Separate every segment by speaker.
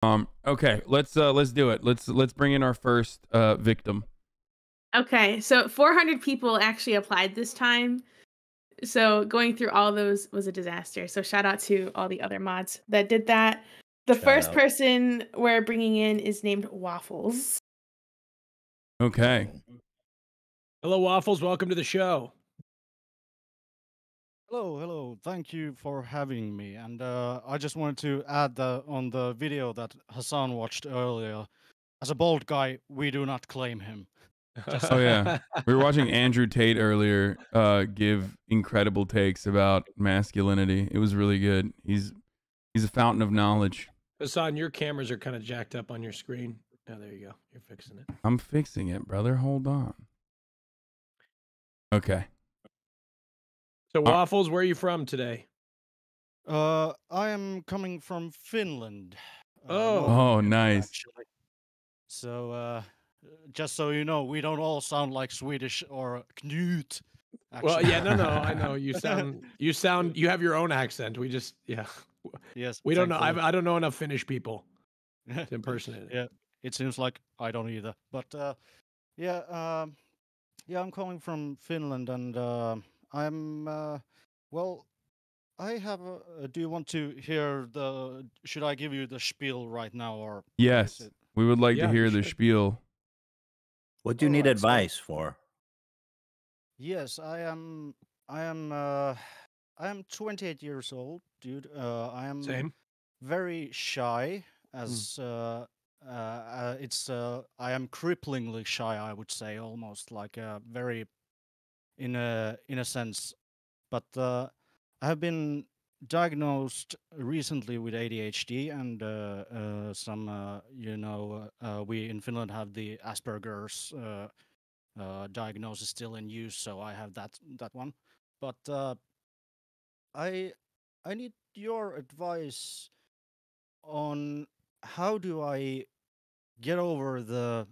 Speaker 1: Okay, let's do it. Let's bring in our first victim.
Speaker 2: Okay, so 400 people actually applied this time. So going through all those was a disaster. So shout out to all the other mods that did that. The
Speaker 3: Shout
Speaker 2: first
Speaker 3: out.
Speaker 2: person we're bringing in is named Waffles.
Speaker 1: Okay.
Speaker 4: Hello, Waffles. Welcome to the show.
Speaker 5: Hello. Thank you for having me. And I just wanted to add on the video that Hassan watched earlier. As a bald guy, we do not claim him.
Speaker 1: Oh yeah, we were watching Andrew Tate earlier give incredible takes about masculinity. It was really good. He's a fountain of knowledge.
Speaker 4: Hassan, your cameras are kind of jacked up on your screen. Oh, there you go. You're fixing it.
Speaker 1: I'm fixing it, brother. Hold on. Okay.
Speaker 4: So, Waffles, where are you from today?
Speaker 5: I am coming from Finland.
Speaker 1: Oh, nice.
Speaker 5: Actually. So, just so you know, we don't all sound like Swedish or Knut.
Speaker 4: Well, yeah, no, I know you have your own accent. We just, yeah.
Speaker 5: Yes.
Speaker 4: We don't know. I don't know enough Finnish people to impersonate it.
Speaker 5: Yeah, it seems like I don't either. But I'm calling from Finland, and I'm well. I have. Do you want to hear the? Should I give you the spiel right now, or
Speaker 1: Yes, we would like to hear the
Speaker 4: should.
Speaker 1: spiel.
Speaker 3: What do you need advice for?
Speaker 5: Yes, I am. I am 28 years old, dude. I am
Speaker 4: Same.
Speaker 5: very shy. As I am cripplingly shy. I would say almost like very, in a sense. But I have been diagnosed recently with ADHD and some, we in Finland have the Asperger's diagnosis still in use, so I have that one. But I need your advice on how do I get over the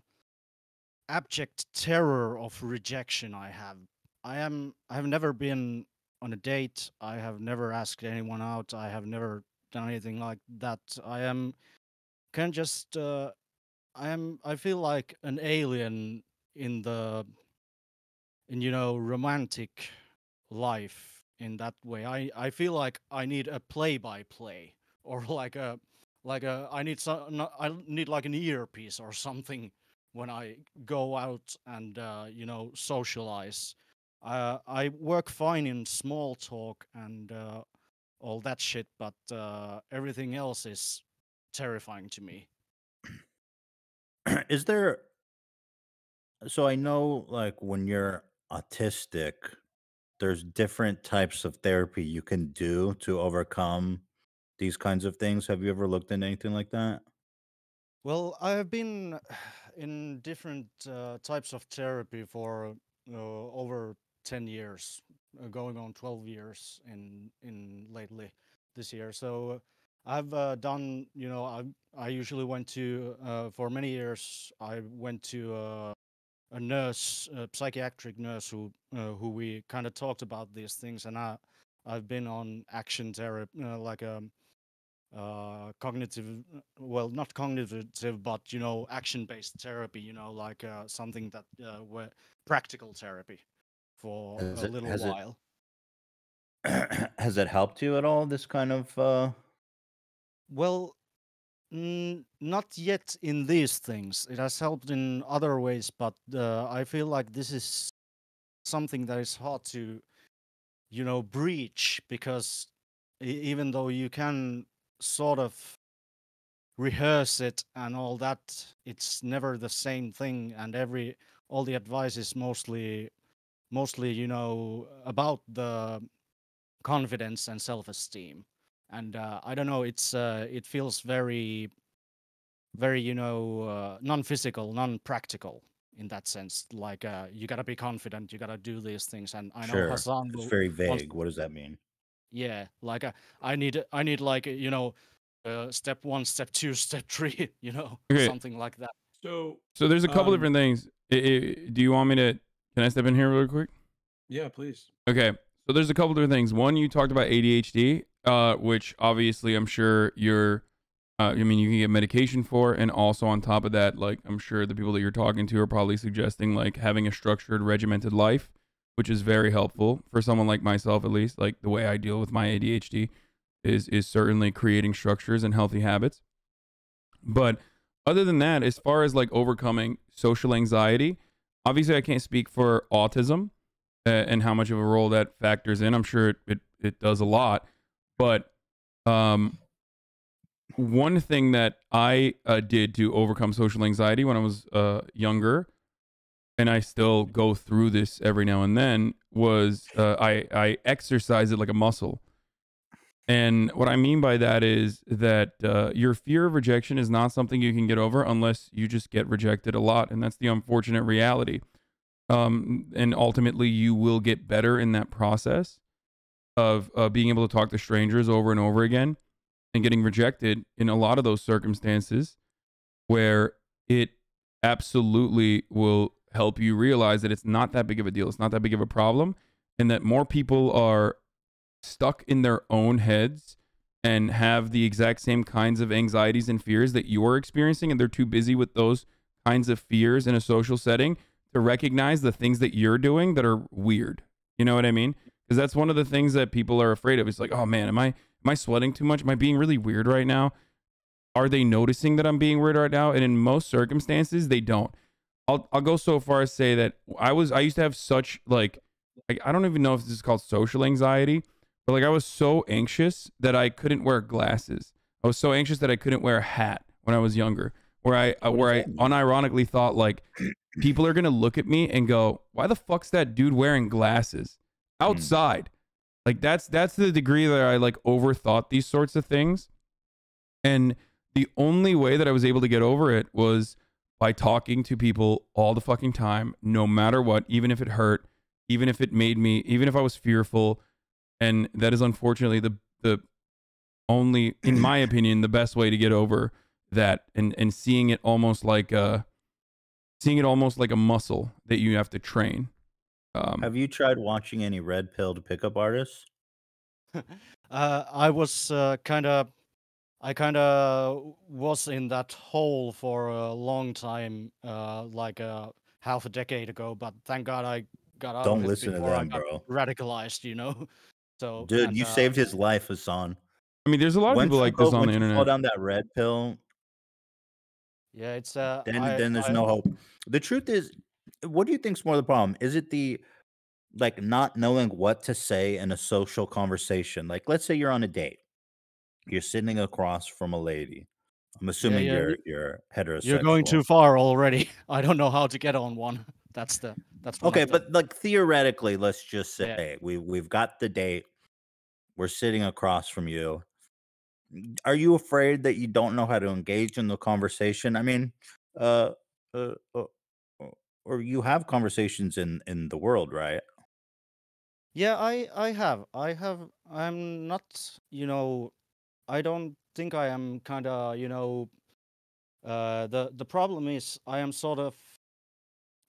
Speaker 5: abject terror of rejection I have. I have never been on a date. I have never asked anyone out. I have never done anything like that. I am can just I feel like an alien in romantic life in that way. I feel like I need a play-by-play or like a I need I need like an earpiece or something when I go out and socialize. I work fine in small talk and all that shit, but everything else is terrifying to me.
Speaker 3: Is there? So I know, like, when you're autistic, there's different types of therapy you can do to overcome these kinds of things. Have you ever looked into anything like that?
Speaker 5: Well, I have been in different types of therapy for over 10 years, going on 12 years in lately this year. So I've done, I usually went to, for many years, I went to a nurse, a psychiatric nurse who we kind of talked about these things, and I've been on action therapy, like cognitive, well, not cognitive, but action-based therapy, like something that where practical therapy for
Speaker 3: Has
Speaker 5: a
Speaker 3: it
Speaker 5: little
Speaker 3: has it
Speaker 5: while.
Speaker 3: has it helped you at all? This kind of
Speaker 5: Well, not yet in these things. It has helped in other ways, but I feel like this is something that is hard to breach, because even though you can sort of rehearse it and all that, it's never the same thing, and all the advice is mostly about the confidence and self-esteem. And I don't know, it feels very non-physical, non-practical in that sense. Like you gotta be confident, you gotta do these things, and I know
Speaker 3: sure.
Speaker 5: Hassan
Speaker 3: It's
Speaker 5: will
Speaker 3: very
Speaker 5: wants.
Speaker 3: vague. What does that mean?
Speaker 5: Yeah, like I need like step 1, step 2, step 3,
Speaker 1: Okay.
Speaker 5: something like that.
Speaker 4: So
Speaker 1: there's a couple different things. Do you want me to? Can I step in here really quick?
Speaker 4: Yeah, please.
Speaker 1: Okay. So there's a couple different things. One, you talked about ADHD, which obviously I'm sure you're I mean, you can get medication for, and also on top of that, like I'm sure the people that you're talking to are probably suggesting like having a structured, regimented life, which is very helpful for someone like myself, at least. Like the way I deal with my ADHD is certainly creating structures and healthy habits. But other than that, as far as like overcoming social anxiety, obviously I can't speak for autism and how much of a role that factors in. I'm sure it does a lot, but one thing that I did to overcome social anxiety when I was younger, and I still go through this every now and then, was I exercise it like a muscle. And what I mean by that is that your fear of rejection is not something you can get over unless you just get rejected a lot. And that's the unfortunate reality. And ultimately, you will get better in that process of being able to talk to strangers over and over again and getting rejected in a lot of those circumstances where it absolutely will help you realize that it's not that big of a deal. It's not that big of a problem. And that more people are stuck in their own heads and have the exact same kinds of anxieties and fears that you're experiencing, and they're too busy with those kinds of fears in a social setting to recognize the things that you're doing that are weird. You know what I mean? Because that's one of the things that people are afraid of. It's like, oh man, am I sweating too much? Am I being really weird right now? Are they noticing that I'm being weird right now? And in most circumstances, they don't. I'll go so far as say that I used to have such like I don't even know if this is called social anxiety, but like I was so anxious that I couldn't wear glasses. I was so anxious that I couldn't wear a hat when I was younger. Where I unironically thought like people are gonna look at me and go, "Why the fuck's that dude wearing glasses outside?" Like that's the degree that I like overthought these sorts of things. And the only way that I was able to get over it was by talking to people all the fucking time, no matter what, even if it hurt, even if it made me, even if I was fearful. And that is unfortunately the only, in my opinion, the best way to get over that, and seeing it almost like a muscle that you have to train.
Speaker 3: Have you tried watching any red pilled pickup artists?
Speaker 5: I was I kind of was in that hole for a long time, like half a decade ago. But thank God I got out
Speaker 3: Don't
Speaker 5: of it
Speaker 3: listen to
Speaker 5: before I
Speaker 3: them,
Speaker 5: got
Speaker 3: bro.
Speaker 5: radicalized. You know, so
Speaker 3: Dude,
Speaker 5: and
Speaker 3: you saved his life, Hassan.
Speaker 1: I mean, there's a lot of people like this on the
Speaker 3: Once you fall
Speaker 1: internet.
Speaker 3: down that red pill,
Speaker 5: yeah, it's
Speaker 3: then there's no hope. The truth is, what do you think's more the problem? Is it the like not knowing what to say in a social conversation? Like, let's say you're on a date, you're sitting across from a lady. I'm assuming
Speaker 5: yeah,
Speaker 3: you're heterosexual.
Speaker 5: you're going too far already. I don't know how to get on one. That's one
Speaker 3: Okay,
Speaker 5: of the-
Speaker 3: but like theoretically, let's just
Speaker 5: Yeah.
Speaker 3: say we've got the date. We're sitting across from you. Are you afraid that you don't know how to engage in the conversation? I mean, uh, uh, uh, uh, or you have conversations in the world, right?
Speaker 5: Yeah, I have. I'm not, I don't think I am kind of, the problem is I am sort of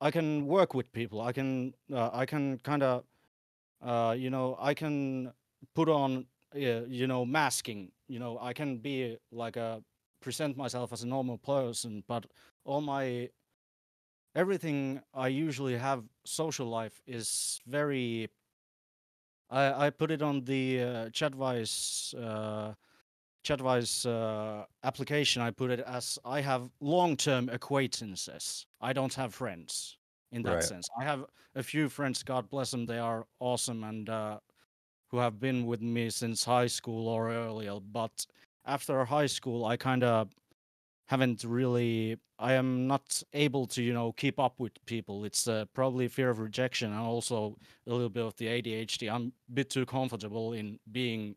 Speaker 5: I can work with people. I can kind of I can put on masking. I can be like a present myself as a normal person, but all my everything I usually have social life is very I put it on the Chatwise application. I put it as I have long-term acquaintances. I don't have friends in that
Speaker 3: Right.
Speaker 5: sense. I have a few friends, God bless them, they are awesome, and who have been with me since high school or earlier. But after high school, I kind of haven't really. I am not able to keep up with people. It's probably fear of rejection and also a little bit of the ADHD. I'm a bit too comfortable in being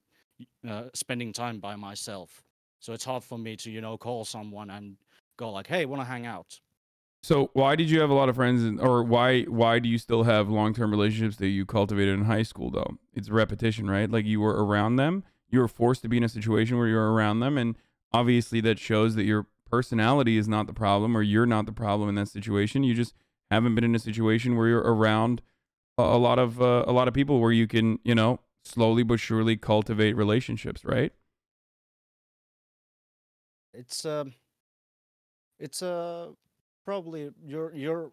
Speaker 5: spending time by myself, so it's hard for me to call someone and go like, "Hey, want to hang out?"
Speaker 1: So why did you have a lot of friends, or why do you still have long-term relationships that you cultivated in high school though? It's repetition, right? Like you were around them, you were forced to be in a situation where you were around them, and obviously that shows that your personality is not the problem, or you're not the problem in that situation. You just haven't been in a situation where you're around a lot of people where you can, slowly but surely cultivate relationships, right?
Speaker 5: it's it's probably you're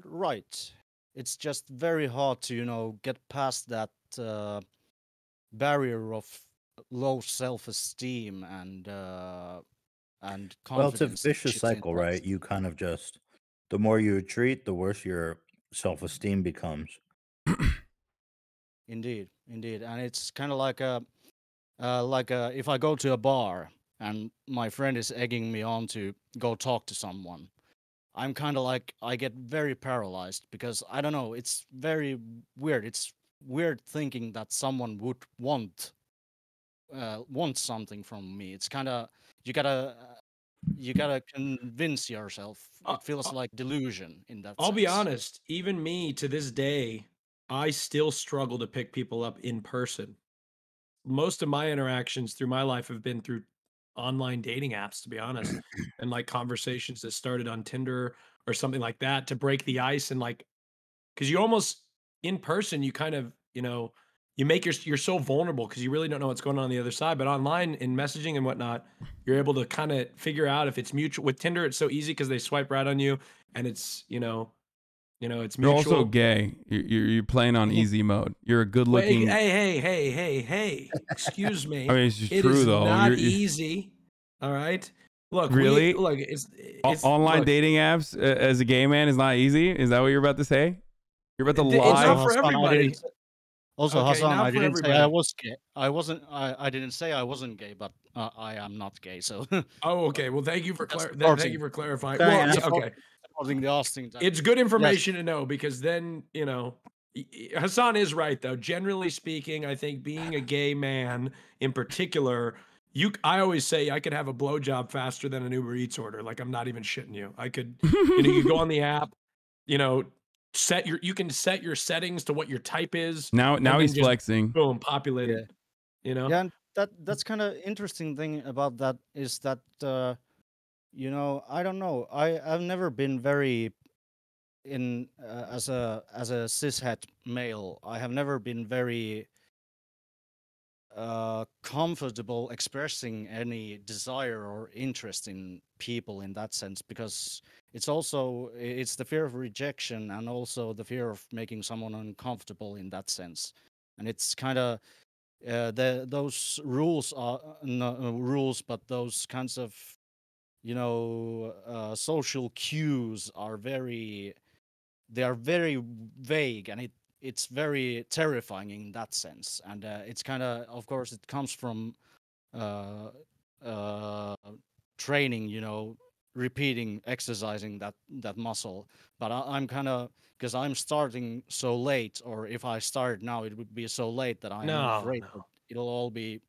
Speaker 5: right. It's just very hard to get past that barrier of low self-esteem and
Speaker 3: Well, it's a
Speaker 5: confidence
Speaker 3: vicious
Speaker 5: chips in
Speaker 3: cycle,
Speaker 5: that.
Speaker 3: right? You kind of just, the more you retreat, the worse your self-esteem becomes.
Speaker 5: Indeed, indeed, and it's kind of like if I go to a bar and my friend is egging me on to go talk to someone, I'm kind of like I get very paralyzed because I don't know. It's very weird. It's weird thinking that someone would want something from me. It's kind of you gotta convince yourself.
Speaker 4: Uh,
Speaker 5: It feels
Speaker 4: uh,
Speaker 5: like delusion in that
Speaker 4: I'll be
Speaker 5: sense.
Speaker 4: honest, even me to this day, I still struggle to pick people up in person. Most of my interactions through my life have been through online dating apps, to be honest, and like conversations that started on Tinder or something like that to break the ice. And like, because you almost in person, you kind of, you make you're so vulnerable because you really don't know what's going on the other side. But online in messaging and whatnot, you're able to kind of figure out if it's mutual. With Tinder, it's so easy because they swipe right on you, and it's it's
Speaker 1: You're also
Speaker 4: mutual.
Speaker 1: gay. You're playing on easy mode. You're a good
Speaker 4: Wait,
Speaker 1: looking.
Speaker 4: hey! Excuse me.
Speaker 1: I mean, it's just
Speaker 4: It
Speaker 1: true
Speaker 4: is
Speaker 1: though.
Speaker 4: not
Speaker 1: You're
Speaker 4: easy. All right. Look,
Speaker 1: really
Speaker 4: look. It's
Speaker 1: online
Speaker 4: look,
Speaker 1: dating apps as a gay man is not easy. Is that what you're about to say? You're about to
Speaker 4: It's
Speaker 1: lie.
Speaker 4: not for
Speaker 5: Hassan,
Speaker 4: everybody.
Speaker 5: Also,
Speaker 4: Okay,
Speaker 5: Hassan,
Speaker 4: not
Speaker 5: I
Speaker 4: for
Speaker 5: didn't say I
Speaker 4: everybody.
Speaker 5: was gay. I wasn't. I didn't say I wasn't gay, but I am not gay. So
Speaker 4: Oh, okay. Well, thank you for
Speaker 5: that's
Speaker 4: thank
Speaker 5: supporting.
Speaker 4: you for clarifying.
Speaker 3: Can I
Speaker 4: Well,
Speaker 3: ask-
Speaker 4: yeah, okay.
Speaker 5: Supporting the Austin.
Speaker 4: It's good information to know because then, Hassan is right though. Generally speaking, I think being a gay man in particular, I always say I could have a blowjob faster than an Uber Eats order. Like I'm not even shitting you. I could, you go on the app, you can set your settings to what your type is.
Speaker 1: now
Speaker 4: and then
Speaker 1: he's
Speaker 4: just
Speaker 1: flexing.
Speaker 4: boom, populate it.
Speaker 5: Yeah, and that's kind of interesting thing about that is that I don't know. I've never been very in as a cishet male. I have never been very comfortable expressing any desire or interest in people in that sense because it's the fear of rejection and also the fear of making someone uncomfortable in that sense, and it's kind of those rules are not rules, but those kinds of social cues are very vague, and it's very terrifying in that sense. And it's kind of course, it comes from uh, uh, training, repeating, exercising that muscle. But I'm kind of because I'm starting so late, or if I start now, it would be so late that I'm afraid that it'll all be.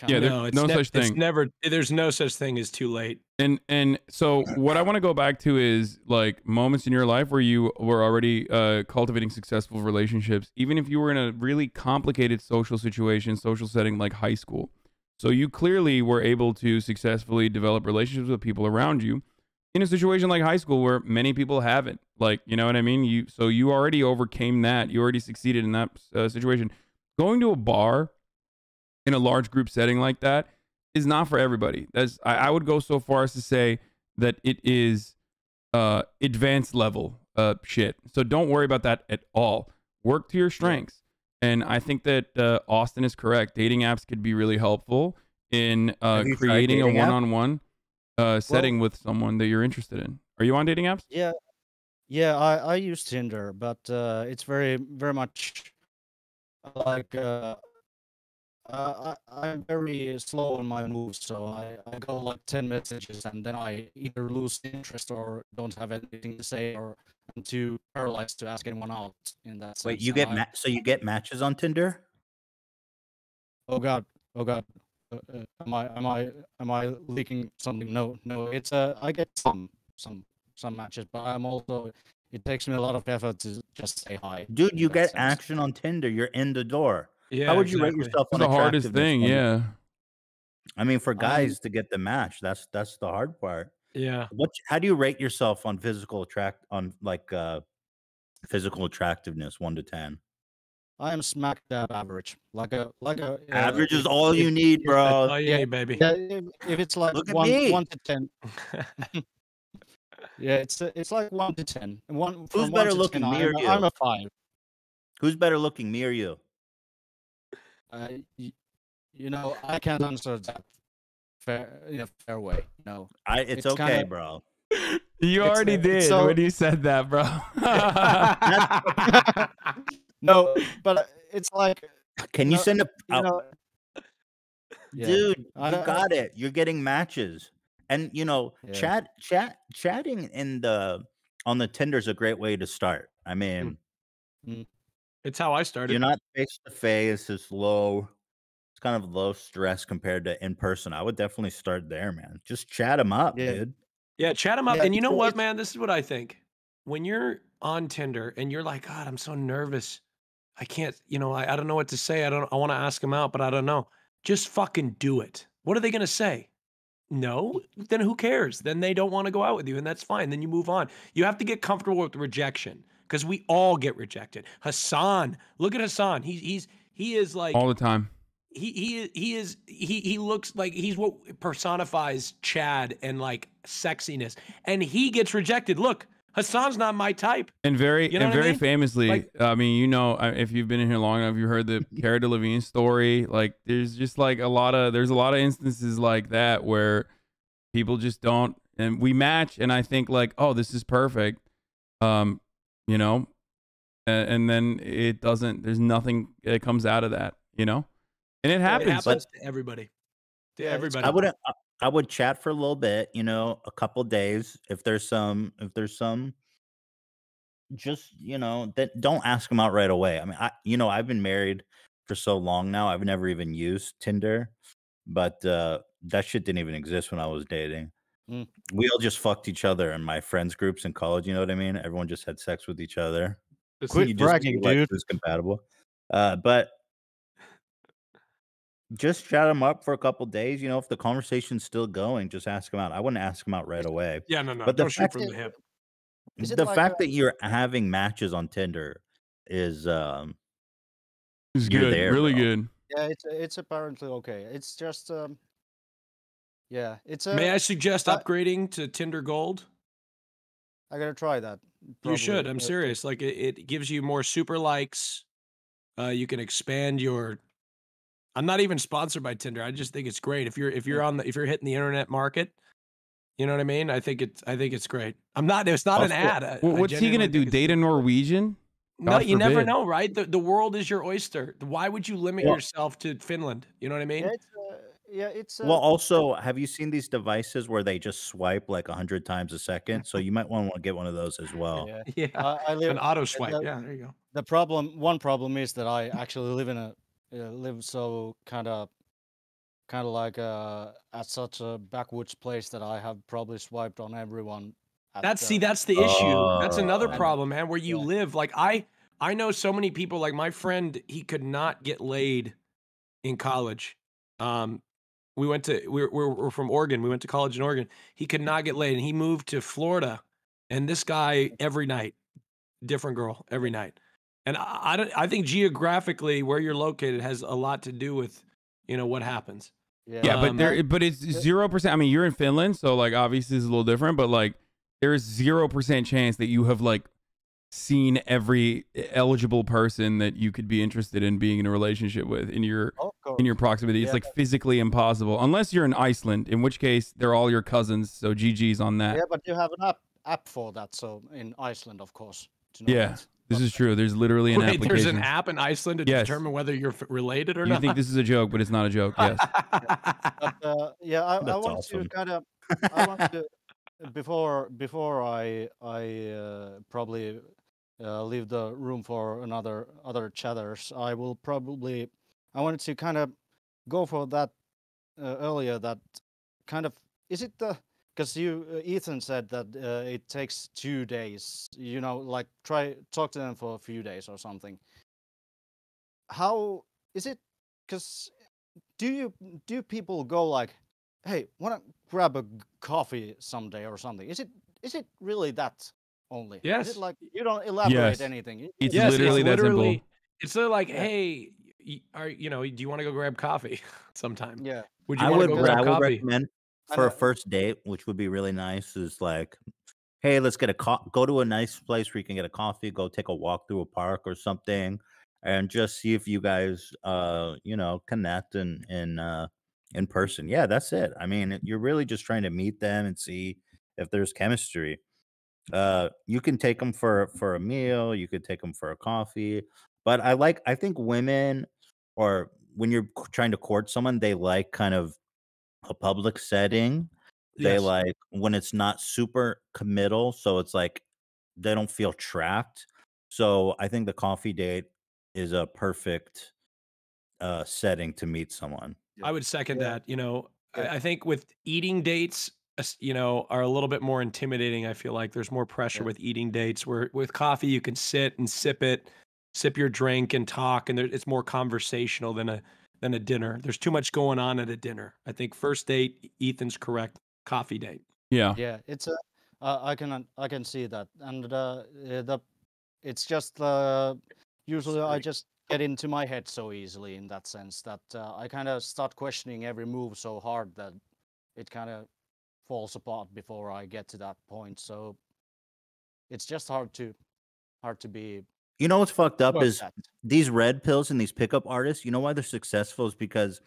Speaker 1: Yeah, there's
Speaker 4: No,
Speaker 1: no such thing.
Speaker 4: There's no such thing as too late.
Speaker 1: And so what I want to go back to is like moments in your life where you were already cultivating successful relationships, even if you were in a really complicated social situation, social setting like high school. So you clearly were able to successfully develop relationships with people around you in a situation like high school where many people haven't. Like, you know what I mean? You already overcame that. You already succeeded in that situation. Going to a bar in a large group setting like that is not for everybody. I would go so far as to say that it is advanced level shit. So don't worry about that at all. Work to your strengths. And I think that Austin is correct. Dating apps could be really helpful in creating a one-on-one setting with someone that you're interested in. Are you on dating apps?
Speaker 5: Yeah, I use Tinder, but it's very much like I'm very slow on my moves, so I go like 10 messages and then I either lose interest or don't have anything to say, or I'm too paralyzed to ask anyone out in that sense.
Speaker 3: Wait, you get so you get matches on Tinder?
Speaker 5: Oh God. Am I leaking something? No. It's I get some matches, but I'm also, it takes me a lot of effort to just say hi.
Speaker 3: Dude, you get action on Tinder. You're in the door.
Speaker 4: Yeah,
Speaker 3: how would you rate yourself on
Speaker 1: the hardest thing? Yeah.
Speaker 3: I mean, for guys to get the match, that's the hard part.
Speaker 4: Yeah.
Speaker 3: How do you rate yourself on physical attractiveness, 1 to 10?
Speaker 5: I am smack dab average. Like a
Speaker 3: Average is
Speaker 5: if,
Speaker 3: all you need,
Speaker 4: That's
Speaker 3: bro.
Speaker 4: all you
Speaker 5: yeah,
Speaker 4: need, baby.
Speaker 5: yeah, if it's like
Speaker 3: Look at
Speaker 5: one
Speaker 3: me.
Speaker 5: 1 to 10, yeah, it's like 1 to 10. One
Speaker 3: Who's
Speaker 5: from 1
Speaker 3: better
Speaker 5: to
Speaker 3: looking,
Speaker 5: 10,
Speaker 3: me or
Speaker 5: I'm
Speaker 3: you?
Speaker 5: a 5.
Speaker 3: Who's better looking, me or you?
Speaker 5: You know, I can't answer that fair way. You know,
Speaker 3: It's
Speaker 5: It's
Speaker 3: okay,
Speaker 5: kinda-
Speaker 3: bro.
Speaker 1: You
Speaker 5: It's,
Speaker 1: already
Speaker 5: it's
Speaker 1: did
Speaker 5: so-
Speaker 1: when you said that, bro.
Speaker 5: no, but it's like
Speaker 3: Can you
Speaker 5: no,
Speaker 3: send a
Speaker 5: you know, yeah.
Speaker 3: dude?
Speaker 5: I
Speaker 3: You
Speaker 5: don't-
Speaker 3: got it. You're getting matches, and you know,
Speaker 5: Yeah.
Speaker 3: chatting on the Tinder's a great way to start. I mean,
Speaker 4: It's how I started.
Speaker 3: you're not face to face. It's low. It's kind of low stress compared to in person. I would definitely start there, man. Just chat them up,
Speaker 5: Yeah.
Speaker 3: dude.
Speaker 4: Yeah, chat them up.
Speaker 5: Yeah,
Speaker 4: And you know
Speaker 5: it's-
Speaker 4: what,
Speaker 5: it's-
Speaker 4: man? This is what I think. When you're on Tinder and you're like, God, I'm so nervous. I can't, I don't know what to say. I want to ask them out, but I don't know. Just fucking do it. What are they going to say? No? Then who cares? Then they don't want to go out with you, and that's fine. Then you move on. You have to get comfortable with rejection because we all get rejected. Hassan, look at Hassan. He is like
Speaker 1: All the time.
Speaker 4: he looks like he's what personifies Chad and like sexiness, and he gets rejected. Look, Hassan's not my type.
Speaker 1: And very
Speaker 4: You know what I mean?
Speaker 1: famously,
Speaker 4: Like-
Speaker 1: I mean, you know, if you've been in here long enough, you heard the Cara Delevingne story. Like, there's just like there's a lot of instances like that where people just don't, and we match, and I think like, oh, this is perfect, you know, and then it doesn't. There's nothing that comes out of that, you know, and it happens.
Speaker 4: It happens to everybody. To
Speaker 5: Yeah, it's-
Speaker 4: everybody.
Speaker 3: I would chat for a little bit, you know, a couple days. If there's some, just that don't ask them out right away. I mean, I've been married for so long now. I've never even used Tinder, but that shit didn't even exist when I was dating.
Speaker 5: Mm.
Speaker 3: We all just fucked each other in my friends groups in college. You know what I mean? Everyone just had sex with each other.
Speaker 5: Quit
Speaker 3: You just
Speaker 5: bragging,
Speaker 3: see, like,
Speaker 5: dude.
Speaker 3: who's compatible. But just chat them up for a couple days. If the conversation's still going, just ask them out. I wouldn't ask them out right away.
Speaker 4: Yeah, no.
Speaker 3: But the
Speaker 4: Don't shoot
Speaker 3: fact
Speaker 4: from
Speaker 5: that-
Speaker 4: the hip.
Speaker 5: Is it
Speaker 3: The
Speaker 5: like
Speaker 3: fact
Speaker 5: a-
Speaker 3: that you're having matches on Tinder is
Speaker 1: It's
Speaker 3: you're
Speaker 1: good,
Speaker 3: there,
Speaker 1: really
Speaker 3: bro.
Speaker 1: good.
Speaker 5: Yeah, it's apparently okay. It's just yeah, it's a.
Speaker 4: May I suggest
Speaker 5: I-
Speaker 4: upgrading to Tinder Gold?
Speaker 5: I gotta try that.
Speaker 4: You should.
Speaker 5: probably.
Speaker 4: I'm serious. Like it gives you more super likes. You can expand your. I'm not even sponsored by Tinder. I just think it's great. If you're hitting the internet market, you know what I mean. I think it's great. I'm not. It's not an
Speaker 3: Also,
Speaker 4: ad. I
Speaker 1: What's he
Speaker 4: genuinely
Speaker 1: gonna do?
Speaker 4: think it's
Speaker 1: Date a
Speaker 4: super cool.
Speaker 1: Norwegian?
Speaker 4: No,
Speaker 1: God
Speaker 4: you never
Speaker 1: forbid.
Speaker 4: know, right? The world is your oyster. Why would you limit
Speaker 3: Well-
Speaker 4: yourself to Finland? You know what I mean?
Speaker 5: It's
Speaker 3: Well, also, have you seen these devices where they just swipe like 100 times a second? So you might want to get one of those as well.
Speaker 5: yeah.
Speaker 4: Yeah.
Speaker 5: I live
Speaker 4: An auto swipe.
Speaker 5: the-
Speaker 4: Yeah, there you go.
Speaker 5: One problem is that I actually live so kind of like at such a backwoods place that I have probably swiped on everyone.
Speaker 4: That's the issue. That's another
Speaker 3: Oh.
Speaker 4: problem, man. Where you
Speaker 5: Yeah.
Speaker 4: live, like I know so many people. Like my friend, he could not get laid in college. We're from Oregon. We went to college in Oregon. He could not get laid, and he moved to Florida. And this guy every night, different girl every night. And I think geographically where you're located has a lot to do with what happens.
Speaker 1: Yeah,
Speaker 4: Um,
Speaker 1: but it's 0%. I mean, you're in Finland, so like obviously it's a little different, but like there's 0% chance that you have like seen every eligible person that you could be interested in being in a relationship with in your proximity. It's
Speaker 5: Yeah.
Speaker 1: like physically impossible unless you're in Iceland, in which case they're all your cousins. So GG's on that.
Speaker 5: Yeah, but you have an app for that. So in Iceland, of course. to know
Speaker 1: Yeah.
Speaker 5: that.
Speaker 1: This is true. There's literally an
Speaker 4: Wait,
Speaker 1: application.
Speaker 4: there's an app in Iceland to
Speaker 1: Yes.
Speaker 4: determine whether you're related or
Speaker 1: You
Speaker 4: not.
Speaker 1: think this is a joke, but it's not a joke. Yes.
Speaker 5: But yeah, I
Speaker 3: That's
Speaker 5: want
Speaker 3: awesome.
Speaker 5: to kind of I want to before I probably leave the room for other chatters. I wanted to kind of go for that earlier. That kind of is it the because Ethan said that it takes 2 days. Like talk to them for a few days or something. How is it? Because do people go like, hey, want to grab a coffee someday or something? Is it really that only? Is
Speaker 4: Yes.
Speaker 5: it like you don't elaborate
Speaker 1: Yes.
Speaker 5: anything?
Speaker 1: It's
Speaker 4: Yes,
Speaker 1: literally that simple.
Speaker 4: It's sort of like,
Speaker 5: Yeah.
Speaker 4: hey, do you want to go grab coffee sometime?
Speaker 5: Yeah.
Speaker 4: Would you want to go
Speaker 5: Because
Speaker 4: grab
Speaker 3: I would
Speaker 4: coffee?
Speaker 3: recommend
Speaker 5: and
Speaker 3: for a first date, which would be really nice, is like, hey, let's get go to a nice place where you can get a coffee, go take a walk through a park or something, and just see if you guys, connect in person. Yeah, that's it. I mean, you're really just trying to meet them and see if there's chemistry. You can take them for a meal, you could take them for a coffee, but I think women, or when you're trying to court someone, they like kind of a public setting. They
Speaker 4: Yes.
Speaker 3: like when it's not super committal, so it's like they don't feel trapped. So I think the coffee date is a perfect setting to meet someone.
Speaker 4: I would second
Speaker 5: Yeah.
Speaker 4: that.
Speaker 5: Yeah.
Speaker 4: I think with eating dates, are a little bit more intimidating. I feel like there's more pressure
Speaker 5: Yeah.
Speaker 4: with eating dates. Where with coffee, you can sit and sip your drink and talk, and it's more conversational than a dinner. There's too much going on at a dinner. I think first date, Ethan's correct. Coffee date.
Speaker 1: Yeah.
Speaker 5: Yeah, it's a I can see that, and it's just usually I just get into my head so easily in that sense that I kind of start questioning every move so hard that it kind of falls apart before I get to that point. So it's just hard to be
Speaker 3: You know what's fucked up
Speaker 5: work
Speaker 3: is
Speaker 5: that.
Speaker 3: these red pills and these pickup artists. You know why they're successful is because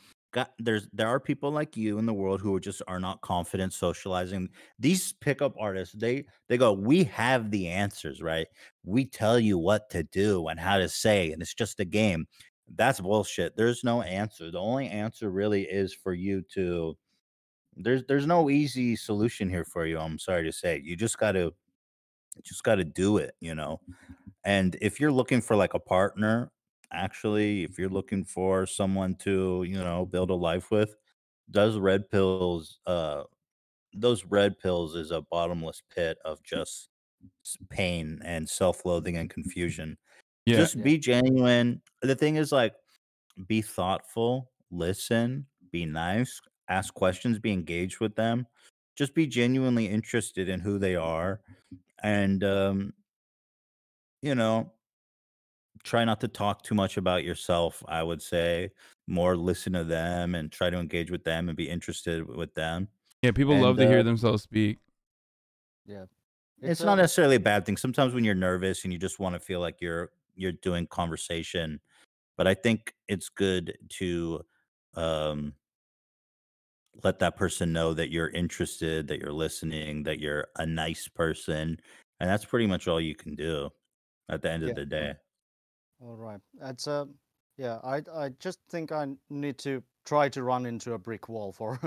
Speaker 3: there are people like you in the world who are not confident socializing. These pickup artists, they go, we have the answers, right? We tell you what to do and how to say, and it's just a game. That's bullshit. There's no answer. The only answer really is for you to. There's no easy solution here for you. I'm sorry to say. You just got to do it. And if you're looking for like a partner, actually, if you're looking for someone to, build a life with, those red pills, those red pills is a bottomless pit of just pain and self-loathing and confusion.
Speaker 1: Yeah.
Speaker 3: Just
Speaker 5: Yeah.
Speaker 3: be genuine. The thing is like be thoughtful, listen, be nice, ask questions, be engaged with them. Just be genuinely interested in who they are and you know, try not to talk too much about yourself, I would say. More listen to them and try to engage with them and be interested with them.
Speaker 1: Yeah. People love
Speaker 3: And
Speaker 1: to hear themselves speak.
Speaker 5: Yeah.
Speaker 3: it's not necessarily a bad thing. Sometimes when you're nervous and you just want to feel like you're doing conversation, but I think it's good to um let that person know that you're interested, that you're listening, that you're a nice person, and that's pretty much all you can do at the end of
Speaker 5: Yeah.
Speaker 3: the day.
Speaker 5: All right. That's yeah, I just think I need to try to run into a brick wall for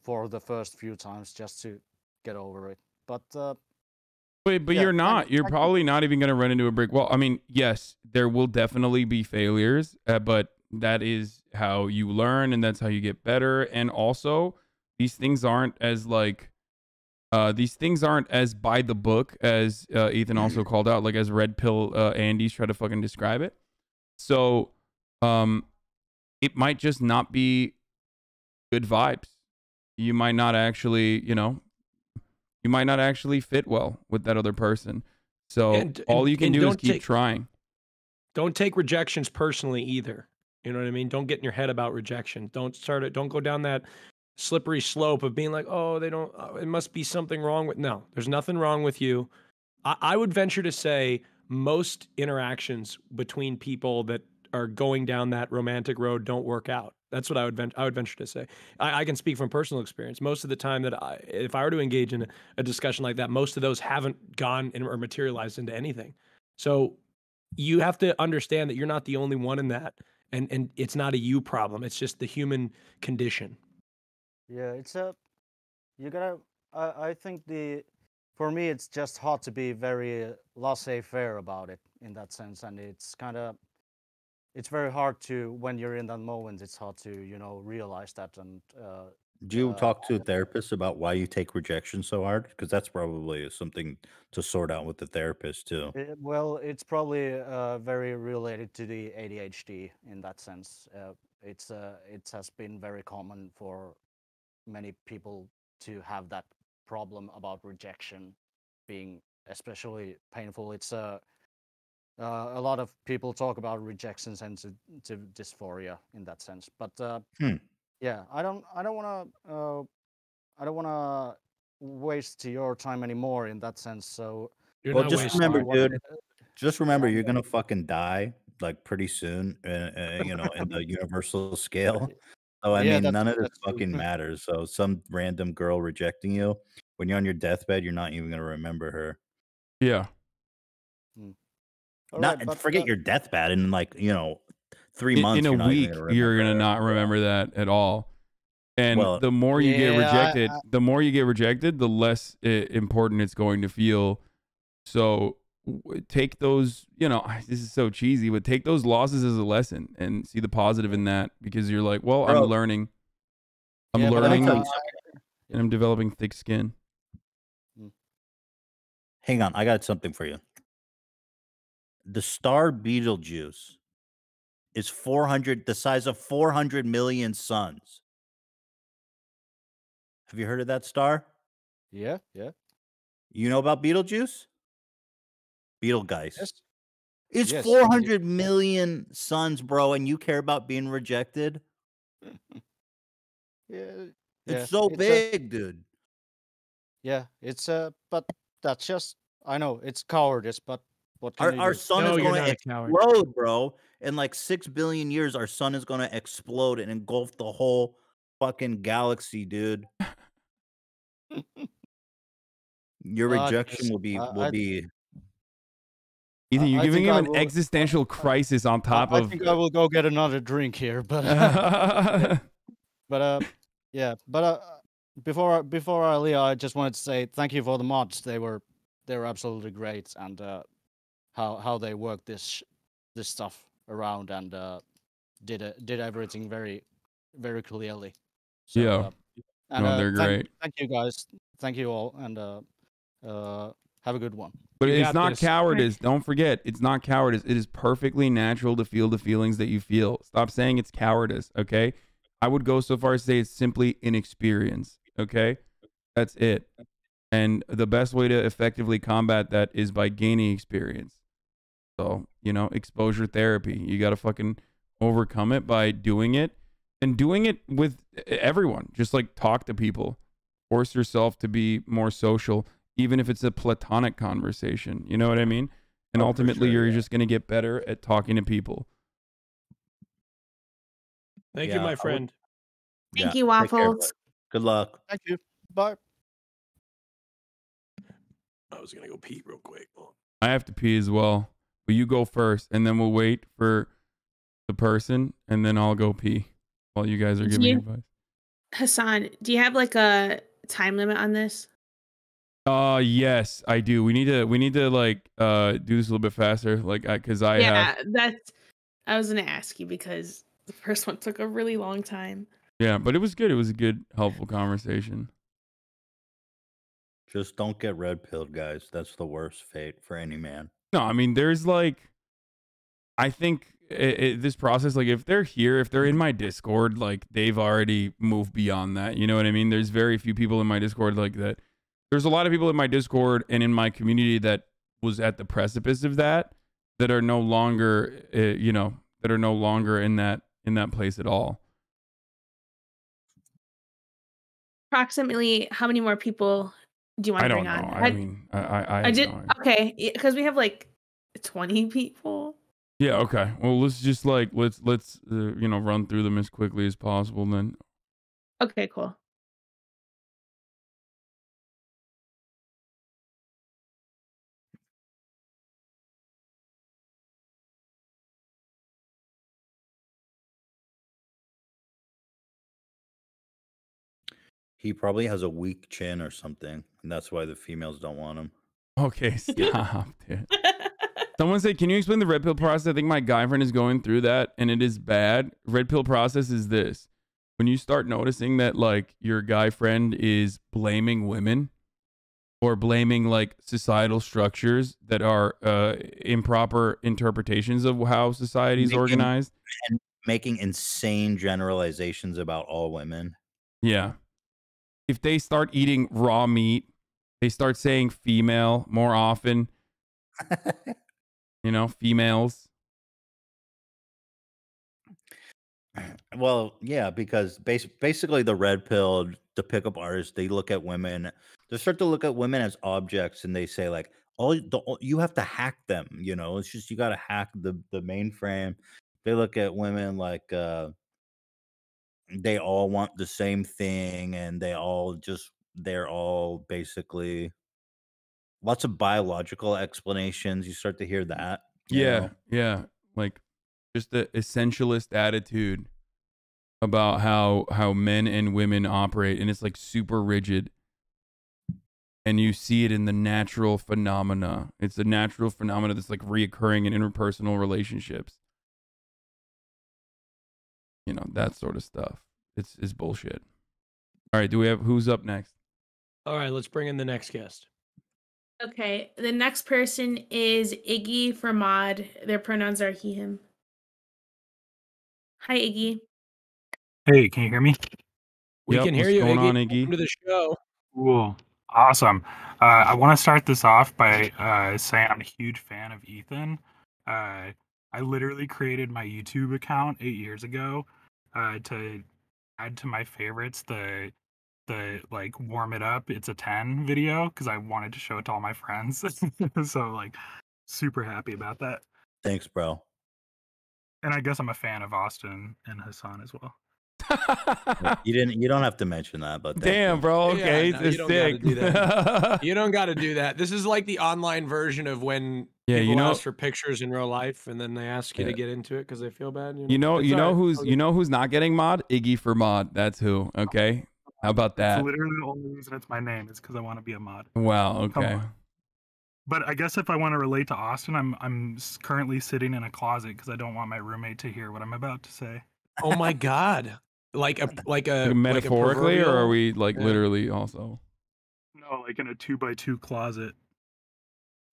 Speaker 5: for the first few times just to get over it. But
Speaker 1: But
Speaker 5: yeah,
Speaker 1: you're not. You're
Speaker 5: thank you.
Speaker 1: probably not even going to run into a brick wall. I mean, yes, there will definitely be failures, but that is how you learn and that's how you get better. And also, these things aren't as like these things aren't as by the book as Ethan also called out, like as red pill Andy's try to fucking describe it. So, um, it might just not be good vibes. You might not actually, you might not actually fit well with that other person. So
Speaker 4: And
Speaker 1: all
Speaker 4: and
Speaker 1: you can
Speaker 4: and
Speaker 1: do is keep trying.
Speaker 4: don't take rejections personally either. You know what I mean? Don't get in your head about rejection. Don't go down that slippery slope of being like, oh, they don't, it must be something wrong with. No, there's nothing wrong with you. I would venture to say most interactions between people that are going down that romantic road don't work out. That's what I would venture to say. I can speak from personal experience. Most of the time if I were to engage in a discussion like that, most of those haven't gone or materialized into anything. So you have to understand that you're not the only one in that, and it's not a you problem. It's just the human condition.
Speaker 5: Yeah, it's a you gotta. I think for me it's just hard to be very laissez-faire about it in that sense, and it's very hard to when you're in that moment. It's hard to realize that and
Speaker 3: Do you
Speaker 5: uh,
Speaker 3: talk to a therapist about why you take rejection so hard? Because that's probably something to sort out with the therapist too.
Speaker 5: well, it's probably very related to the ADHD in that sense. It has been very common for many people to have that problem about rejection being especially painful. A lot of people talk about rejection sensitive dysphoria in that sense, but
Speaker 3: Hmm.
Speaker 5: yeah, I don't want to waste your time anymore in that sense. So
Speaker 4: You're
Speaker 3: Well,
Speaker 4: not
Speaker 3: just
Speaker 4: wasting
Speaker 3: remember,
Speaker 4: it.
Speaker 3: dude. Just remember, you're gonna fucking die like pretty soon. You know, in the universal scale. So I
Speaker 5: yeah,
Speaker 3: mean, none of this
Speaker 5: that's true.
Speaker 3: fucking matters. So some random girl rejecting you when you're on your deathbed, you're not even gonna remember her.
Speaker 1: Yeah.
Speaker 5: All
Speaker 3: Not
Speaker 5: right, but
Speaker 3: forget your deathbed in like 3
Speaker 1: In
Speaker 3: months.
Speaker 1: a
Speaker 3: You're not even
Speaker 1: week,
Speaker 3: gonna
Speaker 1: you're
Speaker 3: remember
Speaker 1: gonna
Speaker 3: her.
Speaker 1: not remember that at all. And
Speaker 3: Well,
Speaker 1: the more you get
Speaker 5: Yeah,
Speaker 1: rejected, the more you get rejected, the less important it's going to feel. So take those, this is so cheesy, but take those losses as a lesson and see the positive in that, because you're like, well, I'm
Speaker 3: Bro.
Speaker 1: learning. I'm
Speaker 5: yeah, but
Speaker 3: Let me
Speaker 1: learning
Speaker 3: tell you
Speaker 1: and I'm developing thick skin.
Speaker 3: Hang on, I got something for you. The star Betelgeuse is the size of 400 million suns. Have you heard of that star?
Speaker 5: yeah.
Speaker 3: You know about Betelgeuse? Betelgeuse.
Speaker 5: Yes.
Speaker 3: It's
Speaker 5: Yes,
Speaker 3: 400 million suns, bro, and you care about being rejected?
Speaker 5: Yeah,
Speaker 3: It's so
Speaker 5: it's
Speaker 3: big, dude.
Speaker 5: but that's just, I know it's cowardice, but what can you
Speaker 3: Our
Speaker 5: do?
Speaker 3: sun
Speaker 4: No,
Speaker 3: is
Speaker 4: you're
Speaker 3: going
Speaker 4: not
Speaker 3: to
Speaker 4: a coward.
Speaker 3: explode, bro. In like 6 billion years, our sun is going to explode and engulf the whole fucking galaxy, dude. Your rejection
Speaker 5: just-
Speaker 3: will be
Speaker 5: I-
Speaker 1: Ethan, you're
Speaker 5: I
Speaker 1: giving
Speaker 5: think
Speaker 1: him
Speaker 5: I
Speaker 1: an
Speaker 5: will-
Speaker 1: existential crisis on top
Speaker 5: I
Speaker 1: of.
Speaker 5: think I will go get another drink here, but yeah, but before I leave, I just wanted to say thank you for the mods. They were absolutely great, and how they worked this stuff around and did everything very very clearly. So,
Speaker 1: Yeah. No, they're great.
Speaker 5: Thank you guys. Thank you all, and have a good one.
Speaker 1: But
Speaker 4: You
Speaker 1: it's
Speaker 4: got
Speaker 1: not
Speaker 4: this.
Speaker 1: cowardice. Don't forget, it's not cowardice. It is perfectly natural to feel the feelings that you feel. Stop saying it's cowardice, okay? I would go so far as to say it's simply inexperience, okay? That's it. And the best way to effectively combat that is by gaining experience. So, exposure therapy. You got to fucking overcome it by doing it, and doing it with everyone. Just like talk to people. Force yourself to be more social, even if it's a platonic conversation. You know what I mean? And
Speaker 3: Oh, for
Speaker 1: ultimately,
Speaker 3: sure,
Speaker 1: you're
Speaker 3: yeah.
Speaker 1: just going to get better at talking to people.
Speaker 4: Thank
Speaker 3: Yeah,
Speaker 4: you,
Speaker 3: I
Speaker 4: my
Speaker 3: would-
Speaker 4: friend.
Speaker 2: Thank
Speaker 3: Yeah,
Speaker 2: you,
Speaker 3: take care,
Speaker 2: Waffles.
Speaker 3: bud. Good luck.
Speaker 5: Thank you. Bye.
Speaker 4: I was gonna go pee real quick.
Speaker 1: I have to pee as well. But you go first, and then we'll wait for the person, and then I'll go pee while you guys are giving
Speaker 2: you-
Speaker 1: advice.
Speaker 2: Hassan, do you have like a time limit on this?
Speaker 1: Yes, I do. We need to like do this a little bit faster, like because I have.
Speaker 2: I was gonna ask you because the first one took a really long time.
Speaker 1: Yeah, but it was good. It was a good, helpful conversation.
Speaker 3: Just don't get red pilled, guys. That's the worst fate for any man.
Speaker 1: No, I mean, there's like, I think this process, like, if they're in my Discord, like, they've already moved beyond that. You know what I mean? There's very few people in my Discord like that. There's a lot of people in my Discord and in my community that was at the precipice of that are no longer, that are no longer in that place at all.
Speaker 2: Approximately how many more people do you want
Speaker 1: I
Speaker 2: to
Speaker 1: don't
Speaker 2: bring
Speaker 1: know.
Speaker 2: on?
Speaker 1: I mean, I
Speaker 2: I did
Speaker 1: have no idea.
Speaker 2: okay because we have like 20 people.
Speaker 1: Yeah. Okay. Well, let's just like let's run through them as quickly as possible. Then.
Speaker 2: Okay, cool.
Speaker 3: He probably has a weak chin or something, and that's why the females don't want him.
Speaker 1: Okay. Stop, dude. Someone said, can you explain the red pill process? I think my guy friend is going through that, and it is bad. Red pill process is this. When you start noticing that, like, your guy friend is blaming women or blaming, like, societal structures that are improper interpretations of how society is organized.
Speaker 3: And making insane generalizations about all women.
Speaker 1: Yeah. If they start eating raw meat, they start saying female more often. females.
Speaker 3: Well, yeah, because basically the red pill, the pickup artists, they look at women, they start to look at women as objects, and they say like, you have to hack them. It's just you got to hack the mainframe. They look at women like they all want the same thing, and they're all basically lots of biological explanations. You start to hear that.
Speaker 1: Yeah, like just the essentialist attitude about how men and women operate, and it's like super rigid, and you see it in the natural phenomena. It's a natural phenomena that's like reoccurring in interpersonal relationships. That sort of stuff. It's bullshit. All right, who's up next?
Speaker 4: All right, let's bring in the next guest.
Speaker 2: Okay, the next person is Iggy for mod. Their pronouns are he, him. Hi, Iggy.
Speaker 6: Hey, can you hear me?
Speaker 4: We can hear you,
Speaker 1: What's going
Speaker 4: Iggy.
Speaker 1: on, Iggy?
Speaker 4: Welcome to the show.
Speaker 6: Cool. Awesome. I want to start this off by saying I'm a huge fan of Ethan. I literally created my YouTube account 8 years ago to add to my favorites the like warm it up, it's a 10 video, because I wanted to show it to all my friends. So like super happy about that.
Speaker 3: Thanks, bro.
Speaker 6: And I guess I'm a fan of Austin and Hassan as well.
Speaker 3: You don't have to mention that, but thank
Speaker 1: Damn,
Speaker 3: you.
Speaker 1: bro. Okay,
Speaker 4: Yeah, no,
Speaker 1: it's
Speaker 4: you don't
Speaker 1: sick.
Speaker 4: gotta do that. You don't got to do that. This is like the online version of when people ask for pictures in real life, and then they ask you to get into it because they feel bad. It's all right.
Speaker 1: who's not getting mod? Iggy for mod. That's who. Okay, how about that?
Speaker 6: It's literally the only reason it's my name is because I want to be a mod.
Speaker 1: Wow.
Speaker 6: Come
Speaker 1: Okay.
Speaker 6: on. But I guess if I want to relate to Austin, I'm currently sitting in a closet because I don't want my roommate to hear what I'm about to say.
Speaker 4: Oh my god! Like
Speaker 1: Metaphorically, or are we like
Speaker 4: Yeah.
Speaker 1: literally also?
Speaker 6: No, like in a 2x2 closet.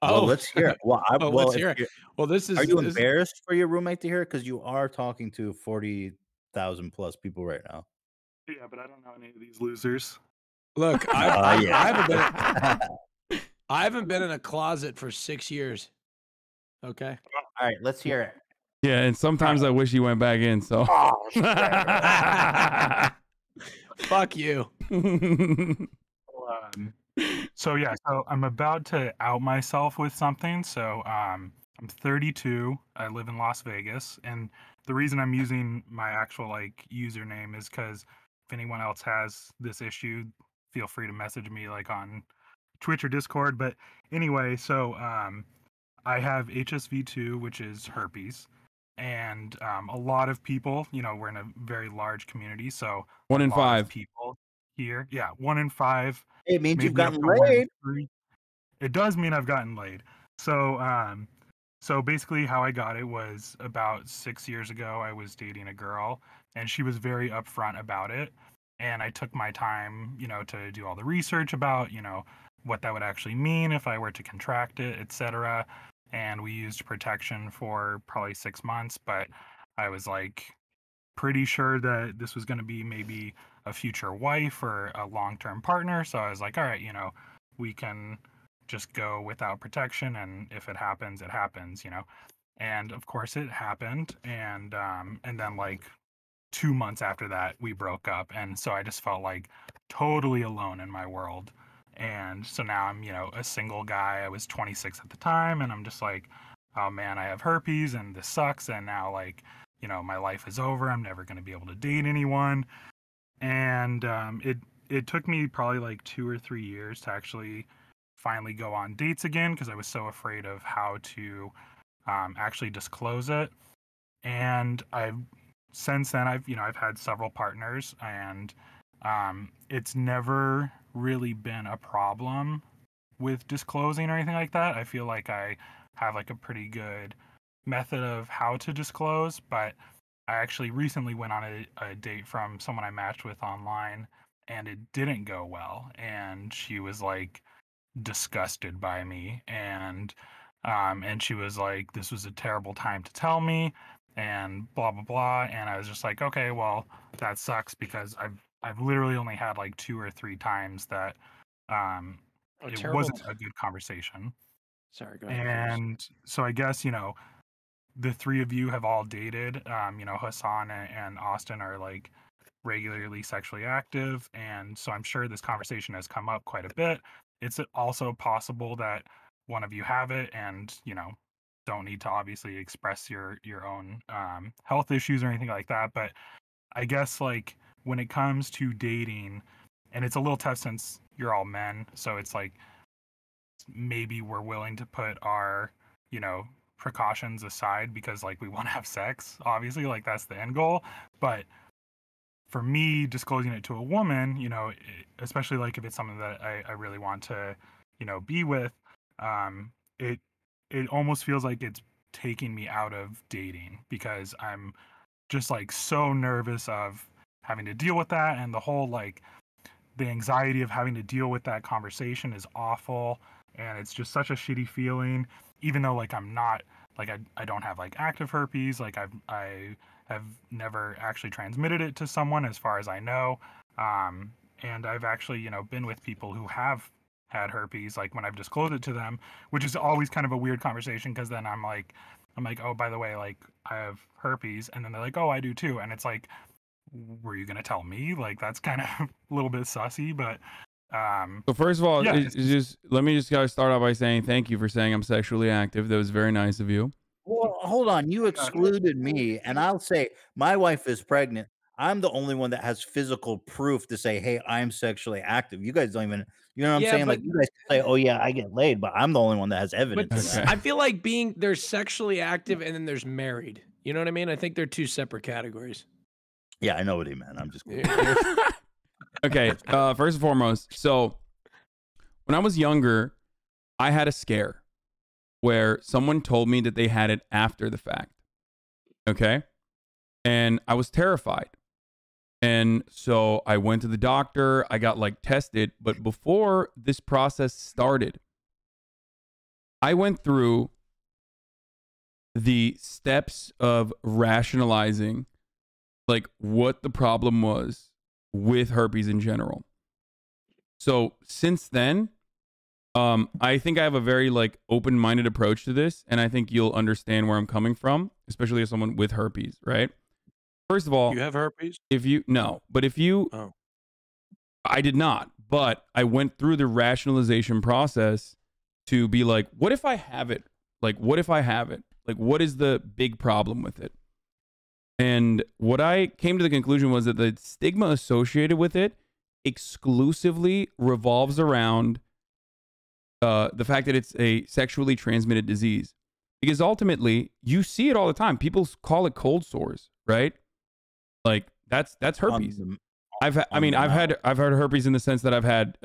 Speaker 3: Well, let's hear it. Well,
Speaker 4: let's hear it. Well, this is.
Speaker 3: Are you embarrassed for your roommate to hear it? Because you are talking to 40,000 plus people right now.
Speaker 6: Yeah, but I don't know any of these losers.
Speaker 4: Look, I
Speaker 3: Yeah.
Speaker 4: haven't been in a closet for 6 years. Okay.
Speaker 3: All right, let's hear it.
Speaker 1: Yeah, and sometimes I wish you went back in. So.
Speaker 4: Fuck you.
Speaker 6: So yeah, so I'm about to out myself with something. So I'm 32. I live in Las Vegas, and the reason I'm using my actual like username is because if anyone else has this issue, feel free to message me like on Twitch or Discord. But anyway, so I have HSV2, which is herpes, and a lot of people, we're in a very large community, so
Speaker 1: 1 in 5
Speaker 6: people here. Yeah, 1 in 5.
Speaker 3: It means
Speaker 6: maybe
Speaker 3: you've
Speaker 6: up
Speaker 3: gotten
Speaker 6: to 1 in
Speaker 3: laid.
Speaker 6: 3. It does mean I've gotten laid. So basically how I got it was about 6 years ago. I was dating a girl, and she was very upfront about it. And I took my time, to do all the research about, what that would actually mean if I were to contract it, etc. And we used protection for probably 6 months, but I was like pretty sure that this was going to be maybe a future wife or a long-term partner. So I was like, all right, we can just go without protection, and if it happens, it happens, And of course it happened, and then like 2 months after that we broke up, and so I just felt like totally alone in my world. And so now I'm, a single guy. I was 26 at the time, and I'm just like, oh man, I have herpes and this sucks, and now like, my life is over. I'm never going to be able to date anyone. And it took me probably like 2 or 3 years to actually finally go on dates again, because I was so afraid of how to actually disclose it. And since then I've had several partners, and it's never really been a problem with disclosing or anything like that. I feel like I have like a pretty good method of how to disclose, but I actually recently went on a date from someone I matched with online, and it didn't go well, and she was like disgusted by me, and she was like, this was a terrible time to tell me, and blah blah blah. And I was just like, okay, well, that sucks, because I've literally only had like 2 or 3 times that it wasn't a good conversation.
Speaker 4: Sorry, go ahead. Finish.
Speaker 6: And so I guess, the three of you have all dated. Hassan and Austin are like regularly sexually active, and so I'm sure this conversation has come up quite a bit. It's also possible that one of you have it, and don't need to obviously express your own health issues or anything like that. But I guess like when it comes to dating, and it's a little tough since you're all men, so it's like maybe we're willing to put our precautions aside because like we want to have sex, obviously, like that's the end goal. But for me, disclosing it to a woman, especially like if it's something that I really want to be with, it almost feels like it's taking me out of dating because I'm just like so nervous of having to deal with that, and the whole like the anxiety of having to deal with that conversation is awful, and it's just such a shitty feeling. Even though like I'm not like I don't have like active herpes, like I have never actually transmitted it to someone as far as I know, and I've actually been with people who have had herpes, like when I've disclosed it to them, which is always kind of a weird conversation because then I'm like, oh, by the way, like I have herpes, and then they're like, oh, I do too, and it's like, were you gonna tell me? Like that's kind of a little bit sussy, but
Speaker 1: So first of all,
Speaker 6: yeah,
Speaker 1: it's just let me just start off by saying thank you for saying I'm sexually active. That was very nice of you.
Speaker 3: Well, hold on. You excluded me, and I'll say my wife is pregnant. I'm the only one that has physical proof to say, "Hey, I'm sexually active." You guys don't even, you know what I'm
Speaker 4: Yeah,
Speaker 3: saying?
Speaker 4: but
Speaker 3: Like you guys say, "Oh yeah, I get laid," but I'm the only one that has
Speaker 4: but
Speaker 3: evidence of
Speaker 1: Okay.
Speaker 3: that.
Speaker 4: I feel like there's sexually active and then there's married. You know what I mean? I think they're two separate categories.
Speaker 3: Yeah, I know what he meant. I'm just kidding.
Speaker 1: Okay. First and foremost, so when I was younger, I had a scare where someone told me that they had it after the fact. Okay. And I was terrified. And so I went to the doctor, I got like tested. But before this process started, I went through the steps of rationalizing like what the problem was with herpes in general. So since then, I think I have a very like open-minded approach to this, and I think you'll understand where I'm coming from, especially as someone with herpes, right? First of all,
Speaker 4: You have herpes?
Speaker 1: if you no, but if you,
Speaker 4: Oh.
Speaker 1: I did not, but I went through the rationalization process to be like, what if I have it? Like, what if I have it? Like, what is the big problem with it? And what I came to the conclusion was that the stigma associated with it exclusively revolves around the fact that it's a sexually transmitted disease. Because ultimately, you see it all the time. People call it cold sores, right? Like that's herpes. I've had herpes in the sense that I've had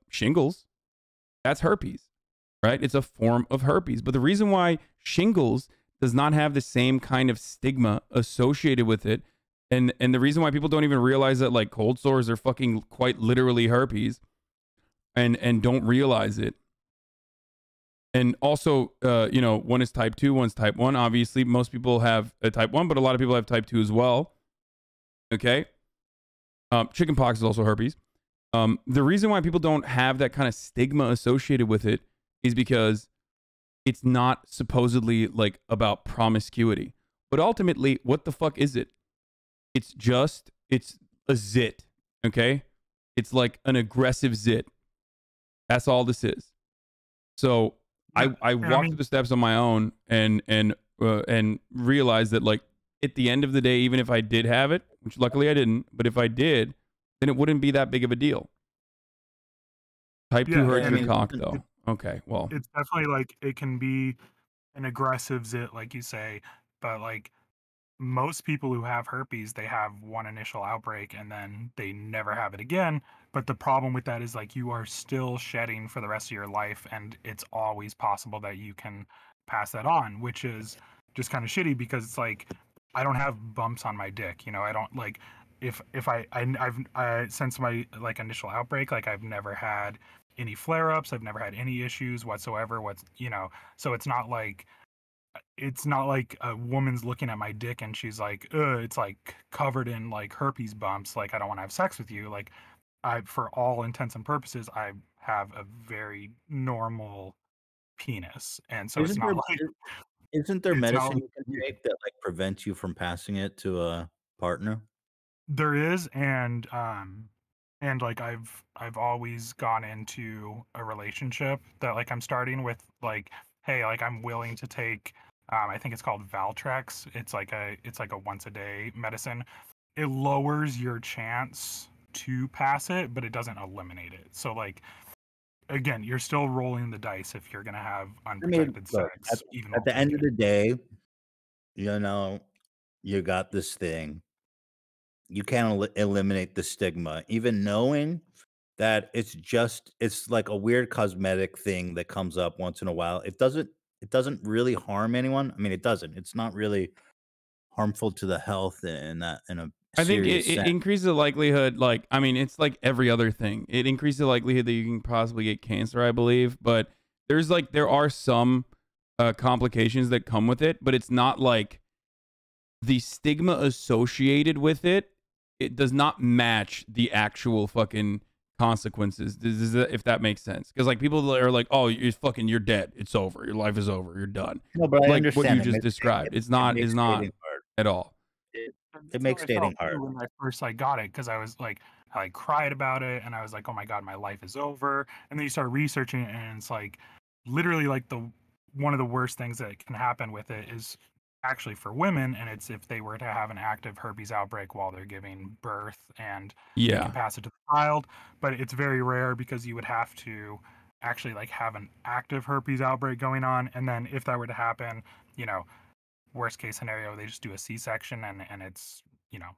Speaker 1: shingles. That's herpes, right? It's a form of herpes. But the reason why shingles does not have the same kind of stigma associated with it, and the reason why people don't even realize that like cold sores are fucking quite literally herpes, and don't realize it. And also, one is type 2, one's type 1. Obviously, most people have a type 1, but a lot of people have type 2 as well. Okay? Chickenpox is also herpes. The reason why people don't have that kind of stigma associated with it is because it's not supposedly like about promiscuity. But ultimately, what the fuck is it? It's a zit. Okay? It's like an aggressive zit. That's all this is. So I walked through the steps on my own and realized that like at the end of the day, even if I did have it, which luckily I didn't, but if I did, then it wouldn't be that big of a deal. Type 2 hurts your cock though. Okay, well.
Speaker 6: It's definitely like it can be an aggressive zit, like you say, but like most people who have herpes, they have one initial outbreak and then they never have it again. But the problem with that is like you are still shedding for the rest of your life, and it's always possible that you can pass that on, which is just kind of shitty because it's like I don't have bumps on my dick, I don't like if I've since my like initial outbreak, like I've never had any flare-ups, I've never had any issues whatsoever. So it's not like a woman's looking at my dick and she's like, it's like covered in like herpes bumps. Like, I don't want to have sex with you. Like, for all intents and purposes, I have a very normal penis, and so it's
Speaker 3: Isn't
Speaker 6: not
Speaker 3: there
Speaker 6: like
Speaker 3: isn't there
Speaker 6: it's not
Speaker 3: medicine
Speaker 6: like
Speaker 3: you can take that like prevents you from passing it to a partner?
Speaker 6: there is, and like I've always gone into a relationship that like I'm starting with like, hey, like I'm willing to take I think it's called Valtrex. It's like a once a day medicine. It lowers your chance to pass it, but it doesn't eliminate it. So like again, you're still rolling the dice if you're gonna have
Speaker 3: I mean,
Speaker 6: unprotected
Speaker 3: look,
Speaker 6: sex, even
Speaker 3: at the
Speaker 6: while
Speaker 3: end of
Speaker 6: dating.
Speaker 3: the day, you know, you got this thing. You can't eliminate the stigma, even knowing that it's like a weird cosmetic thing that comes up once in a while. It doesn't really harm anyone. I mean, it doesn't. It's not really harmful to the health in a
Speaker 1: I think
Speaker 3: serious
Speaker 1: it
Speaker 3: sense.
Speaker 1: increases the likelihood. Like, I mean, it's like every other thing. It increases the likelihood that you can possibly get cancer, I believe. But there are some complications that come with it, but it's not like the stigma associated with it. It does not match the actual fucking consequences. If that makes sense, because like people are like, "Oh, you're dead. It's over. Your life is over. You're done."
Speaker 3: No, but I
Speaker 1: Like what you
Speaker 3: understand.
Speaker 1: just described. It's
Speaker 3: It
Speaker 1: not
Speaker 3: makes
Speaker 1: is not
Speaker 3: dating hard.
Speaker 1: at all.
Speaker 3: It,
Speaker 6: And
Speaker 3: it
Speaker 6: that's how
Speaker 3: makes
Speaker 6: I
Speaker 3: dating
Speaker 6: felt
Speaker 3: hard.
Speaker 6: too when I first like got it, because I was like I like cried about it, and I was like, oh my god, my life is over. And then you start researching it, and it's like literally like the one of the worst things that can happen with it is actually for women, and it's if they were to have an active herpes outbreak while they're giving birth, and they
Speaker 1: Yeah.
Speaker 6: can pass it to the child. But it's very rare because you would have to actually like have an active herpes outbreak going on, and then if that were to happen, you know, worst case scenario, they just do a C-section, and it's, you know,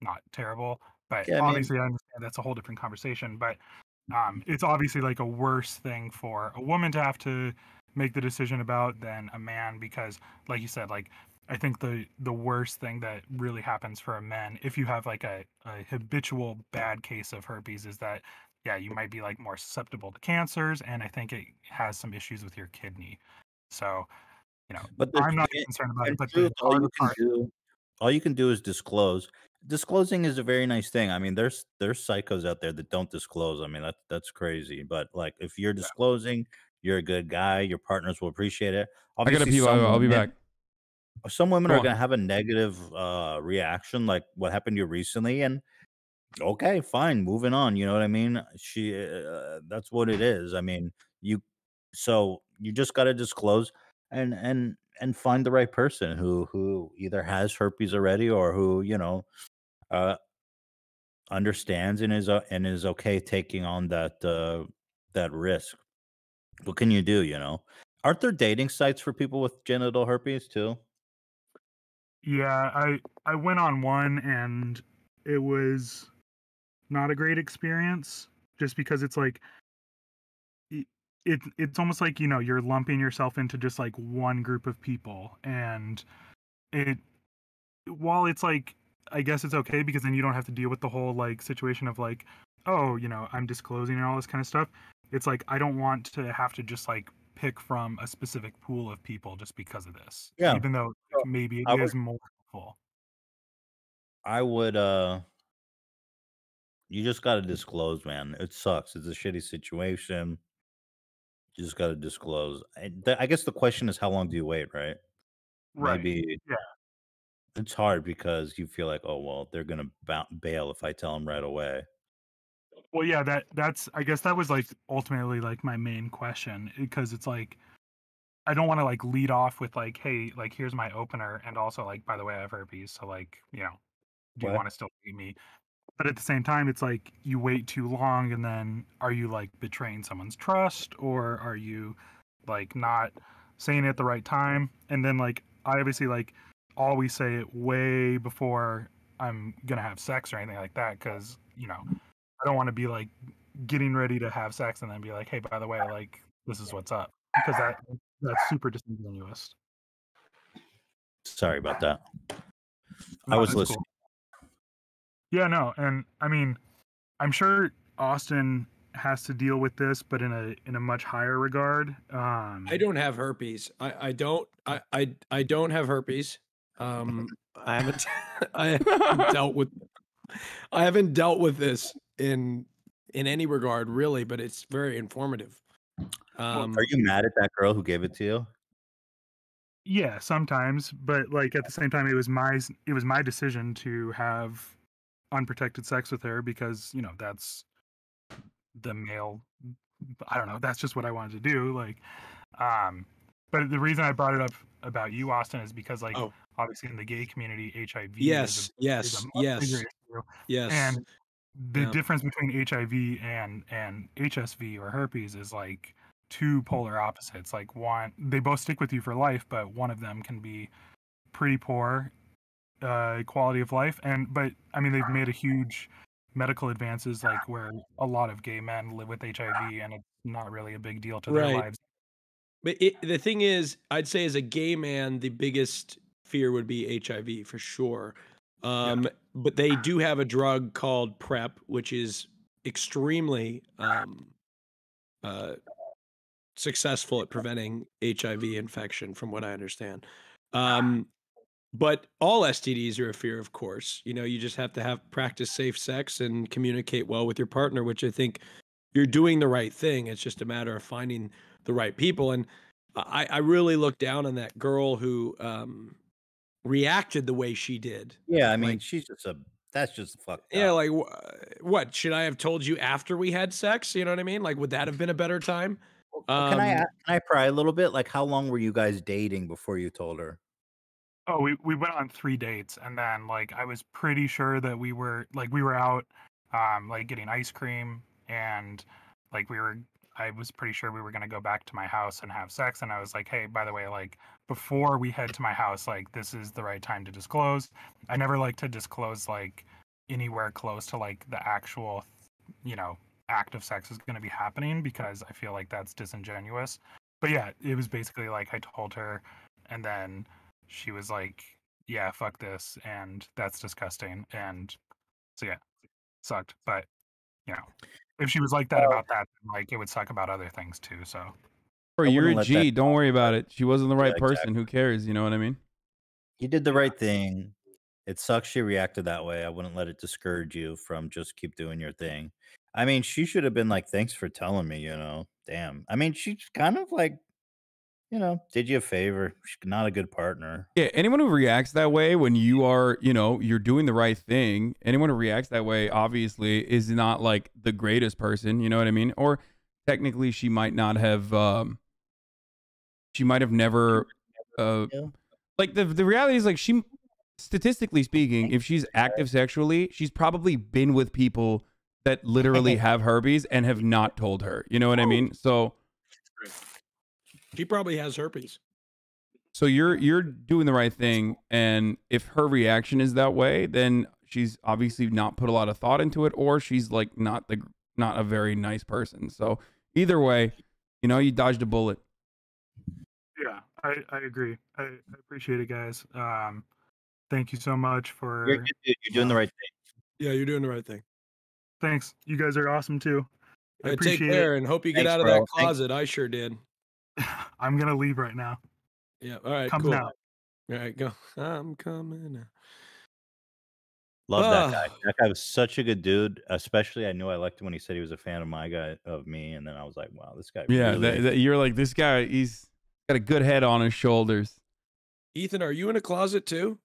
Speaker 6: not terrible. But
Speaker 3: Yeah, I mean,
Speaker 6: obviously I understand that's a whole different conversation. But it's obviously like a worse thing for a woman to have to make the decision about than a man, because like you said, like I think the worst thing that really happens for a man if you have like a habitual bad case of herpes is that, yeah, you might be like more susceptible to cancers, and I think it has some issues with your kidney. So, you know,
Speaker 3: but
Speaker 6: I'm not concerned about it,
Speaker 3: in
Speaker 6: but
Speaker 3: truth,
Speaker 6: the harder part.
Speaker 3: all you can do is disclose. Disclosing is a very nice thing. I mean, there's psychos out there that don't disclose. I mean, that's crazy. But like, if you're disclosing, you're a good guy. Your partners will appreciate it.
Speaker 1: I gotta
Speaker 3: Obviously,
Speaker 1: pee. I'll be back.
Speaker 3: some women
Speaker 1: Go
Speaker 3: are
Speaker 1: on.
Speaker 3: gonna have a negative reaction, like what happened to you recently, and okay, fine, moving on. You know what I mean? That's what it is. I mean, you so you just got to disclose and find the right person who either has herpes already or who, uh understands and is okay taking on that risk. What can you do, you know? Aren't there dating sites for people with genital herpes too?
Speaker 6: Yeah, I went on one, and it was not a great experience, just because it's like it's almost like, you know, you're lumping yourself into just like one group of people, and it while it's like, I guess it's okay because then you don't have to deal with the whole like situation of like, oh, you know, I'm disclosing and all this kind of stuff. It's like I don't want to have to just like pick from a specific pool of people just because of this.
Speaker 3: Yeah.
Speaker 6: Even though
Speaker 3: So,
Speaker 6: like, maybe
Speaker 3: I
Speaker 6: it
Speaker 3: would
Speaker 6: is more helpful.
Speaker 3: I would you just got to disclose, man. It sucks. It's a shitty situation. You just got to disclose. I guess the question is, how long do you wait, right?
Speaker 6: Right.
Speaker 3: Maybe
Speaker 6: Yeah.
Speaker 3: it's hard because you feel like, oh well, they're gonna bail if I tell them right away.
Speaker 6: Well, yeah, that's I guess that was like ultimately like my main question, because it's like I don't want to like lead off with like, hey, like here's my opener, and also like, by the way, I have herpes, so like, you know, do you
Speaker 3: What?
Speaker 6: want to still date me? But at the same time, it's like you wait too long, and then are you like betraying someone's trust, or are you like not saying it at the right time? And then like I obviously like always say it way before I'm gonna have sex or anything like that, because, you know, I don't want to be like getting ready to have sex and then be like, hey, by the way, like this is what's up, because that's super disingenuous.
Speaker 3: Sorry about that. I
Speaker 6: No,
Speaker 3: was
Speaker 6: that's
Speaker 3: listening.
Speaker 6: cool. Yeah, no, and I mean, I'm sure Austin has to deal with this, but in a much higher regard.
Speaker 4: I don't have herpes. I don't have herpes. I haven't I haven't dealt with this in any regard really, but it's very informative.
Speaker 3: Are you mad at that girl who gave it to you?
Speaker 6: Yeah, sometimes, but like at the same time, it was my decision to have unprotected sex with her because that's the male. I don't know. That's just what I wanted to do. Like, but the reason I brought it up about you, Austin, is because like
Speaker 4: Oh,
Speaker 6: obviously in the gay community, HIV is a
Speaker 4: yes,
Speaker 6: much bigger issue,
Speaker 4: yes.
Speaker 6: and the
Speaker 4: Yeah.
Speaker 6: difference between HIV and HSV or herpes is like two polar opposites. Like one, they both stick with you for life, but one of them can be pretty poor quality of life. But I mean, they've made a huge medical advances, like where a lot of gay men live with HIV, and it's not really a big deal to their
Speaker 4: Right.
Speaker 6: lives.
Speaker 4: But the thing is, I'd say as a gay man, the biggest fear would be HIV for sure. But they do have a drug called PrEP, which is extremely successful at preventing HIV infection, from what I understand. But all STDs are a fear, of course. You just have to practice safe sex and communicate well with your partner, which I think you're doing the right thing. It's just a matter of finding the right people. And I really look down on that girl who reacted the way she did.
Speaker 3: Yeah, I mean,
Speaker 4: Like,
Speaker 3: that's just fucked
Speaker 4: yeah,
Speaker 3: up.
Speaker 4: like what? Should I have told you after we had sex? You know what I mean? Like, would that have been a better time?
Speaker 3: Well, can I pry a little bit? Like, how long were you guys dating before you told her?
Speaker 6: Oh, we went on 3 dates, and then like I was pretty sure that we were out, like getting ice cream, and like I was pretty sure we were gonna go back to my house and have sex, and I was like, hey, by the way, like before we head to my house, like this is the right time to disclose. I never like to disclose like anywhere close to like the actual, act of sex is gonna be happening because I feel like that's disingenuous. But yeah, it was basically like I told her, and then she was like, yeah, fuck this, and that's disgusting. And so yeah, sucked. But if she was like that about that, then, like it would suck about other things too. So
Speaker 1: Bro,
Speaker 3: I
Speaker 1: you're a
Speaker 3: wouldn't let
Speaker 1: G.
Speaker 3: that
Speaker 1: Don't worry about it. She wasn't the right
Speaker 3: Yeah,
Speaker 1: person. Who cares? You know what I mean?
Speaker 3: you did the right thing. It sucks she reacted that way. I wouldn't let it discourage you from just keep doing your thing. I mean, she should have been like, thanks for telling me, Damn. I mean, she's kind of like, did you a favor. She's not a good partner.
Speaker 1: Yeah, anyone who reacts that way when you are, you're doing the right thing, anyone who reacts that way obviously is not like the greatest person, you know what I mean? Or technically she might not have she might have never
Speaker 3: Yeah.
Speaker 1: like the reality is like she statistically speaking, if she's active sexually, she's probably been with people that literally have herpes and have not told her. You know what I mean? So
Speaker 4: she probably has herpes.
Speaker 1: So you're doing the right thing, and if her reaction is that way, then she's obviously not put a lot of thought into it, or she's like not a very nice person. So either way, you dodged a bullet.
Speaker 6: yeah, I agree. I appreciate it, guys. Thank you so much for.
Speaker 3: You're doing the right thing.
Speaker 4: Yeah, you're doing the right thing.
Speaker 6: Thanks. You guys are awesome too. I
Speaker 4: Yeah,
Speaker 6: appreciate
Speaker 4: take care and hope you get
Speaker 3: Thanks,
Speaker 4: out of
Speaker 3: bro.
Speaker 4: that closet. I sure did.
Speaker 6: it. I'm gonna leave right now.
Speaker 4: Yeah. All right.
Speaker 6: Come
Speaker 4: cool.
Speaker 6: now.
Speaker 4: All right. Go. I'm coming now.
Speaker 3: Love that guy. That guy was such a good dude. Especially, I knew I liked him when he said he was a fan of me, and then I was like, wow, this guy.
Speaker 1: Yeah,
Speaker 3: really...
Speaker 1: you're like, this guy. He's got a good head on his shoulders.
Speaker 4: Ethan, are you in a closet too?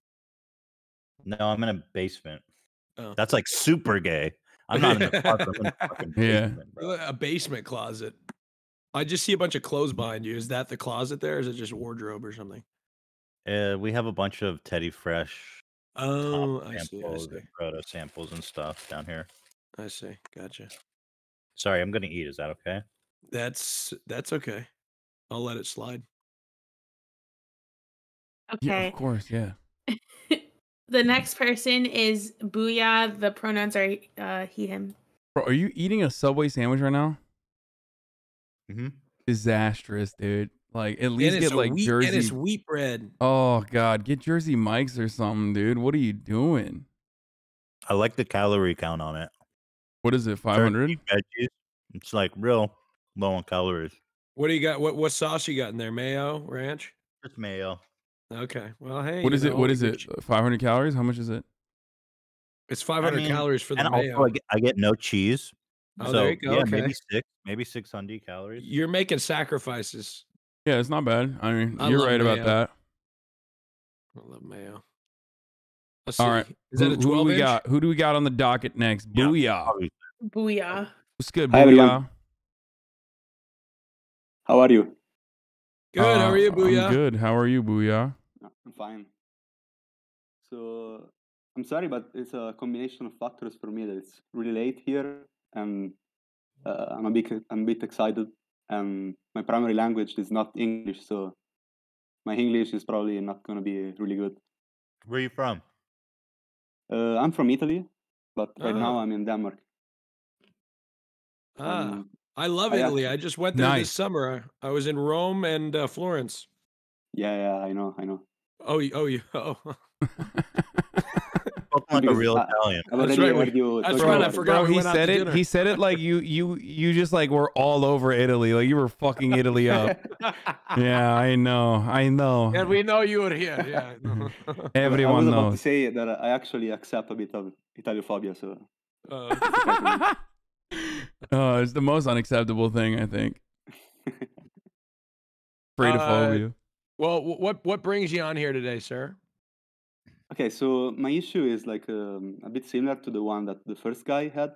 Speaker 3: No, I'm in a basement.
Speaker 4: Oh.
Speaker 3: That's like super gay. I'm not in a closet. I'm in a fucking basement, bro.
Speaker 4: A basement closet. I just see a bunch of clothes behind you. Is that the closet there? Or is it just wardrobe or something?
Speaker 3: We have a bunch of Teddy Fresh.
Speaker 4: Oh, I see.
Speaker 3: And proto samples and stuff down here.
Speaker 4: I see. Gotcha.
Speaker 3: Sorry, I'm gonna eat. Is that okay?
Speaker 4: That's okay. I'll let it slide.
Speaker 2: Okay.
Speaker 1: Yeah, of course. Yeah.
Speaker 2: The next person is Booyah. The pronouns are he, him.
Speaker 1: Bro, are you eating a Subway sandwich right now?
Speaker 3: Mm-hmm.
Speaker 1: Disastrous, dude. Like, at least
Speaker 4: And
Speaker 1: get like Jersey.
Speaker 4: And it's wheat bread.
Speaker 1: Oh God, get Jersey Mike's or something, dude. What are you doing?
Speaker 3: I like the calorie count on it.
Speaker 1: What is it? 500?
Speaker 3: Veggies. It's like real low on calories.
Speaker 4: What do you got? What sauce you got in there? Mayo, ranch?
Speaker 3: Just mayo.
Speaker 4: Okay. Well, hey.
Speaker 1: What is it? What is it? 500 calories? How much is it?
Speaker 4: It's 500 calories for the
Speaker 3: and
Speaker 4: mayo.
Speaker 3: also I get no cheese.
Speaker 4: Oh,
Speaker 3: So
Speaker 4: there you go.
Speaker 3: yeah,
Speaker 4: Okay.
Speaker 3: maybe 600 calories.
Speaker 4: You're making sacrifices.
Speaker 1: Yeah, it's not bad. I mean,
Speaker 4: I
Speaker 1: you're
Speaker 4: love
Speaker 1: right about
Speaker 4: mayo.
Speaker 1: that.
Speaker 4: I love mayo. Let's
Speaker 1: All
Speaker 4: see.
Speaker 1: right.
Speaker 4: Is that a
Speaker 1: Who do
Speaker 4: 12
Speaker 1: we
Speaker 4: inch?
Speaker 1: got? Who do we got on the docket next?
Speaker 3: Yeah,
Speaker 1: Booyah.
Speaker 3: probably.
Speaker 2: Booyah.
Speaker 1: What's good,
Speaker 7: Hi, everyone.
Speaker 1: Booyah?
Speaker 7: How are you?
Speaker 4: Good. How are you,
Speaker 1: I'm
Speaker 4: Booyah?
Speaker 1: good. How are you, Booyah?
Speaker 7: I'm fine. So I'm sorry, but it's a combination of factors for me that it's really late here, and I'm a bit excited. And my primary language is not English, so my English is probably not going to be really good.
Speaker 3: Where are you from?
Speaker 7: I'm from Italy, but right now
Speaker 4: Ah.
Speaker 7: I'm in Denmark.
Speaker 4: Ah, I love
Speaker 7: I
Speaker 4: Italy.
Speaker 7: actually-
Speaker 4: I just went there
Speaker 1: Nice.
Speaker 4: this summer. I was in Rome and Florence.
Speaker 7: Yeah, I know.
Speaker 4: Oh, oh.
Speaker 3: Spoken like a
Speaker 7: Because
Speaker 3: real
Speaker 7: I-
Speaker 3: Italian.
Speaker 7: I've
Speaker 4: That's
Speaker 7: already
Speaker 4: right,
Speaker 7: heard you
Speaker 4: that's
Speaker 7: talking
Speaker 4: right, I
Speaker 7: about it.
Speaker 4: forgot.
Speaker 1: Bro,
Speaker 4: we
Speaker 1: he
Speaker 4: went out
Speaker 1: said
Speaker 4: to
Speaker 1: it.
Speaker 4: dinner.
Speaker 1: He said it like you just like were all over Italy. Like you were fucking Italy up. Yeah, I know.
Speaker 4: And we know you were here. Yeah.
Speaker 7: I
Speaker 1: Everyone
Speaker 7: was about to
Speaker 1: knows.
Speaker 7: say that I actually accept a bit of Italophobia, so
Speaker 1: Oh, it's the most unacceptable thing, I think. Freedophobia.
Speaker 4: Well, what brings you on here today, sir?
Speaker 7: okay. So my issue is like a bit similar to the one that the first guy had.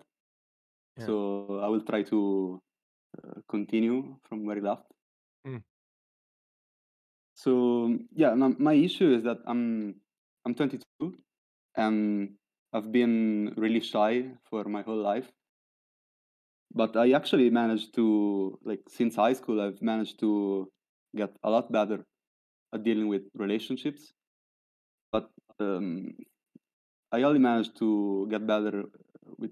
Speaker 4: Yeah.
Speaker 7: So I will try to continue from where he left.
Speaker 4: Mm.
Speaker 7: So yeah, my issue is that I'm 22 and I've been really shy for my whole life. But I actually managed to, like, since high school, I've managed to get a lot better at dealing with relationships. But I only managed to get better with,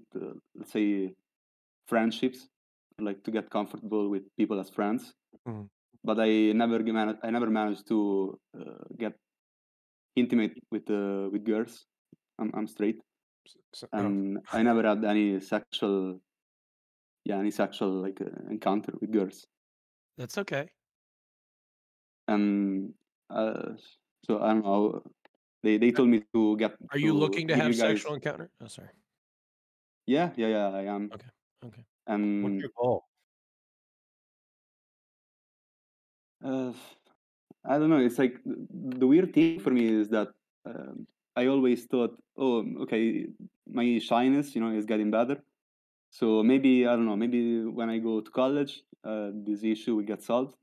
Speaker 7: let's say, friendships, like to get comfortable with people as friends.
Speaker 4: Mhm.
Speaker 7: But I never managed to get intimate with girls. I'm straight, and I never had any sexual like encounter with girls.
Speaker 4: That's okay.
Speaker 7: And so I don't know. They told me to get.
Speaker 4: Are you looking to
Speaker 7: give
Speaker 4: have
Speaker 7: you guys-
Speaker 4: sexual encounter? Oh, sorry.
Speaker 7: Yeah, I am.
Speaker 4: Okay.
Speaker 3: What's
Speaker 7: And
Speaker 3: your goal?
Speaker 7: I don't know. It's like the weird thing for me is that I always thought, oh, okay, my shyness, is getting better. So maybe I don't know. Maybe when I go to college, this issue will get solved.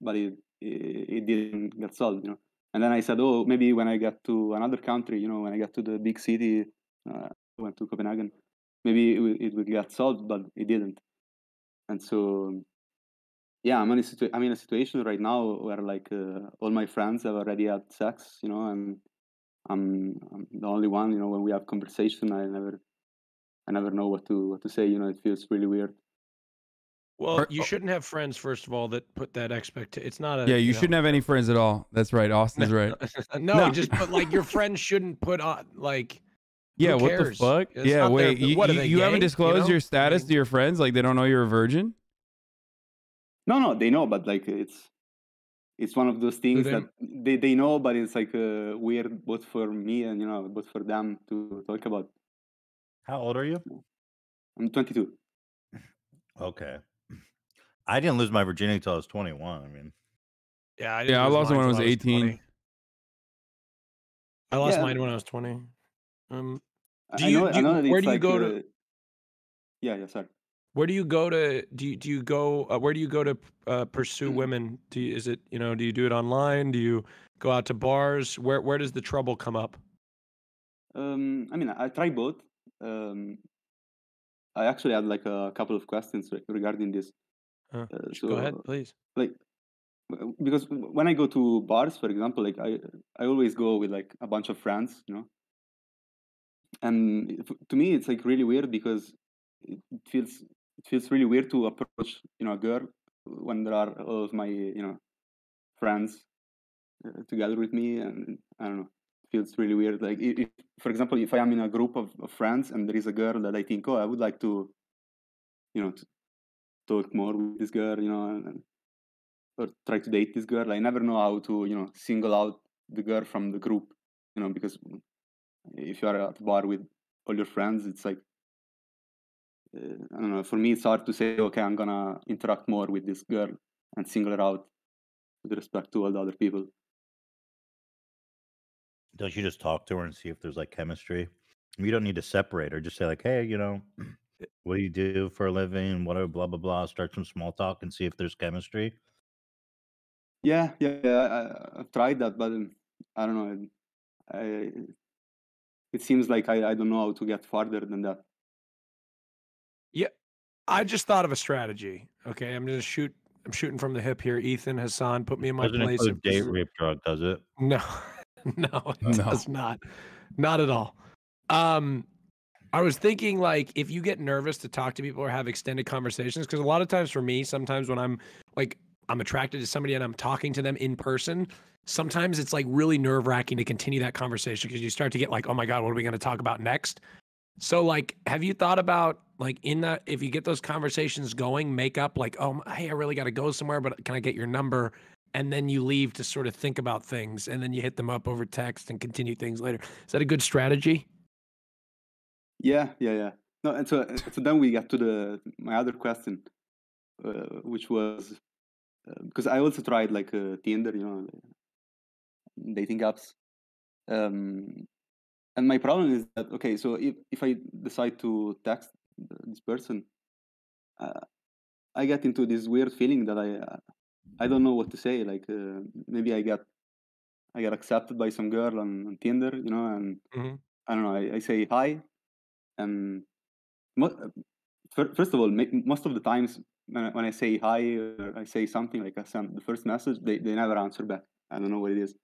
Speaker 7: But it didn't get solved, And then I said, oh, maybe when I get to another country, when I get to the big city, went to Copenhagen, maybe it will get solved, but it didn't. And so, yeah, I'm in a situation right now where like all my friends have already had sex, and I'm the only one. When we have conversation, I never know what to say. It feels really weird.
Speaker 4: Well, you shouldn't have friends, first of all, that put that expectation. It's not a.
Speaker 1: Yeah, you shouldn't have any friends at all. That's right. Austin's right.
Speaker 4: No, just but like your friends shouldn't put on like.
Speaker 1: Yeah,
Speaker 4: who
Speaker 1: what the
Speaker 4: cares?
Speaker 1: fuck?
Speaker 4: It's
Speaker 1: Yeah,
Speaker 4: not their-
Speaker 1: wait.
Speaker 4: what are they,
Speaker 1: You haven't
Speaker 4: gay?
Speaker 1: disclosed your status
Speaker 4: I mean-
Speaker 1: to your friends? Like they don't know you're a virgin?
Speaker 7: No, they know, but like it's one of those things that they know, but it's like weird both for me and both for them to talk about.
Speaker 3: How old are you?
Speaker 7: I'm 22.
Speaker 3: Okay. I didn't lose my virginity until I was 21. I mean,
Speaker 4: Yeah,
Speaker 1: I lost it when I was 18.
Speaker 4: I lost
Speaker 7: Yeah.
Speaker 4: mine when I was 20.
Speaker 7: I know that
Speaker 4: where
Speaker 7: it's
Speaker 4: do you
Speaker 7: like,
Speaker 4: go to?
Speaker 7: Yeah, sorry.
Speaker 4: Where do you go to? Do you go? Where do you go to pursue women? Do you do it online? Do you go out to bars? Where does the trouble come up?
Speaker 7: I mean, I try both. I actually had like a couple of questions regarding this.
Speaker 4: Go ahead, please.
Speaker 7: Like, because when I go to bars, for example, like I always go with like a bunch of friends, and to me it's like really weird because it feels really weird to approach a girl when there are all of my friends together with me, and I don't know, it feels really weird. Like if for example, if I am in a group of friends and there is a girl that I think, oh, I would like to to talk more with this girl, or try to date this girl, I never know how to single out the girl from the group, because if you are at a bar with all your friends, it's like I don't know. For me, it's hard to say, okay, I'm gonna interact more with this girl and single her out with respect to all the other people.
Speaker 3: Don't you just talk to her and see if there's like chemistry? You don't need to separate her. Just say like, hey, what do you do for a living? Whatever, blah blah blah. Start some small talk and see if there's chemistry.
Speaker 7: Yeah. I've tried that, but I don't know. It seems like I don't know how to get farther than that.
Speaker 4: Yeah, I just thought of a strategy. Okay, I'm shooting from the hip here. Ethan, Hassan, put me in my
Speaker 3: Doesn't
Speaker 4: place.
Speaker 3: include date rape drug, does it?
Speaker 4: No, no, it does not. Not at all. I was thinking like if you get nervous to talk to people or have extended conversations, because a lot of times for me, sometimes when I'm attracted to somebody and I'm talking to them in person, sometimes it's like really nerve-wracking to continue that conversation because you start to get like, oh my God, what are we going to talk about next? So like, have you thought about like in that, if you get those conversations going, make up like, oh, hey, I really got to go somewhere, but can I get your number? And then you leave to sort of think about things and then you hit them up over text and continue things later. Is that a good strategy?
Speaker 7: Yeah. No, and so then we get to my other question, which was because I also tried like Tinder, dating apps, and my problem is that okay, so if I decide to text this person, I get into this weird feeling that I don't know what to say. Like maybe I get accepted by some girl on Tinder, and I don't know. I say hi, and first of all, most of the times when I say hi or I say something like I send the first message, they never answer back. I don't know what it is.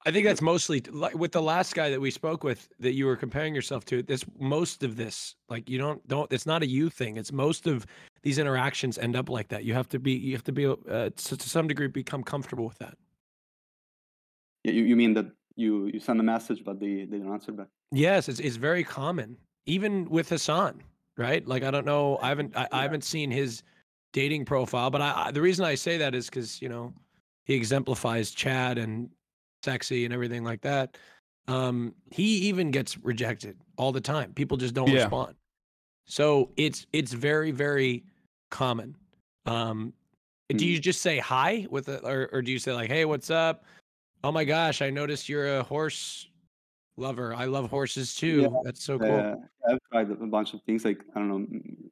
Speaker 4: I think that's mostly like with the last guy that we spoke with that you were comparing yourself to. That's most of this. Like you don't. It's not a you thing. It's most of these interactions end up like that. You have to be to some degree become comfortable with that.
Speaker 7: Yeah, you mean that you send a message but they don't answer back?
Speaker 4: Yes, it's very common, even with Hassan, right? Like I don't know, I haven't seen his dating profile, but the reason I say that is because he exemplifies Chad and sexy and everything like that. He even gets rejected all the time. People just don't respond. So it's very, very common. Do you just say hi or do you say like, hey, what's up? Oh my gosh, I noticed you're a horse lover. I love horses too.
Speaker 7: Yeah,
Speaker 4: that's so cool.
Speaker 7: I've tried a bunch of things. Like I don't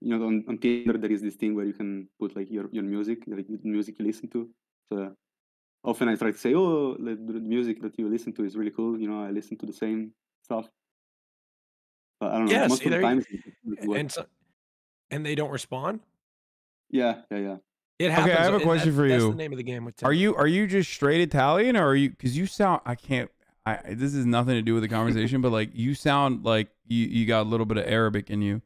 Speaker 7: know, on Tinder there is this thing where you can put like your music, like the music you listen to. So often I try to say, oh, the music that you listen to is really cool. I listen to the same stuff. But I don't know. Most of the time,
Speaker 4: and they don't respond.
Speaker 7: Yeah.
Speaker 4: It happens.
Speaker 1: Okay, I have a question for you.
Speaker 4: That's the name of the game with Tinder.
Speaker 1: Are you just straight Italian, or are you? Because you sound. This has nothing to do with the conversation, but like you sound like you got a little bit of Arabic in you.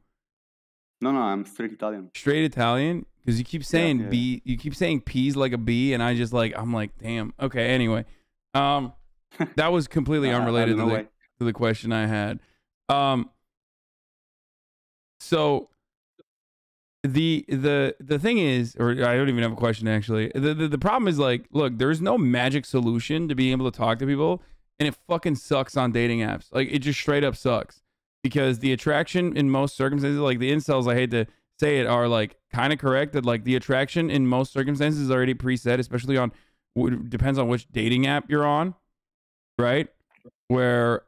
Speaker 7: No, I'm straight Italian.
Speaker 1: Straight Italian? Because you keep saying B, you keep saying P's like a B, and I'm like, damn. Okay, anyway, that was completely unrelated to the question I had. So the thing is, or I don't even have a question actually. The problem is like, look, there's no magic solution to being able to talk to people. And it fucking sucks on dating apps. Like, it just straight up sucks. Because the attraction in most circumstances, like the incels, I hate to say it, are like kind of correct that like the attraction in most circumstances is already preset, especially on, depends on which dating app you're on, right? Where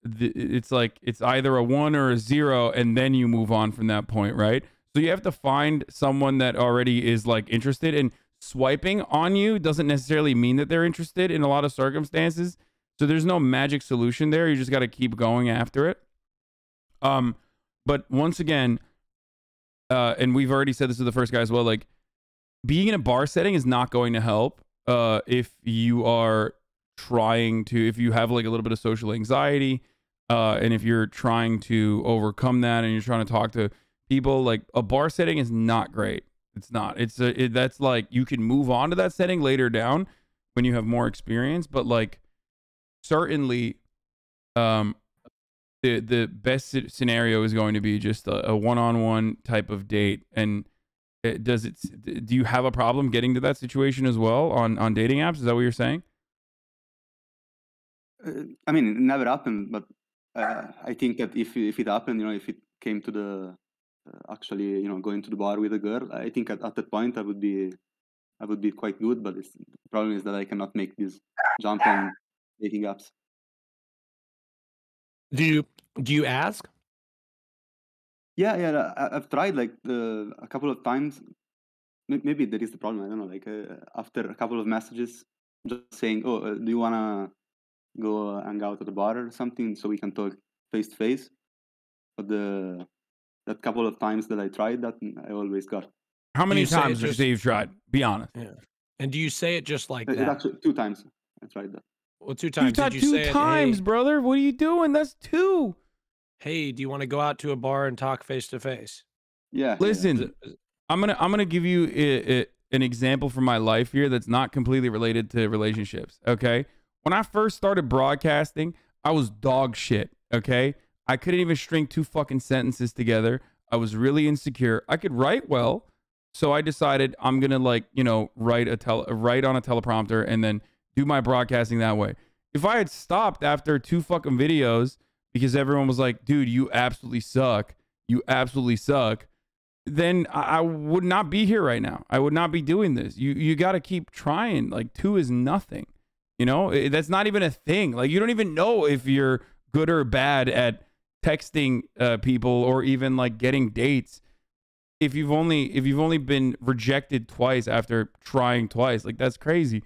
Speaker 1: it's like, it's either a 1 or a 0, and then you move on from that point, right? So you have to find someone that already is like interested, and swiping on you doesn't necessarily mean that they're interested in a lot of circumstances. So there's no magic solution there. You just got to keep going after it. But once again, and we've already said this to the first guy as well, like being in a bar setting is not going to help if you are trying to, if you have like a little bit of social anxiety, and if you're trying to overcome that and you're trying to talk to people, like a bar setting is not great. It's not. That's like you can move on to that setting later down when you have more experience, but like certainly the best scenario is going to be just a one-on-one type of date. And do you have a problem getting to that situation as well on dating apps? Is that what you're saying?
Speaker 7: I mean, it never happened, but I think that if it happened, if it came to actually, you know, going to the bar with a girl. I think at that point I would be quite good, but the problem is that I cannot make this jump on dating apps.
Speaker 4: Do you ask?
Speaker 7: Yeah, I've tried like a couple of times. Maybe there is the problem. I don't know. Like after a couple of messages, just saying, "Oh, do you wanna go hang out at the bar or something so we can talk face to face?" But that couple of times that I tried that, I always got.
Speaker 1: How many
Speaker 4: you say it
Speaker 1: times did you
Speaker 4: just-
Speaker 1: say you've tried? Be honest.
Speaker 4: Yeah. And do you say it just like
Speaker 7: It
Speaker 4: that?
Speaker 7: actually 2 times I tried that.
Speaker 4: Well, 2
Speaker 1: You
Speaker 4: times.
Speaker 1: tried
Speaker 4: Did you
Speaker 1: 2
Speaker 4: say
Speaker 1: times,
Speaker 4: it,
Speaker 1: brother. What are you doing? That's 2.
Speaker 4: hey, do you want to go out to a bar and talk face to face?
Speaker 7: Yeah.
Speaker 1: Listen, I'm gonna give you an example from my life here that's not completely related to relationships. Okay, when I first started broadcasting, I was dog shit. Okay, I couldn't even string 2 fucking sentences together. I was really insecure. I could write well, so I decided I'm gonna write on a teleprompter and then do my broadcasting that way. If I had stopped after 2 fucking videos because everyone was like, "Dude, you absolutely suck. You absolutely suck," then I would not be here right now. I would not be doing this. You got to keep trying. Like 2 is nothing. You know, that's not even a thing. Like you don't even know if you're good or bad at texting people or even like getting dates. If you've only been rejected twice after trying twice, like that's crazy.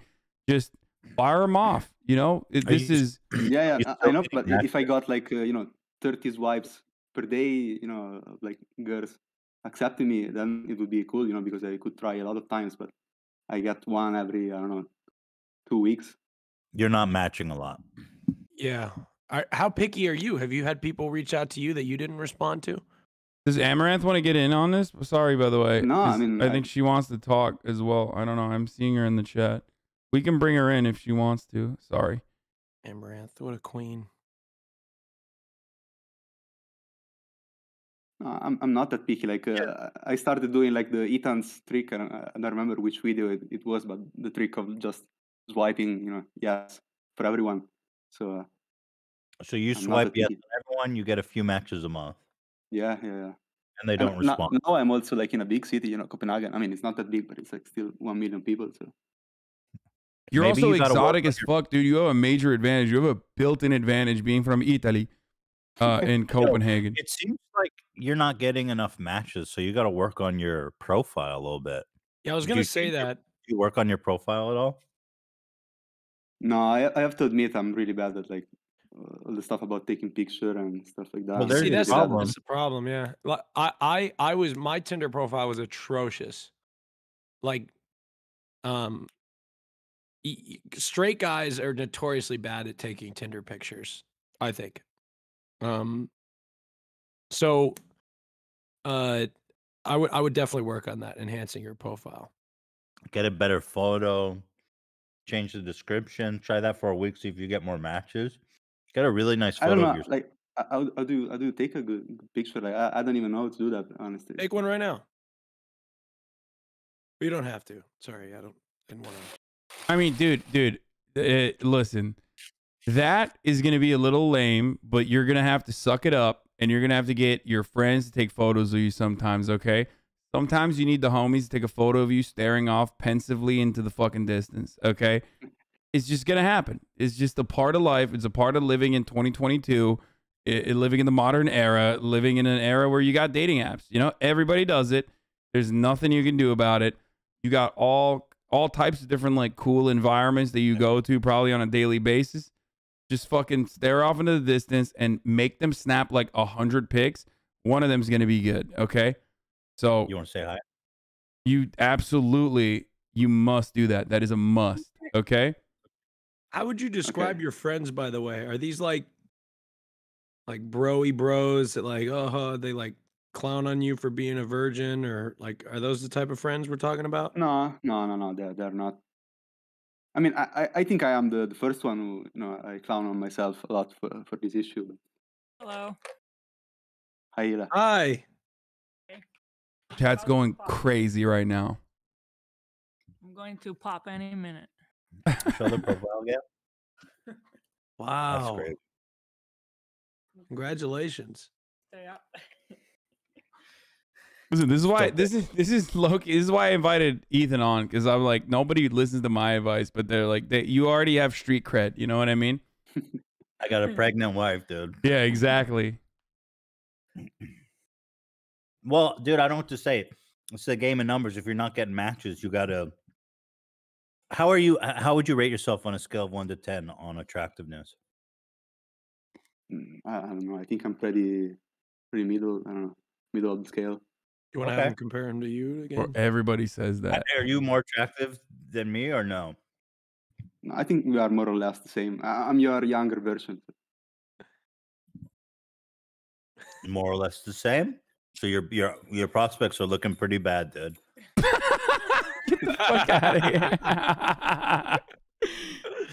Speaker 1: Just fire them off. You know,
Speaker 7: Yeah,
Speaker 3: You're
Speaker 7: I know.
Speaker 3: still
Speaker 7: But
Speaker 3: getting
Speaker 7: if I got like 30 swipes per day, you know, like girls accepting me, then it would be cool, you know, because I could try a lot of times. But I get one every, I don't know, 2 weeks.
Speaker 3: You're not matching a lot.
Speaker 4: Yeah. How picky are you? Have you had people reach out to you that you didn't respond to?
Speaker 1: Does Amaranth want to get in on this? Sorry, by the way.
Speaker 7: No, I mean,
Speaker 1: I think she wants to talk as well. I don't know. I'm seeing her in the chat. We can bring her in if she wants to. Sorry.
Speaker 4: Amaranth, what a queen.
Speaker 7: I'm not that picky. Like I started doing like the Ethan's trick. I don't remember which video it was, but the trick of just swiping, you know, yes for everyone. So
Speaker 3: So you
Speaker 7: I'm not
Speaker 3: swipe
Speaker 7: that
Speaker 3: yes
Speaker 7: picky.
Speaker 3: on everyone, you get a few matches a month,
Speaker 7: Yeah.
Speaker 3: and they don't respond.
Speaker 7: Now I'm also like in a big city, you know, Copenhagen. I mean, it's not that big, but it's like still 1 million people. So
Speaker 1: You're
Speaker 3: Maybe
Speaker 1: also
Speaker 3: you gotta work
Speaker 1: exotic
Speaker 3: on
Speaker 1: as fuck, dude. You have a major advantage. You have a built-in advantage being from Italy, in Copenhagen.
Speaker 3: It seems like you're not getting enough matches, so you got to work on your profile a little bit.
Speaker 4: Yeah, I was
Speaker 3: Do
Speaker 4: going
Speaker 3: you
Speaker 4: to say
Speaker 3: think
Speaker 4: that.
Speaker 3: Do you work on your profile at all?
Speaker 7: no, I have to admit I'm really bad at like all the stuff about taking picture and stuff like that.
Speaker 3: Well, there's
Speaker 4: See,
Speaker 3: the
Speaker 4: that's
Speaker 3: problem.
Speaker 4: that's the problem. Yeah, my Tinder profile was atrocious. Like, straight guys are notoriously bad at taking Tinder pictures, I think. So, I would definitely work on that, enhancing your profile.
Speaker 3: Get a better photo, change the description, try that for a week, see if you get more matches. Get a really nice
Speaker 7: I don't
Speaker 3: photo of
Speaker 7: know.
Speaker 3: yourself.
Speaker 7: Like I do take a good picture. Like I don't even know how to do that, honestly.
Speaker 4: Take one right now. You don't have to. Sorry, I didn't want to.
Speaker 1: I mean, dude, listen, that is going to be a little lame, but you're going to have to suck it up and you're going to have to get your friends to take photos of you sometimes, okay? Sometimes you need the homies to take a photo of you staring off pensively into the fucking distance, okay? It's just going to happen. It's just a part of life. It's a part of living in 2022, living in the modern era, living in an era where you got dating apps. You know, everybody does it. There's nothing you can do about it. You got all types of different like cool environments that you go to probably on a daily basis. Just fucking stare off into the distance and make them snap like 100 pics. One of them's going to be good, okay? So
Speaker 3: You want to say hi?
Speaker 1: you must do that. That is a must, okay?
Speaker 4: How would you describe your friends, by the way? Are these like broy bros that like, they like clown on you for being a virgin, or like, are those the type of friends we're talking about?
Speaker 7: No. They're not. I mean, I think I am the first one who, you know, I clown on myself a lot for this issue. But
Speaker 8: Hello.
Speaker 7: hi, Ila.
Speaker 4: Hi.
Speaker 1: Chat's going crazy right now.
Speaker 8: I'm going to pop any minute.
Speaker 3: Show the profile again.
Speaker 4: Wow.
Speaker 3: That's great.
Speaker 4: Congratulations.
Speaker 8: Stay up.
Speaker 1: Listen, this is why
Speaker 3: So-
Speaker 1: this is Loki. This is why I invited Ethan on, because I'm like, nobody listens to my advice, but they're like, you already have street cred. You know what I mean?
Speaker 3: I got a pregnant wife, dude.
Speaker 1: Yeah, exactly.
Speaker 3: Well, dude, I don't know what to say. It's a game of numbers. If you're not getting matches, you gotta. How are you? How would you rate yourself on a scale of 1 to 10 on attractiveness?
Speaker 7: I don't know. I think I'm pretty middle. I don't know, middle of the scale.
Speaker 4: You want to
Speaker 3: Okay.
Speaker 4: have him compare him to you
Speaker 1: Or
Speaker 4: again?
Speaker 1: everybody says that.
Speaker 3: Are you more attractive than me or no?
Speaker 7: No, I think we are more or less the same. I'm your younger version.
Speaker 3: More or less the same. So your prospects are looking pretty bad, dude.
Speaker 1: Get the fuck out of here.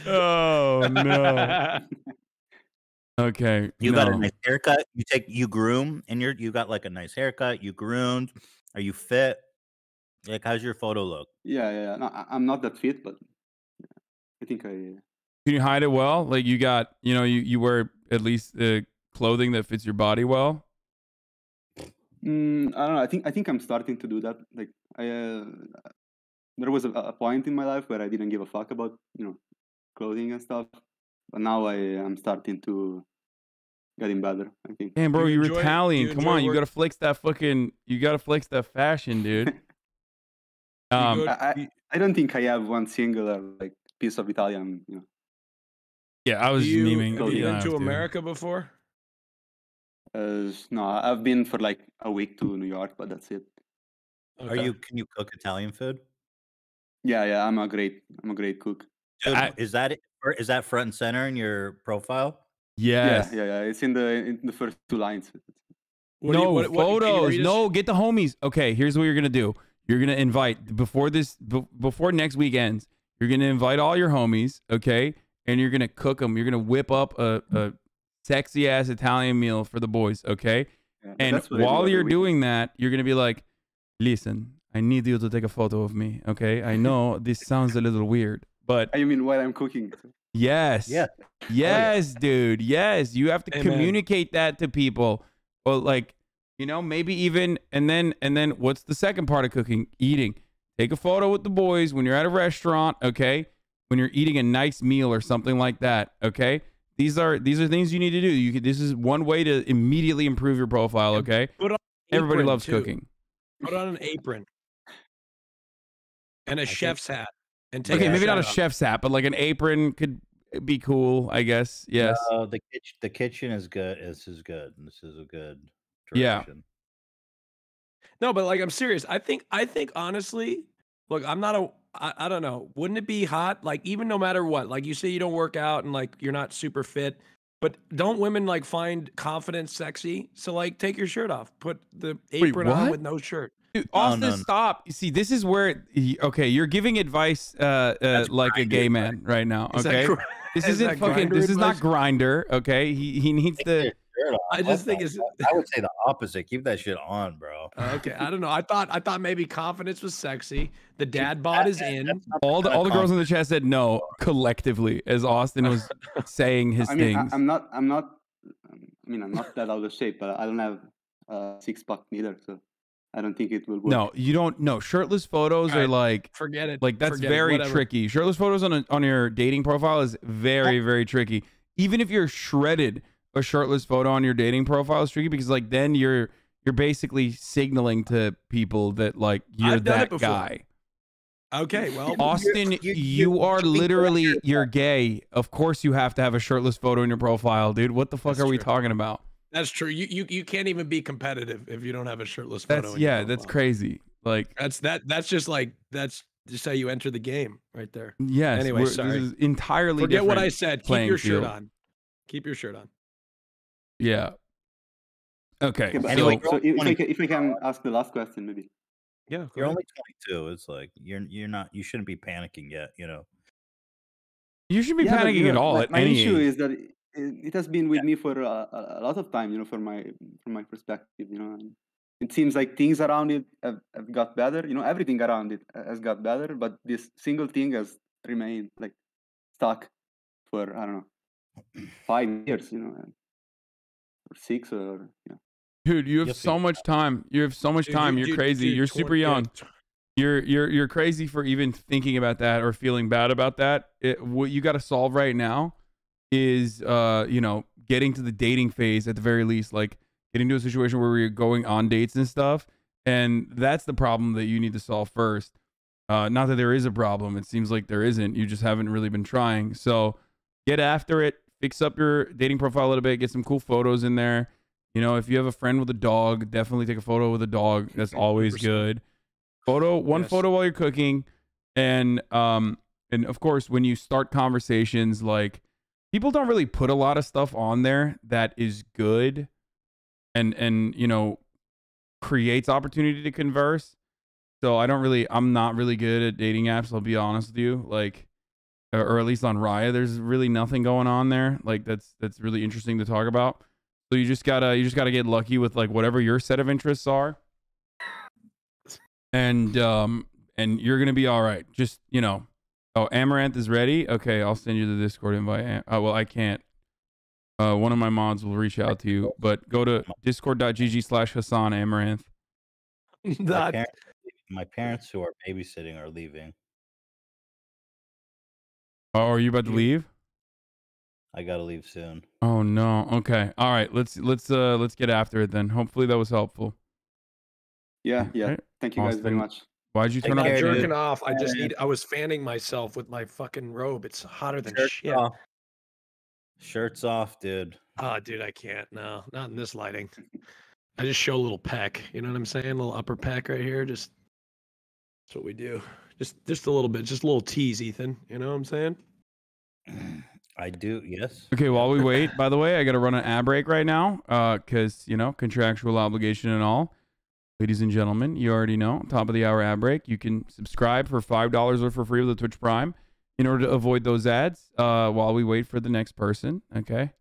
Speaker 1: Oh no. Okay.
Speaker 3: You got a
Speaker 1: no.
Speaker 3: nice haircut. You groom, and you got like a nice haircut. You groomed. Are you fit? Like, how's your photo look?
Speaker 7: Yeah. No, I'm not that fit, but I think I.
Speaker 1: Can you hide it well? Like you got, you wear at least clothing that fits your body well.
Speaker 7: I don't know. I think I'm starting to do that. Like there was a point in my life where I didn't give a fuck about clothing and stuff, but now I am starting to getting better. I think.
Speaker 1: Damn, bro,
Speaker 4: Do you
Speaker 1: you're
Speaker 4: enjoy-
Speaker 1: Italian.
Speaker 4: do you
Speaker 1: Come
Speaker 4: enjoy
Speaker 1: on, you
Speaker 4: work-
Speaker 1: gotta flex that fucking. You gotta flex that fashion, dude.
Speaker 4: You go-
Speaker 7: I don't think I have one singular like piece of Italian.
Speaker 1: Yeah, I was
Speaker 4: you,
Speaker 1: memeing.
Speaker 4: have you
Speaker 1: You don't
Speaker 4: been
Speaker 1: have
Speaker 4: to
Speaker 1: to.
Speaker 4: America before?
Speaker 7: No, I've been for like a week to New York, but that's it.
Speaker 4: Okay.
Speaker 3: Can you cook Italian food?
Speaker 7: Yeah. I'm a great cook.
Speaker 3: Dude, is that front and center in your profile?
Speaker 1: Yes.
Speaker 7: Yeah. It's in the first two lines.
Speaker 4: What do you-
Speaker 1: No
Speaker 4: what- can you
Speaker 1: photos.
Speaker 4: read us-
Speaker 1: No, get the homies. Okay, here's what you're gonna do. You're gonna invite before next week ends. You're gonna invite all your homies, okay? And you're gonna cook them. You're gonna whip up a sexy ass Italian meal for the boys, okay?
Speaker 7: Yeah,
Speaker 1: And
Speaker 7: that's what I do
Speaker 1: while
Speaker 7: every
Speaker 1: you're
Speaker 7: week.
Speaker 1: doing that, you're gonna be like, "Listen, I need you to take a photo of me, okay? I know this sounds a little weird, but
Speaker 7: I mean, while I'm cooking.
Speaker 1: yes,
Speaker 3: Yeah.
Speaker 1: yes, dude, yes. You have to
Speaker 4: Amen.
Speaker 1: communicate that to people. Well, like, maybe even and then what's the second part of cooking? Eating. Take a photo with the boys when you're at a restaurant, okay? When you're eating a nice meal or something like that, okay? These are things you need to do. This is one way to immediately improve your profile, okay?
Speaker 4: Put on an
Speaker 1: Everybody
Speaker 4: apron,
Speaker 1: loves
Speaker 4: too.
Speaker 1: cooking.
Speaker 4: Put on an apron and a chef's hat, and take
Speaker 1: Okay,
Speaker 4: your
Speaker 1: maybe not a
Speaker 4: shirt off.
Speaker 1: chef's hat, but like an apron could be cool, I guess. Yes.
Speaker 3: No, the kitchen is good. This is good. This is a good
Speaker 1: Yeah.
Speaker 3: direction.
Speaker 4: No, but like I'm serious. I think honestly, look, I'm not a I don't know. Wouldn't it be hot? Like even no matter what, like you say you don't work out and like you're not super fit, but don't women like find confidence sexy? So like take your shirt off. Put the apron on
Speaker 1: what?
Speaker 4: with no shirt.
Speaker 1: Dude, Austin,
Speaker 3: no.
Speaker 1: stop. You see, this is where okay, you're giving advice like a gay man right now,
Speaker 4: Is that
Speaker 1: okay?
Speaker 4: gr-
Speaker 1: This
Speaker 4: is
Speaker 1: isn't
Speaker 4: that
Speaker 1: fucking
Speaker 4: Grindr
Speaker 1: this is not
Speaker 4: advice?
Speaker 1: Grinder, okay? He needs
Speaker 3: Take
Speaker 1: to
Speaker 3: your shirt off.
Speaker 4: I just think it's
Speaker 3: I would say the opposite. Keep that shit on, bro.
Speaker 4: okay. I don't know. I thought maybe confidence was sexy. The dad bod is in.
Speaker 1: all the girls in the chat said no collectively as Austin was saying his
Speaker 7: I mean,
Speaker 1: things.
Speaker 7: I'm not that out of shape, but I don't have a six-pack neither, so I don't think it will work.
Speaker 1: No, you don't. No, shirtless photos are
Speaker 4: Alright,
Speaker 1: like
Speaker 4: Forget it.
Speaker 1: that's
Speaker 4: Forget it,
Speaker 1: very
Speaker 4: whatever.
Speaker 1: tricky. Shirtless photos on your dating profile is very very tricky. Even if you're shredded, a shirtless photo on your dating profile is tricky because like then you're basically signaling to people that like you're
Speaker 4: I've done it
Speaker 1: that
Speaker 4: before.
Speaker 1: guy.
Speaker 4: Okay, well,
Speaker 1: Austin,
Speaker 3: you-
Speaker 1: you are
Speaker 3: you-
Speaker 1: literally you're gay. Of course you have to have a shirtless photo in your profile, dude. What the fuck
Speaker 4: That's
Speaker 1: are we
Speaker 4: true.
Speaker 1: talking about?
Speaker 4: that's true. You can't even be competitive if you don't have a shirtless photo.
Speaker 1: That's
Speaker 4: in your
Speaker 1: that's
Speaker 4: profile.
Speaker 1: crazy. Like
Speaker 4: That's just how you enter the game right there.
Speaker 1: yes,
Speaker 4: Anyway,
Speaker 1: this
Speaker 4: sorry.
Speaker 1: is entirely
Speaker 4: Forget what I
Speaker 1: different
Speaker 4: said. Keep
Speaker 1: playing
Speaker 4: your shirt
Speaker 1: field.
Speaker 4: on. Keep your shirt on.
Speaker 1: Yeah. Okay.
Speaker 7: Okay, but
Speaker 3: Anyway,
Speaker 7: so
Speaker 3: you're
Speaker 7: if I can ask the last question, maybe.
Speaker 4: Yeah.
Speaker 3: You're only 22. It's like you're not. You shouldn't be panicking yet. You know.
Speaker 1: You shouldn't be
Speaker 7: Yeah, but,
Speaker 1: panicking at all
Speaker 7: my,
Speaker 1: at
Speaker 7: my
Speaker 1: any
Speaker 7: issue
Speaker 1: age.
Speaker 7: is that it has been with me for a lot of time, from my perspective, and it seems like things around it have got better, everything around it has got better, but this single thing has remained like stuck for, I don't know, 5 years, or 6 or,
Speaker 1: Dude, you have
Speaker 3: You'll
Speaker 1: so
Speaker 3: figure it
Speaker 1: much time. You have so much time. You're crazy. You're super young. You're crazy for even thinking about that or feeling bad about that. What you got to solve right now is getting to the dating phase at the very least, like getting to a situation where you're going on dates and stuff. And that's the problem that you need to solve first. Not that there is a problem. It seems like there isn't. You just haven't really been trying. So get after it. Fix up your dating profile a little bit. Get some cool photos in there. You know, if you have a friend with a dog, definitely take a photo with a dog. That's always 100%. Good. One photo while you're cooking. And of course, when you start conversations, like, people don't really put a lot of stuff on there that is good and creates opportunity to converse. So I'm not really good at dating apps, I'll be honest with you. Like, or at least on Raya, there's really nothing going on there. Like, that's really interesting to talk about. So you just gotta get lucky with like whatever your set of interests are. And you're gonna be all right. Just, oh, Amaranth is ready. Okay, I'll send you the Discord invite. Well, I can't. One of my mods will reach out to you, but go to discord.gg/Hassan Amaranth.
Speaker 3: My parents who are babysitting are leaving.
Speaker 1: Oh, are you about to leave?
Speaker 3: I gotta leave soon.
Speaker 1: Oh no. Okay. All right. Let's get after it then. Hopefully that was helpful.
Speaker 7: Yeah.
Speaker 1: Right.
Speaker 7: Thank you guys very much.
Speaker 1: Why'd you turn off?
Speaker 4: I'm
Speaker 1: the
Speaker 4: jerking
Speaker 1: shit?
Speaker 4: off. I was fanning myself with my fucking robe. It's hotter than shit.
Speaker 3: Off. Shirts off, dude.
Speaker 4: Oh, dude, I can't. No, not in this lighting. I just show a little peck. You know what I'm saying? A little upper peck right here. Just that's what we do. Just a little bit. Just a little tease, Ethan. You know what I'm saying?
Speaker 3: I do. Yes.
Speaker 1: Okay. While we wait, by the way, I got to run an ad break right now. Because contractual obligation and all. Ladies and gentlemen, you already know, top of the hour ad break. You can subscribe for $5 or for free with the Twitch Prime in order to avoid those ads while we wait for the next person. Okay.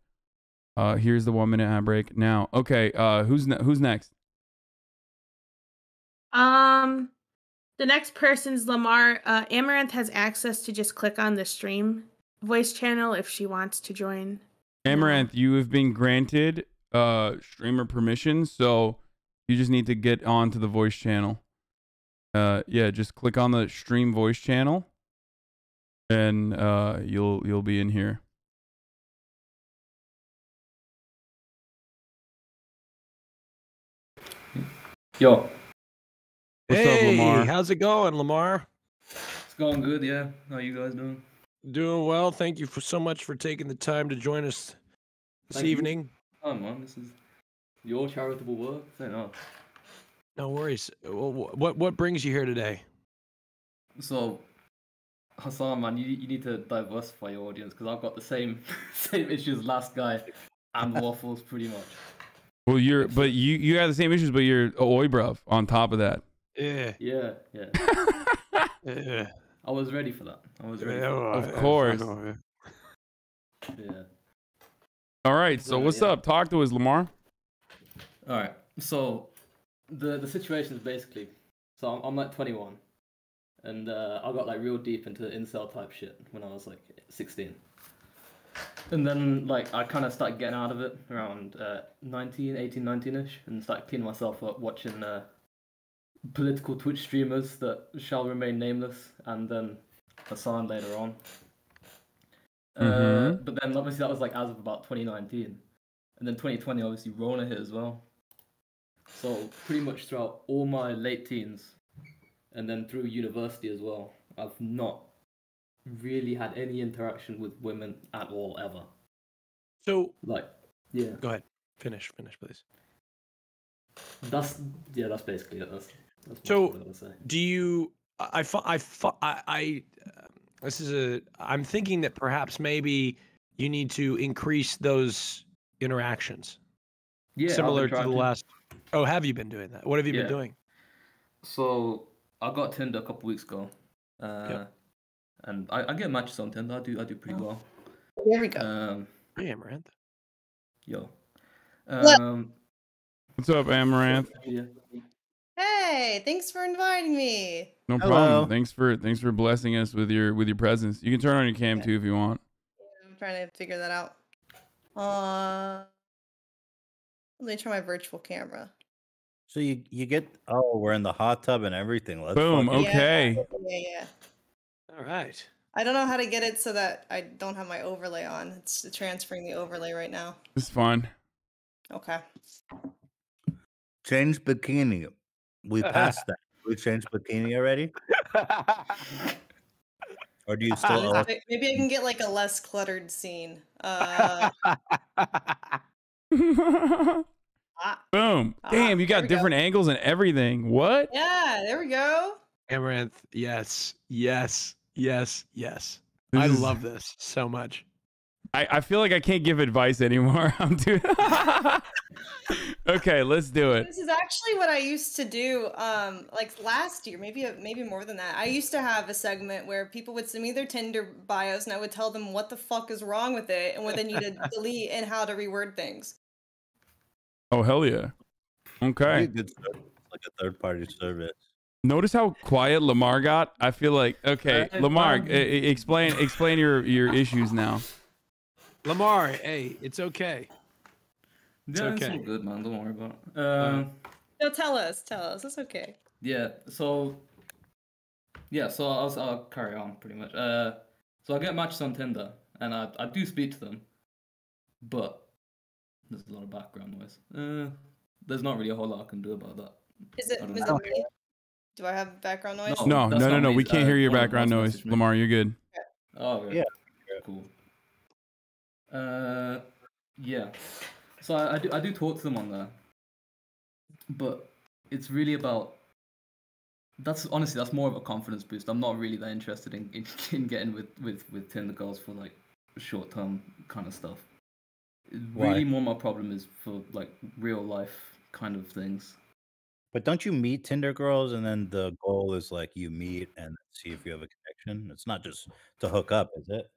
Speaker 1: Here's the 1 minute ad break now. Okay. Who's next?
Speaker 2: The next person's Lamar. Amaranth has access to just click on the stream voice channel if she wants to join.
Speaker 1: Amaranth, you have been granted streamer permission, so you just need to get onto the voice channel. Yeah, just click on the stream voice channel, and you'll be in here.
Speaker 9: Yo.
Speaker 1: What's up, Lamar?
Speaker 4: How's it going, Lamar?
Speaker 9: It's going good, yeah. How you guys doing?
Speaker 4: Doing well. Thank you so much for taking the time to join us this evening.
Speaker 9: Oh man, this is your charitable work.
Speaker 4: No worries. What brings you here today?
Speaker 9: So, Hassan, man, you need to diversify your audience because I've got the same issues as last guy and Waffles pretty much.
Speaker 1: Well, you have the same issues, but you're oi bruv on top of that.
Speaker 4: Yeah.
Speaker 9: Yeah.
Speaker 4: Yeah.
Speaker 9: I was ready for that.
Speaker 1: Of course.
Speaker 9: Yeah.
Speaker 1: All right. So what's up? Talk to us, Lamar.
Speaker 9: All right. So the situation is basically, so I'm like 21, and I got like real deep into incel type shit when I was like 16. And then, like, I kind of started getting out of it around 19-ish, and started cleaning myself up watching political Twitch streamers that shall remain nameless, and then Hassan later on. But then, obviously, that was, like, as of about 2019. And then 2020, obviously, Rona hit as well. So, pretty much throughout all my late teens, and then through university as well, I've not really had any interaction with women at all ever.
Speaker 4: So,
Speaker 9: like, yeah.
Speaker 4: Go ahead. Finish, please.
Speaker 9: That's basically it. That's
Speaker 4: so.
Speaker 9: What I'm gonna say.
Speaker 4: Do you? I'm thinking that perhaps maybe you need to increase those interactions.
Speaker 9: Yeah.
Speaker 4: Similar to the last. Oh, have you been doing that? What have you been doing?
Speaker 9: So I got Tinder a couple weeks ago. And I get matches on Tinder. I do pretty well.
Speaker 2: There we go.
Speaker 4: Hey, Amaranth.
Speaker 9: Yo.
Speaker 1: What's up, Amaranth?
Speaker 9: Yeah.
Speaker 10: Hey, thanks for inviting me.
Speaker 1: No problem. Thanks for blessing us with your presence. You can turn on your cam too if you want.
Speaker 10: I'm trying to figure that out. Let me try my virtual camera.
Speaker 3: So you get we're in the hot tub and everything. Let's
Speaker 1: Boom.
Speaker 3: fucking-
Speaker 1: Okay.
Speaker 10: Yeah.
Speaker 4: All right.
Speaker 10: I don't know how to get it so that I don't have my overlay on. It's transferring the overlay right now.
Speaker 1: It's fun.
Speaker 10: Okay.
Speaker 3: Change bikini. We passed that. We changed bikini already? Or do you still owe us?
Speaker 10: Maybe I can get like a less cluttered scene.
Speaker 1: Boom. Damn, you
Speaker 10: there
Speaker 1: got
Speaker 10: we go.
Speaker 1: different angles and everything. What?
Speaker 10: Yeah, there we go.
Speaker 4: Amaranth, yes.
Speaker 1: This
Speaker 4: I
Speaker 1: is-
Speaker 4: love this so much.
Speaker 1: I feel like I can't give advice anymore. I'm too. Okay, let's do it.
Speaker 10: This is actually what I used to do. Like last year, maybe more than that. I used to have a segment where people would send me their Tinder bios, and I would tell them what the fuck is wrong with it, and what they need to delete, and how to reword things.
Speaker 1: Oh hell yeah. Okay.
Speaker 3: Good service, like a third party service.
Speaker 1: Notice how quiet Lamar got. I feel like okay, Lamar, explain your issues now.
Speaker 4: Lamar, hey, it's okay. It's
Speaker 9: Yeah, it's
Speaker 4: okay.
Speaker 9: all good, man. Don't worry about it.
Speaker 10: No, tell us. It's okay.
Speaker 9: Yeah, so I'll carry on pretty much. So I get matches on Tinder, and I do speak to them, but there's a lot of background noise. There's not really a whole lot I can do about that.
Speaker 10: Is it
Speaker 9: I don't
Speaker 10: me?
Speaker 9: know.
Speaker 10: Do I have background noise?
Speaker 1: No,
Speaker 9: that's not me.
Speaker 1: we can't hear your
Speaker 9: One of
Speaker 1: background
Speaker 9: us
Speaker 1: noise.
Speaker 9: messaged me.
Speaker 1: Lamar, you're good.
Speaker 9: Oh, okay.
Speaker 3: Yeah.
Speaker 9: Cool. Yeah. So I do talk to them on there, but it's really about. That's more of a confidence boost. I'm not really that interested in getting with Tinder girls for like short term kind of stuff.
Speaker 3: Why?
Speaker 9: Really, more my problem is for like real life kind of things.
Speaker 3: But don't you meet Tinder girls and then the goal is like you meet and see if you have a connection? It's not just to hook up, is it?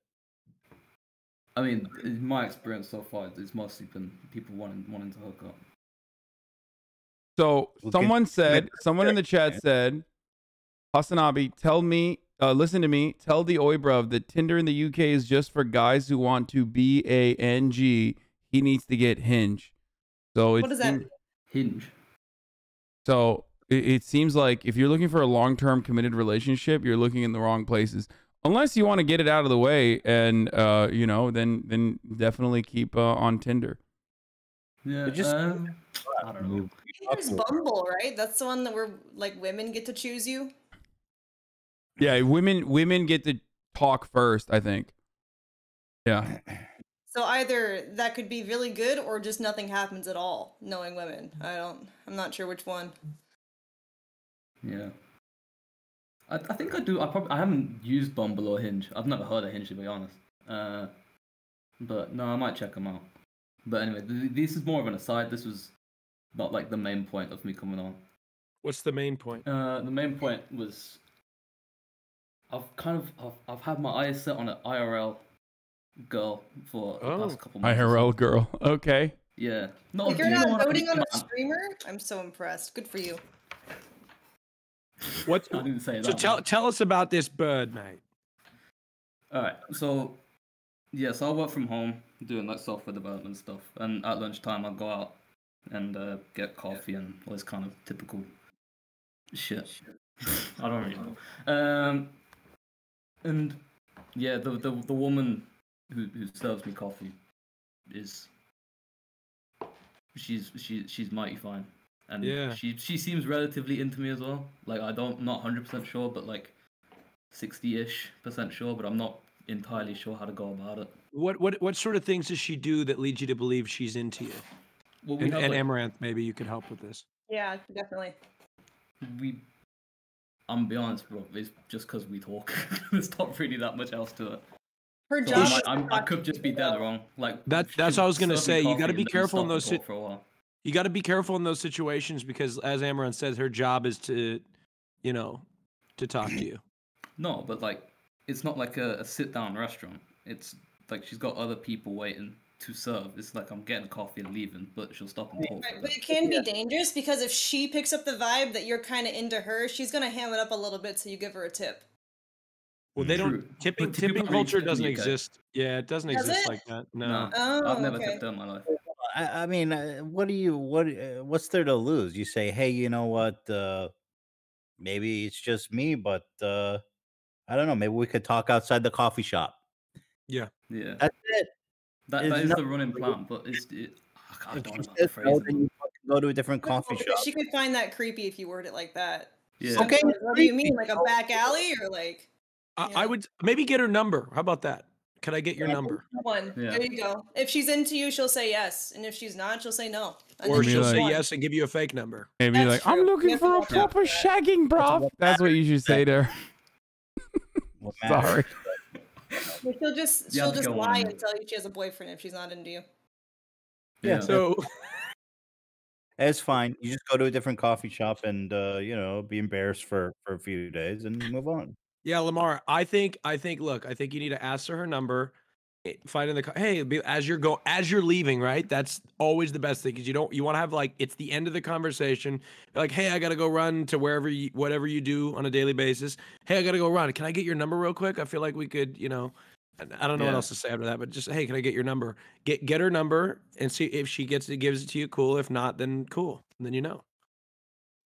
Speaker 9: I mean, in my experience so far, it's mostly been people wanting to hook up.
Speaker 1: So
Speaker 3: Well,
Speaker 1: someone in the chat
Speaker 3: Okay.
Speaker 1: said, Hasanabi, listen to me, tell the Oibruv that Tinder in the UK is just for guys who want to BANG. He needs to get Hinge. So
Speaker 10: What does that mean?
Speaker 9: Hinge.
Speaker 1: So it seems like if you're looking for a long-term committed relationship, you're looking in the wrong places. Unless you want to get it out of the way, and then definitely keep on Tinder.
Speaker 9: Yeah.
Speaker 3: It just-
Speaker 9: I don't know.
Speaker 10: There's Bumble, right? That's the one that where like women get to choose you.
Speaker 1: Yeah, women get to talk first, I think. Yeah.
Speaker 10: So either that could be really good or just nothing happens at all, knowing women. I'm not sure which one.
Speaker 9: Yeah. I think I do. I haven't used Bumble or Hinge. I've never heard of Hinge, to be honest. But no, I might check them out. But anyway, this is more of an aside. This was not like the main point of me coming on.
Speaker 4: What's the main point?
Speaker 9: The main point was I've had my eyes set on an IRL girl for the past couple months. or so.
Speaker 1: IRL girl. Okay.
Speaker 9: Yeah. No,
Speaker 10: Like you're
Speaker 9: do you know
Speaker 10: not
Speaker 9: what?
Speaker 10: voting on a
Speaker 9: I
Speaker 10: streamer? I'm so impressed. Good for you.
Speaker 4: What?
Speaker 9: didn't say that.
Speaker 4: So
Speaker 9: man.
Speaker 4: tell us about this bird, mate.
Speaker 9: All right. So I work from home doing like software development stuff, and at lunchtime I go out and get coffee and all this kind of typical shit. I don't really know. And yeah, the woman who serves me coffee she's mighty fine, and
Speaker 4: Yeah.
Speaker 9: she seems relatively into me as well. Like not 100% sure, but like 60-ish% sure, but I'm not entirely sure how to go about it.
Speaker 4: What sort of things does she do that leads you to believe she's into you?
Speaker 9: Well, we
Speaker 4: And,
Speaker 9: have,
Speaker 4: and
Speaker 9: like,
Speaker 4: Amaranth, maybe you could help with this.
Speaker 10: Yeah, definitely.
Speaker 9: I'm gonna be honest, bro. It's just because we talk. There's not really that much else to it.
Speaker 10: Her
Speaker 9: So
Speaker 10: job.
Speaker 9: I could just be dead wrong. Like
Speaker 4: That's
Speaker 9: she'll
Speaker 4: what I was gonna
Speaker 9: serve me
Speaker 4: say. You
Speaker 9: coffee
Speaker 4: got to
Speaker 9: and
Speaker 4: be
Speaker 9: then
Speaker 4: careful in
Speaker 9: stop
Speaker 4: those.
Speaker 9: and talk for a while.
Speaker 4: You got to be careful in those situations because, as Amaranth says, her job is to, to talk to you.
Speaker 9: No, but like it's not like a sit-down restaurant. It's like she's got other people waiting to serve. It's like I'm getting coffee and leaving, but she'll stop and talk.
Speaker 10: Right,
Speaker 9: for
Speaker 10: but
Speaker 9: a
Speaker 10: it can be dangerous because if she picks up the vibe that you're kind of into her, she's gonna ham it up a little bit so you give her a tip.
Speaker 4: Well, they
Speaker 9: True.
Speaker 4: don't. Tipping
Speaker 9: But tipping
Speaker 4: tipping
Speaker 9: don't really
Speaker 4: culture
Speaker 9: tip in
Speaker 4: doesn't
Speaker 9: the UK.
Speaker 4: exist. Yeah, it doesn't
Speaker 10: Does
Speaker 4: exist
Speaker 10: it?
Speaker 4: like that. No.
Speaker 9: No,
Speaker 10: Oh,
Speaker 9: I've never
Speaker 10: okay.
Speaker 9: tipped her in my life.
Speaker 3: I mean, what's there to lose? You say, hey, you know what? Maybe it's just me, but I don't know. Maybe we could talk outside the coffee shop.
Speaker 4: Yeah.
Speaker 9: Yeah.
Speaker 3: That's it.
Speaker 9: That
Speaker 3: There's
Speaker 9: is
Speaker 3: no-
Speaker 9: the running plan, but I
Speaker 3: If
Speaker 9: don't
Speaker 3: she
Speaker 9: know about the
Speaker 3: says no,
Speaker 9: phrasing.
Speaker 3: then you fucking go to a different coffee
Speaker 10: Because
Speaker 3: shop.
Speaker 10: she could find that creepy if you word it like that.
Speaker 9: Yeah.
Speaker 10: She'd be
Speaker 3: Okay,
Speaker 10: like, what do you
Speaker 3: creepy.
Speaker 10: mean? Like a back alley or like
Speaker 4: I would maybe get her number. How about that? Can I get your number?
Speaker 10: one?
Speaker 9: Yeah.
Speaker 10: There you go. If she's into you, she'll say yes, and if she's not, she'll say no. And
Speaker 4: Or
Speaker 10: then
Speaker 1: be
Speaker 4: she'll
Speaker 10: choose
Speaker 4: say
Speaker 1: like-
Speaker 10: one.
Speaker 4: yes and give you a fake number.
Speaker 1: Maybe
Speaker 10: That's
Speaker 1: like, I'm
Speaker 10: true. You
Speaker 1: looking
Speaker 10: have to
Speaker 1: for a
Speaker 10: watch out
Speaker 1: proper
Speaker 10: for that.
Speaker 1: shagging, bro. That's what you should say to her.
Speaker 3: What matters?
Speaker 1: Sorry.
Speaker 10: But she'll just
Speaker 9: You have to go
Speaker 10: lie
Speaker 9: on.
Speaker 10: and tell you she has a boyfriend if she's not into you.
Speaker 3: Yeah.
Speaker 4: So
Speaker 3: It's fine. You just go to a different coffee shop and be embarrassed for a few days and move on.
Speaker 4: yeah, Lamar, I think look, I think you need to ask her number. Find in the hey, as you're leaving, right? That's always the best thing because you want to have like it's the end of the conversation. Like, hey, I gotta go run to whatever you do on a daily basis. Hey, I gotta go run. Can I get your number real quick? I feel like we could, I don't know what
Speaker 9: Yeah.
Speaker 4: else to say after that, but just hey, can I get your number? Get her number and see if she gives it to you. Cool. If not, then cool. And then you know.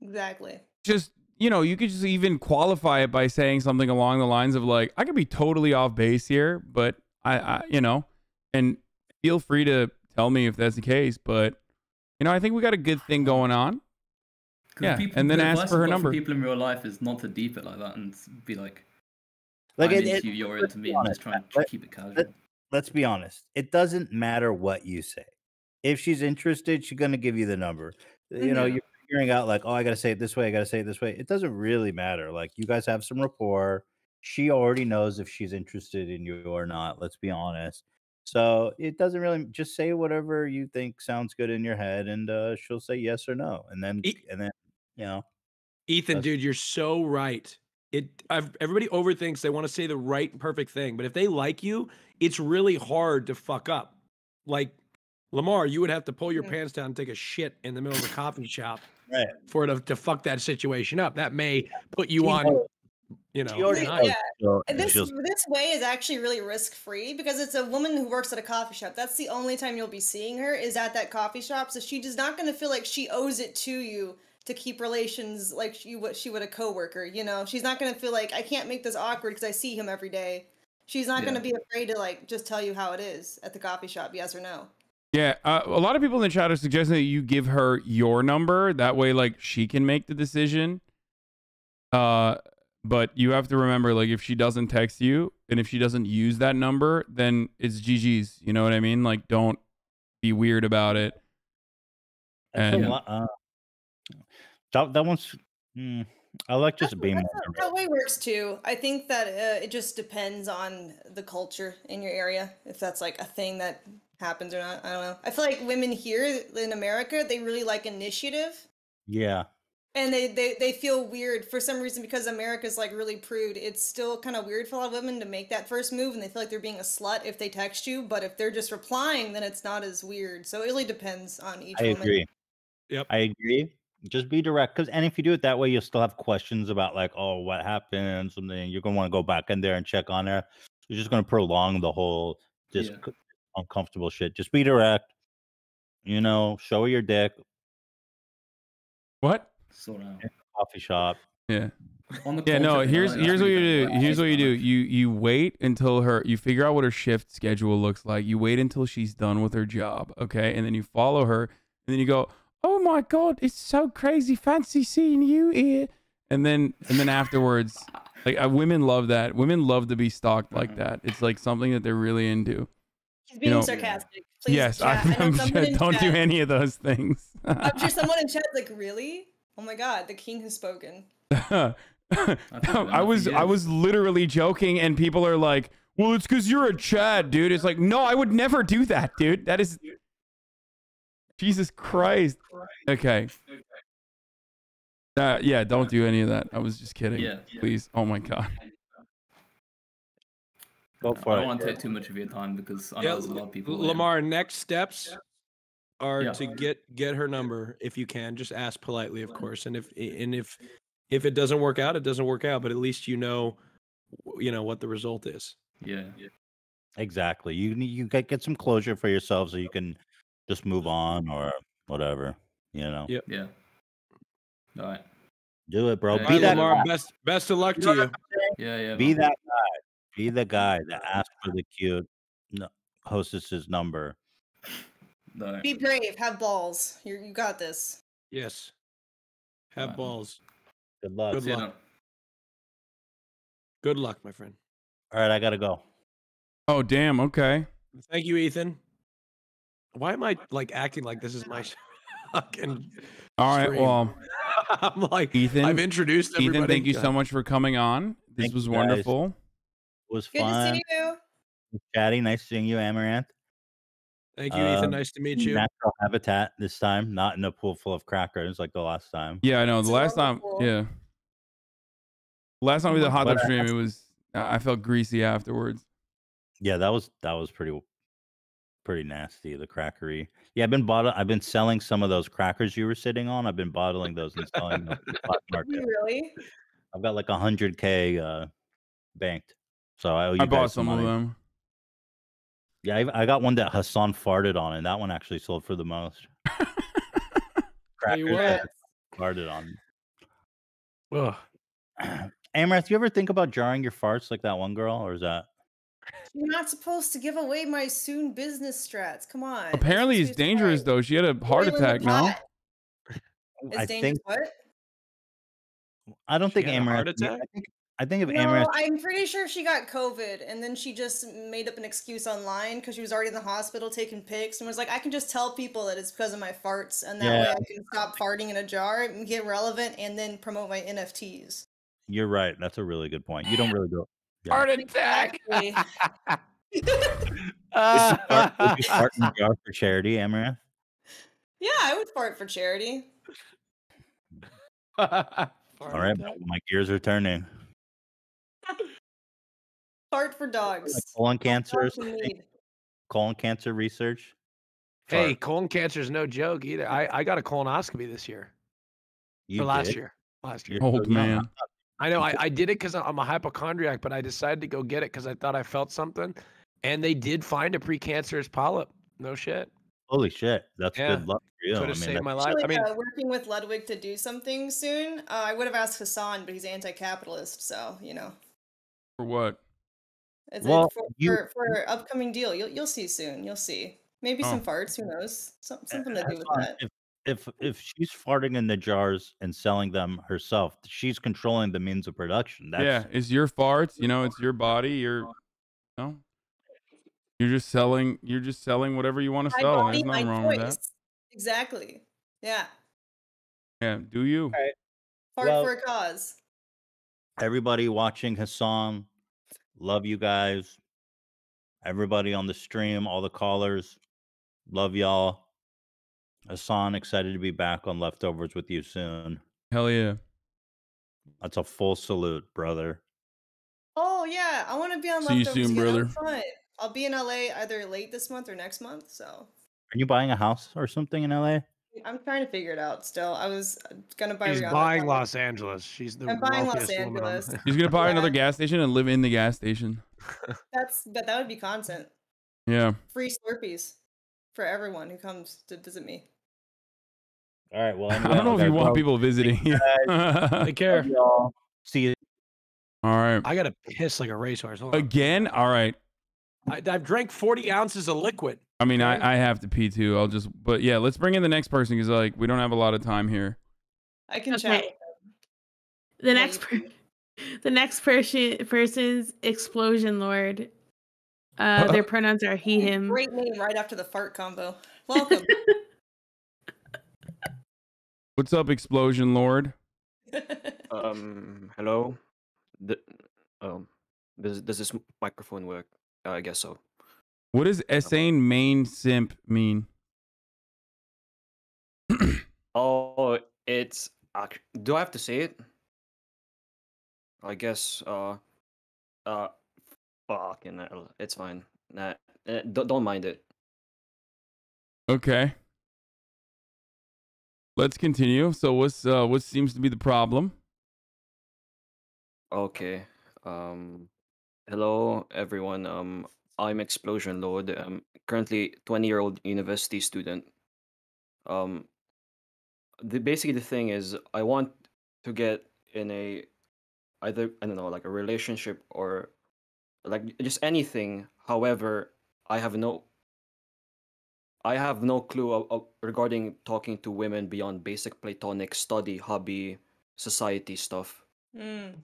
Speaker 10: Exactly.
Speaker 1: Just, you could just even qualify it by saying something along the lines of like, I could be totally off base here, but I and feel free to tell me if that's the case. But, I think we got a good thing going on.
Speaker 9: 'Cause
Speaker 1: Yeah,
Speaker 9: people,
Speaker 1: and then
Speaker 9: the
Speaker 1: ask
Speaker 9: advice
Speaker 1: for her
Speaker 9: I've got
Speaker 1: number.
Speaker 9: People in real life is not to deep it like that and be like,
Speaker 3: Like
Speaker 9: I'm
Speaker 3: it,
Speaker 9: into you, you're into me, and
Speaker 3: honest,
Speaker 9: just try and
Speaker 3: let-
Speaker 9: keep it casual.
Speaker 3: let's be honest. It doesn't matter what you say. If she's interested, she's gonna give you the number.
Speaker 10: Mhm.
Speaker 3: You're figuring out like, oh, I gotta say it this way. I gotta say it this way. It doesn't really matter. Like you guys have some rapport. She already knows if she's interested in you or not. Let's be honest. So it doesn't really just say whatever you think sounds good in your head, and she'll say yes or no, and then
Speaker 4: E-
Speaker 3: Ethan,
Speaker 4: Ethan,
Speaker 3: That's-
Speaker 4: dude, you're so right. Everybody overthinks they want to say the right perfect thing, but if they like you, it's really hard to fuck up. Like Lamar, you would have to pull your
Speaker 10: Mhm.
Speaker 4: pants down and take a shit in the middle of a coffee shop
Speaker 3: right?
Speaker 4: for it to fuck that situation up. That may put you
Speaker 3: She
Speaker 4: on,
Speaker 3: knows-
Speaker 4: you know.
Speaker 3: she already
Speaker 4: an
Speaker 10: Yeah.
Speaker 3: knows.
Speaker 4: island.
Speaker 3: So
Speaker 10: And this
Speaker 3: she'll-
Speaker 10: this way is actually really risk free because it's a woman who works at a coffee shop. That's the only time you'll be seeing her is at that coffee shop. So she is not going to feel like she owes it to you to keep relations like she would a coworker. She's not going to feel like I can't make this awkward because I see him every day. She's not going to
Speaker 9: Yeah.
Speaker 10: be afraid to like just tell you how it is at the coffee shop, yes or no.
Speaker 1: Yeah, a lot of people in the chat are suggesting that you give her your number. That way, like, she can make the decision. But you have to remember, like, if she doesn't text you and if she doesn't use that number, then it's GG's. You know what I mean? Like, don't be weird about it.
Speaker 3: That's a
Speaker 1: And
Speaker 3: lot, that one's. I like just being
Speaker 10: That's
Speaker 3: more
Speaker 10: how
Speaker 3: direct.
Speaker 10: way works too. I think that it just depends on the culture in your area, if that's like a thing that happens or not. I don't know. I feel like women here in America, they really like initiative.
Speaker 3: Yeah.
Speaker 10: And they feel weird for some reason because America's like really prude. It's still kind of weird for a lot of women to make that first move and they feel like they're being a slut if they text you. But if they're just replying, then it's not as weird. So it really depends on each
Speaker 3: I
Speaker 10: woman.
Speaker 3: agree.
Speaker 4: Yep.
Speaker 3: I agree. Just be direct, and if you do it that way, you'll still have questions about like, oh, what happened, something. You're gonna want to go back in there and check on her. You're just gonna prolong the whole just
Speaker 9: Yeah.
Speaker 3: uncomfortable shit. Just be direct. Show her your dick.
Speaker 1: what?
Speaker 9: Sort out.
Speaker 3: Coffee shop.
Speaker 1: Yeah.
Speaker 9: On the
Speaker 1: Yeah, no,
Speaker 9: culture thing, I
Speaker 1: here's
Speaker 9: think that's
Speaker 1: here's what you
Speaker 9: really
Speaker 1: do.
Speaker 9: good.
Speaker 1: Here's what you do. You wait until you figure out what her shift schedule looks like. You wait until she's done with her job, okay? And then you follow her, and then you go, "Oh my god, it's so crazy fancy seeing you here." And then afterwards, like women love that. Women love to be stalked like that. It's like something that they're really into.
Speaker 10: He's being
Speaker 1: know-
Speaker 10: sarcastic. Please,
Speaker 1: Yes,
Speaker 10: chat. I know
Speaker 1: I'm
Speaker 10: someone in
Speaker 1: don't do
Speaker 10: chat-
Speaker 1: any of those things.
Speaker 10: I'm sure someone in chat's like, really? Oh my god, the king has spoken.
Speaker 1: I was literally joking, and people are like, "Well, it's because you're a Chad, dude." It's like, no, I would never do that, dude. That is Jesus Christ. Okay. Yeah, don't do any of that. I was just kidding.
Speaker 9: Yeah.
Speaker 1: Please. Oh my god.
Speaker 3: Go
Speaker 9: I
Speaker 3: for
Speaker 9: don't
Speaker 3: it.
Speaker 9: want to take too much of your time because I know
Speaker 4: Yeah,
Speaker 9: there's a lot of people. there.
Speaker 4: Lamar, next steps are
Speaker 9: Yeah.
Speaker 4: to get her number if you can. Just ask politely, of course. And if it doesn't work out, it doesn't work out. But at least you know what the result is.
Speaker 9: Yeah.
Speaker 3: Exactly. You get some closure for yourself so you can just move on or whatever. You know,
Speaker 4: Yep.
Speaker 9: Yeah. All right.
Speaker 3: do it, bro.
Speaker 9: Yeah,
Speaker 4: All
Speaker 3: Be
Speaker 4: right,
Speaker 3: that
Speaker 4: Lamar.
Speaker 3: guy.
Speaker 4: Best of luck
Speaker 3: You
Speaker 4: to
Speaker 3: know what
Speaker 4: you.
Speaker 3: I'm saying?
Speaker 9: Yeah, yeah.
Speaker 3: Be
Speaker 9: man.
Speaker 3: that guy. Be the guy that asks for the cute hostess's number.
Speaker 9: All right.
Speaker 10: Be brave. Have balls. You got this.
Speaker 4: Yes. Have
Speaker 9: Right.
Speaker 4: balls.
Speaker 3: Good luck.
Speaker 4: Good
Speaker 9: See you
Speaker 4: luck.
Speaker 9: now.
Speaker 4: Good luck, my friend.
Speaker 3: All right, I gotta go.
Speaker 1: Oh, damn. Okay.
Speaker 4: Thank you, Ethan. Why am I like acting like this is my fucking
Speaker 1: All right.
Speaker 4: stream?
Speaker 1: Well,
Speaker 4: I'm like,
Speaker 1: Ethan.
Speaker 4: I've introduced everybody.
Speaker 1: Ethan, thank you
Speaker 4: God.
Speaker 1: so much for coming on. This
Speaker 3: Thank
Speaker 1: was
Speaker 3: you, guys.
Speaker 1: wonderful.
Speaker 3: It was
Speaker 10: Good to
Speaker 3: fun.
Speaker 10: see you.
Speaker 3: Chatty, nice seeing you, Amaranth.
Speaker 4: Thank you, Ethan. Nice to meet you.
Speaker 3: Natural habitat this time, not in a pool full of crackers like the last time.
Speaker 1: Yeah, I know.
Speaker 10: It's
Speaker 1: The last time,
Speaker 10: wonderful.
Speaker 1: yeah. Last time we did a hot
Speaker 3: But,
Speaker 1: tub stream, it was, I felt greasy afterwards.
Speaker 3: Yeah, that was pretty nasty. The crackery. Yeah, I've been selling some of those crackers you were sitting on. I've been bottling those and selling them in the black market.
Speaker 10: You really?
Speaker 3: I've got like 100K banked, so I owe you
Speaker 1: I bought
Speaker 3: guys some
Speaker 1: some of
Speaker 3: money.
Speaker 1: them.
Speaker 3: Yeah, I got one that Hassan farted on, and that one actually sold for the most.
Speaker 4: Tell you
Speaker 3: Crackers
Speaker 4: what.
Speaker 3: that farted on.
Speaker 4: Ugh.
Speaker 3: Amaranth, you ever think about jarring your farts like that one girl, or is that?
Speaker 10: You're not supposed to give away my soon business strats. Come on. That's
Speaker 1: Apparently,
Speaker 10: supposed
Speaker 1: it's
Speaker 10: to be
Speaker 1: dangerous,
Speaker 10: surprise.
Speaker 1: though. She had a heart
Speaker 10: Oil in the
Speaker 1: attack now.
Speaker 10: pot. It's
Speaker 3: I
Speaker 10: dangerous.
Speaker 3: think
Speaker 10: What?
Speaker 3: I don't
Speaker 4: She
Speaker 3: think
Speaker 4: had a heart
Speaker 3: Amaranth.
Speaker 4: attack?
Speaker 3: I think if
Speaker 10: No,
Speaker 3: Amaranth.
Speaker 10: I'm pretty sure she got COVID, and then she just made up an excuse online because she was already in the hospital taking pics, and was like, "I can just tell people that it's because of my farts, and that way
Speaker 3: Yeah.
Speaker 10: I can stop farting in a jar and get relevant, and then promote my NFTs."
Speaker 3: You're right. That's a really good point. You don't really go. Yeah.
Speaker 4: Heart attack.
Speaker 10: Exactly.
Speaker 3: Would you fart in a jar for charity, Amaranth?
Speaker 10: Yeah, I would fart for charity.
Speaker 3: All right, my gears are turning.
Speaker 10: Fart for
Speaker 3: Like
Speaker 10: dogs.
Speaker 3: colon cancer, or
Speaker 10: Dogs in
Speaker 3: something?
Speaker 10: need.
Speaker 3: Colon cancer research.
Speaker 4: Hey,
Speaker 3: Fart.
Speaker 4: colon cancer is no joke either. I got a colonoscopy this year.
Speaker 3: You
Speaker 4: Or last
Speaker 3: did?
Speaker 4: year. Last year.
Speaker 3: You're so
Speaker 1: Old
Speaker 3: young.
Speaker 1: man.
Speaker 4: I know. I did it because I'm a hypochondriac, but I decided to go get it because I thought I felt something. And they did find a precancerous polyp. No shit.
Speaker 3: Holy shit, that's
Speaker 4: Yeah.
Speaker 3: good luck for you.
Speaker 4: Could
Speaker 3: I
Speaker 4: have
Speaker 3: mean,
Speaker 4: saved
Speaker 3: that's
Speaker 4: my life.
Speaker 10: Actually,
Speaker 4: I mean,
Speaker 10: working with Ludwig to do something soon. I would have asked Hassan, but he's anti-capitalist, so you know.
Speaker 1: For what?
Speaker 10: It's
Speaker 3: Well,
Speaker 10: for upcoming deal. You'll see soon. You'll see. Maybe some farts. Who knows? Something to do with
Speaker 3: Hassan,
Speaker 10: that.
Speaker 3: if she's farting in the jars and selling them herself, she's controlling the means of production. That's
Speaker 1: Yeah, it's your farts. You know, it's your body. You're just selling. You're just selling whatever you want to
Speaker 10: My
Speaker 1: sell.
Speaker 10: body,
Speaker 1: There's
Speaker 10: my
Speaker 1: nothing wrong with that.
Speaker 10: choice. Exactly. Yeah.
Speaker 1: Yeah, do you?
Speaker 10: Fart
Speaker 3: Well-
Speaker 10: for a cause.
Speaker 3: everybody watching Hassan. Love you guys. Everybody on the stream, all the callers, love y'all. Hassan, excited to be back on Leftovers with you soon.
Speaker 1: Hell yeah.
Speaker 3: That's a full salute, brother.
Speaker 10: Oh yeah, I want to be on
Speaker 1: See you
Speaker 10: Leftovers
Speaker 1: soon,
Speaker 10: again.
Speaker 1: brother.
Speaker 10: I'm fun. I'll be in LA either late this month or next month. So
Speaker 3: Are you buying a house or something in LA?
Speaker 10: I'm trying to figure it out. Still, I was gonna buy.
Speaker 4: she's
Speaker 10: Rihanna
Speaker 4: buying
Speaker 10: cars.
Speaker 4: Los Angeles. She's the
Speaker 10: I'm buying Los
Speaker 4: wealthiest woman on
Speaker 10: Angeles.
Speaker 1: He's gonna buy another
Speaker 10: Yeah.
Speaker 1: gas station and live in the gas station.
Speaker 10: But that would be content.
Speaker 1: Yeah.
Speaker 10: Free Slurpees for everyone who comes to visit me.
Speaker 3: All right. Well,
Speaker 1: I don't know if you want people visiting.
Speaker 4: Take care.
Speaker 3: Love y'all. See you.
Speaker 1: All right.
Speaker 4: I gotta piss like a racehorse. Hold on.
Speaker 1: Again? All right.
Speaker 4: I've drank 40 ounces of liquid.
Speaker 1: I mean, I have to pee too. But yeah, let's bring in the next person because like we don't have a lot of time here.
Speaker 10: I can
Speaker 2: Okay.
Speaker 10: chat.
Speaker 2: The next person's Explosion Lord. Their pronouns are he, him.
Speaker 10: Great name right after the fart combo. Welcome.
Speaker 1: What's up, Explosion Lord?
Speaker 11: Hello. Does this microphone work? I guess so.
Speaker 1: What does Essane main simp mean?
Speaker 11: Oh, it's. Do I have to say it? I guess. Fucking hell. It's fine. Nah, don't mind it.
Speaker 1: Okay. Let's continue. So what seems to be the problem?
Speaker 11: Okay. Hello everyone. I'm Explosion Lord. Currently 20-year-old university student. Basically the thing is I want to get in either, I don't know, like a relationship or like just anything. However, I have no clue regarding talking to women beyond basic platonic study, hobby, society stuff.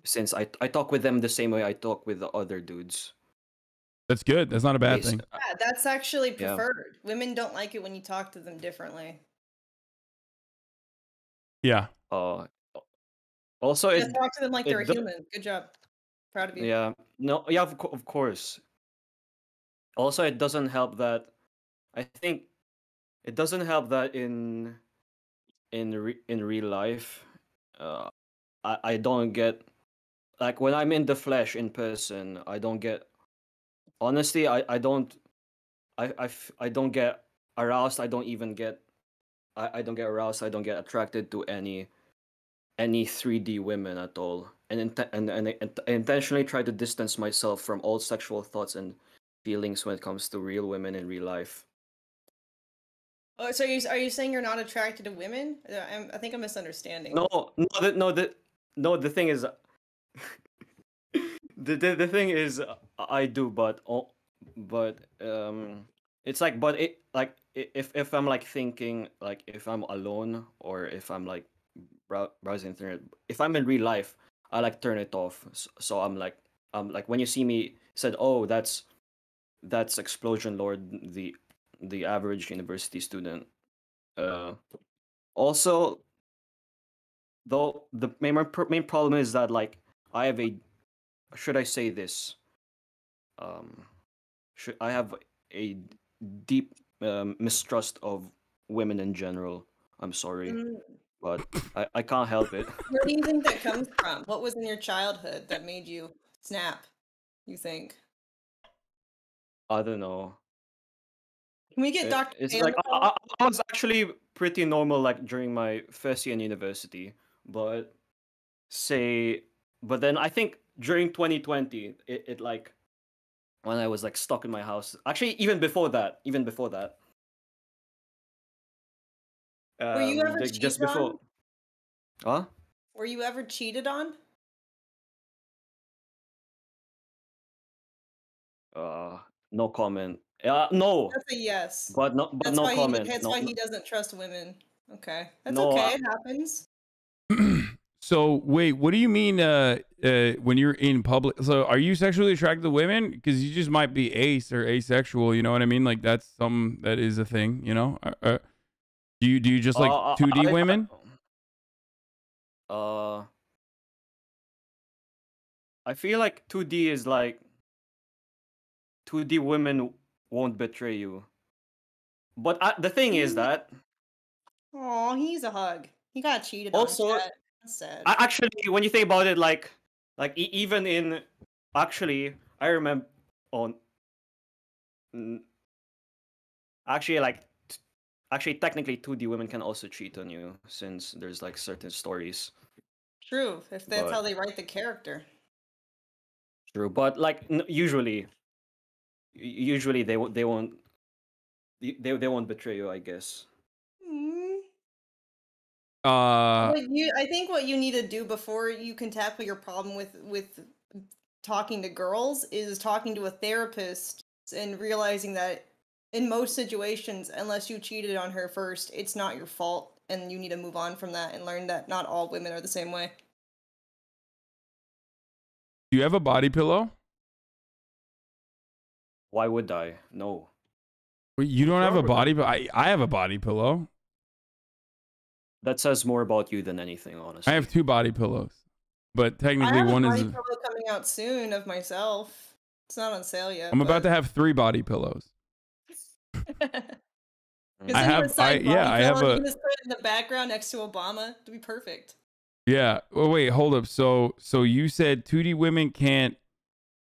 Speaker 11: Since I talk with them the same way I talk with the other dudes.
Speaker 1: That's good. That's not a bad thing.
Speaker 10: Yeah, that's actually
Speaker 11: Yeah.
Speaker 10: preferred. Women don't like it when you talk to them differently.
Speaker 1: Yeah.
Speaker 11: Also,
Speaker 10: Just talk to them like they're a
Speaker 11: do-
Speaker 10: human. Good job. Proud of you.
Speaker 11: Yeah. No. Yeah. Of course. Also, it doesn't help that I think it doesn't help that in real life, I don't get like when I'm in the flesh in person. I don't get honestly. I don't. I don't get aroused. I don't even get. I don't get aroused. I don't get attracted to any 3D women at all, and I intentionally try to distance myself from all sexual thoughts and feelings when it comes to real women in real life.
Speaker 10: Oh, so are you saying you're not attracted to women? I think I'm misunderstanding.
Speaker 11: The thing is, the thing is, I do, but it's like, but it like if I'm like thinking, like if I'm alone or if I'm like browsing internet, if I'm in real life, I like turn it off. So I'm like when you see me said, oh, that's Explosion Lord, the average university student. Also, though the main problem is that like I have should I say this? I have a deep mistrust of women in general. I'm sorry, but I can't help it.
Speaker 10: Where do you think that comes from? What was in your childhood that made you snap, you think?
Speaker 11: I don't know.
Speaker 10: Can we get Dr.
Speaker 11: It's
Speaker 10: K on
Speaker 11: like
Speaker 10: the call?
Speaker 11: I was actually pretty normal like during my first year in university, but then I think during 2020 it like when I was like stuck in my house. Actually, even before that.
Speaker 10: Were you ever
Speaker 11: Like, just
Speaker 10: cheated
Speaker 11: before.
Speaker 10: on?
Speaker 11: Huh?
Speaker 10: Were you ever cheated on?
Speaker 11: No comment. No.
Speaker 10: That's a yes.
Speaker 11: But no comment.
Speaker 10: That's
Speaker 11: No,
Speaker 10: why
Speaker 11: no.
Speaker 10: he doesn't trust women. Okay. That's
Speaker 11: No,
Speaker 10: okay. It happens.
Speaker 1: So wait, what do you mean when you're in public? So are you sexually attracted to women? Because you just might be ace or asexual. You know what I mean? Like that is a thing. You know? Do you just like 2D women?
Speaker 11: I feel like 2D is like 2D women won't betray you. But the thing is that
Speaker 10: Oh, he's a hug. He got cheated
Speaker 11: also
Speaker 10: on. Chat. That's sad.
Speaker 11: actually when you think about it, like even in actually I remember on actually technically 2D women can also cheat on you since there's like certain stories.
Speaker 10: True, if that's
Speaker 11: But-
Speaker 10: how they write the character.
Speaker 11: True, but like usually they won't betray you, I guess.
Speaker 10: I think what you need to do before you can tackle your problem with talking to girls is talking to a therapist and realizing that in most situations, unless you cheated on her first, it's not your fault, and you need to move on from that and learn that not all women are the same way.
Speaker 1: Do you have a body pillow?
Speaker 11: Why would I? No.
Speaker 1: Wait, you don't have a body pillow? I have a body pillow.
Speaker 11: That says more about you than anything, honestly.
Speaker 1: I have 2 body pillows, but
Speaker 10: I
Speaker 1: technically
Speaker 10: have
Speaker 1: one
Speaker 10: a body
Speaker 1: is.
Speaker 10: pillow coming out soon of myself. It's not on sale yet.
Speaker 1: I'm about to have 3 body pillows.
Speaker 10: Because
Speaker 1: I have. I
Speaker 10: You
Speaker 1: have a.
Speaker 10: can just put it in the background next to Obama. It'd be perfect.
Speaker 1: Yeah. Oh wait, hold up. So you said 2D women can't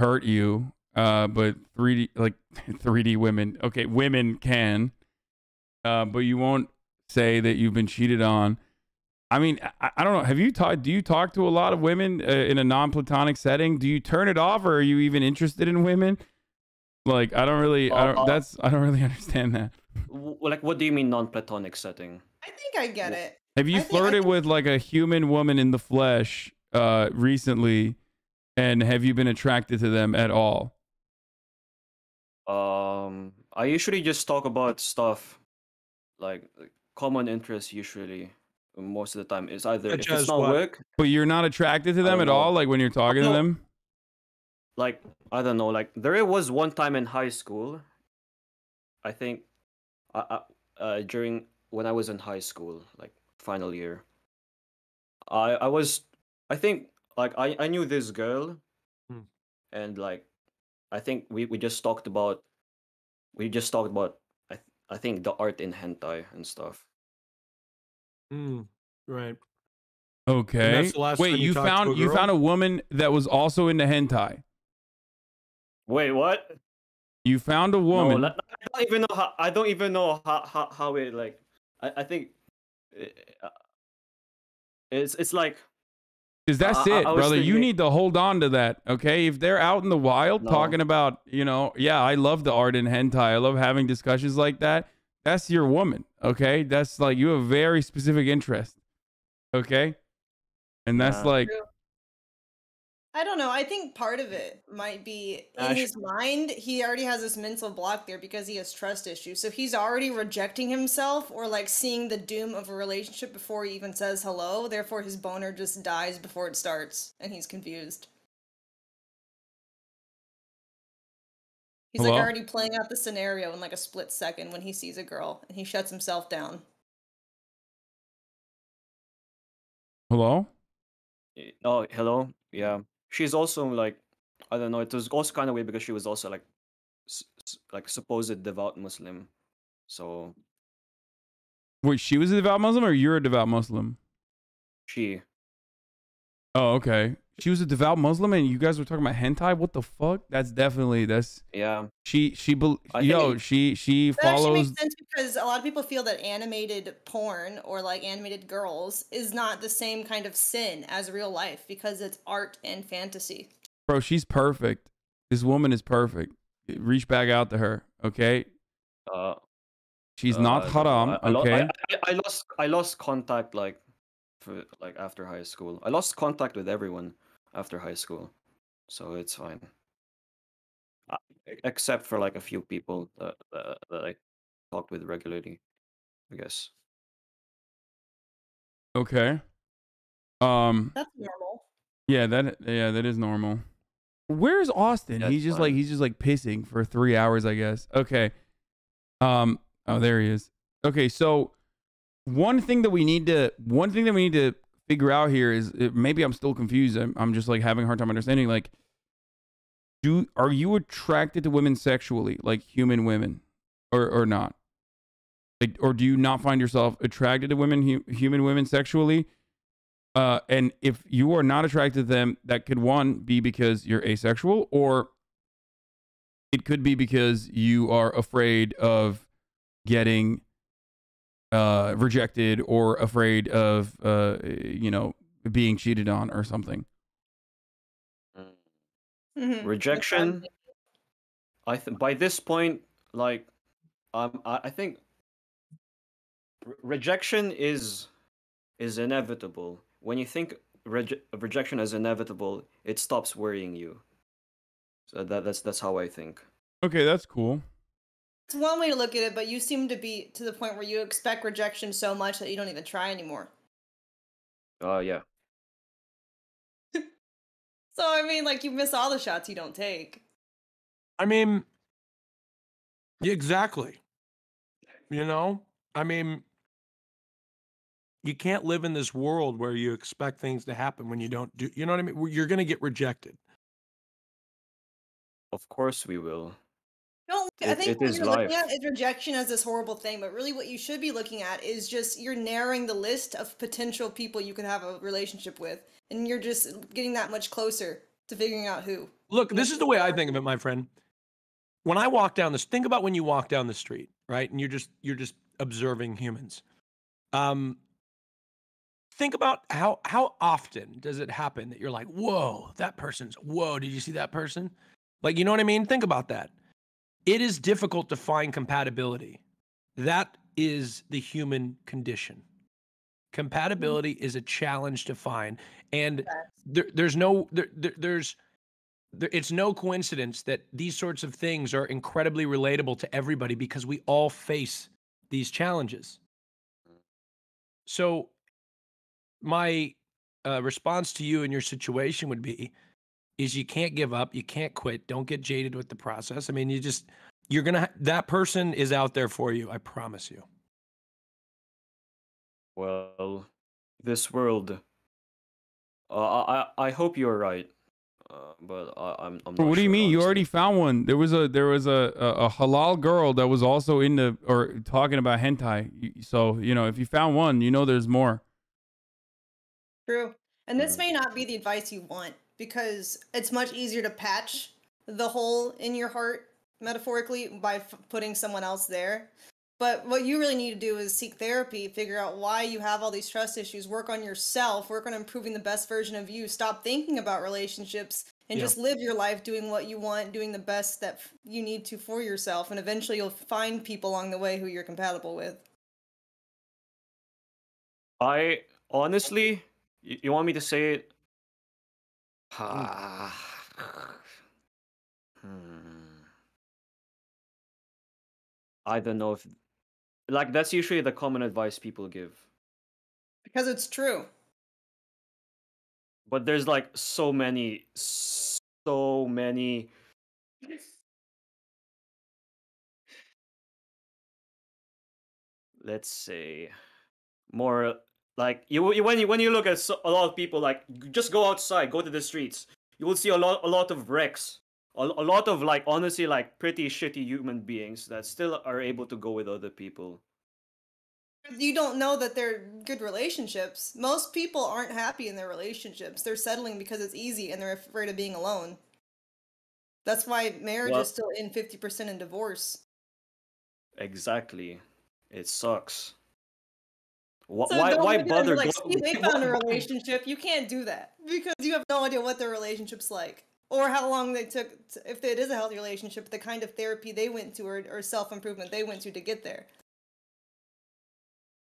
Speaker 1: hurt you, but 3D like 3D women. Okay, women can, but you won't say that you've been cheated on. I mean, I don't know. Do you talk to a lot of women in a non-platonic setting? Do you turn it off, or are you even interested in women? Like I don't really I don't really understand that.
Speaker 11: Like, what do you mean non-platonic setting?
Speaker 10: I think I get it.
Speaker 1: Have you flirted with like a human woman in the flesh recently, and have you been attracted to them at all?
Speaker 11: I usually just talk about stuff like common interests. Usually, most of the time, it's either if it's not work.
Speaker 1: But you're not attracted to them at all, like when you're talking to them.
Speaker 11: Like I don't know. Like there was one time in high school. I think, during when I was in high school, like final year. I think like I knew this girl, and like I think we just talked about I think the art in hentai and stuff.
Speaker 4: Right.
Speaker 1: Okay.
Speaker 4: that's the last
Speaker 1: Wait,
Speaker 4: time you talked to a
Speaker 1: you
Speaker 4: girl?
Speaker 1: found a woman that was also into hentai.
Speaker 11: Wait, what?
Speaker 1: You found a
Speaker 11: No,
Speaker 1: woman.
Speaker 11: I don't even know how it like. I think it's like.
Speaker 1: Because that's
Speaker 11: I
Speaker 1: it,
Speaker 11: was
Speaker 1: brother. You
Speaker 11: thinking-
Speaker 1: need to hold on to that, okay? If they're out in the wild
Speaker 11: No.
Speaker 1: talking about, yeah, I love the art in hentai. I love having discussions like that. That's your woman, okay? That's like you have very specific interest, okay? And that's like,
Speaker 10: I don't know. I think part of it might be in his mind, he already has this mental block there because he has trust issues. So he's already rejecting himself or like seeing the doom of a relationship before he even says hello. Therefore, his boner just dies before it starts and he's confused. He's like
Speaker 1: Hello?
Speaker 10: already playing out the scenario in like a split second when he sees a girl and he shuts himself down.
Speaker 1: hello?
Speaker 11: Oh, hello. Yeah, she's also like, I don't know. It was also kind of weird because she was also like, like supposed devout Muslim. So
Speaker 1: Wait, she was a devout Muslim or you're a devout Muslim?
Speaker 11: she.
Speaker 1: Oh, okay. She was a devout Muslim and you guys were talking about hentai? What the fuck? That's
Speaker 11: Yeah.
Speaker 1: She
Speaker 11: I think
Speaker 1: follows
Speaker 10: That actually makes sense because a lot of people feel that animated porn or like animated girls is not the same kind of sin as real life because it's art and fantasy.
Speaker 1: Bro, she's perfect. This woman is perfect. Reach back out to her, okay? She's not haram, okay?
Speaker 11: I lost contact like after high school. I lost contact with everyone after high school, so it's fine. Except for like a few people that I talked with regularly, I guess.
Speaker 1: Okay.
Speaker 10: That's normal.
Speaker 1: Yeah, that is normal. Where's Austin?
Speaker 11: That's
Speaker 1: He's just
Speaker 11: fine.
Speaker 1: like pissing for 3 hours, I guess. Okay. Oh, there he is. Okay, so one thing that we need to figure out here is maybe I'm still confused. I'm just like having a hard time understanding. Like, are you attracted to women sexually, like human women, or not? Like, or do you not find yourself attracted to women, human women sexually? And if you are not attracted to them, that could be because you're asexual, or it could be because you are afraid of getting rejected or afraid of being cheated on or something.
Speaker 11: Rejection. By this point, like, I think rejection is inevitable. When you think rejection is inevitable, it stops worrying you. So that's how I think.
Speaker 1: Okay, that's cool.
Speaker 10: It's one way to look at it, but you seem to be to the point where you expect rejection so much that you don't even try anymore.
Speaker 11: Yeah.
Speaker 10: So, I mean, like, you miss all the shots you don't take.
Speaker 4: I mean, exactly. You know, I mean, you can't live in this world where you expect things to happen when you don't do. You know what I mean? You're going to get rejected.
Speaker 11: Of course we will.
Speaker 10: No, I think
Speaker 11: it
Speaker 10: what
Speaker 11: is
Speaker 10: you're
Speaker 11: life.
Speaker 10: looking at is rejection as this horrible thing, but really what you should be looking at is just you're narrowing the list of potential people you could have a relationship with, and you're just getting that much closer to figuring out who.
Speaker 4: Look, this is the way I think of it, my friend. When I walk down this, think about when you walk down the street, right? And you're just observing humans. Think about how often does it happen that you're like, whoa, did you see that person? Like, you know what I mean? Think about that. it is difficult to find compatibility. That is the human condition. Compatibility is a challenge to find, and it's no coincidence that these sorts of things are incredibly relatable to everybody because we all face these challenges. So my response to you in your situation would be, is you can't give up, you can't quit, don't get jaded with the process. I mean, that person is out there for you, I promise you.
Speaker 11: Well, this world. I hope you're right, but I'm not.
Speaker 1: What do you
Speaker 11: sure,
Speaker 1: mean? You
Speaker 11: honestly.
Speaker 1: already found one. There was a halal girl that was also into or talking about hentai. So if you found one, there's more.
Speaker 10: True. And this may not be the advice you want, because it's much easier to patch the hole in your heart, metaphorically, by putting someone else there. But what you really need to do is seek therapy, figure out why you have all these trust issues, work on yourself, work on improving the best version of you, stop thinking about relationships, and just live your life doing what you want, doing the best that you need to for yourself, and eventually you'll find people along the way who you're compatible with.
Speaker 11: I honestly, you want me to say it? I don't know if, like, that's usually the common advice people give.
Speaker 10: Because it's true.
Speaker 11: But there's like so many, let's say, more like when you look at a lot of people, like, just go outside, go to the streets, you will see a lot of wrecks, a lot of, like, honestly, like, pretty shitty human beings that still are able to go with other people.
Speaker 10: You don't know that they're good relationships. Most people aren't happy in their relationships. They're settling because it's easy and they're afraid of being alone. That's why marriage is still in 50% in divorce.
Speaker 11: Exactly. It sucks.
Speaker 10: So
Speaker 11: why bother?
Speaker 10: Like, they found a relationship. You can't do that because you have no idea what their relationship's like, or how long they took. If it is a healthy relationship, the kind of therapy they went to, or self-improvement they went to get there.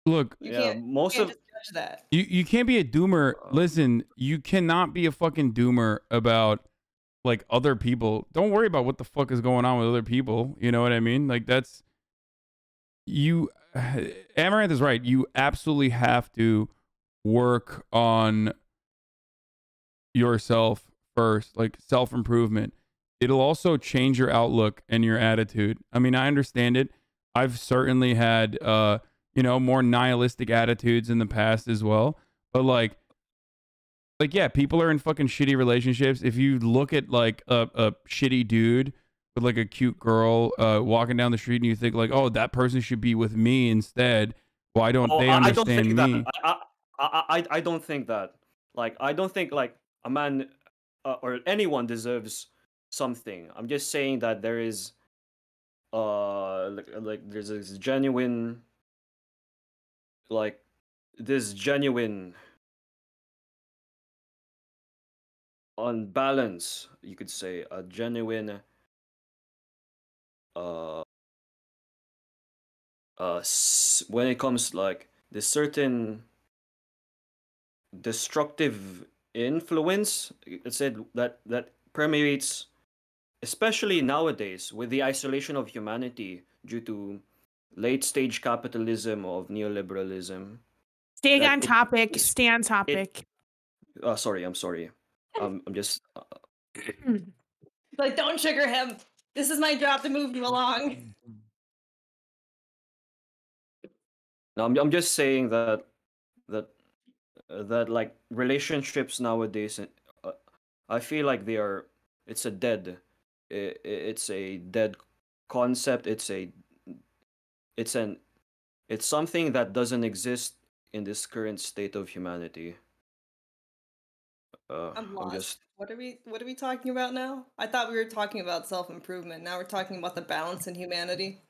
Speaker 1: Look,
Speaker 10: you can't just judge that.
Speaker 1: You can't be a doomer. Listen, you cannot be a fucking doomer about, like, other people. Don't worry about what the fuck is going on with other people. You know what I mean? Like, that's you. Amaranth is right. You absolutely have to work on yourself first, like self-improvement. It'll also change your outlook and your attitude. I mean, I understand it. I've certainly had more nihilistic attitudes in the past as well. But like yeah, people are in fucking shitty relationships. If you look at like a shitty dude with like a cute girl walking down the street and you think like, oh, that person should be with me instead. Why don't they understand me?
Speaker 11: I don't think that. Like, I don't think like a man or anyone deserves something. I'm just saying that there is like there's this genuine unbalance, you could say, a genuine when it comes like this certain destructive influence, it said that permeates, especially nowadays with the isolation of humanity due to late stage capitalism of neoliberalism.
Speaker 2: Stay on topic.
Speaker 11: Sorry, I'm sorry. I'm just
Speaker 10: like, don't trigger him. This is my job to move you along.
Speaker 11: No, I'm just saying that like relationships nowadays, I feel like it's a dead concept. It's something that doesn't exist in this current state of humanity.
Speaker 10: I'm lost. What are we talking about now? I thought we were talking about self-improvement. Now we're talking about the balance in humanity.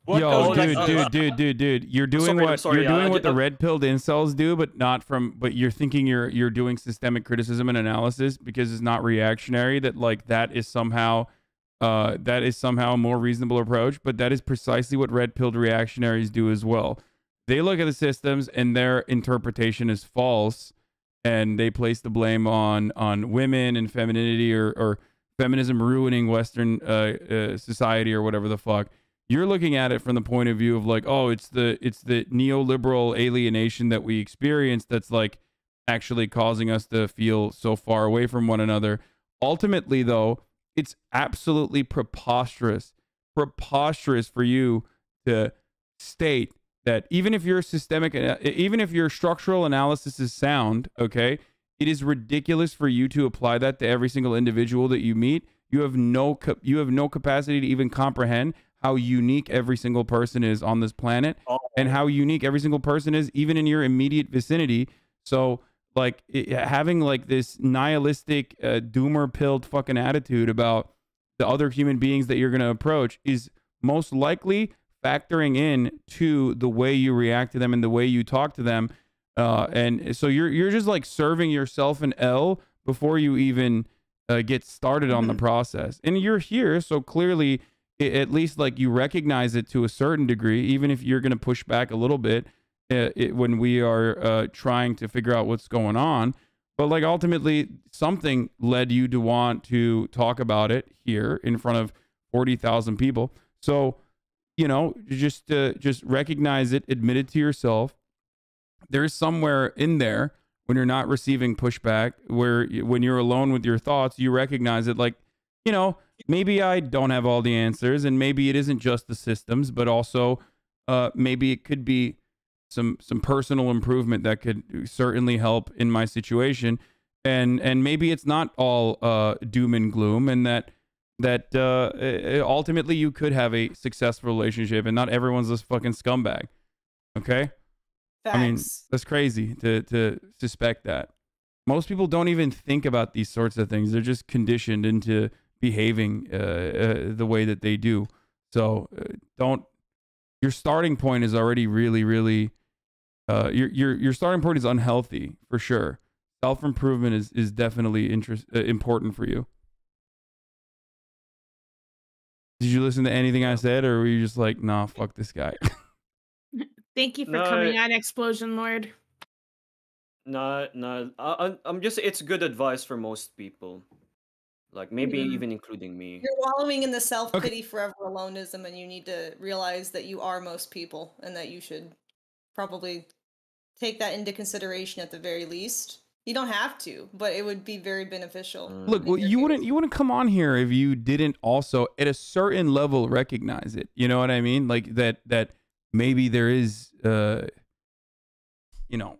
Speaker 1: Yo, dude, you're doing what the red-pilled incels do, but you're thinking you're doing systemic criticism and analysis because it's not reactionary. That like that is somehow that is somehow a more reasonable approach, but that is precisely what red-pilled reactionaries do as well. They look at the systems and their interpretation is false, and they place the blame on women and femininity or feminism ruining Western society or whatever the fuck. You're looking at it from the point of view of like, oh, it's the neoliberal alienation that we experience that's like actually causing us to feel so far away from one another. Ultimately, though, it's absolutely preposterous for you to state that even if your even if your structural analysis is sound, okay, it is ridiculous for you to apply that to every single individual that you meet. You have no capacity to even comprehend how unique every single person is on this planet, and how unique every single person is even in your immediate vicinity. So like having like this nihilistic doomer pilled fucking attitude about the other human beings that you're going to approach is most likely factoring in to the way you react to them and the way you talk to them. And so you're just like serving yourself an L before you even get started on the process. And you're here, so clearly at least like you recognize it to a certain degree, even if you're going to push back a little bit when we are trying to figure out what's going on. But like ultimately something led you to want to talk about it here in front of 40,000 people. So, you know, just recognize it, admit it to yourself. There's somewhere in there when you're not receiving pushback, where when you're alone with your thoughts, you recognize it like, you know, maybe I don't have all the answers, and maybe it isn't just the systems, but also maybe it could be some personal improvement that could certainly help in my situation, and maybe it's not all doom and gloom, and that ultimately you could have a successful relationship, and not everyone's this fucking scumbag. Okay.
Speaker 10: Facts.
Speaker 1: I mean, that's crazy to suspect that. Most people don't even think about these sorts of things. They're just conditioned into behaving the way that they do. So your starting point is already really, really, your starting point is unhealthy for sure. Self-improvement is definitely important for you. Did you listen to anything I said, or were you just like, nah, fuck this guy?
Speaker 2: Thank you for coming on, Explosion Lord.
Speaker 11: No, I'm just, it's good advice for most people. Like maybe even including me.
Speaker 10: You're wallowing in the self-pity forever aloneism, and you need to realize that you are most people, and that you should probably take that into consideration at the very least. You don't have to, but it would be very beneficial.
Speaker 1: Look, well, you wouldn't come on here if you didn't also at a certain level recognize it. You know what I mean? Like that maybe there is you know,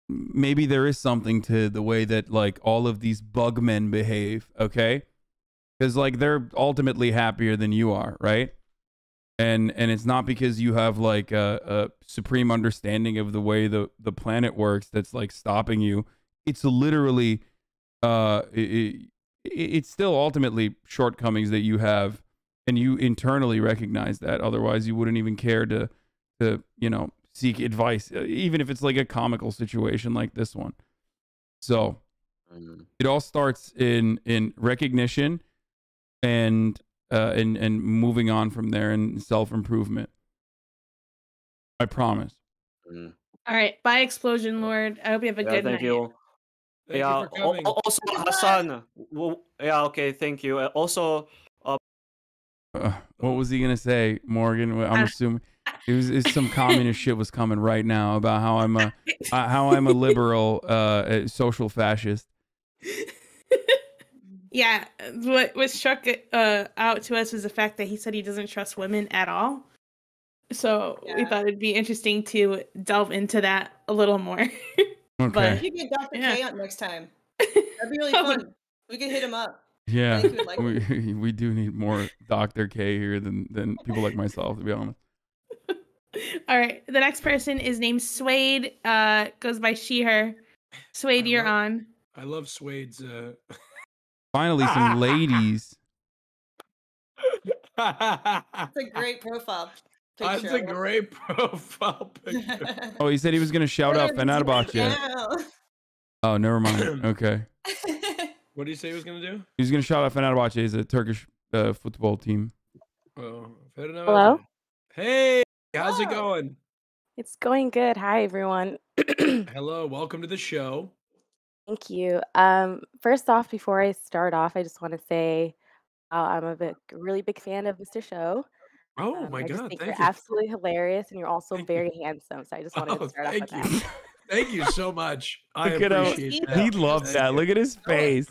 Speaker 1: maybe there is something to the way that like all of these bug men behave, okay? Because like they're ultimately happier than you are, right? And it's not because you have like a supreme understanding of the way the planet works that's like stopping you. It's literally it's still ultimately shortcomings that you have, and you internally recognize that. Otherwise you wouldn't even care to you know, seek advice, even if it's like a comical situation like this one. So it all starts in recognition and moving on from there, and self-improvement. I promise.
Speaker 2: All right, bye, Explosion Lord. I hope you have a good night.
Speaker 11: Thank you.
Speaker 4: Thank you for coming.
Speaker 11: Also Hassan. Well, yeah, okay, thank you. Also,
Speaker 1: what was he gonna say, Morgan? I'm assuming it's some communist shit was coming right now about how I'm a liberal social fascist.
Speaker 2: Yeah, what struck out to us was the fact that he said he doesn't trust women at all. So we thought it'd be interesting to delve into that a little more.
Speaker 1: Okay.
Speaker 10: But you get Dr. K on next time. That'd be really fun. We could hit him up.
Speaker 1: Yeah,
Speaker 10: I think he would like
Speaker 1: we do need more Dr. K here than people like myself, to be honest.
Speaker 2: All right, the next person is named Suede. Goes by she, her. Suede, you're on.
Speaker 4: I love Suede's.
Speaker 1: Finally, some ladies.
Speaker 10: That's a great profile picture.
Speaker 4: That's a great profile picture.
Speaker 1: Oh, he said he was going to shout out Fenerbahce. Oh, never mind. Okay.
Speaker 4: What did he say he was going to do?
Speaker 1: He's going to shout out Fenerbahce. He's a Turkish football team.
Speaker 4: Oh,
Speaker 12: Hello?
Speaker 4: Hey, how's it
Speaker 10: Hello.
Speaker 4: going?
Speaker 12: It's going good. Hi, everyone.
Speaker 4: Hello, welcome to the show.
Speaker 12: Thank you. First off, before I start off, I just want to say I'm really big fan of Mr. Show.
Speaker 4: Oh my
Speaker 12: I just
Speaker 4: God,
Speaker 12: think
Speaker 4: thank
Speaker 12: you're
Speaker 4: you.
Speaker 12: absolutely hilarious, and you're also
Speaker 4: Thank you.
Speaker 12: very handsome. So I just wanted to
Speaker 4: Oh,
Speaker 12: start off with
Speaker 4: thank you.
Speaker 12: that.
Speaker 4: Thank you so much. I
Speaker 1: Look at how
Speaker 4: appreciate
Speaker 10: He
Speaker 4: that.
Speaker 1: he
Speaker 10: does.
Speaker 1: loved
Speaker 4: Thank
Speaker 1: that.
Speaker 4: you.
Speaker 1: Look at his face.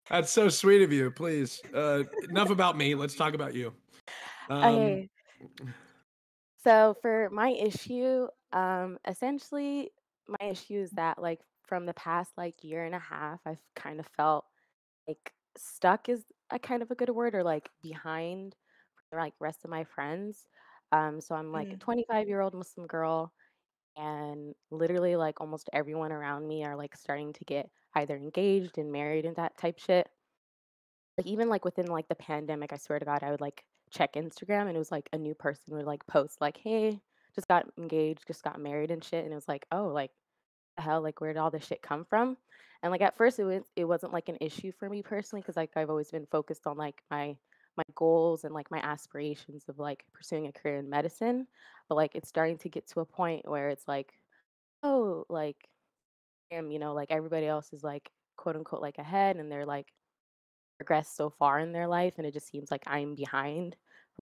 Speaker 4: That's so sweet of you. Please, enough about me. Let's talk about you.
Speaker 12: Okay. So for my issue, essentially my issue is that like from the past like year and a half, I've kind of felt like stuck is a kind of a good word, or like behind like rest of my friends. So I'm like a 25-year-old Muslim girl, and literally like almost everyone around me are like starting to get either engaged and married and that type shit. Like even like within like the pandemic, I swear to God, I would like check Instagram and it was like a new person would like post like, "Hey, just got engaged, just got married and shit," and it was like, "Oh, like the hell, like where did all this shit come from?" And like at first it wasn't like an issue for me personally because like I've always been focused on like my goals and like my aspirations of like pursuing a career in medicine. But like it's starting to get to a point where it's like, oh, like like everybody else is like quote unquote like ahead and they're like progressed so far in their life and it just seems like I'm behind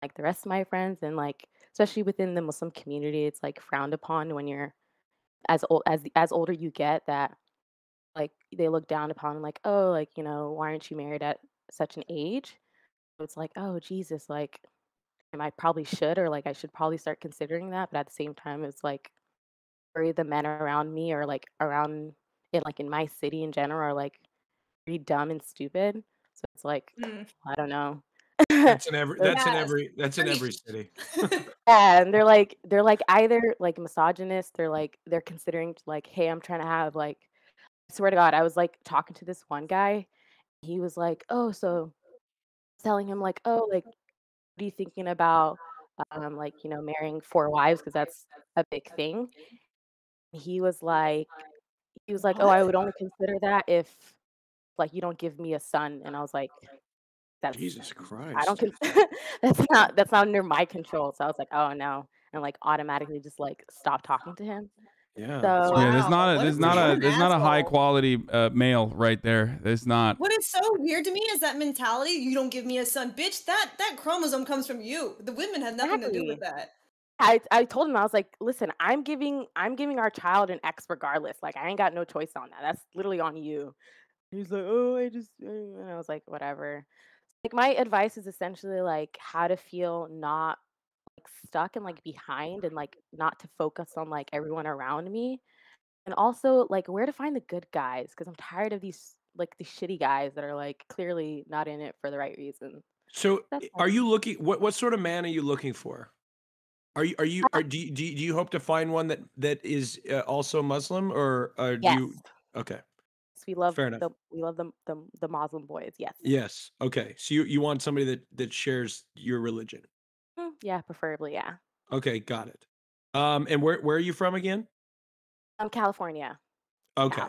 Speaker 12: like the rest of my friends and like especially within the Muslim community, it's like frowned upon when you're as older you get that like they look down upon like, oh, like, why aren't you married at such an age? So it's like, oh Jesus, like I probably should, or like I should probably start considering that. But at the same time, it's like worry the men around me or like around it like in my city in general are like pretty dumb and stupid. So it's like I don't know.
Speaker 4: That's in every.
Speaker 12: So
Speaker 4: That's in
Speaker 10: Yes.
Speaker 4: every. That's in every city.
Speaker 12: yeah, and they're like either like misogynist, they're considering like, hey, I'm trying to have like I swear to God, I was like talking to this one guy. He was like, oh, so telling him like, oh, like, what are you thinking about like, marrying four wives because that's a big thing. He was like, oh, I
Speaker 10: What?
Speaker 12: would only consider that if like you don't give me a son. And I was like, that's
Speaker 4: Jesus
Speaker 12: I don't
Speaker 4: Christ.
Speaker 12: that's not under my control. So I was like, oh no, and like automatically just like stop talking to him.
Speaker 4: Yeah.
Speaker 12: So
Speaker 1: Yeah, there's
Speaker 10: Wow,
Speaker 1: not a
Speaker 10: what
Speaker 1: there's
Speaker 10: a
Speaker 1: not a
Speaker 10: rude
Speaker 1: there's not a high
Speaker 10: asshole.
Speaker 1: quality male right there. There's not.
Speaker 10: What is so weird to me is that mentality. You don't give me a son, bitch. That chromosome comes from you. The women have nothing to do with
Speaker 12: exactly.
Speaker 10: that.
Speaker 12: I told him I was like, listen, I'm giving our child an X regardless. Like I ain't got no choice on that. That's literally on you. He's like, oh, and I was like, whatever. Like my advice is essentially like how to feel not like stuck and like behind and like not to focus on like everyone around me. And also like where to find the good guys because I'm tired of these shitty guys that are like clearly not in it for the right reason.
Speaker 4: So,
Speaker 12: That's
Speaker 4: are
Speaker 12: all.
Speaker 4: you looking? What sort of man are you looking for? Do you hope to find one that is also Muslim, or do
Speaker 12: Yes.
Speaker 4: you? Okay,
Speaker 12: We love
Speaker 4: fair enough.
Speaker 12: the Muslim boys. Yes.
Speaker 4: Yes. Okay. So you want somebody that shares your religion.
Speaker 12: Yeah, preferably, yeah.
Speaker 4: Okay, got it. And where are you from again?
Speaker 12: California.
Speaker 4: Okay.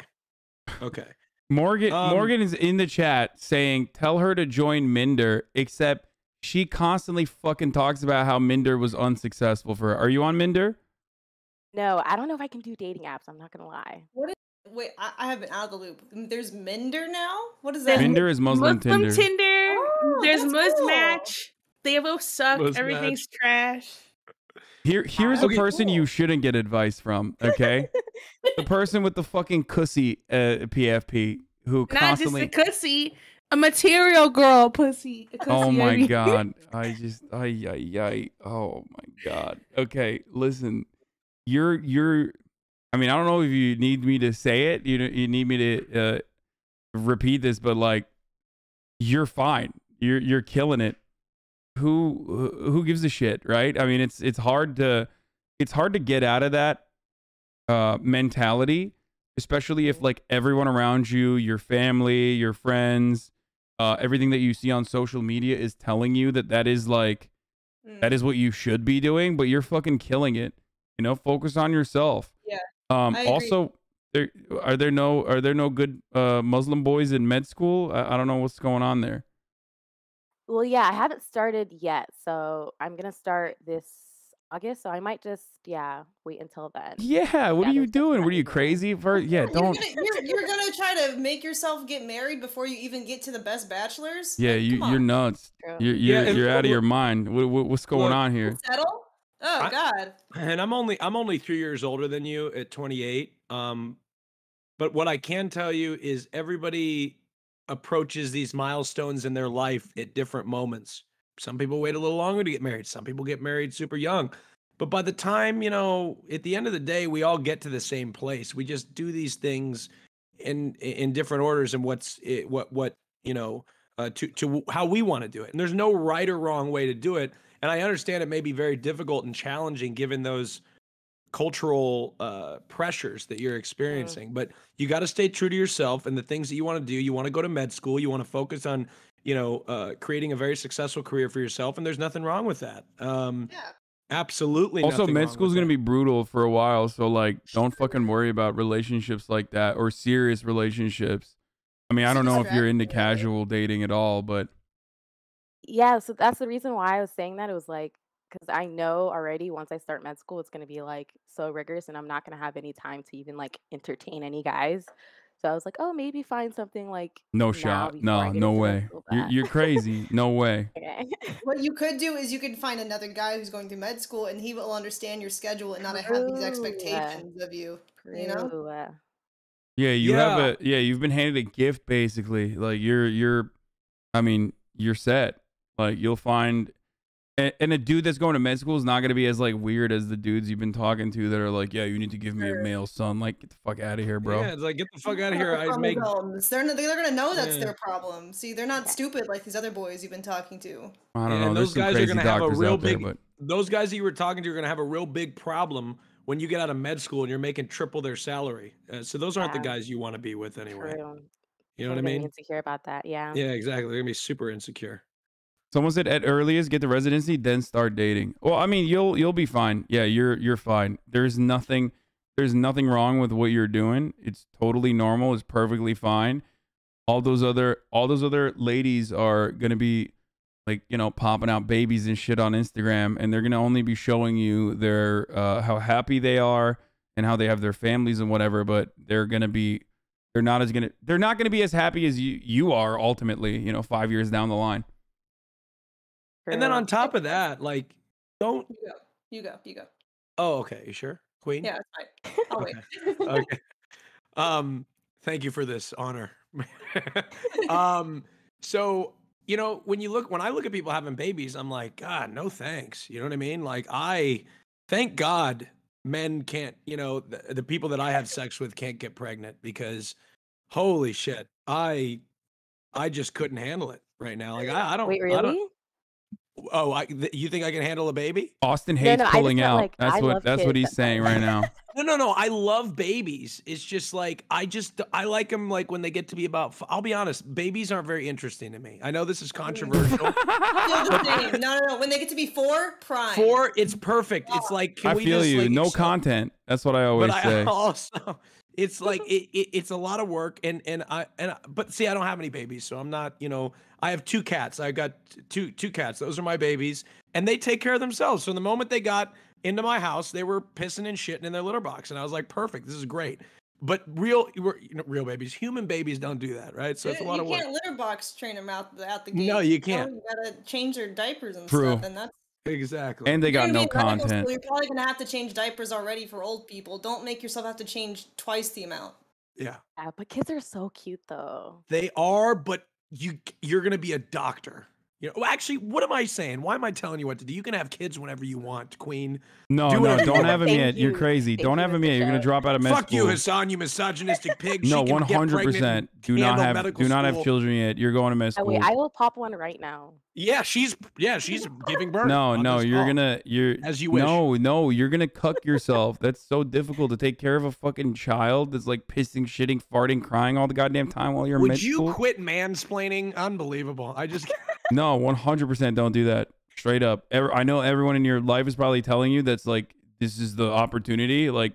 Speaker 12: Cal.
Speaker 4: Okay.
Speaker 1: Morgan is in the chat saying, tell her to join Minder, except she constantly fucking talks about how Minder was unsuccessful for her. Are you on Minder?
Speaker 12: No, I don't know if I can do dating apps. I'm not gonna lie.
Speaker 10: What is? Wait, I have been out of the loop. There's Minder now. What is
Speaker 2: There's
Speaker 10: that?
Speaker 1: Minder is Muslim Tinder.
Speaker 10: Oh,
Speaker 2: There's
Speaker 10: that's cool.
Speaker 2: Muzmatch. They both suck.
Speaker 4: Muzmatch.
Speaker 2: Everything's trash.
Speaker 1: Here's a person you shouldn't get advice from, okay? The person with the fucking cussy PFP who
Speaker 2: Not
Speaker 1: constantly.
Speaker 2: just a cussy, a material girl pussy. A
Speaker 1: Oh
Speaker 2: cussy, I
Speaker 1: my
Speaker 2: mean.
Speaker 1: god! Oh my god. Okay, listen. You're. I mean, I don't know if you need me to say it. You need me to repeat this, but like, you're fine. You're killing it. Who gives a shit, right? I mean, it's hard to get out of that mentality, especially if like everyone around you, your family, your friends, everything that you see on social media is telling you that is like that is what you should be doing, but you're fucking killing it. Focus on yourself.
Speaker 10: Yeah. I agree.
Speaker 1: Also, are there no good Muslim boys in med school? I don't know what's going on there.
Speaker 12: Well, yeah, I haven't started yet, so I'm gonna start this August. So I might just wait until then.
Speaker 1: Yeah, what are you
Speaker 12: There's
Speaker 1: doing? What are you
Speaker 12: definitely
Speaker 1: crazy? First, yeah,
Speaker 10: You're
Speaker 1: don't.
Speaker 10: gonna try to make yourself get married before you even get to the best bachelors?
Speaker 1: Yeah,
Speaker 10: Like, come
Speaker 1: you're
Speaker 10: on.
Speaker 1: nuts.
Speaker 12: True.
Speaker 1: You're out of your mind. What's going
Speaker 4: Look,
Speaker 1: on here?
Speaker 10: Settle? Oh God.
Speaker 4: And I'm only 3 years older than you at 28. But what I can tell you is everybody approaches these milestones in their life at different moments. Some people wait a little longer to get married. Some people get married super young. But by the time, at the end of the day, we all get to the same place. We just do these things in different orders and to how we want to do it. And there's no right or wrong way to do it. And I understand it may be very difficult and challenging given those cultural pressures that you're experiencing, but you got to stay true to yourself and the things that you want to do. You want to go to med school. You want to focus on, creating a very successful career for yourself. And there's nothing wrong with that. Absolutely.
Speaker 1: Also,
Speaker 4: nothing
Speaker 1: med
Speaker 4: wrong
Speaker 1: school is
Speaker 4: with
Speaker 1: gonna
Speaker 4: that.
Speaker 1: be brutal for a while, so like, don't fucking worry about relationships like that or serious relationships. I mean, I don't know if you're into casual dating at all, but
Speaker 12: Yeah, so that's the reason why I was saying that. It was like, because I know already once I start med school, it's going to be like so rigorous and I'm not going to have any time to even like entertain any guys. So I was like, oh, maybe find something like
Speaker 1: no
Speaker 12: now
Speaker 1: shot.
Speaker 12: before I
Speaker 1: No,
Speaker 12: get
Speaker 1: no
Speaker 12: into med
Speaker 1: way.
Speaker 12: school.
Speaker 1: You're crazy. No way.
Speaker 12: Okay.
Speaker 10: What you could do is you could find another guy who's going through med school and he will understand your schedule and not have these expectations of you. You know?
Speaker 12: True.
Speaker 1: Yeah, you've been handed a gift basically. Like I mean, you're set. Like you'll find and a dude that's going to med school is not going to be as like weird as the dudes you've been talking to that are like, yeah, you need to give me a male son. Like, get the fuck out of here, bro.
Speaker 4: Yeah, it's like, get the fuck out of here. I make.
Speaker 10: They're gonna know that's
Speaker 4: Yeah.
Speaker 10: their problem. See, they're not stupid like these other boys you've been talking to.
Speaker 1: I don't know.
Speaker 4: And
Speaker 1: There's
Speaker 4: those
Speaker 1: some
Speaker 4: guys are
Speaker 1: crazy
Speaker 4: going to have a
Speaker 1: doctors
Speaker 4: real
Speaker 1: out there,
Speaker 4: big.
Speaker 1: but
Speaker 4: Those guys that you were talking to are going to have a real big problem when you get out of med school and you're making triple their salary. So those aren't the
Speaker 12: Yeah.
Speaker 4: guys you want to be with anyway.
Speaker 12: True.
Speaker 4: You know what I
Speaker 12: I'm getting
Speaker 4: mean?
Speaker 12: insecure about that. Yeah.
Speaker 4: Yeah, exactly. They're gonna be super insecure.
Speaker 1: someone said at earliest get the residency, then start dating. Well, I mean, you'll be fine. Yeah, you're fine. There's nothing wrong with what you're doing. It's totally normal. It's perfectly fine. All those other ladies are gonna be like, popping out babies and shit on Instagram, and they're gonna only be showing you their how happy they are and how they have their families and whatever. But they're not gonna be as happy as you are ultimately. 5 years down the line.
Speaker 4: And then on top of that, like, don't.
Speaker 10: You go.
Speaker 4: Oh, okay. You sure, Queen?
Speaker 10: Yeah, it's fine. I'll wait.
Speaker 4: Okay. Thank you for this honor. So, when I look at people having babies, I'm like, God, no thanks. You know what I mean? Like, thank God men can't, the people that I have sex with can't get pregnant because holy shit, I just couldn't handle it right now. Like, I don't.
Speaker 12: Wait, really?
Speaker 4: Oh, you think I can handle a baby?
Speaker 1: Austin hates
Speaker 12: no, I just
Speaker 1: pulling
Speaker 12: meant,
Speaker 1: out.
Speaker 12: like, I love
Speaker 1: That's what
Speaker 12: kids.
Speaker 1: he's saying right now.
Speaker 4: No. I love babies. It's just like I like them like when they get to be about. I'll be honest, babies aren't very interesting to me. I know this is controversial.
Speaker 10: Feel the same. No. When they get to be 4, prime.
Speaker 4: 4, it's perfect. It's like can
Speaker 1: I
Speaker 4: we
Speaker 1: feel
Speaker 4: just,
Speaker 1: you.
Speaker 4: like,
Speaker 1: No
Speaker 4: so-
Speaker 1: content. That's what I always
Speaker 4: But
Speaker 1: say.
Speaker 4: I also, it's like it's a lot of work, but see, I don't have any babies, so I'm not. I have 2 cats. I got two cats. Those are my babies, and they take care of themselves. So the moment they got into my house, they were pissing and shitting in their litter box, and I was like, perfect. This is great. But real babies, human babies don't do that, right? So it's a lot of
Speaker 10: You
Speaker 4: work.
Speaker 10: can't litter box train them out the gate.
Speaker 4: No, you can't.
Speaker 10: You gotta change their diapers and
Speaker 1: True.
Speaker 10: stuff, and that's.
Speaker 4: Exactly.
Speaker 1: And they
Speaker 10: You're
Speaker 1: got
Speaker 10: gonna
Speaker 1: no
Speaker 10: be in medical
Speaker 1: content.
Speaker 10: school, you're probably gonna have to change diapers already for old people. Don't make yourself have to change twice the amount.
Speaker 4: Yeah,
Speaker 12: Yeah, but kids are so cute though.
Speaker 4: they are, but you're gonna be a doctor. Well, actually, what am I saying? Why am I telling you what to do? You can have kids whenever you want, Queen.
Speaker 1: No,
Speaker 4: Do whatever you
Speaker 1: don't
Speaker 4: want.
Speaker 1: have him
Speaker 12: Thank
Speaker 1: yet. You're
Speaker 12: you.
Speaker 1: crazy.
Speaker 12: Thank
Speaker 1: Don't
Speaker 12: you,
Speaker 1: have him
Speaker 12: Mr.
Speaker 1: yet. You're gonna
Speaker 12: Show.
Speaker 1: drop out of med
Speaker 4: Fuck you,
Speaker 1: school.
Speaker 4: Hassan, you misogynistic pig.
Speaker 1: No,
Speaker 4: She can get pregnant
Speaker 1: 100%.
Speaker 4: and
Speaker 1: Do not
Speaker 4: handle
Speaker 1: have
Speaker 4: medical school.
Speaker 1: children yet. You're going to med school.
Speaker 12: Wait, I will pop one right now.
Speaker 4: Yeah, she's giving birth.
Speaker 1: No,
Speaker 4: on this
Speaker 1: you're
Speaker 4: call. As you wish.
Speaker 1: No, you're gonna cuck yourself. That's so difficult to take care of a fucking child that's like pissing, shitting, farting, crying all the goddamn time while you're in
Speaker 4: Would
Speaker 1: med
Speaker 4: you
Speaker 1: school.
Speaker 4: quit mansplaining? Unbelievable.
Speaker 1: No, 100% don't do that. Straight up. I know everyone in your life is probably telling you that's like this is the opportunity. Like,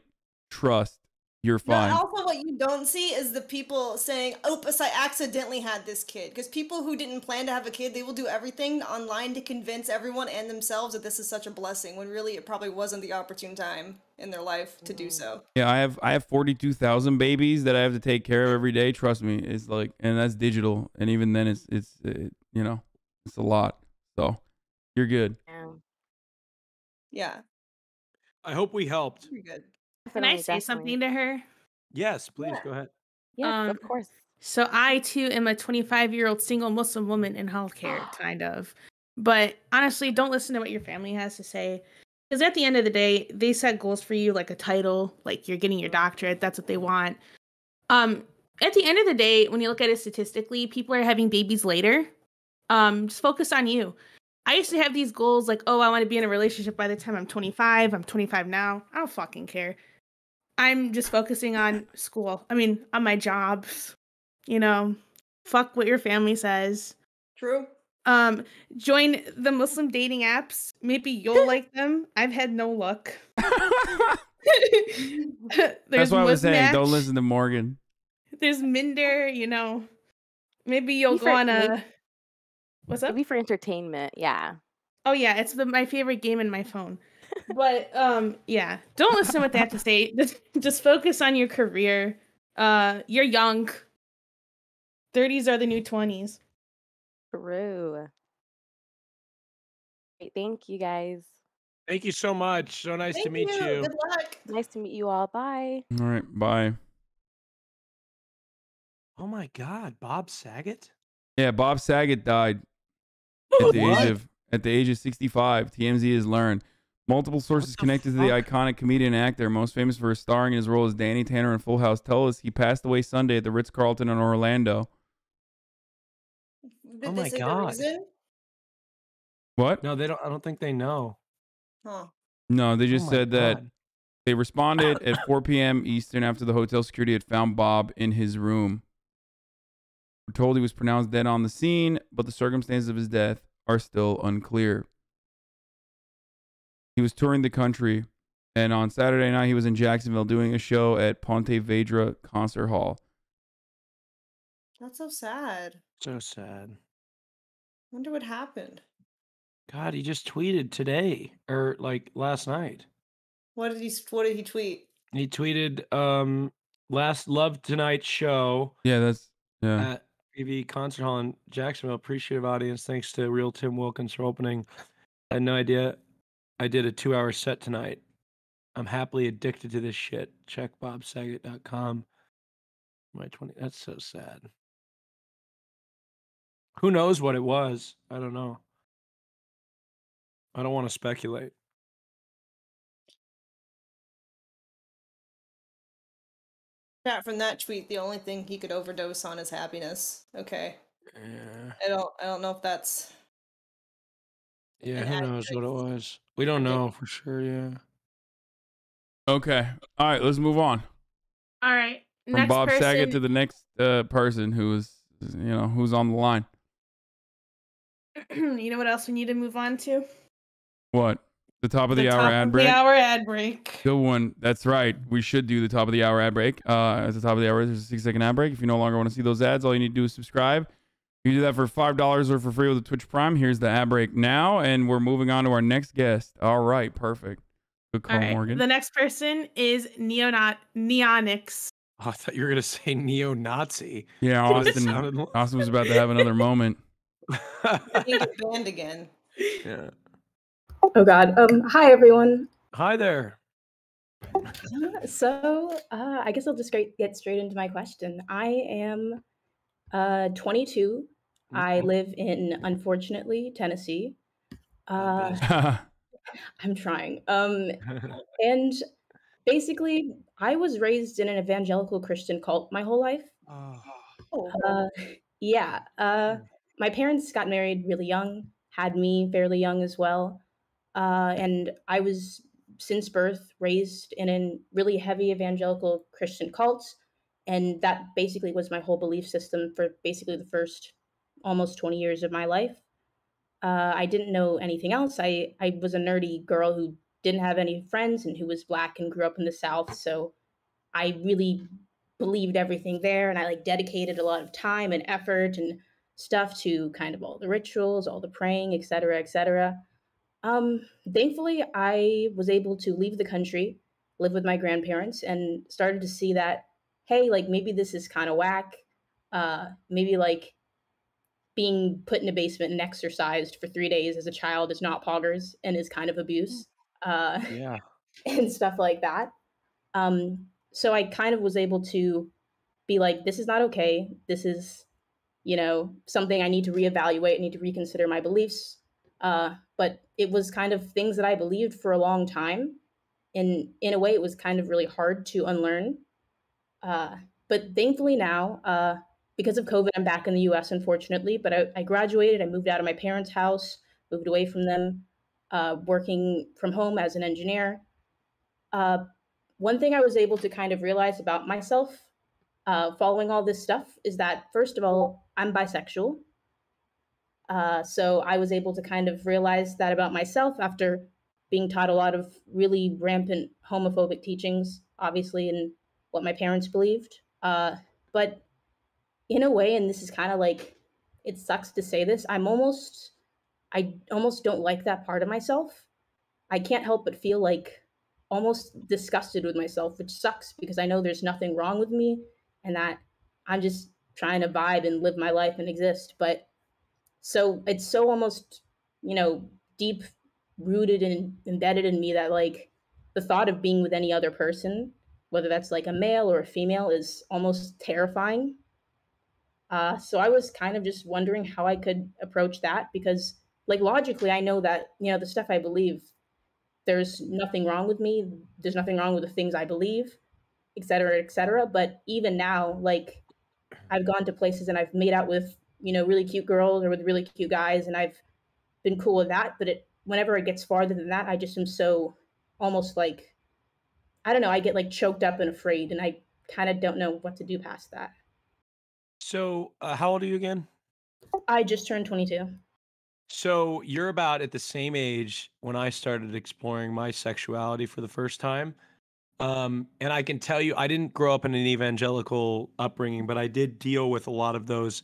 Speaker 1: trust. you're
Speaker 10: No,
Speaker 1: fine.
Speaker 10: also what you don't see is the people saying, "Oops, I accidentally had this kid." Because people who didn't plan to have a kid, they will do everything online to convince everyone and themselves that this is such a blessing, when really it probably wasn't the opportune time in their life to do so.
Speaker 1: Yeah, I have 42,000 babies that I have to take care of every day. Trust me, it's like, and that's digital, and even then, it's you know, it's a lot. So you're good.
Speaker 10: Yeah,
Speaker 4: I hope we helped.
Speaker 10: pretty good.
Speaker 2: Can I
Speaker 12: Definitely,
Speaker 2: say something to her?
Speaker 4: Yes, please go ahead.
Speaker 12: Yes, of course.
Speaker 2: So I too am a 25-year-old single Muslim woman in healthcare, kind of. But honestly, don't listen to what your family has to say. Because at the end of the day, they set goals for you, like a title, like you're getting your doctorate. That's what they want. At the end of the day, when you look at it statistically, people are having babies later. Just focus on you. I used to have these goals like, oh, I want to be in a relationship by the time I'm 25. I'm 25 now. I don't fucking care. I'm just focusing on school. I mean, on my job. You know, fuck what your family says.
Speaker 10: True.
Speaker 2: Join the Muslim dating apps. Maybe you'll like them. I've had no luck.
Speaker 1: That's why I was saying, don't
Speaker 2: Muzmatch.
Speaker 1: listen to Morgan.
Speaker 2: There's Minder, you know. Maybe you'll go on a... What's up?
Speaker 12: Maybe for entertainment, yeah.
Speaker 2: Oh yeah, it's my favorite game in my phone. But yeah, don't listen to what they have to say. Just focus on your career. You're young. 30s are the new 20s.
Speaker 12: True. Great, thank you guys.
Speaker 4: Thank you so much. So nice to
Speaker 10: Thank
Speaker 4: meet you.
Speaker 10: Good luck.
Speaker 12: Nice to meet you all. Bye.
Speaker 1: All right, bye.
Speaker 4: Oh my God, Bob Saget?
Speaker 1: Yeah, Bob Saget died at the age of 65. TMZ has learned. Multiple sources connected to the iconic comedian and actor, most famous for his starring in his role as Danny Tanner in Full House, tell us he passed away Sunday at the Ritz-Carlton in Orlando.
Speaker 10: Did
Speaker 4: Oh
Speaker 10: they
Speaker 4: my
Speaker 10: say the
Speaker 4: God.
Speaker 10: reason?
Speaker 1: What?
Speaker 4: No, they don't. I don't think they know.
Speaker 10: Huh.
Speaker 1: No, they just
Speaker 4: my
Speaker 1: said that
Speaker 4: God.
Speaker 1: they responded at 4 p.m. Eastern after the hotel security had found Bob in his room. We're told he was pronounced dead on the scene, but the circumstances of his death are still unclear. He was touring the country, and on Saturday night he was in Jacksonville doing a show at Ponte Vedra Concert Hall.
Speaker 10: That's so sad.
Speaker 4: So sad.
Speaker 10: Wonder what happened.
Speaker 4: God, he just tweeted today or like last night.
Speaker 10: What did he tweet?
Speaker 4: He tweeted last Love Tonight show
Speaker 1: Yeah,
Speaker 4: at PV Concert Hall in Jacksonville. Appreciative audience. Thanks to Real Tim Wilkins for opening. I had no idea I did a 2-hour set tonight. I'm happily addicted to this shit. Check bobsaget.com. That's so sad. Who knows what it was? I don't know. I don't want to speculate.
Speaker 10: Chat from that tweet, the only thing he could overdose on is happiness. Okay.
Speaker 4: Yeah.
Speaker 10: I don't know if that's
Speaker 4: Yeah,
Speaker 10: an
Speaker 4: who knows what it was? We don't know for sure, yeah.
Speaker 1: Okay. All right, let's move on.
Speaker 2: All right.
Speaker 1: From
Speaker 2: Next
Speaker 1: Bob
Speaker 2: person.
Speaker 1: Saget to the next person who's on the line.
Speaker 2: You know what else we need to move on to?
Speaker 1: What? The top of the, hour
Speaker 2: top
Speaker 1: ad
Speaker 2: of
Speaker 1: break?
Speaker 2: The hour ad break.
Speaker 1: Good one. That's right. We should do the top of the hour ad break. At the top of the hour, there's a 6-second ad break. If you no longer want to see those ads, all you need to do is subscribe. You can do that for $5 or for free with a Twitch Prime. Here's the ad break now, and we're moving on to our next guest. All right, perfect. Good call,
Speaker 2: All right.
Speaker 1: Morgan.
Speaker 2: The next person is Neonix.
Speaker 4: Oh, I thought you were gonna say neo-Nazi.
Speaker 1: Yeah, Austin was about to have another moment.
Speaker 10: I think it's banned again.
Speaker 4: Yeah.
Speaker 13: Oh God. Hi everyone.
Speaker 4: Hi there.
Speaker 13: So I guess I'll just get straight into my question. I am 22. I live in, unfortunately, Tennessee. I'm trying. And basically, I was raised in an evangelical Christian cult my whole life. Yeah. My parents got married really young, had me fairly young as well. And I was, since birth, raised in a really heavy evangelical Christian cult. And that basically was my whole belief system for basically the first almost 20 years of my life. I didn't know anything else. I was a nerdy girl who didn't have any friends and who was Black and grew up in the South. So I really believed everything there, and I like dedicated a lot of time and effort and stuff to kind of all the rituals, all the praying, etc., etc. Thankfully, I was able to leave the country, live with my grandparents, and started to see that, hey, like maybe this is kind of whack. Maybe like being put in a basement and exercised for 3 days as a child is not poggers and is kind of abuse,
Speaker 11: Yeah.
Speaker 13: and stuff like that. So I kind of was able to be like, this is not okay. This is, something I need to reevaluate. I need to reconsider my beliefs. But it was kind of things that I believed for a long time. And in a way, it was kind of really hard to unlearn. But thankfully now, because of COVID, I'm back in the US, unfortunately. But I graduated, I moved out of my parents' house, moved away from them, working from home as an engineer. One thing I was able to kind of realize about myself following all this stuff is that, first of all, I'm bisexual. So I was able to kind of realize that about myself after being taught a lot of really rampant homophobic teachings, obviously, in what my parents believed. But in a way, and this is kind of like, it sucks to say this, I almost don't like that part of myself. I can't help but feel like almost disgusted with myself, which sucks because I know there's nothing wrong with me and that I'm just trying to vibe and live my life and exist. But so it's so almost, deep rooted and embedded in me that like the thought of being with any other person, whether that's like a male or a female, is almost terrifying. So I was kind of just wondering how I could approach that because, like, logically, I know that, the stuff I believe, there's nothing wrong with me. There's nothing wrong with the things I believe, et cetera, et cetera. But even now, like, I've gone to places and I've made out with, really cute girls or with really cute guys, and I've been cool with that. But whenever it gets farther than that, I just am so almost like, I don't know, I get like choked up and afraid, and I kind of don't know what to do past that.
Speaker 4: So, how old are you again?
Speaker 13: I just turned 22.
Speaker 4: So you're about at the same age when I started exploring my sexuality for the first time. And I can tell you, I didn't grow up in an evangelical upbringing, but I did deal with a lot of those.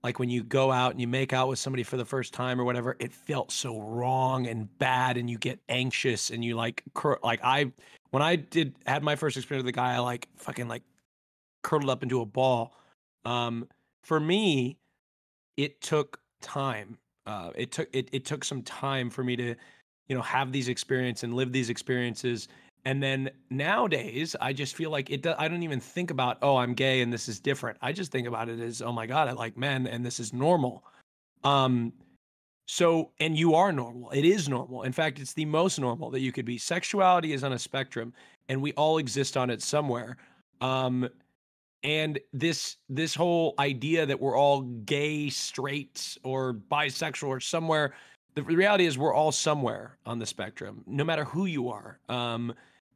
Speaker 4: Like when you go out and you make out with somebody for the first time or whatever, it felt so wrong and bad, and you get anxious and you like, when I had my first experience with a guy, I like fucking like curled up into a ball. For me, it took time. It took some time for me to, have these experiences and live these experiences. And then nowadays, I just feel like I don't even think about, oh, I'm gay and this is different. I just think about it as, oh my God, I like men and this is normal. So, and you are normal. It is normal. In fact, it's the most normal that you could be. Sexuality is on a spectrum, and we all exist on it somewhere. And this whole idea that we're all gay, straight, or bisexual or somewhere, the reality is we're all somewhere on the spectrum, no matter who you are.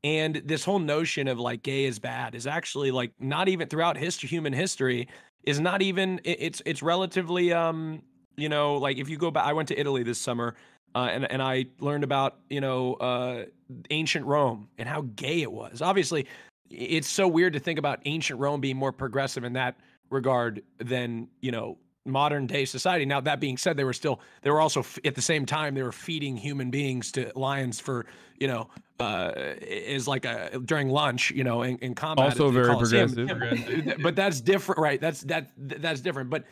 Speaker 4: And this whole notion of like gay is bad is actually like not even throughout human history is not even, it's relatively, like if you go back, I went to Italy this summer and I learned about, ancient Rome and how gay it was. Obviously, it's so weird to think about ancient Rome being more progressive in that regard than, modern day society. Now, that being said, they were also at the same time, they were feeding human beings to lions for, is like during lunch, in combat.
Speaker 1: Also very progressive.
Speaker 4: But that's different, right? That's different. But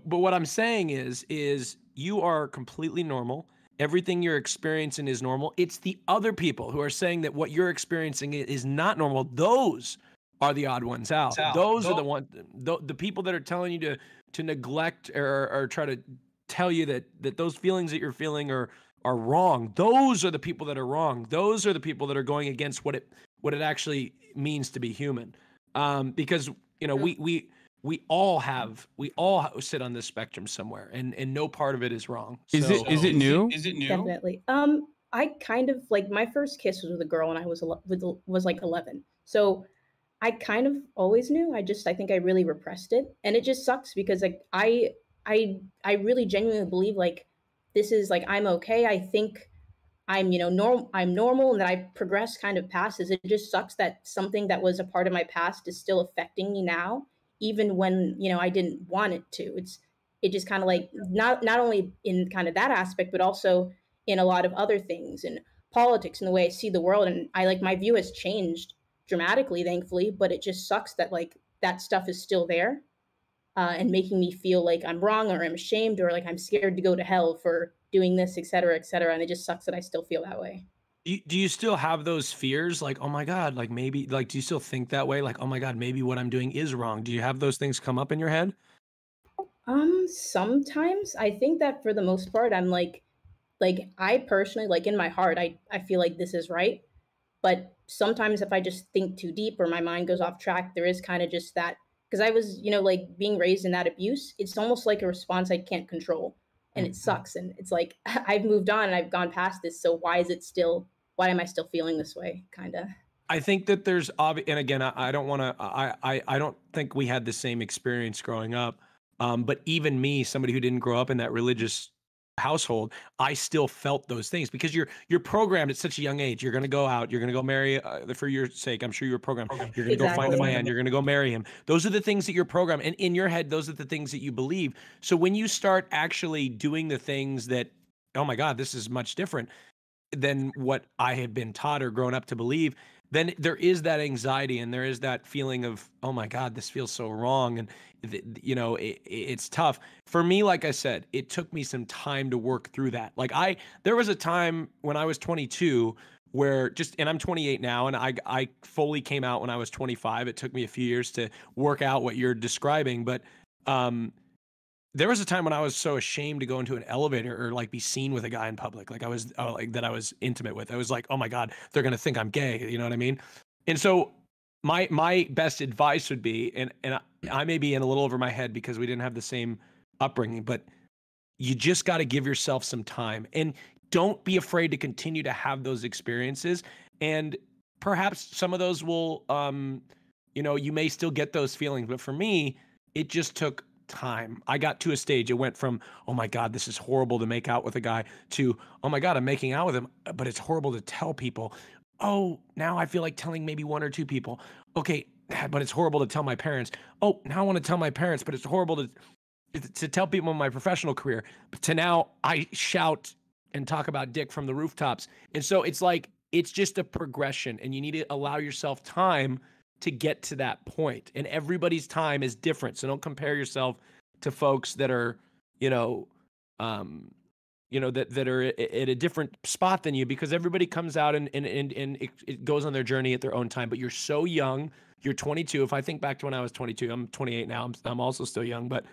Speaker 4: what I'm saying is you are completely normal. Everything you're experiencing is normal. It's the other people who are saying that what you're experiencing is not normal. Those are the odd ones out. Those are the ones, the people that are telling you to neglect or try to tell you that those feelings that you're feeling are wrong. Those are the people that are wrong. Those are the people that are going against what it actually means to be human. Because we all sit on this spectrum somewhere, and no part of it is wrong.
Speaker 1: Is it new?
Speaker 13: Definitely. I kind of like my first kiss was with a girl when I was like 11. So I kind of always knew. I think I really repressed it, and it just sucks because like I really genuinely believe like this is like I'm okay. I think I'm, I'm normal and that I've progressed kind of past this. It just sucks that something that was a part of my past is still affecting me now, even when, I didn't want it to. It just kind of like not only in kind of that aspect, but also in a lot of other things and politics and the way I see the world. And my view has changed dramatically, thankfully, but it just sucks that like that stuff is still there, and making me feel like I'm wrong or I'm ashamed or like I'm scared to go to hell for doing this, et cetera, et cetera. And it just sucks that I still feel that way.
Speaker 4: Do you still have those fears? Like, oh my God, like maybe, like, do you still think that way? Like, oh my God, maybe what I'm doing is wrong. Do you have those things come up in your head?
Speaker 13: Sometimes I think that for the most part, I'm like I personally, like in my heart, I feel like this is right. But sometimes if I just think too deep or my mind goes off track, there is kind of just that, because I was, like being raised in that abuse, it's almost like a response I can't control. And it sucks. And it's like, I've moved on and I've gone past this. So why am I still feeling this way? Kind of.
Speaker 4: I think that there's, and again, I don't want to, I don't think we had the same experience growing up. But even me, somebody who didn't grow up in that religious household, I still felt those things because you're programmed at such a young age. You're going to go out, you're going to go marry, for your sake, I'm sure you were programmed. You're going to go find a man, you're going to go marry him. Those are the things that you're programmed. And in your head, those are the things that you believe. So when you start actually doing the things that, oh my God, this is much different than what I had been taught or grown up to believe, then there is that anxiety and there is that feeling of, oh my God, this feels so wrong. And, it's tough. For me, like I said, it took me some time to work through that. Like there was a time when I was 22 where and I'm 28 now, and I fully came out when I was 25. It took me a few years to work out what you're describing. But there was a time when I was so ashamed to go into an elevator or like be seen with a guy in public. Like I was that I was intimate with. I was like, oh my God, they're going to think I'm gay. You know what I mean? And so my best advice would be, and I may be in a little over my head because we didn't have the same upbringing, but you just got to give yourself some time and don't be afraid to continue to have those experiences. And perhaps some of those will, you may still get those feelings, but for me, it just took time. I got to a stage, it went from, oh my God, this is horrible to make out with a guy, to, oh my God, I'm making out with him, but it's horrible to tell people. Oh, now I feel like telling maybe one or two people. Okay, but it's horrible to tell my parents. Oh, now I want to tell my parents, but it's horrible to tell people in my professional career. But to now I shout and talk about dick from the rooftops. And so it's like, it's just a progression, and you need to allow yourself time to get to that point. And everybody's time is different. So don't compare yourself to folks that are, that are at a different spot than you, because everybody comes out and it goes on their journey at their own time. But you're so young. You're 22. If I think back to when I was 22, I'm 28 now. I'm also still young, but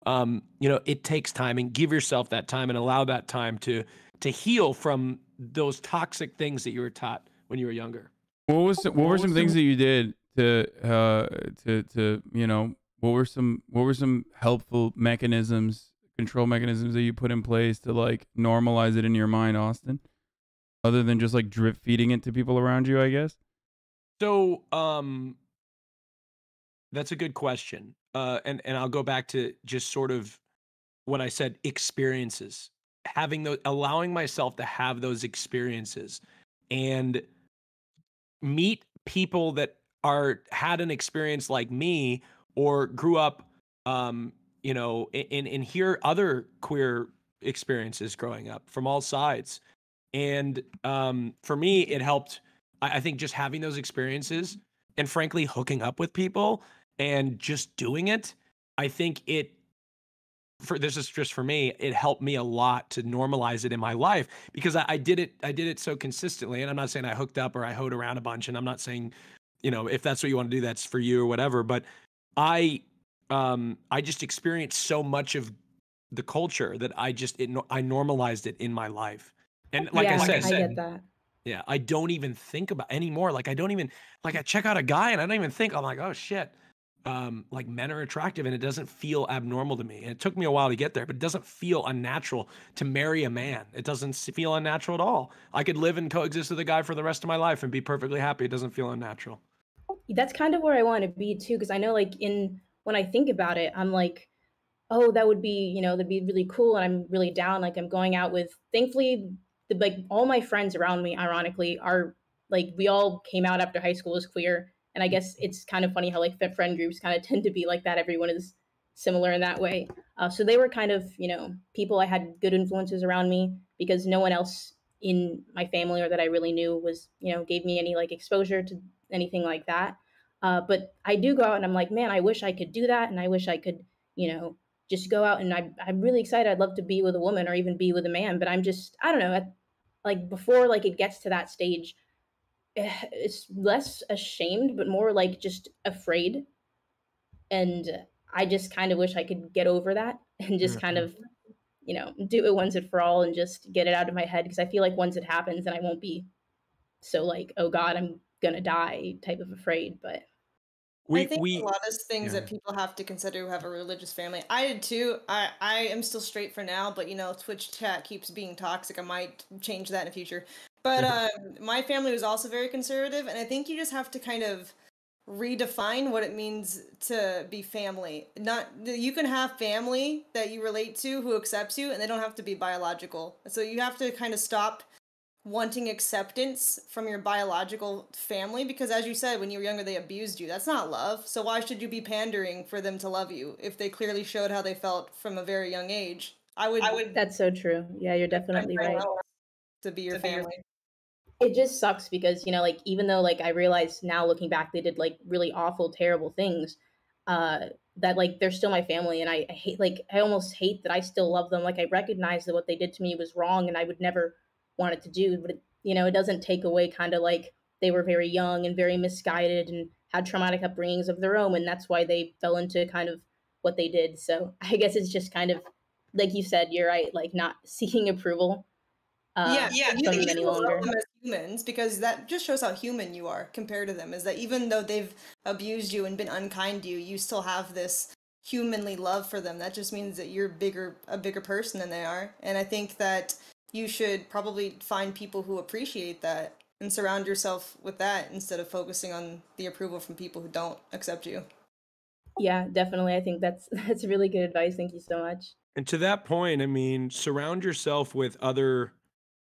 Speaker 4: it takes time, and give yourself that time and allow that time to heal from those toxic things that you were taught when you were younger.
Speaker 1: What were some things that you did to what were some helpful mechanisms, control mechanisms that you put in place to like normalize it in your mind, Austin, other than just like drip feeding it to people around you, I guess?
Speaker 4: So that's a good question. And I'll go back to just sort of when I said experiences, allowing myself to have those experiences and meet people that had an experience like me or grew up, and hear other queer experiences growing up from all sides. And for me, it helped. I think just having those experiences and frankly hooking up with people and just doing it, I think this is just for me, it helped me a lot to normalize it in my life, because I did it so consistently. And I'm not saying I hooked up or I hoed around a bunch, and I'm not saying, if that's what you want to do, that's for you or whatever. But I just experienced so much of the culture that I normalized it in my life. And like I said,
Speaker 13: I get that.
Speaker 4: Yeah, I don't even think about anymore. Like I check out a guy and I don't even think, I'm like, oh shit. Like men are attractive, and it doesn't feel abnormal to me. And it took me a while to get there, but it doesn't feel unnatural to marry a man. It doesn't feel unnatural at all. I could live and coexist with a guy for the rest of my life and be perfectly happy. It doesn't feel unnatural.
Speaker 13: That's kind of where I want to be too, because I know like when I think about it, I'm like, oh, that would be, that'd be really cool, and I'm really down. Like I'm going out with, thankfully, like all my friends around me, ironically, are like we all came out after high school as queer, and I guess it's kind of funny how like friend groups kind of tend to be like that. Everyone is similar in that way. So they were kind of, people I had good influences around me because no one else in my family or that I really knew was, gave me any like exposure to anything like that. But I do go out and I'm like, man, I wish I could do that. And I wish I could, just go out and I'm really excited. I'd love to be with a woman or even be with a man, but I'm just, I don't know, like before, like it gets to that stage, it's less ashamed, but more like just afraid. And I just kind of wish I could get over that and just kind of, do it once and for all and just get it out of my head. Because I feel like once it happens, then I won't be so like, oh God, I'm gonna die type of afraid. But
Speaker 10: I think a lot of things that people have to consider who have a religious family. I did too. I am still straight for now, but Twitch chat keeps being toxic. I might change that in the future. But my family was also very conservative, and I think you just have to kind of redefine what it means to be family. Not you can have family that you relate to who accepts you, and they don't have to be biological. So you have to kind of stop wanting acceptance from your biological family because, as you said, when you were younger they abused you. That's not love. So why should you be pandering for them to love you if they clearly showed how they felt from a very young age? I would
Speaker 13: That's so true. Yeah, you're definitely right.
Speaker 10: To be your family.
Speaker 13: It just sucks because, like, even though, like, I realize now looking back, they did, like, really awful, terrible things, that, like, they're still my family. And I hate, like, I almost hate that I still love them. Like, I recognize that what they did to me was wrong and I would never want it to do. But, it doesn't take away kind of like they were very young and very misguided and had traumatic upbringings of their own. And that's why they fell into kind of what they did. So I guess it's just kind of, like you said, you're right, like, not seeking approval.
Speaker 10: You
Speaker 13: from them any
Speaker 10: love
Speaker 13: longer.
Speaker 10: them as humans because that just shows how human you are compared to them. Is that even though they've abused you and been unkind to you, you still have this humanly love for them. That just means that you're a bigger person than they are. And I think that you should probably find people who appreciate that and surround yourself with that instead of focusing on the approval from people who don't accept you.
Speaker 13: Yeah, definitely. I think that's really good advice. Thank you so much.
Speaker 4: And to that point, I mean, surround yourself with other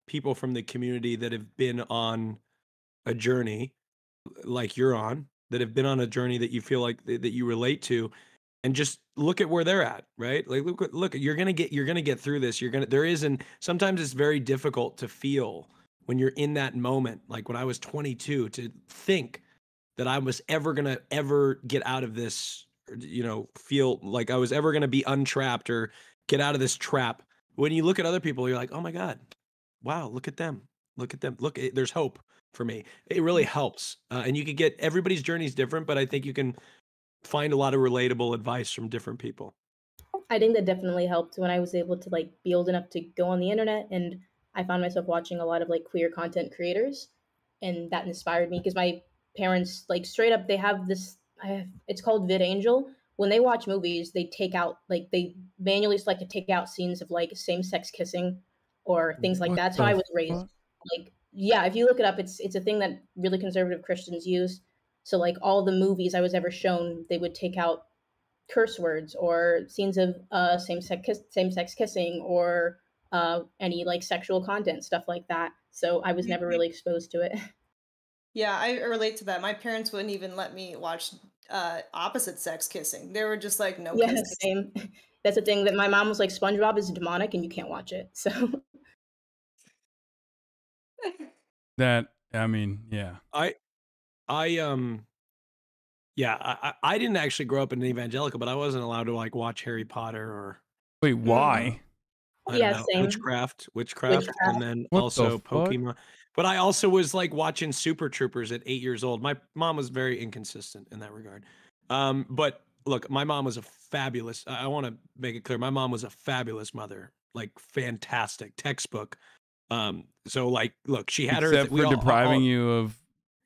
Speaker 4: people from the community that have been on a journey like you're on, that have been on a journey that you feel like that you relate to, and just look at where they're at, right? Like look, you're gonna get through this. Sometimes it's very difficult to feel when you're in that moment. Like when I was 22, to think that I was ever gonna get out of this, feel like I was ever gonna be untrapped or get out of this trap. When you look at other people, you're like, oh my God, wow, look at them. Look, there's hope for me. It really helps. And you can get, everybody's journey is different, but I think you can find a lot of relatable advice from different people.
Speaker 13: I think that definitely helped when I was able to like be old enough to go on the internet, and I found myself watching a lot of like queer content creators, and that inspired me because my parents, like, straight up, they have this, it's called VidAngel. When they watch movies, they they manually select to take out scenes of like same-sex kissing or things like that. That's how I was raised. Like, yeah, if you look it up, it's a thing that really conservative Christians use. So like all the movies I was ever shown, they would take out curse words or scenes of same-sex kissing or any like sexual content, stuff like that. So I was never really exposed to it.
Speaker 10: Yeah, I relate to that. My parents wouldn't even let me watch opposite sex kissing. They were just like, no
Speaker 13: Yeah,
Speaker 10: kissing.
Speaker 13: same. That's the thing that my mom was like, SpongeBob is demonic and you can't watch it. So
Speaker 1: That, I mean, yeah.
Speaker 4: I didn't actually grow up in an evangelical, but I wasn't allowed to like watch Harry Potter or
Speaker 1: Wait, why?
Speaker 4: I don't know,
Speaker 13: same.
Speaker 4: witchcraft, and then
Speaker 1: What
Speaker 4: also
Speaker 1: the fuck?
Speaker 4: Pokemon. But I also was like watching Super Troopers at 8 years old. My mom was very inconsistent in that regard. But look, my mom was a fabulous. I want to make it clear, my mom was a fabulous mother, like fantastic textbook. So like, look, she had
Speaker 1: Except for depriving you of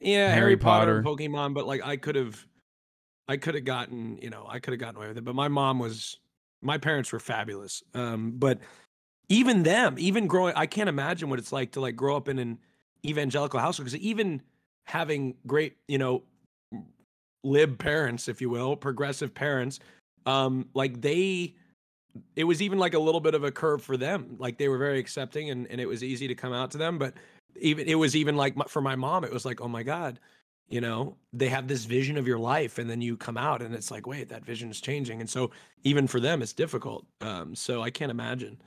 Speaker 4: Harry Potter and Pokemon, but like I could have gotten away with it. But my parents were fabulous. But even growing, I can't imagine what it's like to like grow up in an evangelical household, because even having great, lib parents, if you will, progressive parents, like they it was even like a little bit of a curve for them. Like they were very accepting, and it was easy to come out to them. But it was even like for my mom, it was like, oh my God, you know, they have this vision of your life, and then you come out, and it's like, wait, that vision is changing. And so even for them, it's difficult. So I can't imagine.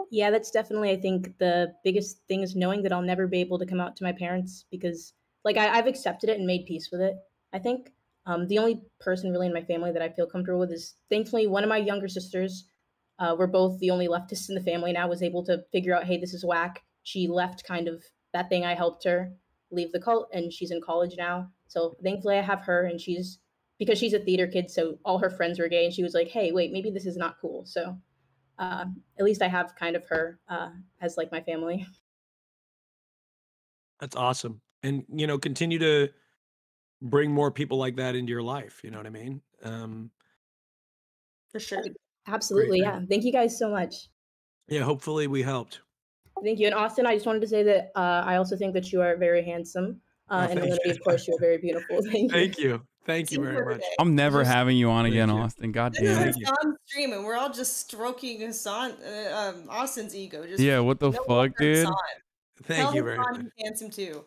Speaker 13: Yeah, that's definitely, I think, the biggest thing is knowing that I'll never be able to come out to my parents because, like, I've accepted it and made peace with it. I think the only person really in my family that I feel comfortable with is, thankfully, one of my younger sisters. We're both the only leftists in the family now. Was able to figure out, hey, this is whack. She left kind of that thing. I helped her leave the cult, and she's in college now. So thankfully, I have her, and because she's a theater kid, so all her friends were gay, and she was like, hey, wait, maybe this is not cool. So. At least I have kind of her as like my family.
Speaker 4: That's awesome. And, you know, continue to bring more people like that into your life. You know what I mean?
Speaker 2: For sure.
Speaker 13: Absolutely. Yeah. Thank you guys so much.
Speaker 4: Yeah. Hopefully we helped.
Speaker 13: Thank you. And Austin, I just wanted to say that I also think that you are very handsome. And Elodie, of course, you are very beautiful. Thank you.
Speaker 4: Thank you. Thank you very much.
Speaker 1: I'm never having you on again, Austin. God
Speaker 10: This
Speaker 1: damn
Speaker 10: is
Speaker 1: it.
Speaker 10: Hassan's stream, and we're all just stroking Austin's ego. Just
Speaker 1: Yeah, what the fuck, dude?
Speaker 10: Thank you very much. He's handsome too.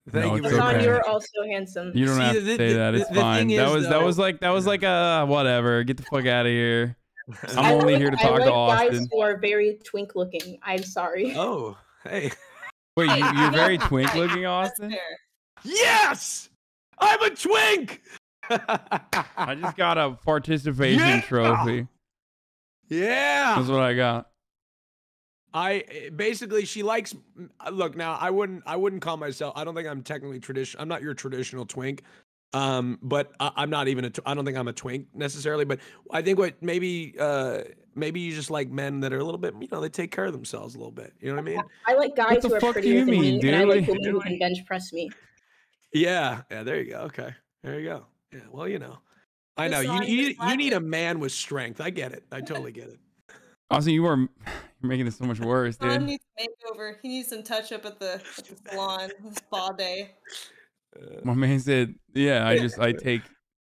Speaker 4: Thank you very
Speaker 13: Hassan,
Speaker 1: much.
Speaker 13: you're also handsome.
Speaker 1: You don't have to say that. It's fine. That was like whatever. Get the fuck out of here. I'm only here to talk to
Speaker 13: guys
Speaker 1: Austin.
Speaker 13: who are very twink looking. I'm sorry.
Speaker 4: Oh, hey.
Speaker 1: Wait, you're very twink looking, Austin?
Speaker 4: Yes! I'm a twink!
Speaker 1: I just got a participation trophy.
Speaker 4: Yeah.
Speaker 1: That's what I got.
Speaker 4: Basically she likes. Look, now I wouldn't call myself. I don't think I'm technically traditional. I'm not your traditional twink. But I'm not even I don't think I'm a twink necessarily. But I think what maybe you just like men that are a little bit, you know, they take care of themselves a little bit. You know what I mean?
Speaker 13: I like guys who are prettier than me,
Speaker 1: dude?
Speaker 13: and I like women who can bench press me.
Speaker 4: Yeah. There you go. Okay. There you go. Yeah. Well, you know, I know you need a man with strength. I get it. I totally get it.
Speaker 1: Austin, you're making this so much worse,
Speaker 10: Hassan
Speaker 1: dude.
Speaker 10: needs a makeover. He needs some touch up at the salon, the spa day.
Speaker 1: My man said, "Yeah,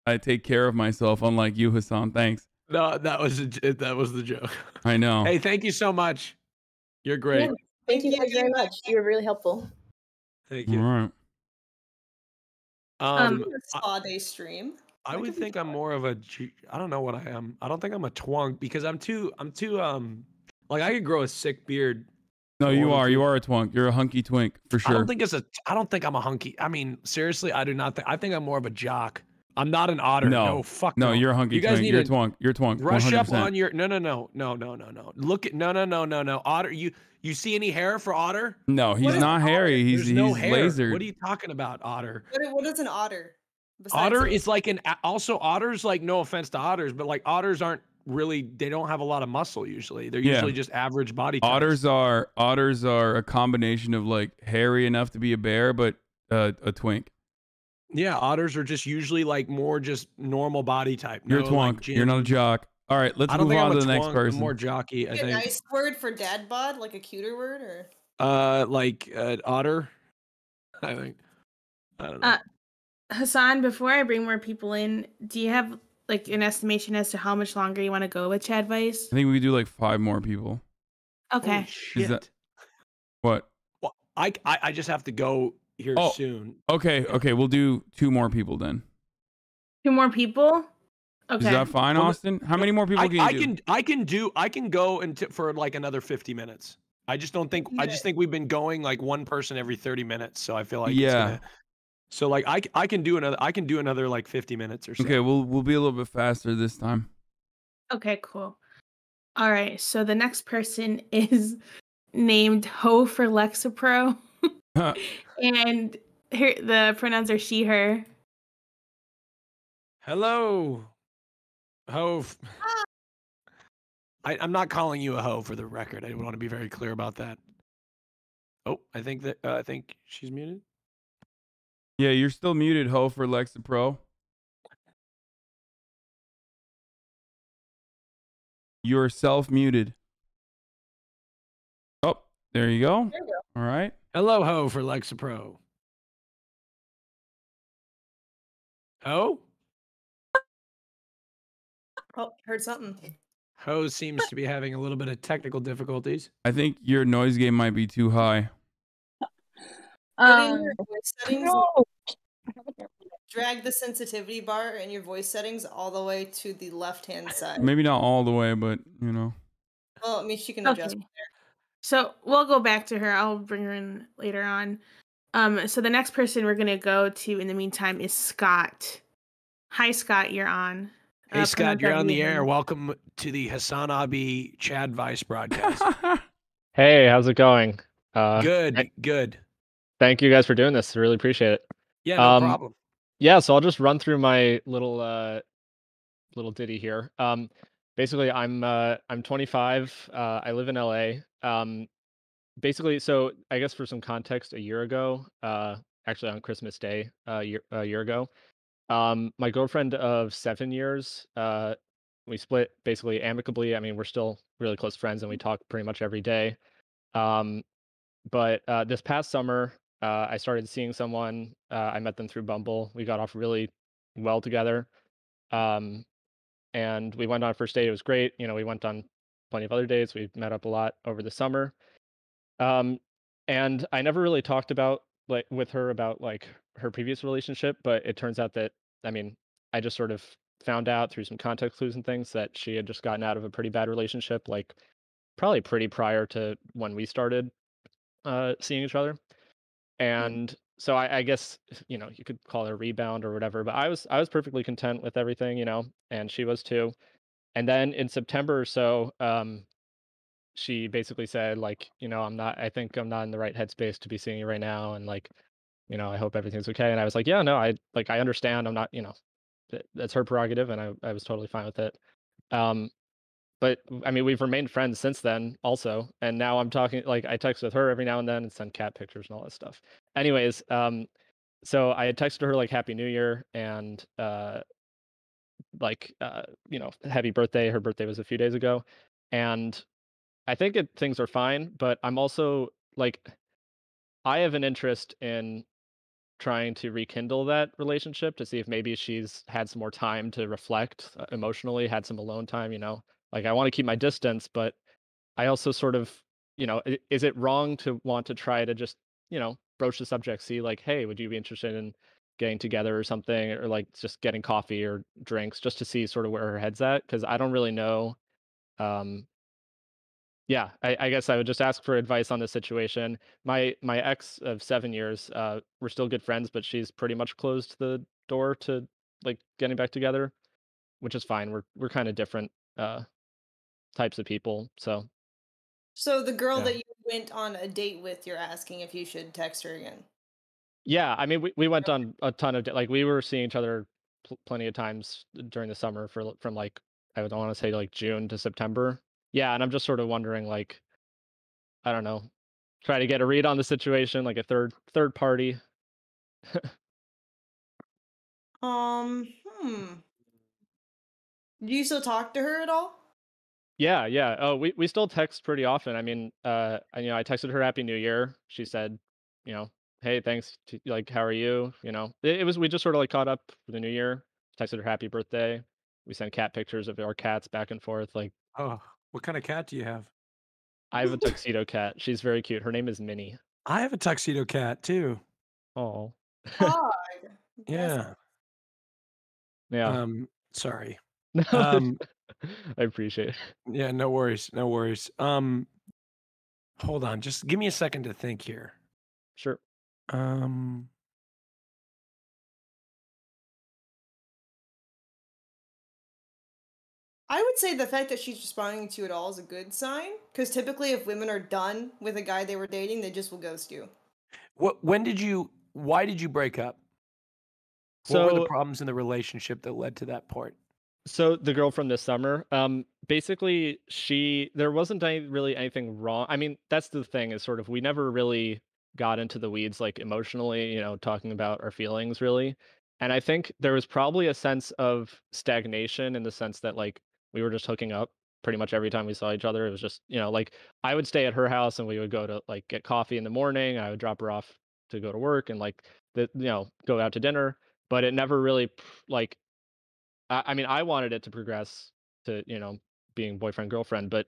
Speaker 1: I take care of myself, unlike you, Hassan. Thanks."
Speaker 4: No, that was the joke.
Speaker 1: I know.
Speaker 4: Hey, thank you so much. You're great.
Speaker 13: Yeah, thank you guys very much. You were really helpful.
Speaker 4: Thank
Speaker 1: All
Speaker 4: you.
Speaker 1: right.
Speaker 10: Spa day stream.
Speaker 4: I would think I'm more of a I don't know what I am. I don't think I'm a twunk because I'm too like I could grow a sick beard.
Speaker 1: No, you are a twunk. You're a hunky twink for sure.
Speaker 4: I don't think I'm a hunky. I mean, seriously, I do not think. I think I'm more of a jock. I'm not an otter. No, fuck
Speaker 1: no.
Speaker 4: no.
Speaker 1: You're a hunky
Speaker 4: You guys
Speaker 1: twink.
Speaker 4: need
Speaker 1: You're a
Speaker 4: to
Speaker 1: twunk. You're a twunk.
Speaker 4: Brush
Speaker 1: 100%.
Speaker 4: up on your no. Look at no. Otter, you see any hair for Otter?
Speaker 1: No, he's not hairy. He's
Speaker 4: no hair.
Speaker 1: lasered.
Speaker 4: What are you talking about, Otter?
Speaker 10: What is an otter? besides
Speaker 4: Otter
Speaker 10: like-
Speaker 4: is like also otters, like, no offense to otters, but like otters aren't really, they don't have a lot of muscle usually. They're
Speaker 1: Yeah.
Speaker 4: usually just average body types.
Speaker 1: Otters are a combination of like hairy enough to be a bear, but a twink.
Speaker 4: Yeah, otters are just usually like more just normal body type.
Speaker 1: You're a
Speaker 4: no,
Speaker 1: twonk.
Speaker 4: like,
Speaker 1: You're not a jock. All right, let's
Speaker 4: I don't
Speaker 1: move
Speaker 4: think
Speaker 1: on
Speaker 4: I'm
Speaker 1: to
Speaker 4: a
Speaker 1: the next
Speaker 4: twonk, I'm
Speaker 1: person.
Speaker 4: more jockey, I
Speaker 10: a
Speaker 4: think.
Speaker 10: nice word for dad bod, like a cuter word, or
Speaker 4: Otter. I think. I don't know.
Speaker 2: Hassan, before I bring more people in, do you have like an estimation as to how much longer you want to go with Chad Vice?
Speaker 1: I think we could do like 5 more people.
Speaker 2: Okay.
Speaker 1: Is that what?
Speaker 4: Well, I just have to go here
Speaker 1: Oh,
Speaker 4: soon.
Speaker 1: Okay, we'll do 2 more people then.
Speaker 2: 2 more people? Okay.
Speaker 1: Is that fine,
Speaker 4: Well,
Speaker 1: Austin? How many more people can you do?
Speaker 4: I can go for like another 50 minutes. I just think we've been going like one person every 30 minutes, so I feel like so like I can do another like 50 minutes or so.
Speaker 1: Okay, we'll be a little bit faster this time.
Speaker 2: Okay, cool. All right, so the next person is named Ho for Lexapro. And the pronouns are she, her.
Speaker 4: Hello, Ho. I'm not calling you a hoe for the record. I want to be very clear about that. Oh, I think she's muted.
Speaker 1: Yeah, you're still muted, Ho for Lexapro. You're self-muted. Oh, there you go.
Speaker 10: There you go.
Speaker 1: All right.
Speaker 4: Hello, Ho for Lexapro. Ho?
Speaker 10: Oh, heard something.
Speaker 4: Hose seems to be having a little bit of technical difficulties.
Speaker 1: I think your noise game might be too high.
Speaker 10: Put in your voice settings.
Speaker 14: No.
Speaker 10: Drag the sensitivity bar in your voice settings all the way to the left-hand side.
Speaker 1: Maybe not all the way, but you know.
Speaker 10: Well, I mean, she can adjust
Speaker 2: Okay.
Speaker 10: from there.
Speaker 2: So we'll go back to her. I'll bring her in later on. So the next person we're gonna go to in the meantime is Scott. Hi, Scott. You're on.
Speaker 4: Hey, Scott, you're on the
Speaker 2: pronounce that
Speaker 4: air.
Speaker 2: vegan.
Speaker 4: Welcome to the Hassan Abi Chad Vice broadcast.
Speaker 14: Hey, how's it going?
Speaker 4: Good, good.
Speaker 14: Thank you guys for doing this. I really appreciate it.
Speaker 4: Yeah, no problem.
Speaker 14: Yeah, so I'll just run through my little ditty here. Basically, I'm 25. I live in LA. Basically, so I guess for some context, a year ago, actually on Christmas Day, a year ago, my girlfriend of 7 years, we split basically amicably. I mean, we're still really close friends, and we talk pretty much every day. But this past summer, I started seeing someone. I met them through Bumble. We got off really well together. And we went on a first date. It was great. You know, we went on plenty of other dates. We met up a lot over the summer. And I never really talked about with her about like her previous relationship, but it turns out that, I mean, I just sort of found out through some context clues and things that she had just gotten out of a pretty bad relationship, like probably pretty prior to when we started seeing each other. And so I guess, you know, you could call it a rebound or whatever, but I was perfectly content with everything, you know, and she was too. And then in September or so, she basically said like, you know, I think I'm not in the right headspace to be seeing you right now, and like, you know, I hope everything's okay. And I was like, yeah, no, I understand. I'm not, you know, that's her prerogative, and I was totally fine with it. But I mean, we've remained friends since then also, and now I'm talking, like, I text with her every now and then and send cat pictures and all that stuff. Anyways, so I had texted her like Happy New Year and you know, happy birthday. Her birthday was a few days ago, and I think things are fine, but I'm also like, I have an interest in trying to rekindle that relationship to see if maybe she's had some more time to reflect emotionally, had some alone time, you know. Like, I want to keep my distance, but I also sort of, you know, is it wrong to want to try to just, you know, broach the subject, see like, hey, would you be interested in getting together or something, or like just getting coffee or drinks just to see sort of where her head's at? Because I don't really know. Yeah, I guess I would just ask for advice on this situation. My ex of 7 years, we're still good friends, but she's pretty much closed the door to like getting back together, which is fine. We're kind of different types of people, so
Speaker 10: So the girl
Speaker 14: Yeah.
Speaker 10: that you went on a date with, you're asking if you should text her again.
Speaker 14: yeah. I mean, we went on a ton of like, we were seeing each other plenty of times during the summer from like, I would want to say like June to September. Yeah, and I'm just sort of wondering like, I don't know, try to get a read on the situation, like a third party.
Speaker 10: Hmm. Do you still talk to her at all?
Speaker 14: Yeah, yeah. Oh, we still text pretty often. I mean, you know, I texted her Happy New Year. She said, you know, hey, thanks. Like, how are you? You know, it was, we just sort of like caught up for the New Year. Texted her Happy Birthday. We sent cat pictures of our cats back and forth. Like,
Speaker 4: Oh, what kind of cat do you have?
Speaker 14: I have a tuxedo cat. She's very cute. Her name is Minnie.
Speaker 4: I have a tuxedo cat too.
Speaker 14: Oh,
Speaker 10: God.
Speaker 4: Yeah.
Speaker 14: yeah.
Speaker 4: Sorry.
Speaker 14: No,
Speaker 4: Um,
Speaker 14: I appreciate it.
Speaker 4: yeah, no worries, no worries. Hold on, just give me a second to think here.
Speaker 14: Sure.
Speaker 10: I would say the fact that she's responding to you at all is a good sign, because typically if women are done with a guy they were dating, they just will ghost you.
Speaker 4: Why did you break up? What were the
Speaker 14: So,
Speaker 4: problems in the relationship that led to that point?
Speaker 14: So the girl from this summer, basically there wasn't really anything wrong. I mean, that's the thing, is sort of, we never really got into the weeds like emotionally, you know, talking about our feelings really. And I think there was probably a sense of stagnation in the sense that like we were just hooking up pretty much every time we saw each other. It was just, you know, like I would stay at her house and we would go to like get coffee in the morning. I would drop her off to go to work and like you know, go out to dinner, but it never really like, I mean, I wanted it to progress to, you know, being boyfriend girlfriend, but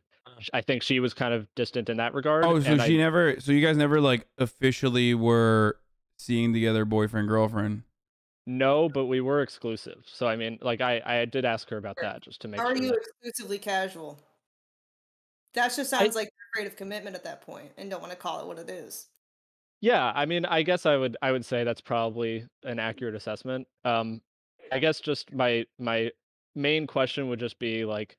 Speaker 14: I think she was kind of distant in that regard.
Speaker 1: Oh, so
Speaker 14: and
Speaker 1: she never. So you guys never like officially were seeing together, boyfriend girlfriend.
Speaker 14: No, but we were exclusive. So I mean, like I did ask her about that just to make
Speaker 10: Are
Speaker 14: sure.
Speaker 10: you
Speaker 14: That...
Speaker 10: exclusively casual? That just sounds like you're afraid of commitment at that point and don't want to call it what it is.
Speaker 14: Yeah, I mean, I guess I would say that's probably an accurate assessment. I guess just my main question would just be like,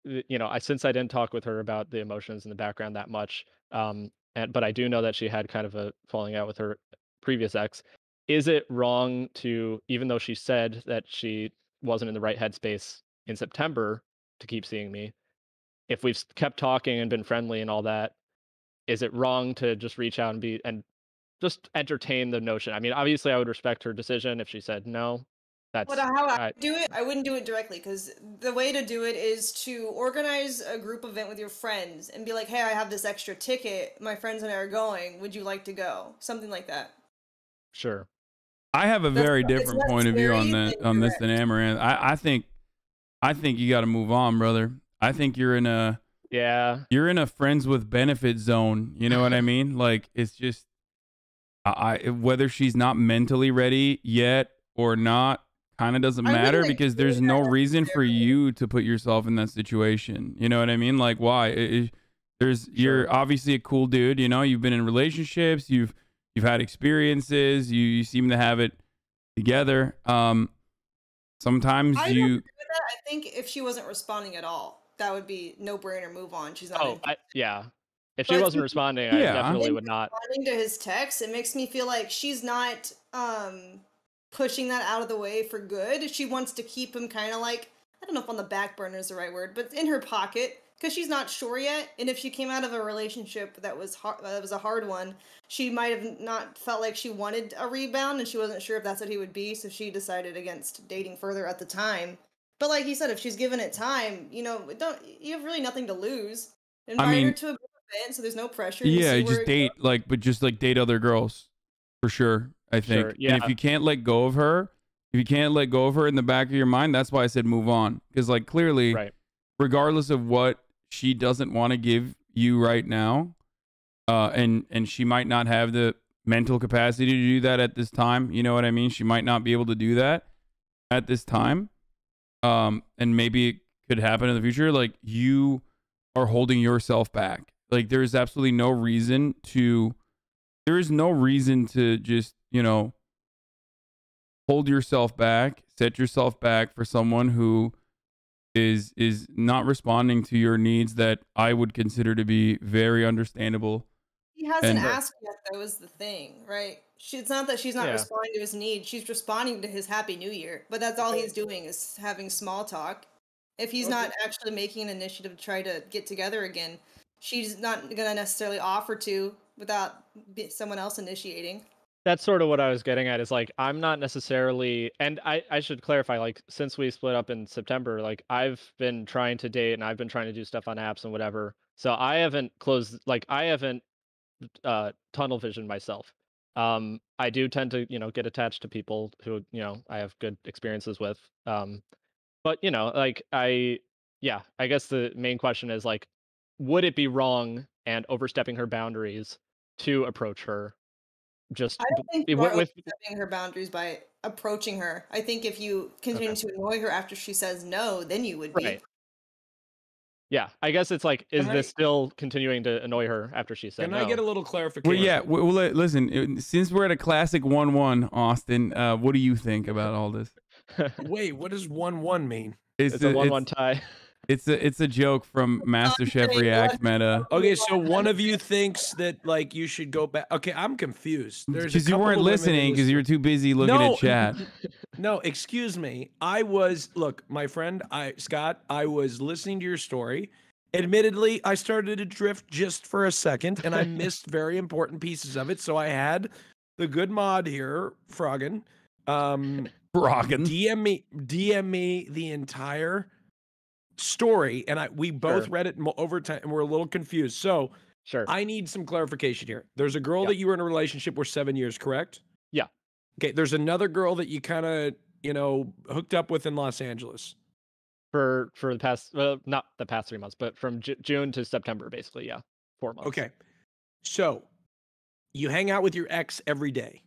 Speaker 14: you know, since I didn't talk with her about the emotions in the background that much, but I do know that she had kind of a falling out with her previous ex. Is it wrong to, even though she said that she wasn't in the right headspace in September to keep seeing me, if we've kept talking and been friendly and all that, is it wrong to just reach out and just entertain the notion? I mean, obviously, I would respect her decision if she said no. That's
Speaker 10: But how I do it, I wouldn't do it directly, because the way to do it is to organize a group event with your friends and be like, hey, I have this extra ticket. My friends and I are going. Would you like to go? Something like that.
Speaker 14: Sure.
Speaker 1: I have a very different point of view on
Speaker 10: scary
Speaker 1: that on this than Amaranth. I think you got to move on, brother. I think you're in a you're in a friends with benefit zone. You know what I mean? Like, it's just whether she's not mentally ready yet or not kind of doesn't matter, because there's no reason for you to put yourself in that situation. You know what I mean? Like, why? You're obviously a cool dude. You know, you've been in relationships. You've had experiences. You seem to have it together. Sometimes
Speaker 10: I
Speaker 1: you.
Speaker 10: I think if she wasn't responding at all, that would be no brainer. Move on. She's not.
Speaker 14: Yeah. If she wasn't responding, I definitely would not.
Speaker 10: Responding to his text, it makes me feel like she's not pushing that out of the way for good. She wants to keep him kind of like, I don't know if on the back burner is the right word, but in her pocket, because she's not sure yet. And if she came out of a relationship that was a hard one, she might have not felt like she wanted a rebound, and she wasn't sure if that's what he would be, so she decided against dating further at the time. But like you said, if she's given it time, you have really nothing to lose. Invite her to a big event, so there's no pressure.
Speaker 1: Yeah, just date date other girls, for sure. I think.
Speaker 14: Sure, yeah.
Speaker 1: And if you can't let go of her, in the back of your mind, that's why I said move on. Because like clearly, regardless of what she doesn't want to give you right now, and she might not have the mental capacity to do that at this time. You know what I mean? She might not be able to do that at this time. And maybe it could happen in the future. Like, you are holding yourself back. Like, there's absolutely no reason to just, hold yourself back, set yourself back for someone who is not responding to your needs that I would consider to be very understandable.
Speaker 10: He hasn't asked yet, though, is the thing, right? It's not that she's not responding to his needs. She's responding to his Happy New Year. But that's all he's doing is having small talk. If he's not actually making an initiative to try to get together again, she's not going to necessarily offer to without someone else initiating.
Speaker 14: That's sort of what I was getting at, is like, I'm not necessarily, and I should clarify, like, since we split up in September, like, I've been trying to date and I've been trying to do stuff on apps and whatever. So I haven't tunnel vision myself. I do tend to, get attached to people who, I have good experiences with. But I guess the main question is like, would it be wrong and overstepping her boundaries to approach her? Just
Speaker 10: I don't think you're overstepping her boundaries by approaching her. I think if you continue to annoy her after she says no, then you would be.
Speaker 14: Right. Yeah, I guess it's like, is this still continuing to annoy her after she said no?
Speaker 4: Can I get a little clarification?
Speaker 1: Well, yeah. Well, listen, since we're at a classic 1-1, Austin, what do you think about all this?
Speaker 4: Wait, what does 1-1 mean?
Speaker 14: It's a 1-1 tie.
Speaker 1: It's a joke from MasterChef React meta.
Speaker 4: Okay, so one of you thinks that like you should go back. Okay, I'm confused.
Speaker 1: Because you weren't listening because you were too busy looking at chat.
Speaker 4: No, excuse me. Look, my friend, Scott, I was listening to your story. Admittedly, I started to drift just for a second, and I missed very important pieces of it. So I had the good mod here, Froggen. DM me the entire story, and we both read it over time, and we're a little confused. So I need some clarification here. There's a girl that you were in a relationship with 7 years, correct?
Speaker 14: Yeah.
Speaker 4: Okay, there's another girl that you kind of, hooked up with in Los Angeles.
Speaker 14: For the past, well, not the past 3 months, but from June to September, basically, yeah, 4 months.
Speaker 4: Okay. So you hang out with your ex every day.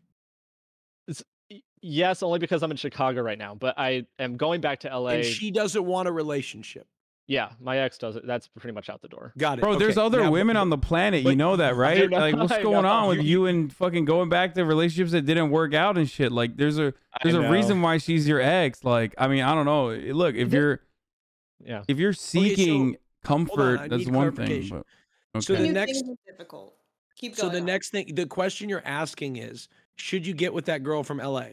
Speaker 14: Yes, only because I'm in Chicago right now, but I am going back to LA.
Speaker 4: And she doesn't want a relationship.
Speaker 14: Yeah, my ex does it. That's pretty much out the door.
Speaker 4: Got it.
Speaker 1: Bro, there's
Speaker 4: Okay,
Speaker 1: other
Speaker 4: now,
Speaker 1: women on the planet. You know that, right?
Speaker 14: know,
Speaker 1: Like, what's
Speaker 14: I
Speaker 1: going
Speaker 14: know.
Speaker 1: on with you and fucking going back to relationships that didn't work out and shit? Like, there's a
Speaker 14: know.
Speaker 1: reason why she's your ex. Like, I mean, I don't know. Look, if you're seeking comfort,
Speaker 4: I
Speaker 1: that's
Speaker 4: need
Speaker 1: one thing.
Speaker 4: clarification.
Speaker 1: But
Speaker 4: So
Speaker 1: okay.
Speaker 4: the next,
Speaker 10: Things are difficult. Keep
Speaker 4: so
Speaker 10: going.
Speaker 4: the
Speaker 10: on.
Speaker 4: next thing, the question you're asking is, should you get with that girl from LA?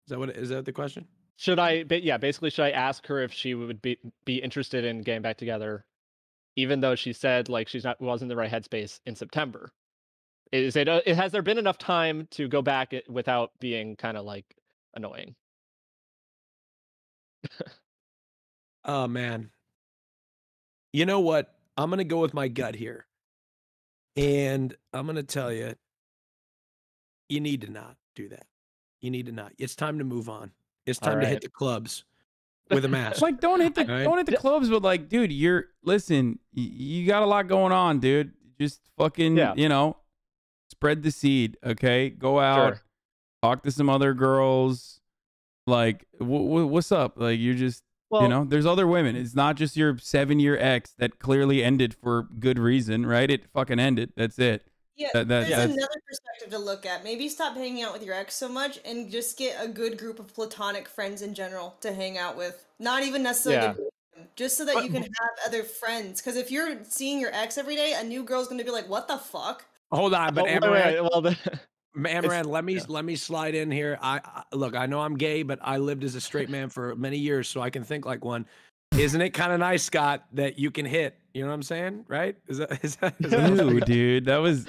Speaker 4: Is that the question?
Speaker 14: Should I? Yeah, basically, should I ask her if she would be interested in getting back together, even though she said like wasn't in the right headspace in September? Has there been enough time to go back without being kind of like annoying?
Speaker 4: Oh man. You know what? I'm gonna go with my gut here. And I'm gonna tell you, you need to not do that. You need to not. It's time to move on. It's time to hit
Speaker 14: Alright.
Speaker 4: the clubs with a mask.
Speaker 1: Like, don't hit the
Speaker 4: Alright?
Speaker 1: don't hit the clubs, but like, dude, you got a lot going on, dude. Just fucking, spread the seed, okay? Go out, talk to some other girls. Like, what's up? Like, you're just, there's other women. It's not just your 7-year ex that clearly ended for good reason, right? It fucking ended. That's it.
Speaker 10: Yeah,
Speaker 1: That's
Speaker 10: there's another perspective to look at. Maybe stop hanging out with your ex so much and just get a good group of platonic friends in general to hang out with. Not even necessarily to date them, just so that you can have other friends. Because if you're seeing your ex every day, a new girl's going to be like, what the fuck?
Speaker 4: Hold on, but
Speaker 14: Wait,
Speaker 4: Amaranth,
Speaker 14: well,
Speaker 4: Amaranth, let me slide in here. Look, I know I'm gay, but I lived as a straight man for many years, so I can think like one. Isn't it kind of nice, Scott, that you can hit? You know what I'm saying, right? Is that
Speaker 1: Ew, dude, that was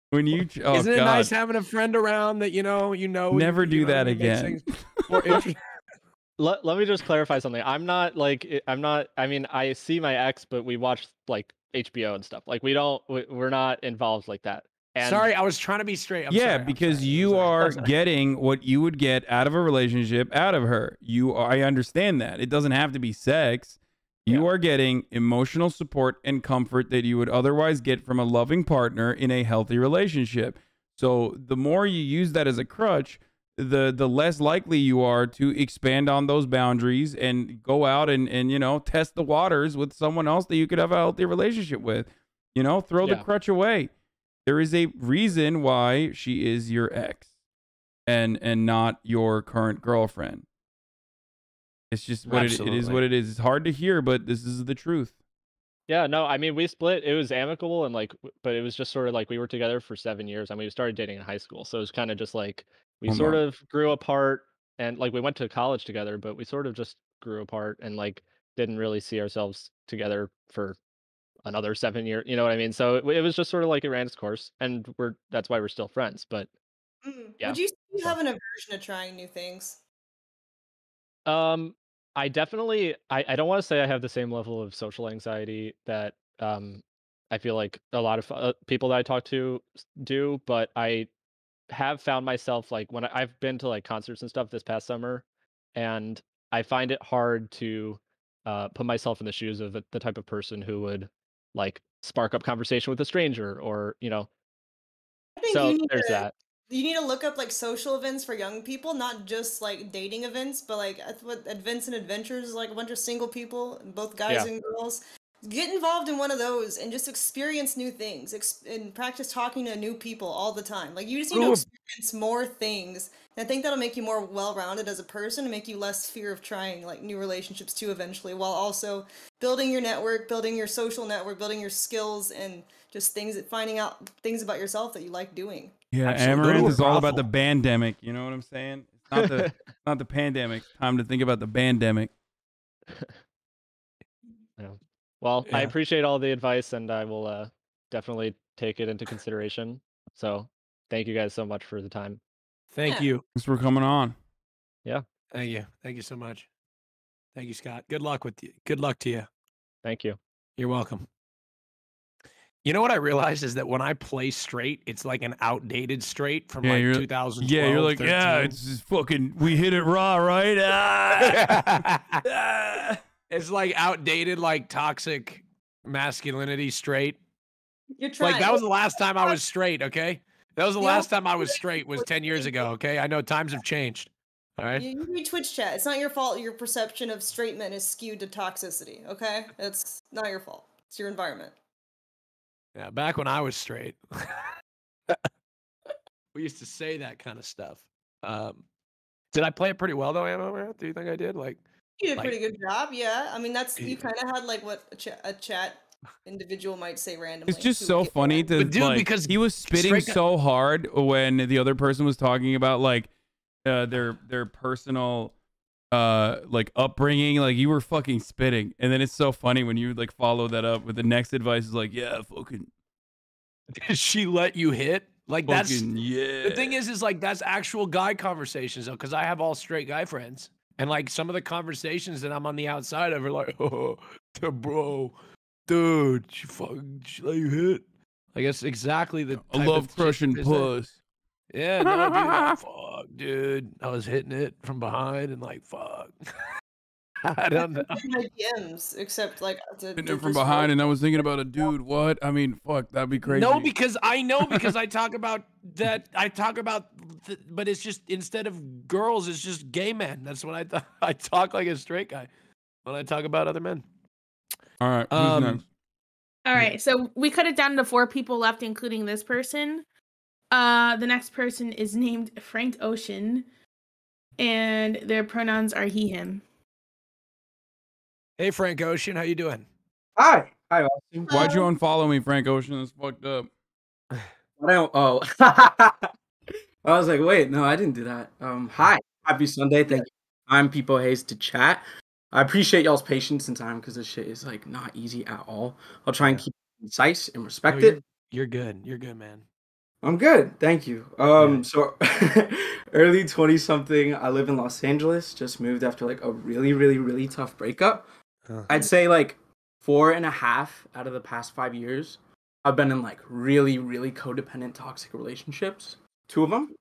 Speaker 1: when you. Oh,
Speaker 4: Isn't it
Speaker 1: God.
Speaker 4: nice having a friend around that you know?
Speaker 1: Never do that
Speaker 4: it makes
Speaker 1: again.
Speaker 4: things more interesting.
Speaker 14: Let me just clarify something. I'm not. I mean, I see my ex, but we watch like HBO and stuff. Like we're not involved like that. And
Speaker 4: Sorry, I was trying to be straight. I'm
Speaker 1: Yeah,
Speaker 4: sorry,
Speaker 1: because you are getting what you would get out of a relationship out of her. I understand that. It doesn't have to be sex. You are getting emotional support and comfort that you would otherwise get from a loving partner in a healthy relationship. So the more you use that as a crutch, the less likely you are to expand on those boundaries and go out and test the waters with someone else that you could have a healthy relationship with. Throw the crutch away. There is a reason why she is your ex and not your current girlfriend. It's just what it is what it is. It's hard to hear, but this is the truth.
Speaker 14: Yeah, no, I mean, we split. It was amicable and but it was just sort of like we were together for 7 years. I mean, we started dating in high school. So it was kind of just like we sort of grew apart and like we went to college together, but we sort of just grew apart and like didn't really see ourselves together for another 7 years. You know what I mean? So it was just sort of like it ran its course, and that's why we're still friends. But yeah.
Speaker 10: Would you say you have an aversion to trying new things?
Speaker 14: I definitely I don't want to say I have the same level of social anxiety that I feel like a lot of people that I talk to do, but I have found myself like when I've been to like concerts and stuff this past summer, and I find it hard to put myself in the shoes of the type of person who would like spark up conversation with a stranger or
Speaker 10: I think
Speaker 14: so
Speaker 10: you need
Speaker 14: there's
Speaker 10: to
Speaker 14: that.
Speaker 10: you need to look up like social events for young people, not just like dating events, but like what Advents and Adventures, like a bunch of single people, both guys
Speaker 14: Yeah.
Speaker 10: and girls. Get involved in one of those and just experience new things and practice talking to new people all the time. Like you just need to experience more things. And I think that'll make you more well-rounded as a person and make you less fear of trying like new relationships too eventually, while also building your network, building your social network, building your skills and just finding out things about yourself that you like doing.
Speaker 1: Yeah, Amaranth is all about the bandemic. You know what I'm saying? It's not the not the pandemic. Time to think about the bandemic.
Speaker 14: Yeah. Well, I
Speaker 1: Yeah.
Speaker 14: appreciate all the advice, and I will definitely take it into consideration. So, thank you guys so much for the time.
Speaker 4: Thank you.
Speaker 1: Thanks for coming on.
Speaker 14: Yeah.
Speaker 4: Thank you. Thank you so much. Thank you, Scott. Good luck with you. Good luck to you.
Speaker 14: Thank you.
Speaker 4: You're welcome. You know what I realized is that when I play straight, it's like an outdated straight from like
Speaker 1: you're
Speaker 4: 2012.
Speaker 1: Yeah, you're like,
Speaker 4: 13.
Speaker 1: yeah, it's just fucking. We hit it raw, right?
Speaker 4: It's like outdated, like toxic masculinity straight.
Speaker 10: You're trying.
Speaker 4: Like that was the last time I was straight. Okay, that was the last time I was straight. Was 10 years ago. Okay, I know times have changed. All right.
Speaker 10: You read Twitch chat. It's not your fault. Your perception of straight men is skewed to toxicity. Okay, it's not your fault. It's your environment.
Speaker 4: Yeah, back when I was straight, we used to say that kind of stuff. Did I play it pretty well though, Ammo? Do you think I did? Like,
Speaker 10: You did a pretty good job. Yeah, I mean that's you kind of had like what a chat individual might say randomly.
Speaker 1: It's just
Speaker 10: who
Speaker 1: so
Speaker 10: would get
Speaker 1: funny to
Speaker 4: But dude,
Speaker 1: like,
Speaker 4: because
Speaker 1: he was spitting
Speaker 4: straight guy-
Speaker 1: so hard when the other person was talking about like their personal like upbringing. Like you were fucking spitting, and then it's so funny when you like follow that up with the next advice is like, yeah, fucking.
Speaker 4: Did she let you hit? Like that's
Speaker 1: Fucking yeah.
Speaker 4: the thing is like that's actual guy conversations though, because I have all straight guy friends, and like some of the conversations that I'm on the outside of are like, oh, bro, dude, she let you hit. I guess exactly the.
Speaker 1: I
Speaker 4: type
Speaker 1: love
Speaker 4: of shit
Speaker 1: crushing
Speaker 4: they say.
Speaker 1: puss.
Speaker 4: Yeah, no, dude, fuck, dude, I was hitting it from behind and like, fuck. I don't know.
Speaker 10: like DMs, except like
Speaker 1: Hitting it from behind, and I was thinking about a dude. What? I mean, fuck, that'd be crazy.
Speaker 4: No, because I know because I talk about that. I talk about, but it's just instead of girls, it's just gay men. That's what I thought. I talk like a straight guy when I talk about other men.
Speaker 1: All right, who's next?
Speaker 2: All right, so we cut it down to 4 people left, including this person. The next person is named Frank Ocean, and their pronouns are he, him.
Speaker 4: Hey, Frank Ocean, how you doing?
Speaker 15: Hi, Austin.
Speaker 1: Why'd you unfollow me, Frank Ocean? That's fucked up.
Speaker 15: I don't. Oh, I was like, wait, no, I didn't do that. Hi, happy Sunday. Thank you. I'm People Hayes to chat. I appreciate y'all's patience and time because this shit is like not easy at all. I'll try and keep it concise and respect it.
Speaker 4: You're good. You're good, man.
Speaker 15: I'm good, thank you. So early 20-something, I live in Los Angeles. Just moved after like a really, really, really tough breakup. I'd say like 4.5 out of the past 5 years, I've been in like really, really codependent, toxic relationships. 2 of them,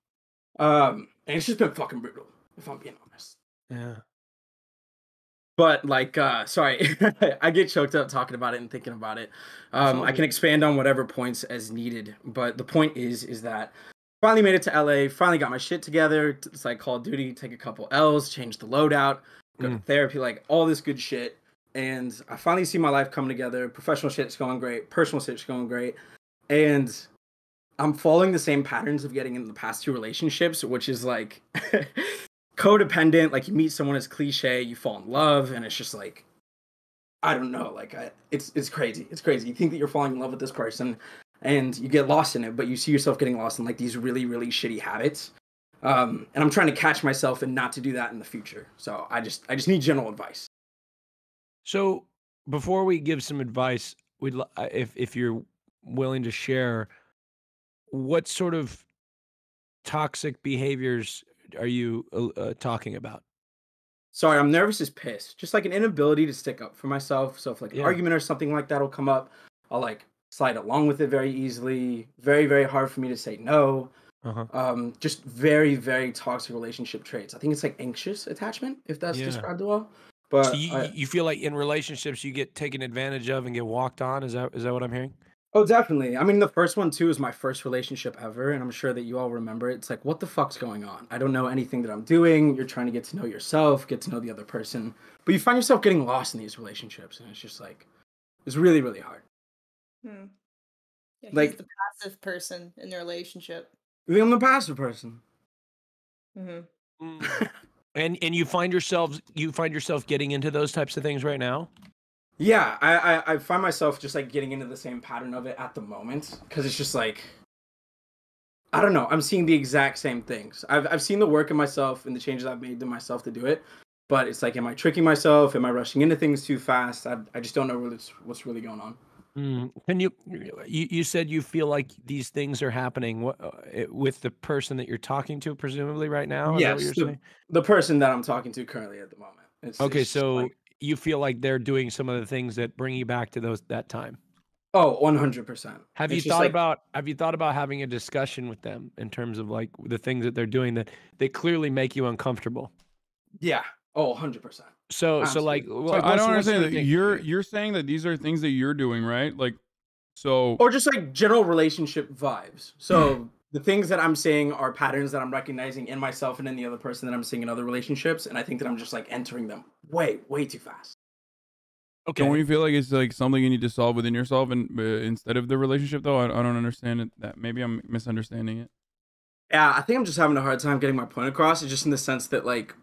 Speaker 15: and it's just been fucking brutal, if I'm being honest.
Speaker 4: Yeah.
Speaker 15: But like, sorry, I get choked up talking about it and thinking about it. I can expand on whatever points as needed. But the point is that finally made it to LA, finally got my shit together. It's like Call of Duty, take a couple L's, change the loadout, go to therapy, like all this good shit. And I finally see my life coming together. Professional shit's going great. Personal shit's going great. And I'm following the same patterns of getting into the past 2 relationships, which is like codependent. Like you meet someone as cliche, you fall in love, and it's just like, I don't know. Like it's crazy. It's crazy. You think that you're falling in love with this person, and you get lost in it, but you see yourself getting lost in like these really, really shitty habits. And I'm trying to catch myself and not to do that in the future. So I just need general advice.
Speaker 4: So before we give some advice, if you're willing to share, what sort of toxic behaviors are you talking about?
Speaker 15: Sorry, I'm nervous as piss. Just like an inability to stick up for myself. So if like an argument or something like that will come up, I'll like slide along with it very easily. Very, very hard for me to say no. Just very, very toxic relationship traits. I think it's like anxious attachment, if that's described well. But
Speaker 4: so you feel like in relationships you get taken advantage of and get walked on? Is that what I'm hearing?
Speaker 15: Oh, definitely. I mean, the first one too is my first relationship ever, and I'm sure that you all remember it. It's like, what the fuck's going on? I don't know anything that I'm doing. You're trying to get to know yourself, get to know the other person, but you find yourself getting lost in these relationships, and it's just like, it's really, really hard.
Speaker 10: Yeah, he's
Speaker 15: Like-
Speaker 10: the passive person in the relationship.
Speaker 15: I think I'm the passive person.
Speaker 4: And you find yourself getting into those types of things right now?
Speaker 15: Yeah, I find myself just like getting into the same pattern of it at the moment because it's just like, I don't know. I'm seeing the exact same things. I've seen the work in myself and the changes I've made to myself to do it, but it's like, am I tricking myself? Am I rushing into things too fast? I just don't know what's really going on.
Speaker 4: And you said you feel like these things are happening with the person that you're talking to, presumably right now? Is that what
Speaker 15: Yes,
Speaker 4: you're saying?
Speaker 15: the person that I'm talking to currently at the moment. It's
Speaker 4: Okay,
Speaker 15: just
Speaker 4: so
Speaker 15: like,
Speaker 4: you feel like they're doing some of the things that bring you back to that time.
Speaker 15: Oh, 100%.
Speaker 16: Have you
Speaker 15: It's just
Speaker 16: thought
Speaker 15: like,
Speaker 16: about having a discussion with them in terms of like the things that they're doing that they clearly make you uncomfortable?
Speaker 15: yeah. Oh, 100%.
Speaker 16: So like,
Speaker 15: Absolutely.
Speaker 1: So I don't
Speaker 16: what's
Speaker 1: understand
Speaker 16: your
Speaker 1: that
Speaker 16: thing?
Speaker 1: you're saying that these are things that you're doing, right? Like, so
Speaker 15: Or just like general relationship vibes. So the things that I'm saying are patterns that I'm recognizing in myself and in the other person that I'm seeing in other relationships, and I think that I'm just like entering them way too fast.
Speaker 16: Okay.
Speaker 1: Don't you feel like it's like something you need to solve within yourself and instead of the relationship though? I don't understand it. That maybe I'm misunderstanding it.
Speaker 15: Yeah, I think I'm just having a hard time getting my point across. It's just in the sense that like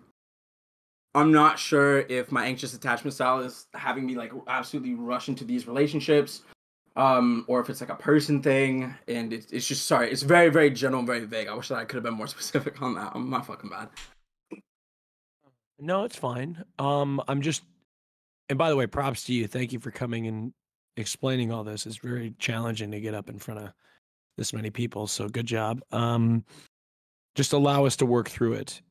Speaker 15: I'm not sure if my anxious attachment style is having me like absolutely rush into these relationships, or if it's like a person thing. And it's just sorry, it's very general, and very vague. I wish that I could have been more specific on that. I'm not fucking bad.
Speaker 16: No, it's fine. I'm just, and by the way, props to you. Thank you for coming and explaining all this. It's very challenging to get up in front of this many people. So good job. Just allow us to work through it.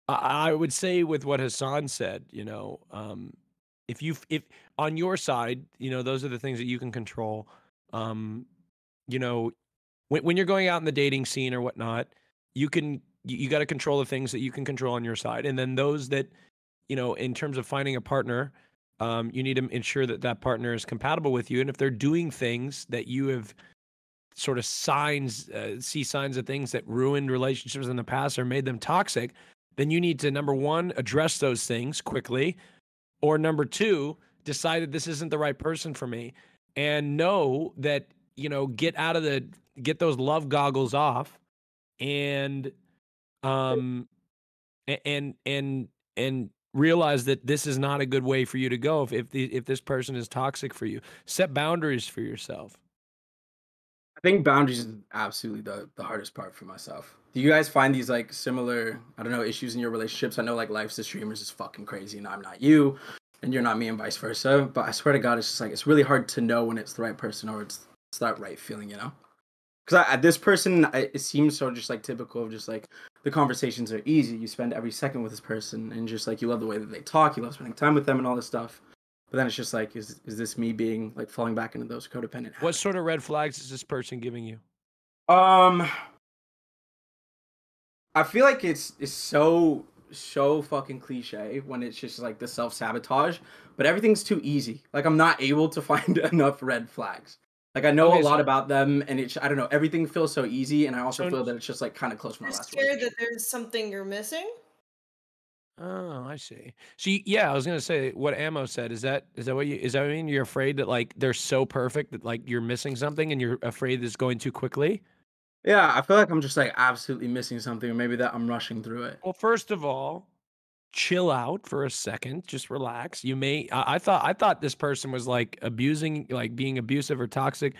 Speaker 16: I would say with what Hassan said, you know, if on your side, you know, those are the things that you can control. You know, when you're going out in the dating scene or whatnot, you got to control the things that you can control on your side, and then those that, you know, in terms of finding a partner, you need to ensure that that partner is compatible with you, and if they're doing things that you have sort of see signs of things that ruined relationships in the past or made them toxic, then you need to, number one, address those things quickly, or number two, decide that this isn't the right person for me, and know that, you know, get those love goggles off, and realize that this is not a good way for you to go if this person is toxic for you. Set boundaries for yourself.
Speaker 15: I think boundaries is absolutely the hardest part for myself. Do you guys find these like similar, I don't know, issues in your relationships? I know like life's the streamers is fucking crazy and I'm not you and you're not me and vice versa. But I swear to God, it's just like, it's really hard to know when it's the right person or it's that right feeling, you know? Because this person, it seems so just like typical of just like the conversations are easy. You spend every second with this person and just like you love the way that they talk. You love spending time with them and all this stuff. But then it's just like, is this me being like falling back into those codependent habits?
Speaker 16: What sort of red flags is this person giving you?
Speaker 15: I feel like it's so fucking cliche when it's just like the self-sabotage, but everything's too easy. Like I'm not able to find enough red flags. Like I know a lot about them and I don't know, everything feels so easy, and I also feel that it's just like kind of close to my last
Speaker 10: Scared that there's something you're missing?
Speaker 16: Oh, I see. So yeah, I was gonna say what Ammo said. Is that what you mean? You're afraid that like they're so perfect that like you're missing something, and you're afraid it's going too quickly?
Speaker 15: Yeah, I feel like I'm just like absolutely missing something, or maybe that I'm rushing through it.
Speaker 16: Well, first of all, chill out for a second. Just relax. I thought this person was like abusing, like being abusive or toxic,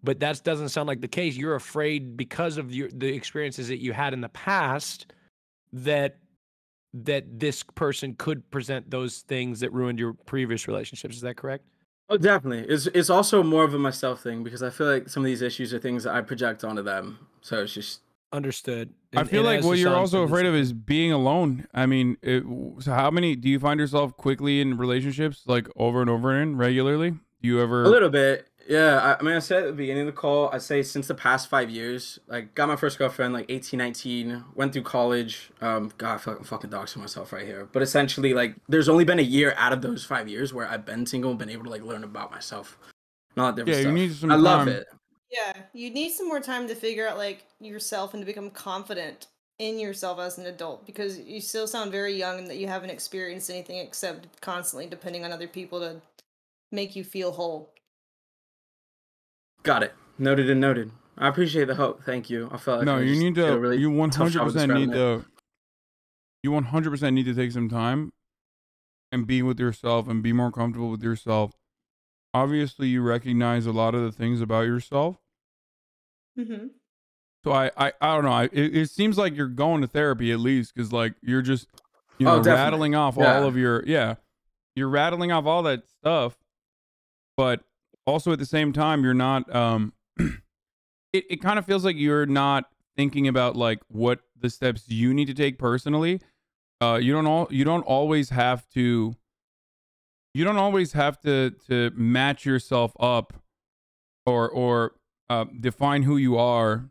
Speaker 16: but that doesn't sound like the case. You're afraid because of the experiences that you had in the past that this person could present those things that ruined your previous relationships. Is that correct?
Speaker 15: Oh, definitely. It's also more of a myself thing because I feel like some of these issues are things that I project onto them. So it's just
Speaker 16: understood.
Speaker 1: I feel like what you're also afraid of is being alone. I mean, so how many do you find yourself quickly in relationships, like over and over and regularly? Do you ever?
Speaker 15: A little bit. Yeah, I mean, I said at the beginning of the call, I say since the past 5 years, like got my first girlfriend like 18, 19, went through college. God, I feel like I'm fucking doxing myself right here. But essentially, like, there's only been a year out of those 5 years where I've been single and been able to like learn about myself. Not different stuff.
Speaker 1: You need some
Speaker 15: I love
Speaker 1: time.
Speaker 15: it.
Speaker 10: Yeah, you need some more time to figure out like yourself and to become confident in yourself as an adult, because you still sound very young and that you haven't experienced anything except constantly depending on other people to make you feel whole.
Speaker 15: Got it. Noted and noted. I appreciate the hope. Thank you. I felt like
Speaker 1: No,
Speaker 15: I
Speaker 1: you
Speaker 15: just
Speaker 1: need
Speaker 15: did a
Speaker 1: to.
Speaker 15: really
Speaker 1: You
Speaker 15: tough job of
Speaker 1: 100%
Speaker 15: describing
Speaker 1: need
Speaker 15: it.
Speaker 1: to. You 100% need to take some time and be with yourself and be more comfortable with yourself. Obviously, you recognize a lot of the things about yourself.
Speaker 10: Mm-hmm.
Speaker 1: So I don't know. It seems like you're going to therapy at least, because like you're just
Speaker 15: Definitely.
Speaker 1: rattling off all of your you're rattling off all that stuff, but also at the same time you're not it kind of feels like you're not thinking about like what the steps you need to take personally. You don't always have to you don't always have to match yourself up or define who you are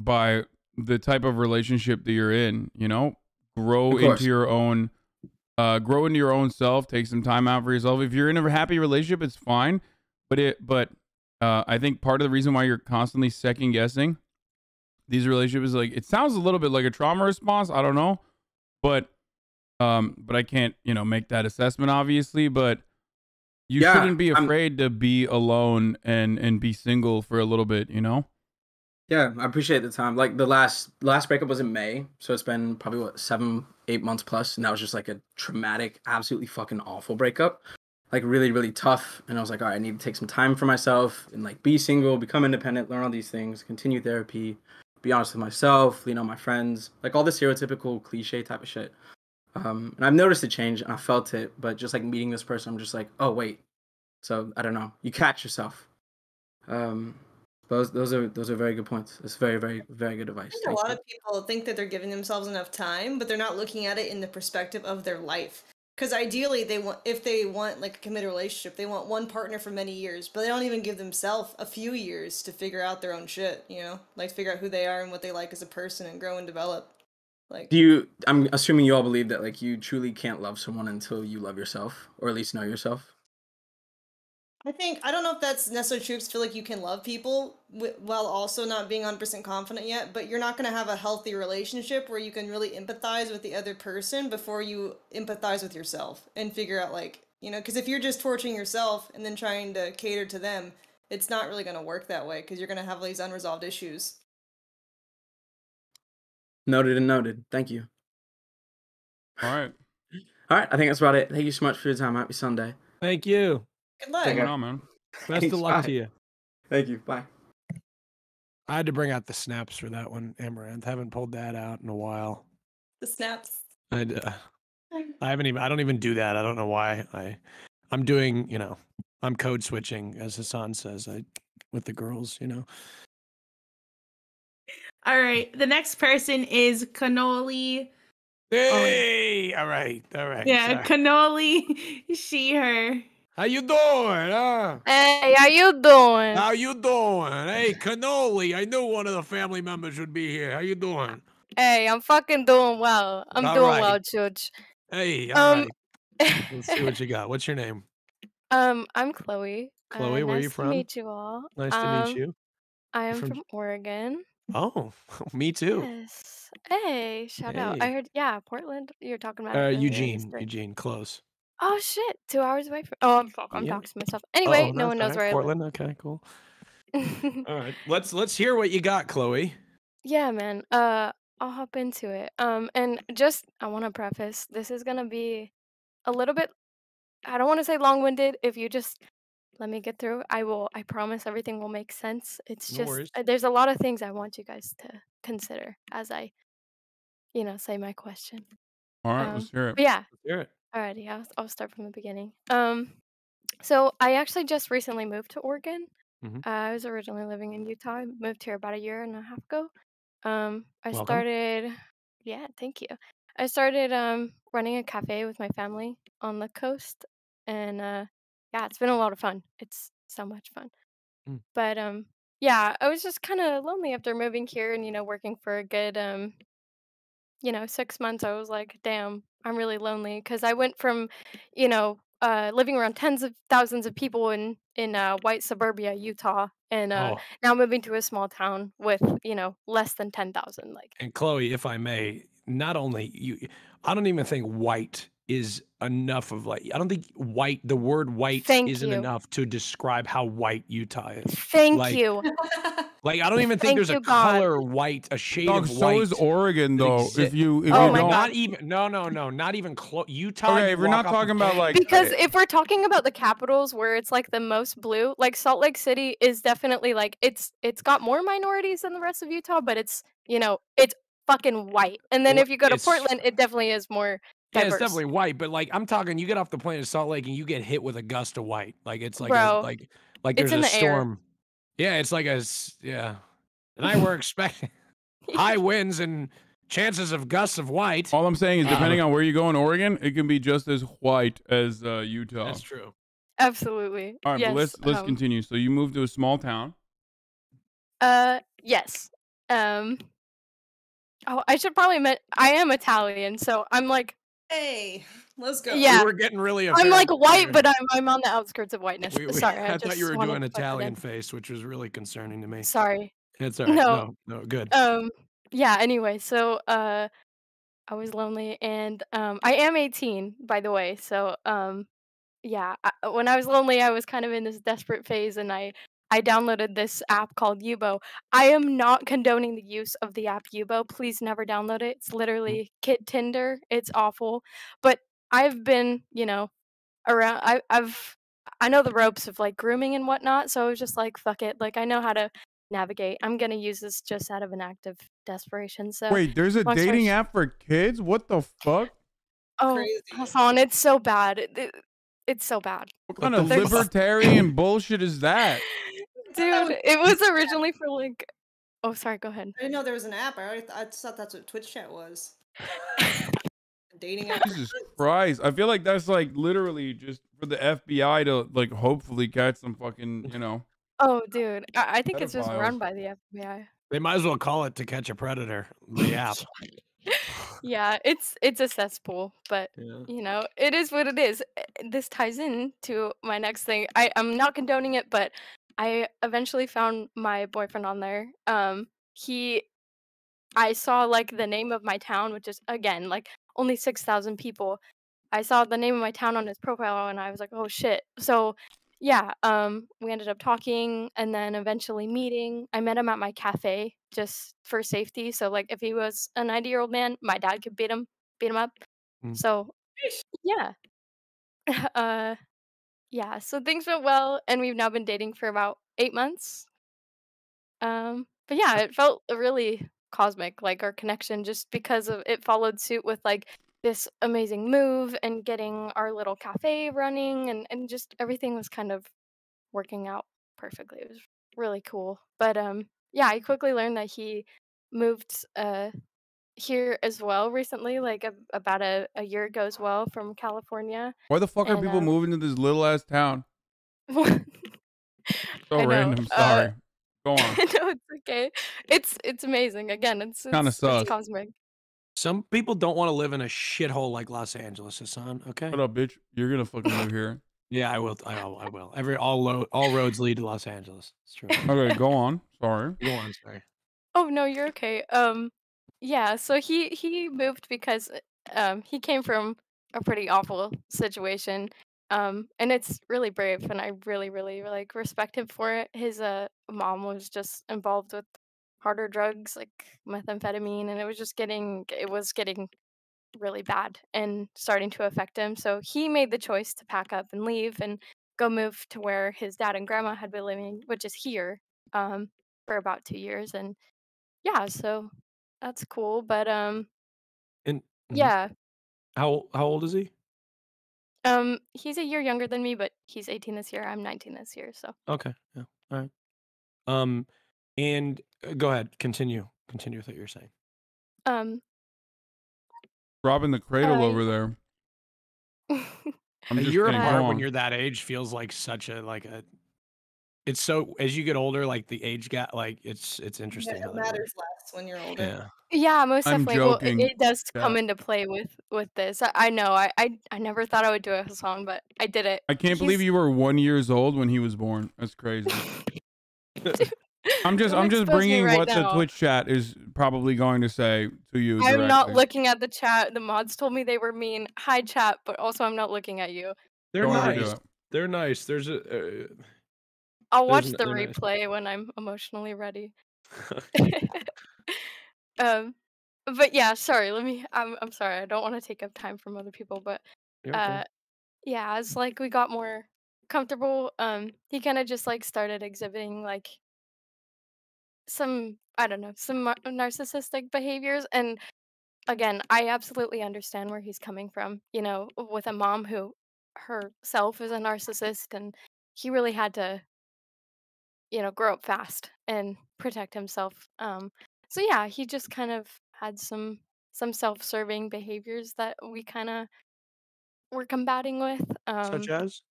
Speaker 1: by the type of relationship that you're in. You know, grow into your own self. Take some time out for yourself. If you're in a happy relationship, it's fine. But I think part of the reason why you're constantly second guessing these relationships is like, it sounds a little bit like a trauma response. I don't know, but I can't, make that assessment obviously, but you shouldn't be afraid to be alone and be single for a little bit,
Speaker 15: Yeah, I appreciate the time. Like the last breakup was in May, so it's been probably 7-8 months plus, and that was just like a traumatic, absolutely fucking awful breakup. Like really, really tough. And I was like, all right, I need to take some time for myself and like be single, become independent, learn all these things, continue therapy, be honest with myself, lean on my friends, like all the stereotypical cliche type of shit. And I've noticed a change and I felt it, but just like meeting this person, I'm just like, oh wait. So I don't know. You catch yourself. Those are very good points. It's very, very, very good advice.
Speaker 10: I think a lot of people think that they're giving themselves enough time, but they're not looking at it in the perspective of their life. Because ideally, if they want like a committed relationship, they want one partner for many years, but they don't even give themselves a few years to figure out their own shit. Like figure out who they are and what they like as a person and grow and develop. Like,
Speaker 15: I'm assuming you all believe that like you truly can't love someone until you love yourself, or at least know yourself.
Speaker 10: I don't know if that's necessarily true, because I feel like you can love people while also not being 100% confident yet, but you're not going to have a healthy relationship where you can really empathize with the other person before you empathize with yourself and figure out because if you're just torturing yourself and then trying to cater to them, it's not really going to work that way, because you're going to have all these unresolved issues.
Speaker 15: Noted and noted. Thank you.
Speaker 1: All right.
Speaker 15: All right. I think that's about it. Thank you so much for your time. Happy Sunday.
Speaker 16: Thank you.
Speaker 10: Good luck.
Speaker 1: Take care. On, man.
Speaker 16: Best of luck to you.
Speaker 15: Thank you. Bye.
Speaker 16: I had to bring out the snaps for that one, Amaranth. Haven't pulled that out in a while.
Speaker 10: The snaps.
Speaker 16: I don't even do that. I don't know why. I'm doing, I'm code switching, as Hassan says, with the girls,
Speaker 2: All right. The next person is Cannoli.
Speaker 16: Hey, all right.
Speaker 2: Yeah,
Speaker 16: sorry.
Speaker 2: Cannoli, she, her.
Speaker 16: How you doing, huh?
Speaker 12: Hey, how you doing?
Speaker 16: How you doing? Hey, Cannoli, I knew one of the family members would be here. How you doing?
Speaker 12: Hey, I'm fucking doing well. I'm
Speaker 16: All
Speaker 12: doing
Speaker 16: right.
Speaker 12: well, Chooch.
Speaker 16: Hey, all right. Let's see what you got. What's your name?
Speaker 12: I'm Chloe.
Speaker 16: Chloe, where are you
Speaker 12: Nice
Speaker 16: from?
Speaker 12: to meet you all.
Speaker 16: Nice to meet you.
Speaker 12: I
Speaker 16: You're
Speaker 12: am from Oregon.
Speaker 16: Oh, me too.
Speaker 12: Yes. Hey, shout out. I
Speaker 16: Hey.
Speaker 12: heard, yeah, Portland. You're talking about it earlier this week.
Speaker 16: Eugene, close.
Speaker 12: Oh shit, 2 hours away from. Oh, fuck, I'm
Speaker 16: Yeah.
Speaker 12: doxing myself. Anyway,
Speaker 16: Oh,
Speaker 12: no one
Speaker 16: that's
Speaker 12: knows
Speaker 16: all right.
Speaker 12: where
Speaker 16: Portland. Okay, cool. All right, let's hear what you got, Chloe.
Speaker 12: Yeah, man. I'll hop into it. And just I want to preface, this is gonna be a little bit. I don't want to say long-winded. If you just let me get through, I will. I promise everything will make sense. It's
Speaker 16: No
Speaker 12: just
Speaker 16: worries.
Speaker 12: there's a lot of things I want you guys to consider as I, say my question.
Speaker 1: All right, let's hear it.
Speaker 12: But yeah.
Speaker 16: Let's hear it.
Speaker 12: Alrighty, I'll start from the beginning. So I actually just recently moved to Oregon.
Speaker 16: Mhm.
Speaker 12: I was originally living in Utah. I moved here about a year and a half ago. I
Speaker 16: Welcome.
Speaker 12: started, yeah, thank you. I started running a cafe with my family on the coast, and yeah, it's been a lot of fun. It's so much fun.
Speaker 16: Mm.
Speaker 12: But yeah, I was just kind of lonely after moving here and working for a good 6 months. I was like, damn, I'm really lonely, because I went from living around tens of thousands of people in white suburbia, Utah, and
Speaker 16: Oh,
Speaker 12: now moving to a small town with less than 10,000. Like,
Speaker 16: and Chloe, if I may, not only you, I don't even think white is enough of I don't think the word white
Speaker 12: thank
Speaker 16: isn't
Speaker 12: you,
Speaker 16: enough to describe how white Utah is.
Speaker 12: thank
Speaker 16: Like,
Speaker 12: you,
Speaker 16: I don't even think
Speaker 12: thank
Speaker 16: there's a
Speaker 12: you, God.
Speaker 16: color white, a shade
Speaker 1: Dog,
Speaker 16: of
Speaker 1: so
Speaker 16: white
Speaker 1: is Oregon
Speaker 16: that
Speaker 1: though. If
Speaker 16: exists.
Speaker 1: you
Speaker 12: Oh
Speaker 1: you
Speaker 12: my
Speaker 1: don't,
Speaker 12: God.
Speaker 16: Not even, no, not even close. Utah,
Speaker 1: okay,
Speaker 16: you
Speaker 1: if we're
Speaker 16: walk
Speaker 1: not
Speaker 16: off the
Speaker 1: talking about
Speaker 16: plane.
Speaker 1: like,
Speaker 12: Because if we're talking about the capitals where it's like the most blue, like Salt Lake City is definitely like it's got more minorities than the rest of Utah, but it's it's fucking white. And then if you go to
Speaker 16: It's
Speaker 12: Portland, it definitely is more
Speaker 16: yeah, it's
Speaker 12: diverse.
Speaker 16: definitely white, but I'm talking. You get off the plane in Salt Lake and you get hit with a gust of white. Like it's like
Speaker 12: Bro,
Speaker 16: like
Speaker 12: it's
Speaker 16: there's
Speaker 12: in
Speaker 16: a
Speaker 12: the air.
Speaker 16: storm. Yeah, it's like yeah. And I were expecting high winds and chances of gusts of white.
Speaker 1: All I'm saying is, depending on where you go in Oregon, it can be just as white as Utah.
Speaker 16: That's true.
Speaker 17: Absolutely.
Speaker 1: All right, but
Speaker 17: Yes.
Speaker 1: let's continue. So you moved to a small town.
Speaker 17: Yes. Oh, I should probably admit I am Italian, so I'm like,
Speaker 10: Hey, let's go.
Speaker 17: yeah.
Speaker 16: We were getting really.
Speaker 17: I'm like
Speaker 16: offended
Speaker 17: white,
Speaker 16: there.
Speaker 17: but I'm on the outskirts of whiteness. Sorry,
Speaker 16: I thought
Speaker 17: just
Speaker 16: you were
Speaker 17: wanted
Speaker 16: doing
Speaker 17: to put that
Speaker 16: Italian
Speaker 17: in.
Speaker 16: face, which was really concerning to me.
Speaker 17: Sorry.
Speaker 16: It's all right.
Speaker 17: No.
Speaker 16: No, good.
Speaker 17: Yeah. Anyway, so I was lonely, and I am 18, by the way. So yeah, when I was lonely, I was kind of in this desperate phase, and I downloaded this app called Yubo. I am not condoning the use of the app Yubo. Please never download it. It's literally kid Tinder. It's awful. But I've been, around. I know the ropes of like grooming and whatnot. So I was just like, fuck it. Like I know how to navigate. I'm gonna use this just out of an act of desperation. So
Speaker 1: Wait, there's a
Speaker 17: long story
Speaker 1: dating
Speaker 17: sh-
Speaker 1: app for kids? What the fuck?
Speaker 17: Oh, Hassan, it's so bad. It's so bad.
Speaker 1: What kind of libertarian bullshit is that?
Speaker 17: Dude, it was originally for like. Oh, sorry. Go ahead.
Speaker 10: I didn't know there was an app. I thought that's what Twitch chat was. Dating app.
Speaker 1: Jesus Christ. I feel like that's like literally just for the FBI to like hopefully catch some fucking,
Speaker 17: Oh, dude, I think it's just
Speaker 1: Pedophiles.
Speaker 17: run by the FBI.
Speaker 16: They might as well call it To Catch a Predator. The app.
Speaker 17: Yeah, it's a cesspool, but it is what it is. This ties in to my next thing. I'm not condoning it, but I eventually found my boyfriend on there. I saw like the name of my town, which is again like only 6,000 people. I saw the name of my town on his profile, and I was like, oh shit. So yeah, we ended up talking and then eventually meeting. I met him at my cafe just for safety. So like if he was a 90-year-old man, my dad could beat him up. So yeah. Yeah, so things went well, and we've now been dating for about 8 months. But yeah, it felt really cosmic, like our connection, just because of it followed suit with like this amazing move and getting our little cafe running, and just everything was kind of working out perfectly. It was really cool. But yeah, I quickly learned that he moved here as well recently, like about a year ago as well, from California.
Speaker 1: Why the fuck are
Speaker 17: And,
Speaker 1: people moving to this little ass town? So
Speaker 17: I know,
Speaker 1: random. Sorry. Go on.
Speaker 17: no, it's okay. It's amazing. Again,
Speaker 1: Kinda
Speaker 17: it's
Speaker 1: sucks.
Speaker 17: cosmic.
Speaker 16: Some people don't want to live in a shithole like Los Angeles, Hassan. Okay.
Speaker 1: Shut up, bitch. You're gonna fucking live here.
Speaker 16: Yeah, I will. I will. All roads lead to Los Angeles. It's true.
Speaker 1: Okay, go on. Sorry.
Speaker 16: Go on. Sorry.
Speaker 17: Oh no, you're okay. Yeah, so he moved because he came from a pretty awful situation. And it's really brave, and I really, really like respect him for it. His mom was just involved with harder drugs like methamphetamine, and it was getting really bad and starting to affect him. So he made the choice to pack up and leave and go move to where his dad and grandma had been living, which is here, for about 2 years. And yeah, so that's cool. But
Speaker 16: And
Speaker 17: yeah,
Speaker 16: how old is he?
Speaker 17: he's a year younger than me, but he's 18 this year. I'm 19 this year, so
Speaker 16: Okay. Yeah. All right. And go ahead. Continue with what you're saying.
Speaker 17: um
Speaker 1: Robbing the cradle
Speaker 17: I-
Speaker 1: over there. I'm
Speaker 16: A
Speaker 1: just
Speaker 16: year
Speaker 1: kidding.
Speaker 16: apart
Speaker 1: Go
Speaker 16: when
Speaker 1: on.
Speaker 16: you're that age feels like such a It's so as you get older, like the age gap, like it's interesting.
Speaker 10: It
Speaker 16: how that works.
Speaker 10: matters less when you're older.
Speaker 16: Yeah.
Speaker 17: Yeah, most
Speaker 1: I'm
Speaker 17: definitely. Well,
Speaker 1: joking.
Speaker 17: it does come
Speaker 1: Yeah.
Speaker 17: into play with this. I know. I never thought I would do a song, but I did it.
Speaker 1: I can't believe you were 1 years old when he was born. That's crazy. I'm just
Speaker 17: Don't expose me
Speaker 1: bringing
Speaker 17: right
Speaker 1: what the
Speaker 17: now.
Speaker 1: Twitch chat is probably going to say to you
Speaker 17: I'm not
Speaker 1: directly.
Speaker 17: looking at the chat. The mods told me they were mean. Hi, chat, but also I'm not looking at you.
Speaker 16: They're
Speaker 1: Don't overdo
Speaker 16: nice.
Speaker 1: it.
Speaker 16: They're nice. There's a.
Speaker 17: I'll watch
Speaker 16: There's
Speaker 17: the
Speaker 16: they're nice.
Speaker 17: replay when I'm emotionally ready. But yeah, sorry. I'm sorry. I don't want to take up time from other people, but
Speaker 16: You're okay.
Speaker 17: yeah, as like we got more comfortable, he kind of just like started exhibiting like some, I don't know, some narcissistic behaviors. And again, I absolutely understand where he's coming from, with a mom who herself is a narcissist, and he really had to, grow up fast and protect himself. So yeah, he just kind of had some self-serving behaviors that we kind of were combating with.
Speaker 16: Such as?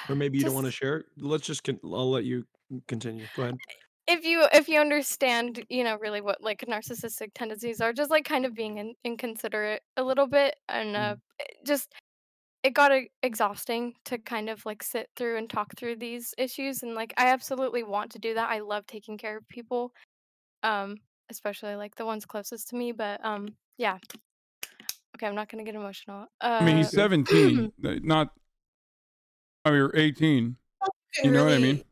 Speaker 16: Or maybe you don't want to
Speaker 17: Just
Speaker 16: share? Let's just I'll let you continue. Go ahead.
Speaker 17: if you understand, really what like narcissistic tendencies are, just like kind of being inconsiderate a little bit, and just it got exhausting to kind of like sit through and talk through these issues, and like I absolutely want to do that. I love taking care of people, um, especially like the ones closest to me. But yeah. Okay, I'm not gonna get emotional.
Speaker 1: I mean, he's 17, not. I mean, you're 18.
Speaker 10: You
Speaker 1: You
Speaker 10: can
Speaker 1: know what I
Speaker 10: really
Speaker 1: mean?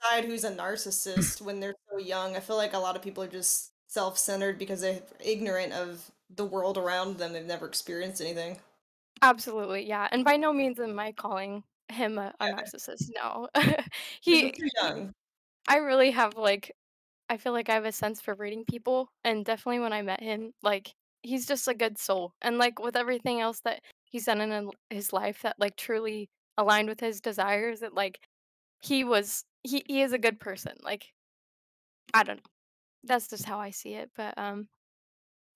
Speaker 10: decide who's a narcissist when they're so young. I feel like a lot of people are just self-centered because they're ignorant of the world around them. They've never experienced anything.
Speaker 17: Absolutely, yeah. And by no means am I calling him a narcissist. No.
Speaker 10: He's
Speaker 17: he
Speaker 10: too young.
Speaker 17: I really have like I feel like I have a sense for reading people, and definitely when I met him, like he's just a good soul. And like with everything else that he's done in his life that like truly aligned with his desires, that like he is a good person. Like I don't know. That's just how I see it. But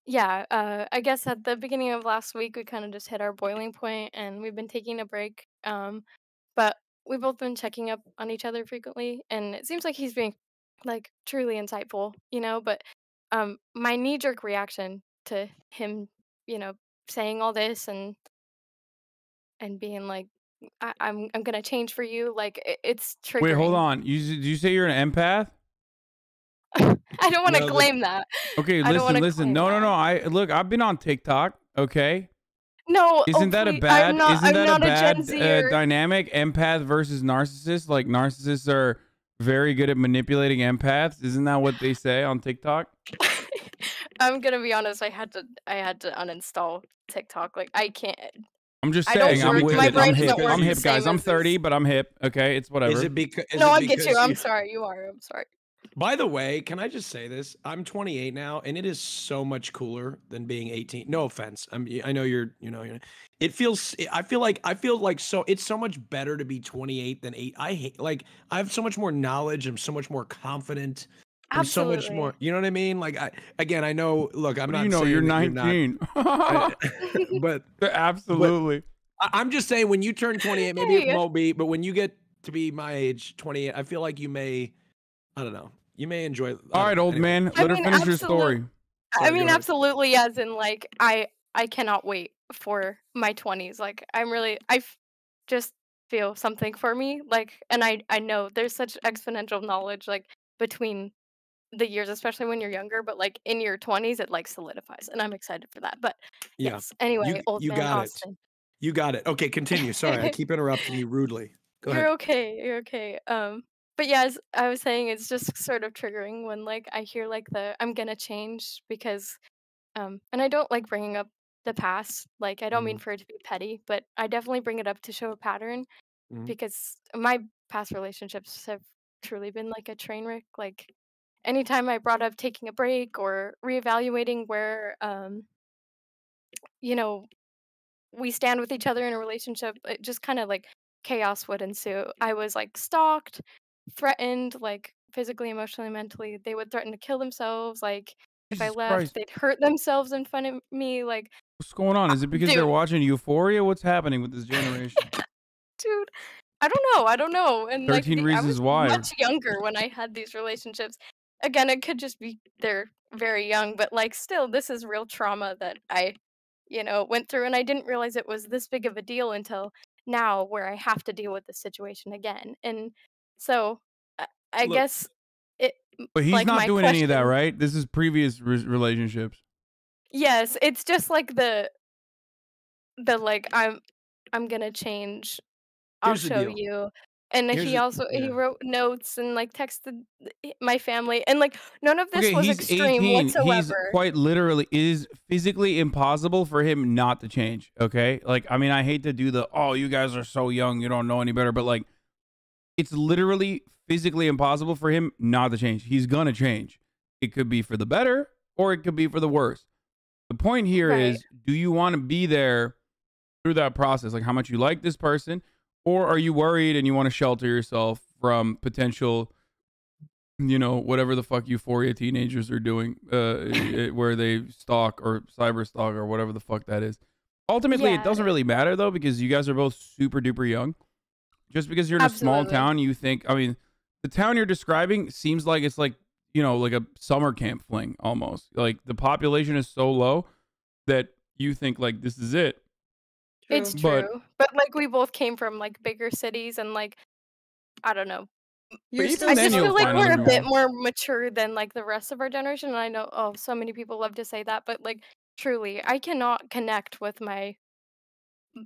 Speaker 17: yeah, I guess at the beginning of last week we kind of just hit our boiling point, and we've been taking a break. But we've both been checking up on each other frequently, and it seems like he's being like truly insightful, But my knee jerk reaction to him, saying all this and being like, I'm gonna change for you, like it's
Speaker 1: Wait, hold
Speaker 17: triggering.
Speaker 1: on. Did you say you're an empath?
Speaker 17: I don't want to
Speaker 16: No,
Speaker 17: claim that.
Speaker 1: Okay,
Speaker 17: I don't want
Speaker 1: listen.
Speaker 17: to claim
Speaker 1: No, no,
Speaker 17: that.
Speaker 1: no. I've been on TikTok. Okay,
Speaker 17: No,
Speaker 1: isn't that a
Speaker 17: please,
Speaker 1: bad? Isn't
Speaker 17: I'm
Speaker 1: that a
Speaker 17: not a Gen
Speaker 1: bad
Speaker 17: Zer.
Speaker 1: dynamic? Empath versus narcissist. Like narcissists are very good at manipulating empaths. Isn't that what they say on TikTok?
Speaker 17: I'm gonna be honest. I had to uninstall TikTok. Like I can't.
Speaker 1: I'm just
Speaker 17: I don't
Speaker 1: saying. I'm
Speaker 17: work.
Speaker 1: with
Speaker 17: My
Speaker 1: it.
Speaker 17: brain
Speaker 1: I'm
Speaker 17: doesn't
Speaker 1: hip.
Speaker 17: work
Speaker 1: I'm
Speaker 17: the
Speaker 1: hip, guys.
Speaker 17: same
Speaker 1: I'm
Speaker 17: as
Speaker 1: 30, but I'm hip. Okay, it's whatever.
Speaker 16: Is it because?
Speaker 17: No, I get you. I'm sorry. You are. I'm sorry.
Speaker 16: By the way, can I just say this? I'm 28 now, and it is so much cooler than being 18. No offense. I know it feels. I feel like so. It's so much better to be 28 than 8. I have so much more knowledge. I'm so much more confident. I'm so much more.
Speaker 17: Absolutely.
Speaker 16: You know what I mean? Like I know. Look, I'm
Speaker 1: What do
Speaker 16: not
Speaker 1: you know?
Speaker 16: saying
Speaker 1: You're
Speaker 16: that you're not.
Speaker 1: 19.
Speaker 16: But
Speaker 1: Absolutely.
Speaker 16: I'm just saying when you turn 28, maybe it
Speaker 17: Hey.
Speaker 16: won't be, but when you get to be my age, 28, I feel like you may. I don't know. You may enjoy.
Speaker 1: All right, old man.
Speaker 17: I
Speaker 1: Let her
Speaker 17: mean,
Speaker 1: finish your story.
Speaker 17: I mean,
Speaker 16: go ahead.
Speaker 17: absolutely. As in, like, I cannot wait for my 20s. Like, just feel something for me. Like, and I know there's such exponential knowledge like between the years, especially when you're younger. But like in your 20s, it like solidifies, and I'm excited for that. But
Speaker 16: Yeah.
Speaker 17: yes. Anyway, old
Speaker 16: You
Speaker 17: man
Speaker 16: got
Speaker 17: Austin.
Speaker 16: it. You got it. Okay, continue. Sorry, I keep interrupting you rudely. Go ahead.
Speaker 17: You're okay. You're okay. But yeah, as I was saying, it's just sort of triggering when like I hear like the I'm gonna change because and I don't like bringing up the past. Like I don't mean for it to be petty, but I definitely bring it up to show a pattern
Speaker 16: Mhm.
Speaker 17: because my past relationships have truly been like a train wreck. Like anytime I brought up taking a break or reevaluating where you know we stand with each other in a relationship, it just kind of like chaos would ensue. I was like stalked, threatened, like physically, emotionally, mentally. They would threaten to kill themselves. Like if I
Speaker 1: Jesus
Speaker 17: left,
Speaker 1: Christ.
Speaker 17: they'd hurt themselves in front of me. Like,
Speaker 1: What's going on? Is it because they're
Speaker 17: dude,
Speaker 1: watching Euphoria? What's happening with this generation?
Speaker 17: dude, I don't know. And like
Speaker 1: 13
Speaker 17: I
Speaker 1: Reasons
Speaker 17: was
Speaker 1: Why.
Speaker 17: much younger when I had these relationships. Again, it could just be they're very young, but like still, this is real trauma that I went through, and I didn't realize it was this big of a deal until now, where I have to deal with the situation again. And so, I
Speaker 16: Look,
Speaker 17: guess it
Speaker 1: But he's
Speaker 17: like
Speaker 1: not
Speaker 17: my
Speaker 1: doing any of that,
Speaker 17: question.
Speaker 1: right? This is previous relationships.
Speaker 17: Yes, it's just like the like I'm gonna change. I'll
Speaker 16: Here's the
Speaker 17: show
Speaker 16: deal.
Speaker 17: you. And
Speaker 16: Here's
Speaker 17: he
Speaker 16: the
Speaker 17: also he
Speaker 16: yeah.
Speaker 17: wrote notes and like texted my family, and like none of this
Speaker 1: Okay,
Speaker 17: was
Speaker 1: he's
Speaker 17: extreme
Speaker 1: 18. He's
Speaker 17: whatsoever.
Speaker 1: quite literally, it is physically impossible for him not to change. Okay. Like, I mean, I hate to do you guys are so young, you don't know any better, but like, it's literally physically impossible for him not to change. He's going to change. It could be for the better or it could be for the worse. The point here
Speaker 17: Right.
Speaker 1: is, do you want to be there through that process? Like, how much you like this person, or are you worried and you want to shelter yourself from potential you know, whatever the fuck Euphoria teenagers are doing, where they stalk or cyber stalk or whatever the fuck that is. Ultimately, it
Speaker 17: Yeah.
Speaker 1: doesn't really matter though, because you guys are both super duper young. Just because you're in a small
Speaker 17: Absolutely.
Speaker 1: town, you think, I mean, the town you're describing seems like it's like, you know, like a summer camp fling almost. Like the population is so low that you think like this is it.
Speaker 17: It's
Speaker 1: But
Speaker 17: true. But like we both came from like bigger cities and like I don't know.
Speaker 10: You're
Speaker 1: even
Speaker 10: still
Speaker 17: I
Speaker 1: then
Speaker 17: just
Speaker 1: you'll
Speaker 17: feel like
Speaker 1: find
Speaker 17: we're
Speaker 1: other
Speaker 17: a bit
Speaker 1: people.
Speaker 17: more mature than like the rest of our generation. And I know so many people love to say that, but like truly, I cannot connect with my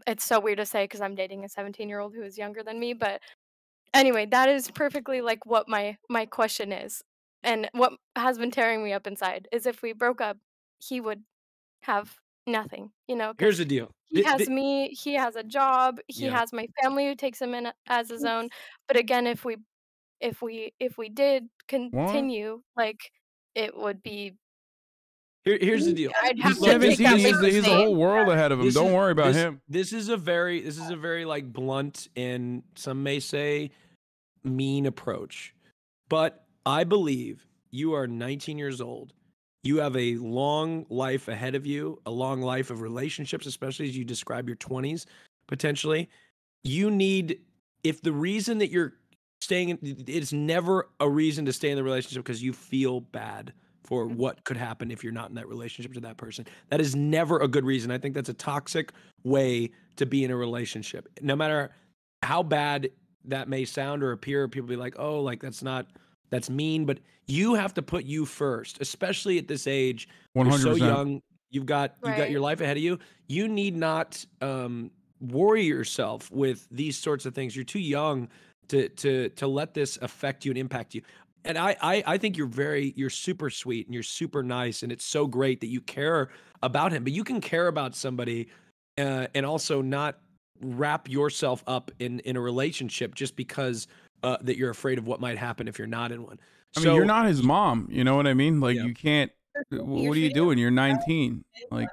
Speaker 17: it's so weird to say because I'm dating a 17-year-old who is younger than me, but anyway, that is perfectly like what my question is. And what has been tearing me up inside is if we broke up, he would have nothing, you know,
Speaker 16: Here's
Speaker 17: because
Speaker 16: the deal.
Speaker 17: he has me, he has a job, he
Speaker 16: Yeah.
Speaker 17: has my family who takes him in as his own. But again, if we did
Speaker 1: What?
Speaker 17: continue, like it would be
Speaker 16: Here's the deal.
Speaker 17: I'd
Speaker 1: He's
Speaker 17: have to take
Speaker 1: 17.
Speaker 17: that
Speaker 1: He
Speaker 17: big
Speaker 1: has the
Speaker 17: mistake.
Speaker 1: whole world ahead of him. Don't worry about him.
Speaker 16: This is a very like blunt and some may say mean approach. But I believe you are 19 years old. You have a long life ahead of you, a long life of relationships, especially as you describe your 20s potentially. You need, if the reason that you're staying in, it's never a reason to stay in the relationship because you feel bad for what could happen if you're not in that relationship to that person. That is never a good reason. I think that's a toxic way to be in a relationship. No matter how bad that may sound or appear, people be like, oh, like that's mean, but you have to put you first, especially at this age. You're so
Speaker 1: 100%.
Speaker 16: young. You've got
Speaker 17: Right.
Speaker 16: your life ahead of you. You need not worry yourself with these sorts of things. You're too young to let this affect you and impact you. And I think you're super sweet and you're super nice, and it's so great that you care about him. But you can care about somebody and also not wrap yourself up in a relationship just because that you're afraid of what might happen if you're not in one.
Speaker 1: I mean, you're not his mom. You know what I mean? Like,
Speaker 16: Yeah.
Speaker 1: you can't. What are you doing? You're 19. Like,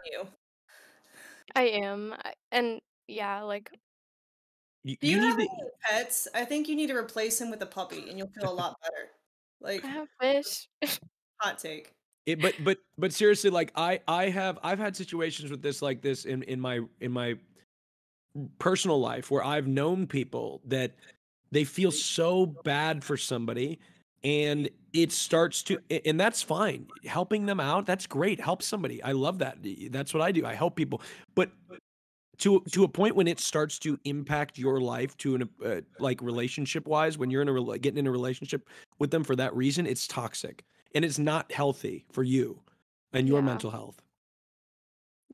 Speaker 17: I am. And yeah, like
Speaker 16: you
Speaker 10: Do you
Speaker 16: need
Speaker 10: have
Speaker 16: to.
Speaker 10: any pets? I think you need to replace him with a puppy, and you'll feel a lot better. Like
Speaker 17: I have fish.
Speaker 10: hot take.
Speaker 16: But seriously, like I've had situations with this like this in my personal life where I've known people that they feel so bad for somebody and it starts to, and that's fine. Helping them out, that's great. Help somebody. I love that. That's what I do. I help people. But to a point when it starts to impact your life to an like relationship wise, when you're in getting in a relationship with them for that reason, it's toxic and it's not healthy for you and your
Speaker 17: Yeah.
Speaker 16: mental health.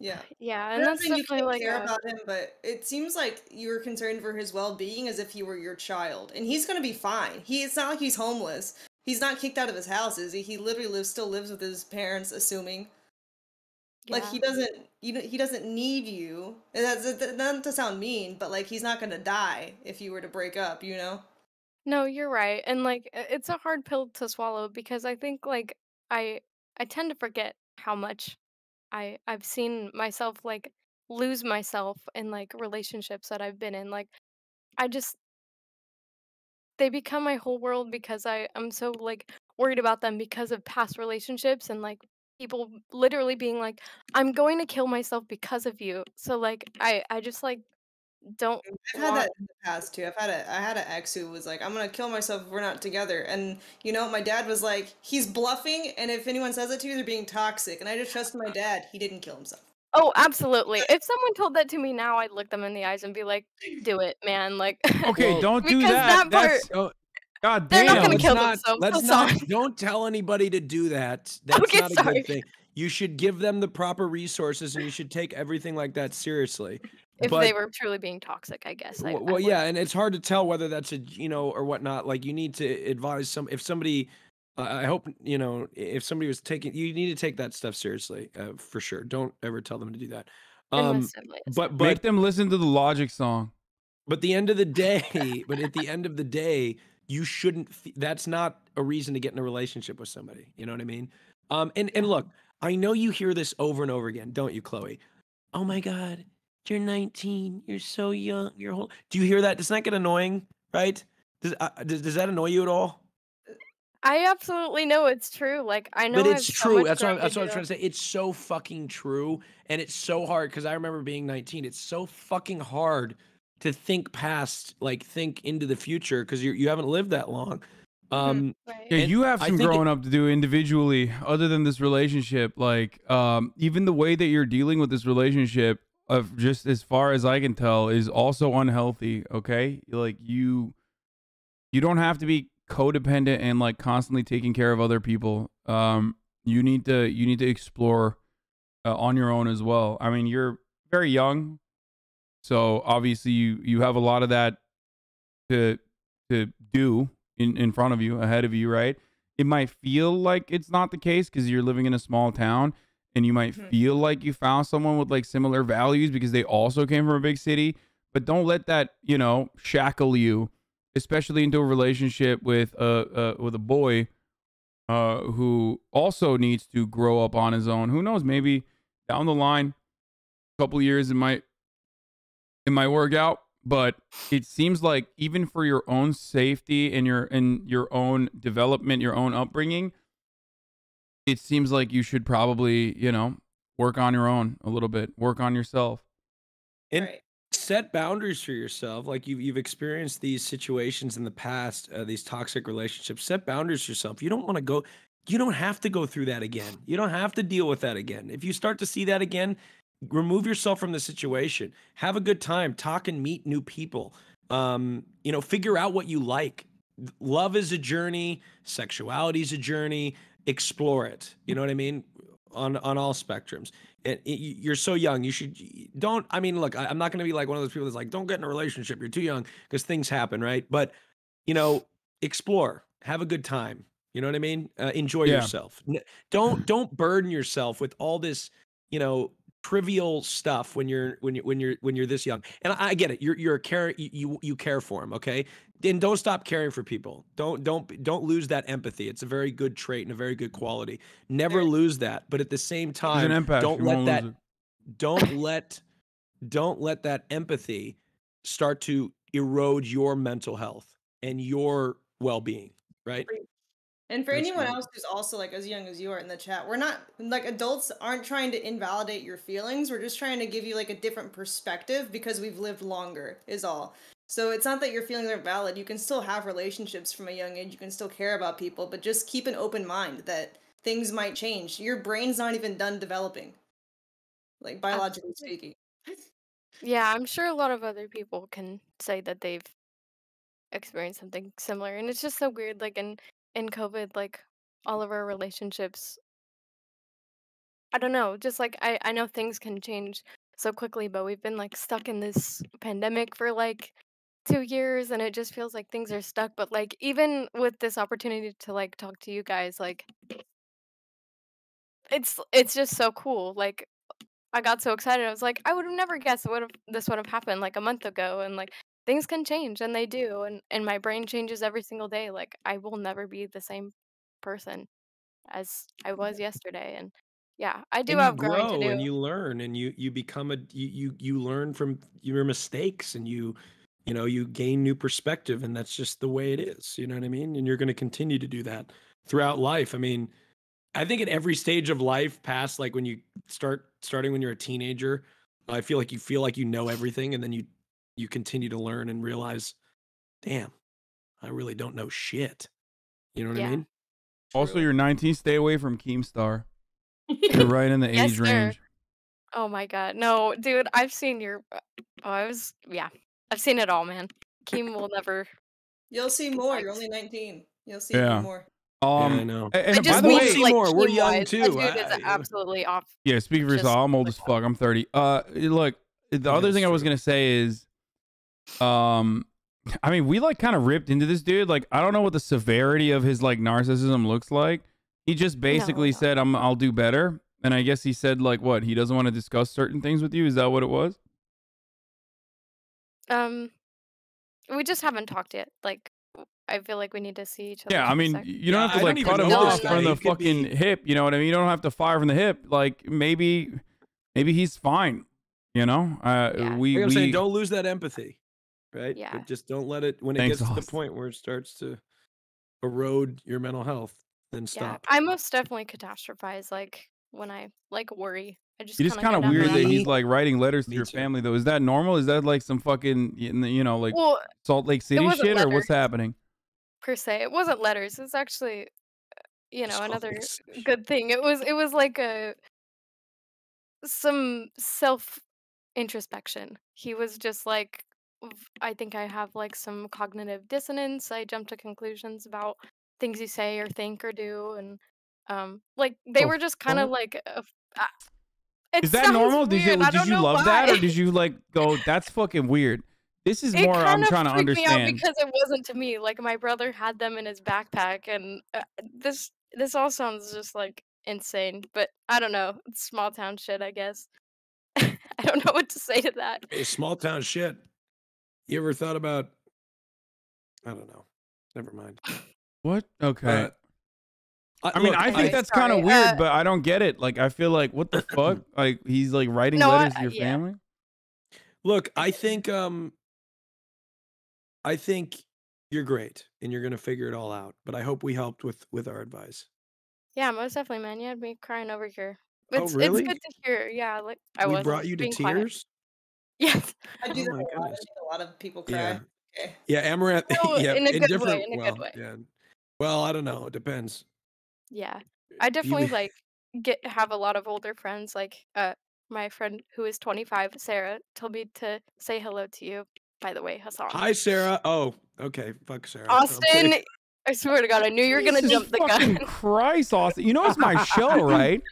Speaker 10: Yeah.
Speaker 17: Yeah,
Speaker 10: I'm
Speaker 17: and
Speaker 10: not
Speaker 17: that's
Speaker 10: saying you
Speaker 17: definitely
Speaker 10: can't
Speaker 17: like
Speaker 10: care
Speaker 17: a
Speaker 10: about him, but it seems like you're concerned for his well-being as if he were your child, and he's gonna be fine. It's not like he's homeless. He's not kicked out of his house, is he? He literally still lives with his parents, assuming. Like
Speaker 17: yeah.
Speaker 10: he doesn't need you. And that's not to sound mean, but like he's not gonna die if you were to break up, you know?
Speaker 17: No, you're right. And like it's a hard pill to swallow because I think like I I tend to forget how much I've seen myself like lose myself in like relationships that I've been in. Like I just they become my whole world because I'm so like worried about them because of past relationships and like people literally being like I'm going to kill myself because of you. So like I just like don't
Speaker 10: I've had
Speaker 17: want
Speaker 10: that in the past too. I had an ex who was like, "I'm gonna kill myself if we're not together," and you know, my dad was like, "He's bluffing, and if anyone says it to you, they're being toxic." And I just trusted my dad. He didn't kill himself.
Speaker 17: Oh, absolutely. If someone told that to me now, I'd look them in the eyes and be like, "Do it, man." Like
Speaker 1: okay, don't do
Speaker 17: because
Speaker 1: that.
Speaker 17: that part
Speaker 1: That's God
Speaker 17: they're not
Speaker 1: damn.
Speaker 17: gonna
Speaker 16: let's
Speaker 17: kill
Speaker 16: not
Speaker 17: themselves.
Speaker 16: let's
Speaker 17: So
Speaker 16: not
Speaker 17: sorry.
Speaker 16: don't tell anybody to do that. That's
Speaker 17: Okay,
Speaker 16: not a
Speaker 17: sorry.
Speaker 16: good thing. You should give them the proper resources and you should take everything like that seriously.
Speaker 17: If
Speaker 16: But
Speaker 17: they were truly being toxic, I guess I
Speaker 16: well,
Speaker 17: would.
Speaker 16: yeah, and it's hard to tell whether that's a or whatnot. Like you need to advise if somebody. I hope if somebody was taking. You need to take that stuff seriously for sure. Don't ever tell them to do that.
Speaker 17: And most definitely.
Speaker 16: But
Speaker 1: Make them listen to the Logic song.
Speaker 16: but the end of the day, but at the end of the day, you shouldn't. That's not a reason to get in a relationship with somebody. You know what I mean? And look, I know you hear this over and over again, don't you, Chloe? Oh my God, you're 19. You're so young. You're whole. Do you hear that? Does that get annoying? Right? Does that annoy you at all?
Speaker 17: I absolutely know it's true. Like I know
Speaker 16: But
Speaker 17: I
Speaker 16: it's
Speaker 17: have so
Speaker 16: true.
Speaker 17: much
Speaker 16: That's
Speaker 17: growing
Speaker 16: what, that's
Speaker 17: to
Speaker 16: what I was
Speaker 17: do.
Speaker 16: trying to say. It's so fucking true, and it's so hard because I remember being 19. It's so fucking hard to think past, like think into the future because you haven't lived that long.
Speaker 1: Yeah,
Speaker 16: and
Speaker 1: you have
Speaker 16: I
Speaker 1: some
Speaker 16: think
Speaker 1: growing up to do individually, other than this relationship. Like, even the way that you're dealing with this relationship, of just as far as I can tell, is also unhealthy. Okay, like you don't have to be codependent and like constantly taking care of other people. You need to explore on your own as well. I mean, you're very young, so obviously you have a lot of that to do in front of you, ahead of you, right? It might feel like it's not the case because you're living in a small town, and you might feel like you found someone with like similar values because they also came from a big city. But don't let that, shackle you, especially into a relationship with a boy who also needs to grow up on his own. Who knows? Maybe down the line, a couple years, it might work out. But it seems like even for your own safety and your own development, your own upbringing, it seems like you should probably, work on your own a little bit, work on yourself.
Speaker 16: And set boundaries for yourself. Like you've experienced these situations in the past, these toxic relationships. Set boundaries for yourself. You don't want to go. You don't have to go through that again. You don't have to deal with that again. If you start to see that again, remove yourself from the situation. Have a good time. Talk and meet new people. Figure out what you like. Love is a journey. Sexuality is a journey. Explore it. You know what I mean? On all spectrums. And you're so young. You should don't. I mean, look, I'm not going to be like one of those people that's like, don't get in a relationship. You're too young, because things happen, right? But explore. Have a good time. You know what I mean? Enjoy
Speaker 1: Yeah.
Speaker 16: yourself. Don't burden yourself with all this, trivial stuff when you're this young. And I get it. You're a care. You care for them. Okay. Then don't stop caring for people. Don't lose that empathy. It's a very good trait and a very good quality. Never lose that. But at the same
Speaker 1: an
Speaker 16: time,
Speaker 1: empath.
Speaker 16: don't
Speaker 1: You
Speaker 16: let
Speaker 1: won't
Speaker 16: that
Speaker 1: lose
Speaker 16: don't let that empathy start to erode your mental health and your well-being. Right.
Speaker 10: And for
Speaker 16: That's
Speaker 10: anyone
Speaker 16: great.
Speaker 10: else who's also like as young as you are in the chat, we're not like adults aren't trying to invalidate your feelings. We're just trying to give you like a different perspective because we've lived longer is all. So it's not that your feelings aren't valid. You can still have relationships from a young age. You can still care about people, but just keep an open mind that things might change. Your brain's not even done developing, like biologically speaking.
Speaker 17: Yeah, I'm sure a lot of other people can say that they've experienced something similar, and it's just so weird. Like in COVID, like all of our relationships, I don't know, just like I know things can change so quickly, but we've been like stuck in this pandemic for like 2 years, and it just feels like things are stuck. But like even with this opportunity to like talk to you guys, like it's just so cool. Like I got so excited. I was like, I would have never guessed this would have happened like a month ago, and like things can change, and they do, and my brain changes every single day. Like I will never be the same person as I was yesterday, and yeah, I do
Speaker 16: And you
Speaker 17: have growing to
Speaker 16: grow
Speaker 17: do.
Speaker 16: and you learn and you become you learn from your mistakes, and you gain new perspective, and that's just the way it is. You know what I mean? And you're going to continue to do that throughout life. I mean, I think at every stage of life past, like when you starting when you're a teenager, I feel like you know everything, and then you continue to learn and realize, damn, I really don't know shit. You know what I
Speaker 17: Yeah.
Speaker 16: mean?
Speaker 1: Also, you're 19. Stay away from Keemstar. You're right in the
Speaker 17: Yes,
Speaker 1: age
Speaker 17: sir.
Speaker 1: range.
Speaker 17: Oh my god, no, dude, I've seen your. I've seen it all, man. Keem will never.
Speaker 10: You'll see more. You're only 19. You'll see
Speaker 1: Yeah.
Speaker 10: even more.
Speaker 16: I know.
Speaker 1: And
Speaker 17: I
Speaker 1: by
Speaker 17: just
Speaker 1: the
Speaker 17: mean
Speaker 1: way,
Speaker 17: like
Speaker 16: We're
Speaker 17: Keem
Speaker 16: young
Speaker 17: wise.
Speaker 16: too.
Speaker 17: That dude is absolutely off.
Speaker 1: yeah, speak for
Speaker 17: Just
Speaker 1: yourself. I'm old as fuck. I'm 30. Look, the other thing I was gonna say is, I mean, we like kind of ripped into this dude. Like, I don't know what the severity of his like narcissism looks like. He just basically said, I'll do better. And I guess he said like what? He doesn't want to discuss certain things with you. Is that what it was?
Speaker 17: We just haven't talked yet. Like, I feel like we need to see each other.
Speaker 1: Yeah, I
Speaker 17: for a
Speaker 1: mean,
Speaker 17: sec.
Speaker 1: you don't have to like cut him off from the fucking hip. You know what I mean? You don't have to fire from the hip. Like maybe he's fine. You know, we
Speaker 16: Like I'm saying, don't lose that empathy, right?
Speaker 17: Yeah.
Speaker 16: But just don't let it when it
Speaker 1: Thanks,
Speaker 16: gets to the
Speaker 1: Austin.
Speaker 16: point where it starts to erode your mental health, then
Speaker 17: Yeah,
Speaker 16: stop.
Speaker 17: I most definitely catastrophize. Like when I worry, I just
Speaker 1: It is
Speaker 17: kind
Speaker 1: kind
Speaker 17: of
Speaker 1: of
Speaker 17: go down
Speaker 1: weird
Speaker 17: the
Speaker 1: that
Speaker 17: rabbit
Speaker 1: he's
Speaker 17: hole.
Speaker 1: like writing letters to
Speaker 16: Me
Speaker 1: your
Speaker 16: too.
Speaker 1: family though. Is that normal? Is that like some fucking like
Speaker 17: Well,
Speaker 1: Salt Lake
Speaker 17: it
Speaker 1: City
Speaker 17: wasn't
Speaker 1: shit or what's
Speaker 17: letters
Speaker 1: happening?
Speaker 17: per se. It wasn't letters. It's actually,
Speaker 16: Salt
Speaker 17: another
Speaker 16: Lake City.
Speaker 17: good thing. It was like some self introspection. He was just like, I think I have like some cognitive dissonance. I jump to conclusions about things you say or think or do, and like they
Speaker 1: The
Speaker 17: were just kind of
Speaker 1: fuck?
Speaker 17: like, it
Speaker 1: Is that
Speaker 17: sounds
Speaker 1: normal?
Speaker 17: weird. I
Speaker 1: Did
Speaker 17: don't
Speaker 1: you
Speaker 17: know
Speaker 1: love that or
Speaker 17: why.
Speaker 1: did you like go that's fucking weird? This is
Speaker 17: It
Speaker 1: more I'm
Speaker 17: kind of
Speaker 1: trying to
Speaker 17: freaked me out
Speaker 1: understand.
Speaker 17: because it wasn't to me. Like my brother had them in his backpack, and this all sounds just like insane. But I don't know. It's small town shit, I guess. I don't know what to say to that.
Speaker 16: Hey, small town shit. You ever thought about? I don't know. Never mind.
Speaker 1: What? Okay. I mean,
Speaker 16: Look,
Speaker 1: I think that's kind of weird, but I don't get it. Like, I feel like, what the fuck? Like, he's like writing
Speaker 17: No,
Speaker 1: letters to your
Speaker 17: yeah.
Speaker 1: family.
Speaker 16: Look, I think you're great and you're gonna figure it all out. But I hope we helped with our advice.
Speaker 17: Yeah, most definitely, man. You had me crying over here.
Speaker 16: Oh,
Speaker 17: It's
Speaker 16: really?
Speaker 17: good to hear. Yeah, like I
Speaker 16: We
Speaker 17: wasn't
Speaker 16: brought you to
Speaker 17: being quiet.
Speaker 16: tears?
Speaker 17: Yes.
Speaker 10: I do
Speaker 16: Oh
Speaker 10: that
Speaker 16: my
Speaker 10: a lot. I
Speaker 16: goodness.
Speaker 10: make a lot of people cry.
Speaker 16: Yeah.
Speaker 10: Okay.
Speaker 16: Yeah, Amaranth.
Speaker 17: No,
Speaker 16: Yeah,
Speaker 17: in a
Speaker 16: in
Speaker 17: good way.
Speaker 16: different.
Speaker 17: In a
Speaker 16: Well,
Speaker 17: good way.
Speaker 16: yeah. Well, I don't know. It depends.
Speaker 17: Yeah, I
Speaker 16: You
Speaker 17: definitely
Speaker 16: may-
Speaker 17: like have a lot of older friends. Like my friend who is 25, Sarah, told me to say hello to you. By the way, Hassan.
Speaker 16: Hi, Sarah. Oh, okay. Fuck Sarah.
Speaker 17: Austin, I swear to God, I knew you were gonna
Speaker 1: Jesus
Speaker 17: jump the
Speaker 1: fucking
Speaker 17: gun.
Speaker 1: Christ, Austin. You know it's my show, right?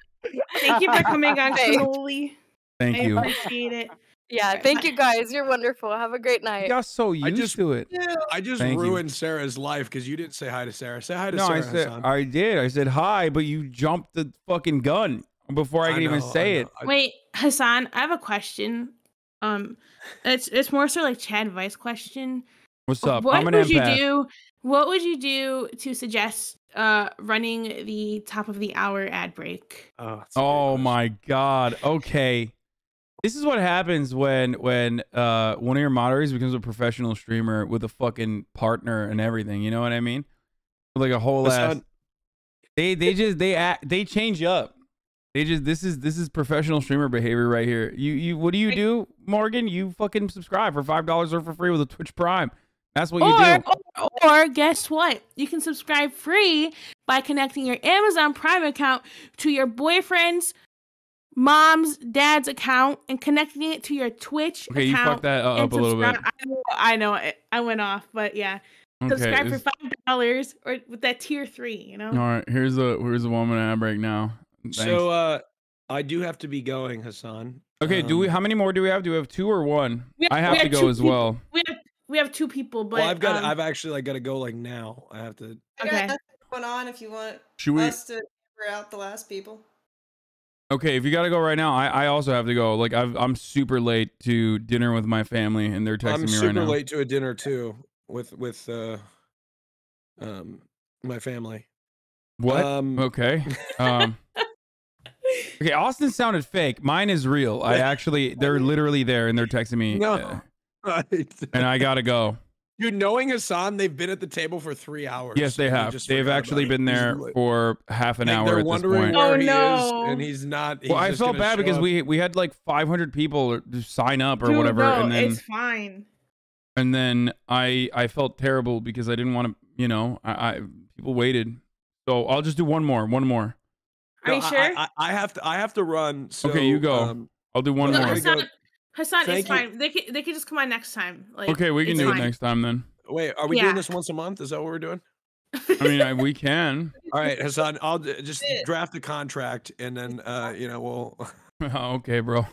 Speaker 2: Thank you for coming on,
Speaker 17: Thanks.
Speaker 2: Cannoli.
Speaker 1: Thank
Speaker 2: I
Speaker 1: you.
Speaker 2: appreciate it.
Speaker 17: Yeah, thank you guys. You're wonderful. Have a great
Speaker 1: You
Speaker 17: night.
Speaker 1: got so used
Speaker 16: just-
Speaker 1: to it.
Speaker 16: I just
Speaker 1: Thank you.
Speaker 16: ruined Sarah's life because you didn't say hi to Sarah. Say hi to
Speaker 1: No,
Speaker 16: Sarah,
Speaker 1: I said
Speaker 16: Hassan.
Speaker 1: I did. I said hi, but you jumped the fucking gun before I could even say it.
Speaker 2: Wait, Hassan, I have a question. It's more so like Chad Vice question.
Speaker 1: What's up?
Speaker 2: What
Speaker 1: I'm an
Speaker 2: would you
Speaker 1: empath.
Speaker 2: do? What would you do to suggest running the top of the hour ad break?
Speaker 1: Oh my god. Okay. This is what happens when one of your moderators becomes a professional streamer with a fucking partner and everything. You know what I mean? Like a whole ass.
Speaker 16: Hassan-
Speaker 1: They change up. This is professional streamer behavior right here. You what do you do, Morgan? You fucking subscribe for $5 or for free with a Twitch Prime. That's what you do.
Speaker 2: Or guess what? You can subscribe free by connecting your Amazon Prime account to your boyfriend's mom's dad's account and connecting it to your Twitch
Speaker 1: Okay, you
Speaker 2: account.
Speaker 1: fucked that up
Speaker 2: and
Speaker 1: a little bit.
Speaker 2: subscribe- I know. I went off, but yeah.
Speaker 1: Okay,
Speaker 2: Subscribe for
Speaker 1: it's-
Speaker 2: $5 or with that tier 3, you know?
Speaker 1: All right, here's a woman ad break now. Thanks.
Speaker 16: So I do have to be going, Hassan.
Speaker 1: Okay, how many more do we have? Do we have 2 or 1? I have
Speaker 2: we
Speaker 1: to
Speaker 2: have
Speaker 1: go
Speaker 2: 2
Speaker 1: as
Speaker 2: people.
Speaker 1: well.
Speaker 2: We have 2 people, but
Speaker 16: Well, I've actually got to go like now. I have to.
Speaker 10: I got nothing going on if you want
Speaker 1: Should we-
Speaker 10: us to figure out the last people.
Speaker 1: Okay, if you got to go right now, I also have to go. Like I'm super late to dinner with my family, and they're texting
Speaker 16: I'm
Speaker 1: me
Speaker 16: super
Speaker 1: right now.
Speaker 16: late to a dinner too with my family.
Speaker 1: What? Okay. Okay, Austin sounded fake. Mine is real. They're literally there, and they're texting me.
Speaker 16: No.
Speaker 1: And I gotta go.
Speaker 16: Dude, knowing Hassan, they've been at the table for 3 hours.
Speaker 1: Yes, they
Speaker 16: and he
Speaker 1: have.
Speaker 16: just
Speaker 1: They've
Speaker 16: forgot
Speaker 1: actually
Speaker 16: about it.
Speaker 1: been
Speaker 16: He's
Speaker 1: there
Speaker 16: late.
Speaker 1: for half an
Speaker 16: Like,
Speaker 1: hour
Speaker 16: they're
Speaker 1: at this
Speaker 16: wondering
Speaker 1: point.
Speaker 16: where he is, and he's not.
Speaker 1: Well, I
Speaker 16: just
Speaker 1: felt
Speaker 16: gonna
Speaker 1: bad
Speaker 16: show
Speaker 1: because
Speaker 16: up.
Speaker 1: we had like 500 people to sign up or
Speaker 2: Dude,
Speaker 1: whatever,
Speaker 2: no,
Speaker 1: and then
Speaker 2: it's fine.
Speaker 1: I felt terrible because I didn't want to, I people waited. So I'll just do one more.
Speaker 2: Are you sure?
Speaker 16: I have to run. So,
Speaker 1: Okay, you go. I'll do one
Speaker 2: No,
Speaker 1: more.
Speaker 2: Hassan,
Speaker 16: Thank
Speaker 2: it's
Speaker 16: you.
Speaker 2: fine. They can just come on next time. Like,
Speaker 1: Okay, we can
Speaker 2: it's
Speaker 1: do it
Speaker 2: fine.
Speaker 1: next time then.
Speaker 16: Wait, are we
Speaker 2: Yeah.
Speaker 16: doing this once a month? Is that what we're doing?
Speaker 1: I mean, we can.
Speaker 16: All right, Hassan, I'll just draft a contract and then we'll.
Speaker 1: Okay, bro.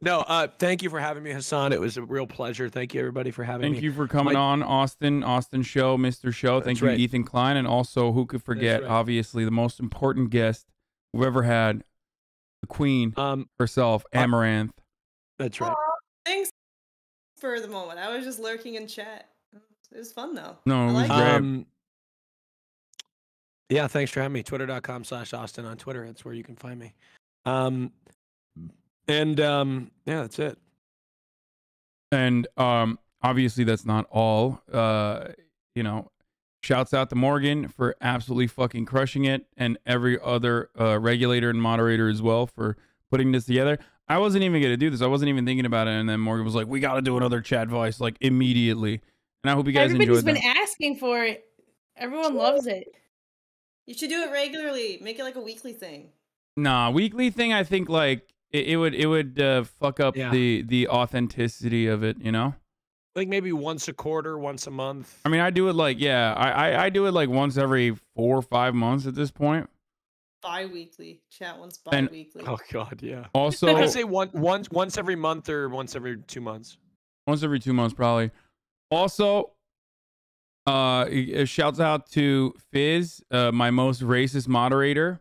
Speaker 16: No, thank you for having me, Hassan. It was a real pleasure. Thank you, everybody, for having me.
Speaker 1: Thank you for coming on, Austin Show, Mr. Show. Thank
Speaker 16: That's
Speaker 1: you,
Speaker 16: right.
Speaker 1: Ethan Klein, and also who could forget?
Speaker 16: right.
Speaker 1: Obviously, the most important guest we've ever had, the Queen herself, Amaranth.
Speaker 16: That's right.
Speaker 10: Thanks for the moment. I was just lurking in chat. It was fun though.
Speaker 1: No,
Speaker 10: I
Speaker 1: it was
Speaker 10: liked
Speaker 1: great.
Speaker 16: Yeah, thanks for having me. Twitter.com/Austin on Twitter. That's where you can find me. Yeah, that's it.
Speaker 1: And obviously that's not all. Shouts out to Morgan for absolutely fucking crushing it, and every other regulator and moderator as well for putting this together. I wasn't even gonna do this. I wasn't even thinking about it, and then Morgan was like, "We got to do another chat voice like immediately." And I hope you guys
Speaker 2: Everybody's
Speaker 1: enjoyed
Speaker 2: been
Speaker 1: that.
Speaker 2: asking for it. Everyone loves it.
Speaker 10: You should do it regularly. Make it like a weekly thing.
Speaker 1: Nah, weekly thing. I think like it would fuck up
Speaker 16: Yeah.
Speaker 1: the authenticity of it. You know.
Speaker 16: Like maybe once a quarter, once a month.
Speaker 1: I mean, I do it like I do it like once every 4 or 5 months at this point.
Speaker 10: Bi-weekly. Chat once
Speaker 1: And-
Speaker 10: bi-weekly.
Speaker 16: Oh God, yeah.
Speaker 1: Also-
Speaker 16: I say once every month or once every 2 months.
Speaker 1: Once every 2 months, probably. Also, shouts out to Fizz, my most racist moderator.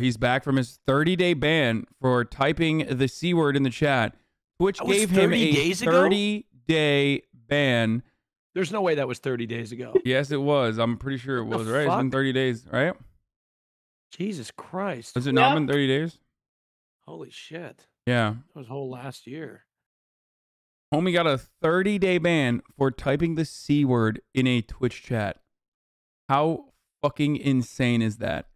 Speaker 1: He's back from his 30-day ban for typing the C word in the chat. Twitch
Speaker 16: That was
Speaker 1: gave him
Speaker 16: 30
Speaker 1: a
Speaker 16: days ago?
Speaker 1: 30-day ban.
Speaker 16: There's no way that was 30 days ago.
Speaker 1: Yes, it was. I'm pretty sure it
Speaker 16: What
Speaker 1: was,
Speaker 16: the
Speaker 1: right? It's been
Speaker 16: fuck?
Speaker 1: 30 days, right?
Speaker 16: Jesus Christ.
Speaker 1: Has it not been 30 days?
Speaker 16: Holy shit.
Speaker 1: Yeah.
Speaker 16: That was whole last year.
Speaker 1: Homie got a 30-day ban for typing the C word in a Twitch chat. How fucking insane is that?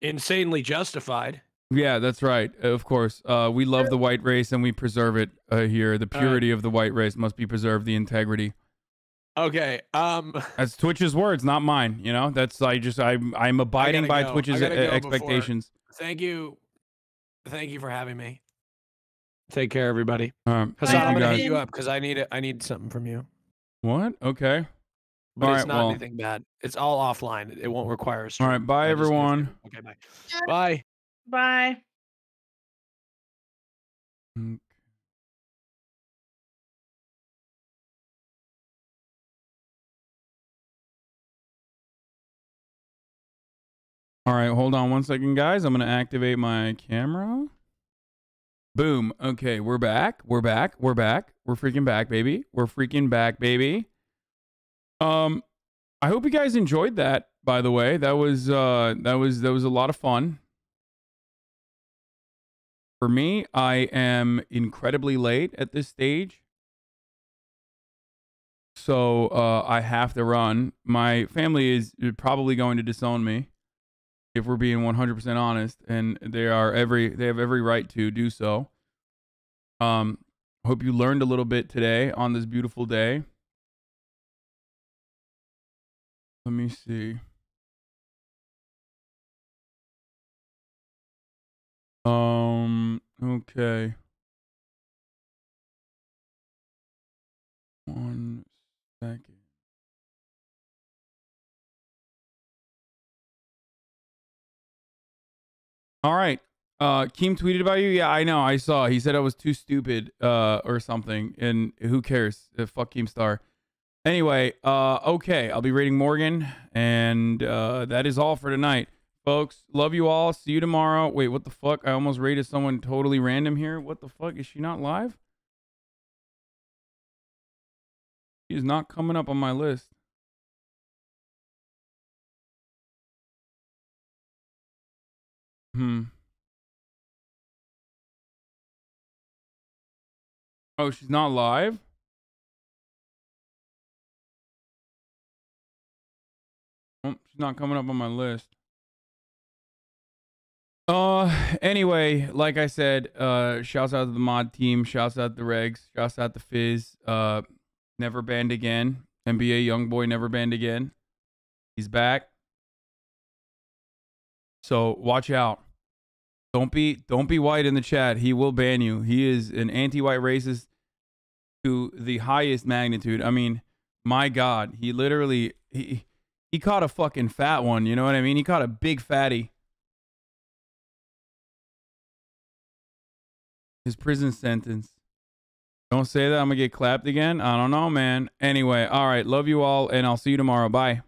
Speaker 16: Insanely justified.
Speaker 1: Yeah, that's right. Of course. We love the white race and we preserve it here. The purity of the white race must be preserved, the integrity.
Speaker 16: Okay.
Speaker 1: That's Twitch's words, not mine. You know, that's I'm abiding by
Speaker 16: go. I
Speaker 1: Twitch's
Speaker 16: gotta go before-
Speaker 1: expectations.
Speaker 16: Thank you. Thank you for having me. Take care, everybody.
Speaker 1: Hassan,
Speaker 16: Hassan, I'm
Speaker 1: you
Speaker 16: gonna
Speaker 1: guys-
Speaker 16: hit you up because I need something from you.
Speaker 1: What? Okay.
Speaker 16: But
Speaker 1: All
Speaker 16: it's
Speaker 1: right,
Speaker 16: not
Speaker 1: well-
Speaker 16: anything bad. It's all offline. It won't require a
Speaker 1: All
Speaker 16: stream.
Speaker 1: right, bye
Speaker 16: I just need a
Speaker 1: everyone.
Speaker 16: favor. Okay, bye. Bye.
Speaker 2: Bye.
Speaker 1: All right, hold on one second, guys. I'm gonna activate my camera. Boom. Okay, we're back. We're back. We're back. We're freaking back, baby. We're freaking back, baby. I hope you guys enjoyed that. By the way, that was a lot of fun. For me, I am incredibly late at this stage. So I have to run. My family is probably going to disown me, if we're being 100% honest, and they have every right to do so. Hope you learned a little bit today on this beautiful day. Let me see. Okay. 1 second. All right. Keem tweeted about you. Yeah, I know. I saw. He said I was too stupid, or something. And who cares? Fuck Keemstar. Anyway, okay. I'll be rating Morgan, and that is all for tonight, folks. Love you all. See you tomorrow. Wait, what the fuck? I almost rated someone totally random here. What the fuck? Is she not live? She is not coming up on my list. Oh, she's not live? Oh, she's not coming up on my list. Anyway, like I said, shouts out to the mod team, shouts out to the regs, shouts out to Fizz. Never banned again. NBA Youngboy never banned again. He's back. So watch out. Don't be white in the chat. He will ban you. He is an anti-white racist to the highest magnitude. I mean, my God, he literally he caught a fucking fat one. You know what I mean? He caught a big fatty. His prison sentence. Don't say that. I'm gonna get clapped again. I don't know, man. Anyway, all right. Love you all, and I'll see you tomorrow. Bye.